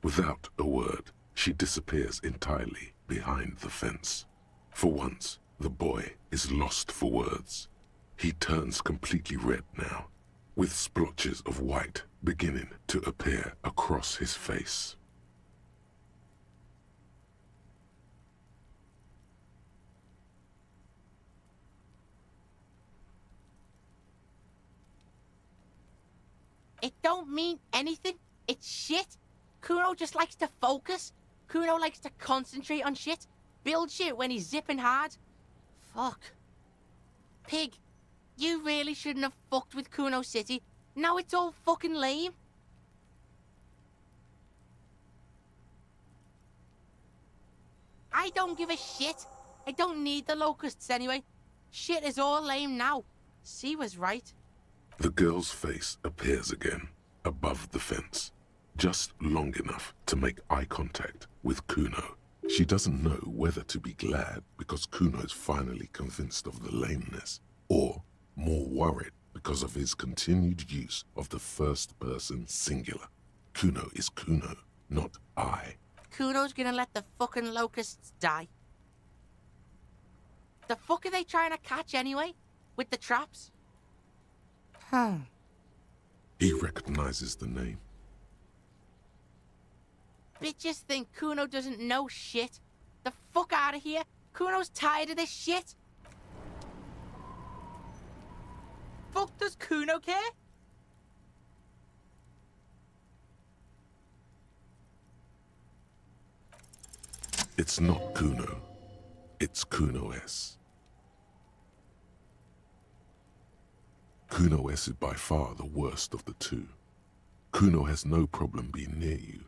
Without a word, she disappears entirely behind the fence. For once, the boy is lost for words. He turns completely red now, with splotches of white beginning to appear across his face. It don't mean anything. It's shit. Kuno just likes to focus. Kuno likes to concentrate on shit. Build shit when he's zipping hard. Fuck. Pig, you really shouldn't have fucked with Kuno City. Now it's all fucking lame. I don't give a shit. I don't need the locusts anyway. Shit is all lame now. C was right. The girl's face appears again, above the fence, just long enough to make eye contact with Kuno. She doesn't know whether to be glad because Kuno's finally convinced of the lameness, or more worried because of his continued use of the first-person singular. Kuno is Kuno, not I. Kuno's gonna let the fucking locusts die. The fuck are they trying to catch anyway? With the traps? He recognizes the name. Bitches think Kuno doesn't know shit. The fuck out of here. Kuno's tired of this shit. Fuck does Kuno care? It's not Kuno. It's Kuno S. Kuno S is by far the worst of the two. Kuno has no problem being near you,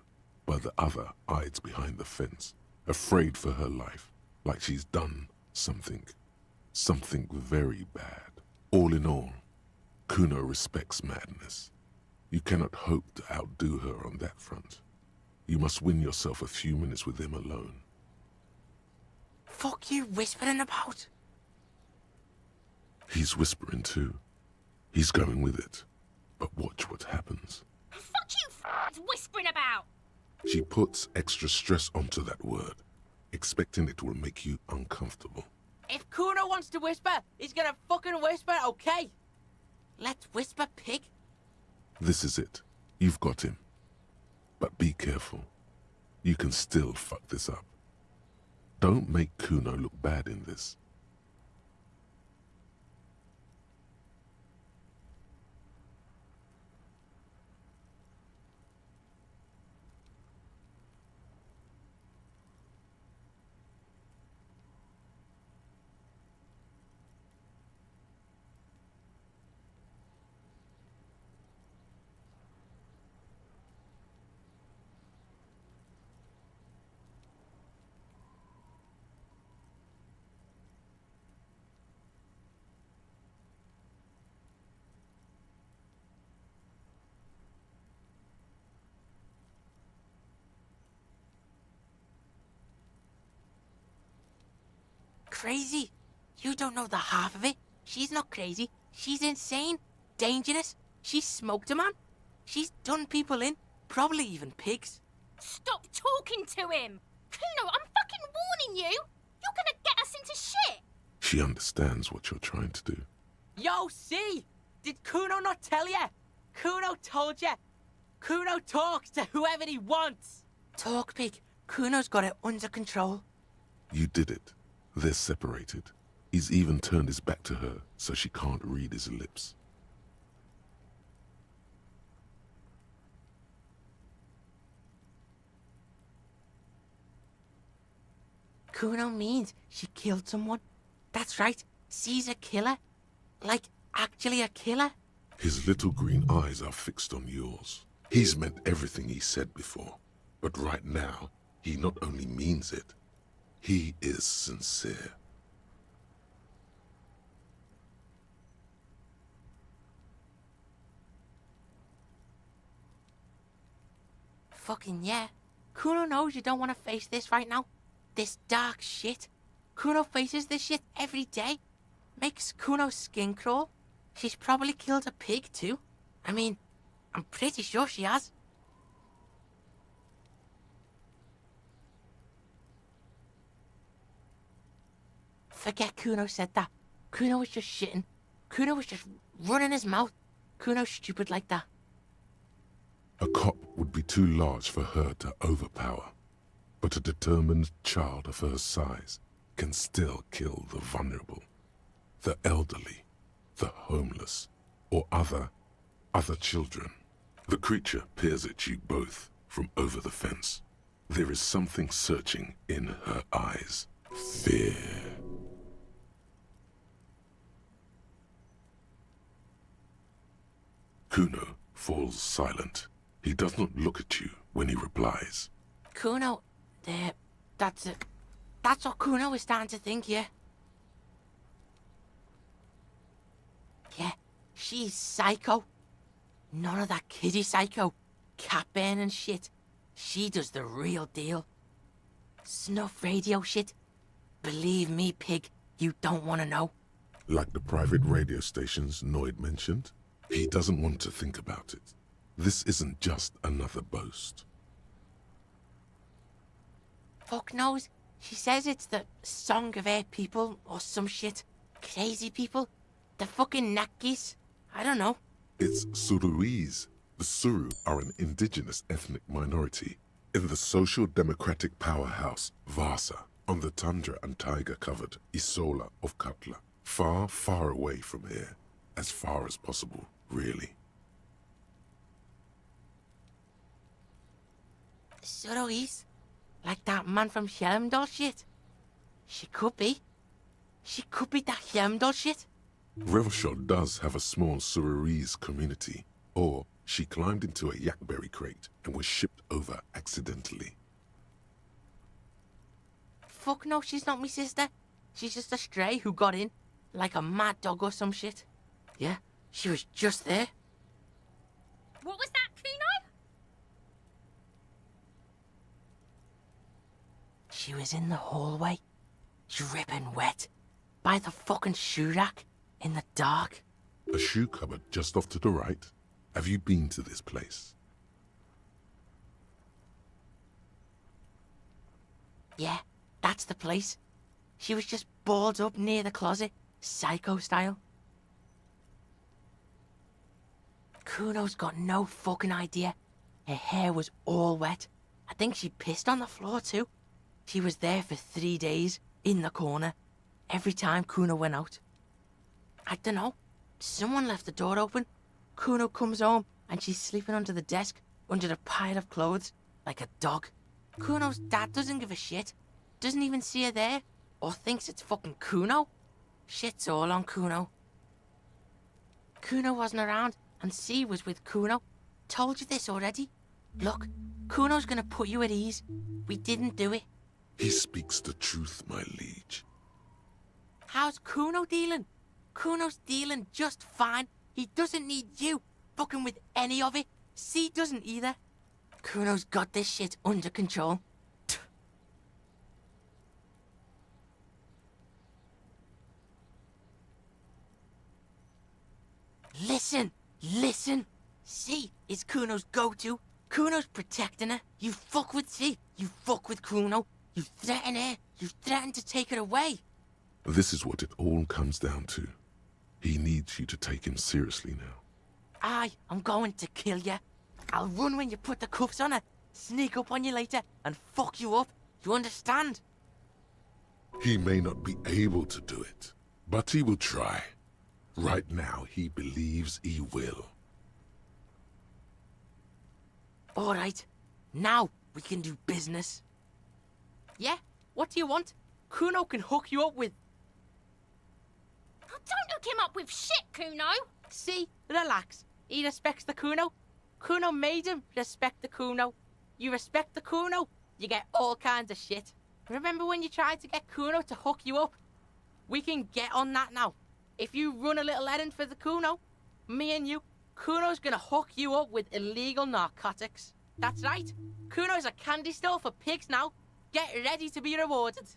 but the other hides behind the fence, afraid for her life, like she's done something very bad. All in all, Kuno respects madness. You cannot hope to outdo her on that front. You must win yourself a few minutes with him alone. Fuck you whispering about? He's whispering too. He's going with it. But watch what happens. Fuck you whispering about? She puts extra stress onto that word, expecting it will make you uncomfortable. If Kuno wants to whisper, he's gonna fucking whisper, okay? Let's whisper, pig. This is it. You've got him. But be careful. You can still fuck this up. Don't make Kuno look bad in this. Crazy? You don't know the half of it. She's not crazy. She's insane. Dangerous. She's smoked a man. She's done people in. Probably even pigs. Stop talking to him! Kuno, I'm fucking warning you! You're gonna get us into shit! She understands what you're trying to do. Yo, see? Did Kuno not tell you? Kuno told you. Kuno talks to whoever he wants. Talk, pig. Kuno's got it under control. You did it. They're separated. He's even turned his back to her, so she can't read his lips. Kuno means she killed someone. That's right. She's a killer. Like, actually a killer. His little green eyes are fixed on yours. He's meant everything he said before. But right now, he not only means it, he is sincere. Fucking yeah. Kuno knows you don't want to face this right now. This dark shit. Kuno faces this shit every day. Makes Kuno's skin crawl. She's probably killed a pig too. I mean, I'm pretty sure she has. Forget Kuno said that. Kuno was just shitting. Kuno was just running his mouth. Kuno's stupid like that. A cop would be too large for her to overpower. But a determined child of her size can still kill the vulnerable, the elderly, the homeless, or other children. The creature peers at you both from over the fence. There is something searching in her eyes. Fear. Kuno falls silent. He does not look at you when he replies. Kuno, that's it. That's what Kuno is starting to think, yeah. Yeah, she's psycho. None of that kiddie psycho. Cat burning shit. She does the real deal. Snuff radio shit. Believe me, pig, you don't want to know. Like the private radio stations Noid mentioned, he doesn't want to think about it. This isn't just another boast. Fuck knows. She says it's the song of her people or some shit. Crazy people. The fucking Nakis. I don't know. It's Suruese. The Suru are an indigenous ethnic minority in the social democratic powerhouse Vasa on the tundra and taiga-covered Isola of Katla. Far, far away from here. As far as possible, really. Suruese? Like that man from Helmdall shit? She could be. She could be that Helmdall shit. Revachol does have a small Suruese community, or she climbed into a yakberry crate and was shipped over accidentally. Fuck no, she's not me sister. She's just a stray who got in, like a mad dog or some shit. Yeah, she was just there. What was that, Kuno? She was in the hallway, dripping wet, by the fucking shoe rack, in the dark. A shoe cupboard just off to the right. Have you been to this place? Yeah, that's the place. She was just balled up near the closet, psycho style. Kuno's got no fucking idea. Her hair was all wet. I think she pissed on the floor too. She was there for 3 days, in the corner, every time Kuno went out. I dunno, someone left the door open. Kuno comes home and she's sleeping under the desk, under the pile of clothes, like a dog. Kuno's dad doesn't give a shit, doesn't even see her there, or thinks it's fucking Kuno. Shit's all on Kuno. Kuno wasn't around and C was with Kuno. Told you this already. Look, Kuno's gonna put you at ease. We didn't do it. He speaks the truth, my liege. How's Kuno dealing? Kuno's dealing just fine. He doesn't need you fucking with any of it. C doesn't either. Kuno's got this shit under control. Listen, listen. C is Kuno's go-to. Kuno's protecting her. You fuck with C, you fuck with Kuno. You threaten her, you threaten to take her away. This is what it all comes down to. He needs you to take him seriously now. I'm going to kill you. I'll run when you put the cuffs on her, sneak up on you later, and fuck you up. You understand? He may not be able to do it, but he will try. Right now, he believes he will. All right, now we can do business. Yeah, what do you want? Kuno can hook you up with... Oh, don't hook him up with shit, Kuno. See, relax. He respects the Kuno. Kuno made him respect the Kuno. You respect the Kuno, you get all kinds of shit. Remember when you tried to get Kuno to hook you up? We can get on that now. If you run a little errand for the Kuno, me and you, Kuno's gonna hook you up with illegal narcotics. That's right. Kuno's a candy store for pigs now. Get ready to be rewarded.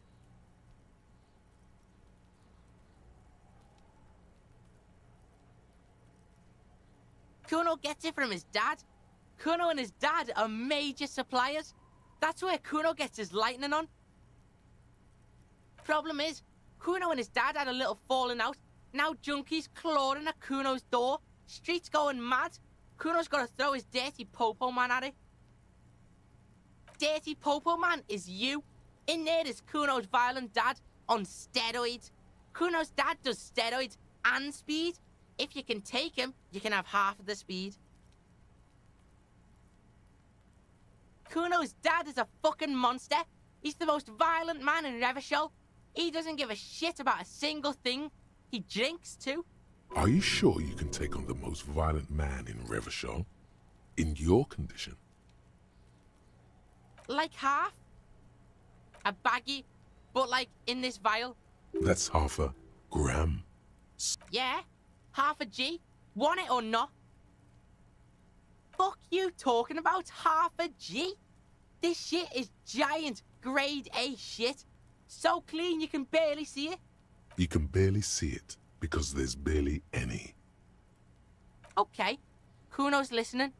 Kuno gets it from his dad. Kuno and his dad are major suppliers. That's where Kuno gets his lightning on. Problem is, Kuno and his dad had a little falling out. Now junkies clawing at Kuno's door. Streets going mad. Kuno's got to throw his dirty popo man at it. Dirty popo man is you. In there is Kuno's violent dad on steroids. Kuno's dad does steroids and speed. If you can take him, you can have half of the speed. Kuno's dad is a fucking monster. He's the most violent man in Revachol. He doesn't give a shit about a single thing. He drinks too. Are you sure you can take on the most violent man in Revachol? In your condition? Like half. A baggie, but like in this vial. That's half a gram. Yeah, half a G. Want it or not? Fuck you talking about half a G? This shit is giant, grade A shit. So clean you can barely see it. You can barely see it because there's barely any. Okay, Kuno's listening.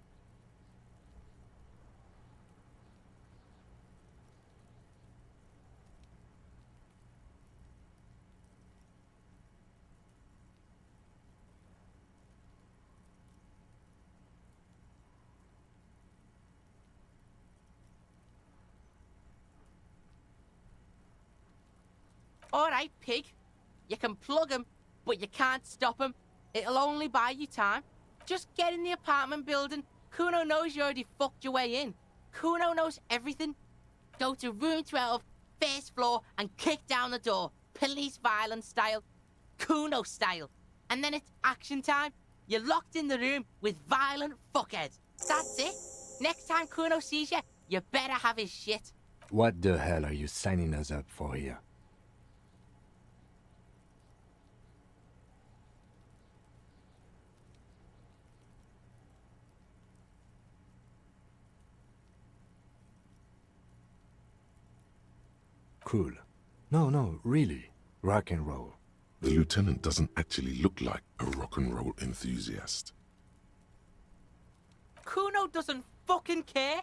Alright, pig. You can plug him, but you can't stop him. It'll only buy you time. Just get in the apartment building. Kuno knows you already fucked your way in. Kuno knows everything. Go to room 12, first floor, and kick down the door. Police violence style. Kuno style. And then it's action time. You're locked in the room with violent fuckheads. That's it. Next time Kuno sees you, you better have his shit. What the hell are you signing us up for here? Cool. No, really. Rock and roll. The lieutenant doesn't actually look like a rock and roll enthusiast. Kuno doesn't fucking care.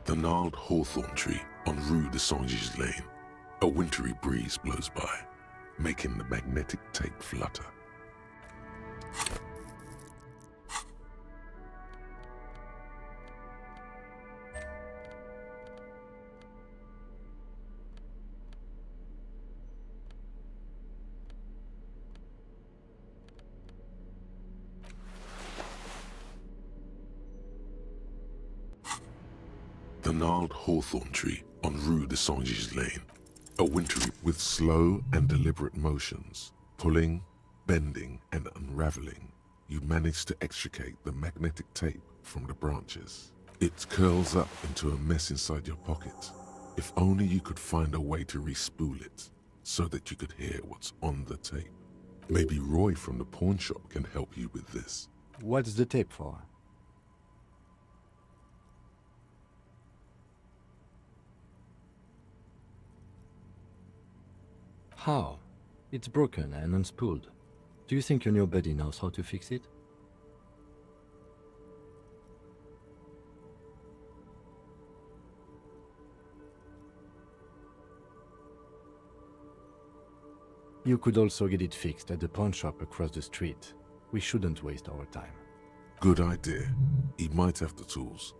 The gnarled hawthorn tree on Rue de Saint-Gilles Lane. A wintry breeze blows by, making the magnetic tape flutter. The gnarled hawthorn tree on Rue de Saint-Gilles Lane. A wintry with slow and deliberate motions, pulling, bending, and unraveling, you manage to extricate the magnetic tape from the branches. It curls up into a mess inside your pocket. If only you could find a way to re-spool it, so that you could hear what's on the tape. Maybe Roy from the pawn shop can help you with this. What's the tape for? How? It's broken and unspooled. Do you think your new buddy knows how to fix it? You could also get it fixed at the pawn shop across the street. We shouldn't waste our time. Good idea. He might have the tools.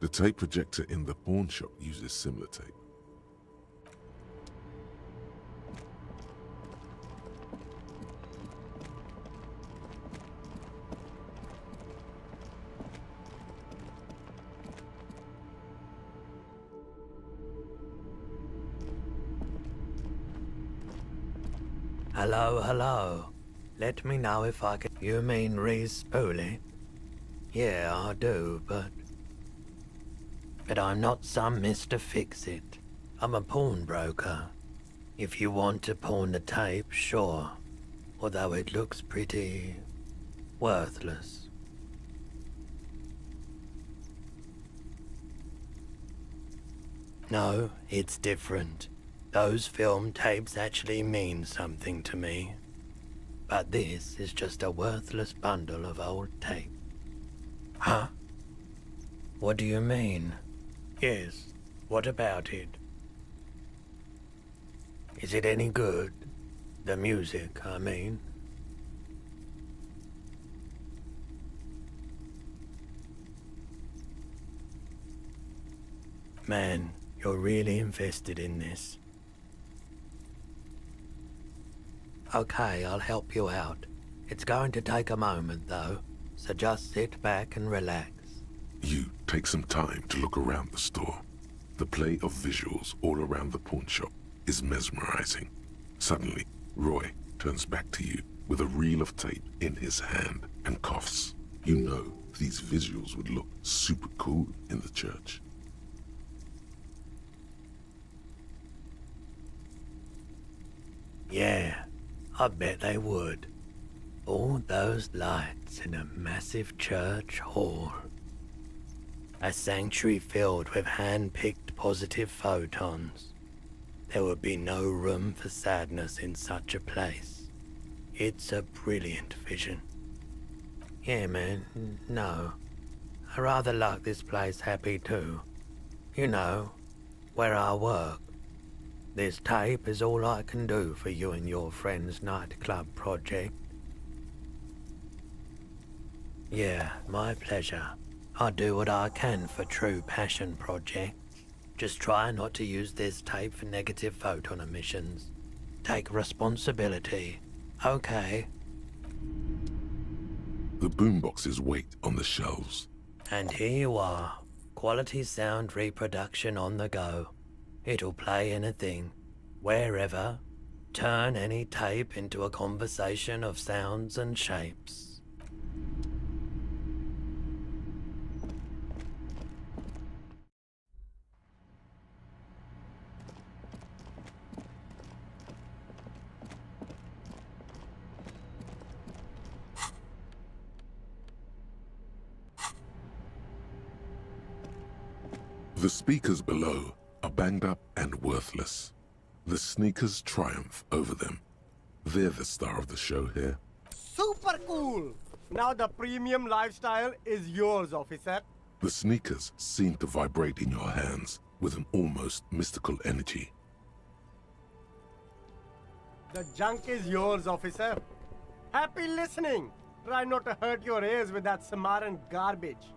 The tape projector in the pawn shop uses similar tape. Hello. Let me know if I can... You mean re-spool it? Yeah, I do, but I'm not some Mr. Fix-It. I'm a pawnbroker. If you want to pawn the tape, sure. Although it looks pretty... worthless. No, it's different. Those film tapes actually mean something to me. But this is just a worthless bundle of old tape. Huh? What do you mean? Yes, what about it? Is it any good? The music, I mean. Man, you're really invested in this. Okay, I'll help you out. It's going to take a moment, though, so just sit back and relax. You take some time to look around the store. The play of visuals all around the pawn shop is mesmerizing. Suddenly, Roy turns back to you with a reel of tape in his hand and coughs. You know these visuals would look super cool in the church. Yeah, I bet they would. All those lights in a massive church hall. A sanctuary filled with hand-picked positive photons. There would be no room for sadness in such a place. It's a brilliant vision. Yeah, man, no. I rather like this place happy too. You know, where I work. This tape is all I can do for you and your friend's nightclub project. Yeah, my pleasure. I'll do what I can for True Passion Project. Just try not to use this tape for negative photon emissions. Take responsibility, okay? The boomboxes wait on the shelves. And here you are. Quality sound reproduction on the go. It'll play anything, wherever. Turn any tape into a conversation of sounds and shapes. The speakers below are banged up and worthless. The sneakers triumph over them. They're the star of the show here. Super cool! Now the premium lifestyle is yours, officer. The sneakers seem to vibrate in your hands with an almost mystical energy. The junk is yours, officer. Happy listening! Try not to hurt your ears with that Samaran garbage.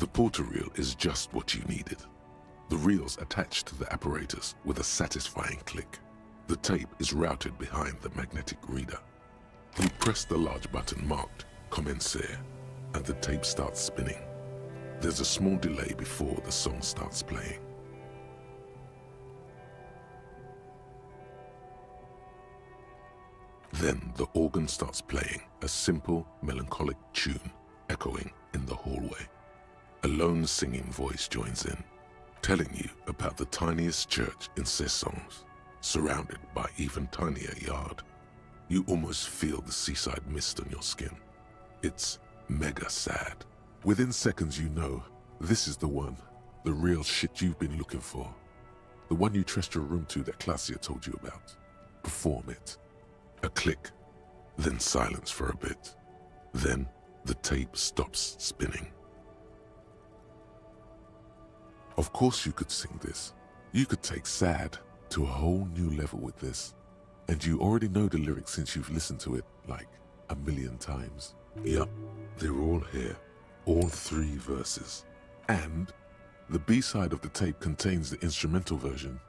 The porter reel is just what you needed. The reels attached to the apparatus with a satisfying click. The tape is routed behind the magnetic reader. You press the large button marked Commencer, and the tape starts spinning. There's a small delay before the song starts playing. Then the organ starts playing a simple, melancholic tune echoing in the hallway. A lone singing voice joins in, telling you about the tiniest church in Cessons, surrounded by even tinier yard. You almost feel the seaside mist on your skin. It's mega sad. Within seconds you know, this is the one, the real shit you've been looking for. The one you trust your room to that Claudia told you about. Perform it. A click, then silence for a bit. Then the tape stops spinning. Of course you could sing this. You could take sad to a whole new level with this. And you already know the lyrics since you've listened to it like 1,000,000 times. Yep, they're all here. All 3 verses. And the B-side of the tape contains the instrumental version.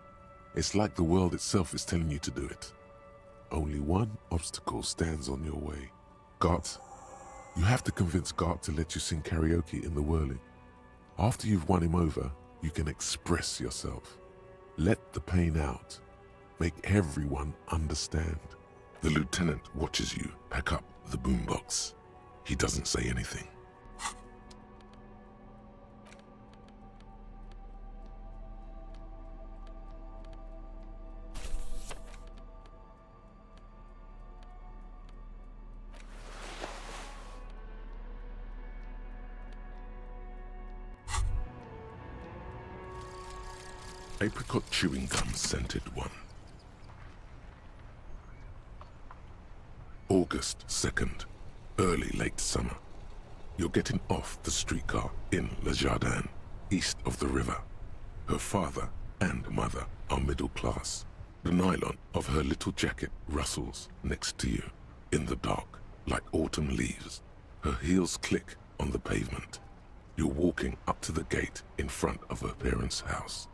It's like the world itself is telling you to do it. Only one obstacle stands on your way. Gart. You have to convince Gart to let you sing karaoke in the whirling. After you've won him over, you can express yourself. Let the pain out. Make everyone understand. The lieutenant watches you pack up the boombox. He doesn't say anything. Apricot chewing gum scented one. August 2nd, early late summer. You're getting off the streetcar in Le Jardin, east of the river. Her father and mother are middle class. The nylon of her little jacket rustles next to you, in the dark, like autumn leaves. Her heels click on the pavement. You're walking up to the gate in front of her parents' house.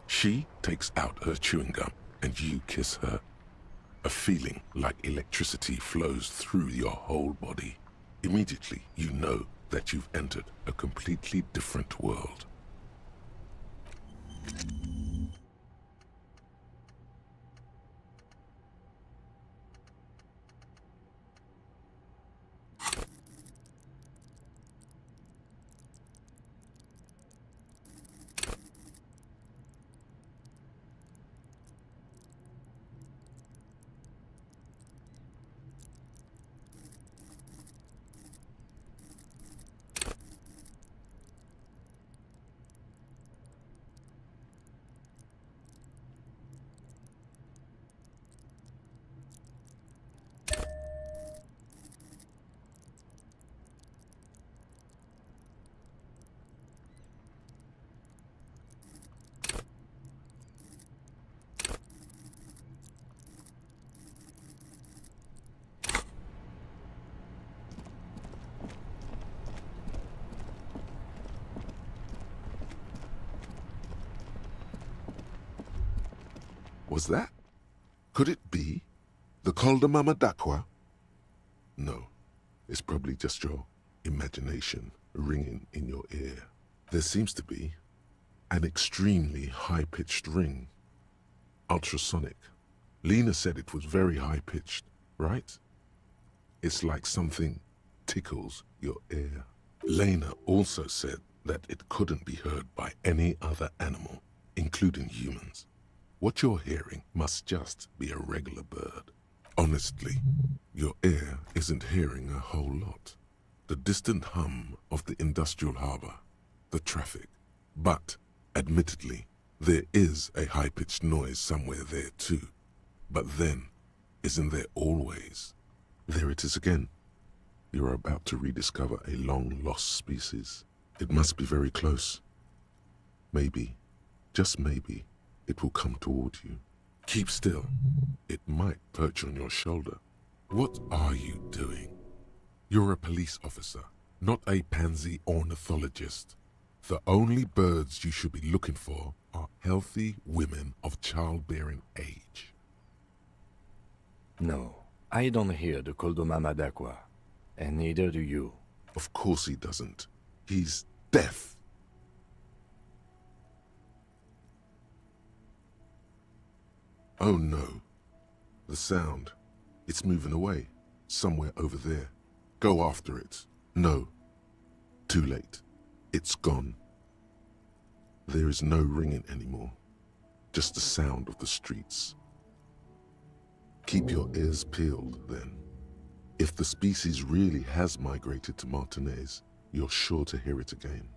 She takes out her chewing gum and you kiss her. A feeling like electricity flows through your whole body. Immediately, you know that you've entered a completely different world. Was that? Could it be the Col de Mama d'Aqua? No, it's probably just your imagination ringing in your ear. There seems to be an extremely high-pitched ring. Ultrasonic. Lena said it was very high-pitched, right? It's like something tickles your ear. Lena also said that it couldn't be heard by any other animal, including humans. What you're hearing must just be a regular bird. Honestly, your ear isn't hearing a whole lot. The distant hum of the industrial harbor, the traffic. But, admittedly, there is a high-pitched noise somewhere there too. But then, isn't there always? There it is again. You're about to rediscover a long-lost species. It must be very close. Maybe, just maybe, it will come toward you. Keep still. It might perch on your shoulder. What are you doing? You're a police officer, not a pansy ornithologist. The only birds you should be looking for are healthy women of childbearing age. No, I don't hear the Col de Mama d'Aqua, and neither do you. Of course he doesn't. He's deaf. Oh no. The sound. It's moving away. Somewhere over there. Go after it. No. Too late. It's gone. There is no ringing anymore. Just the sound of the streets. Keep your ears peeled, then. If the species really has migrated to Martinez, you're sure to hear it again.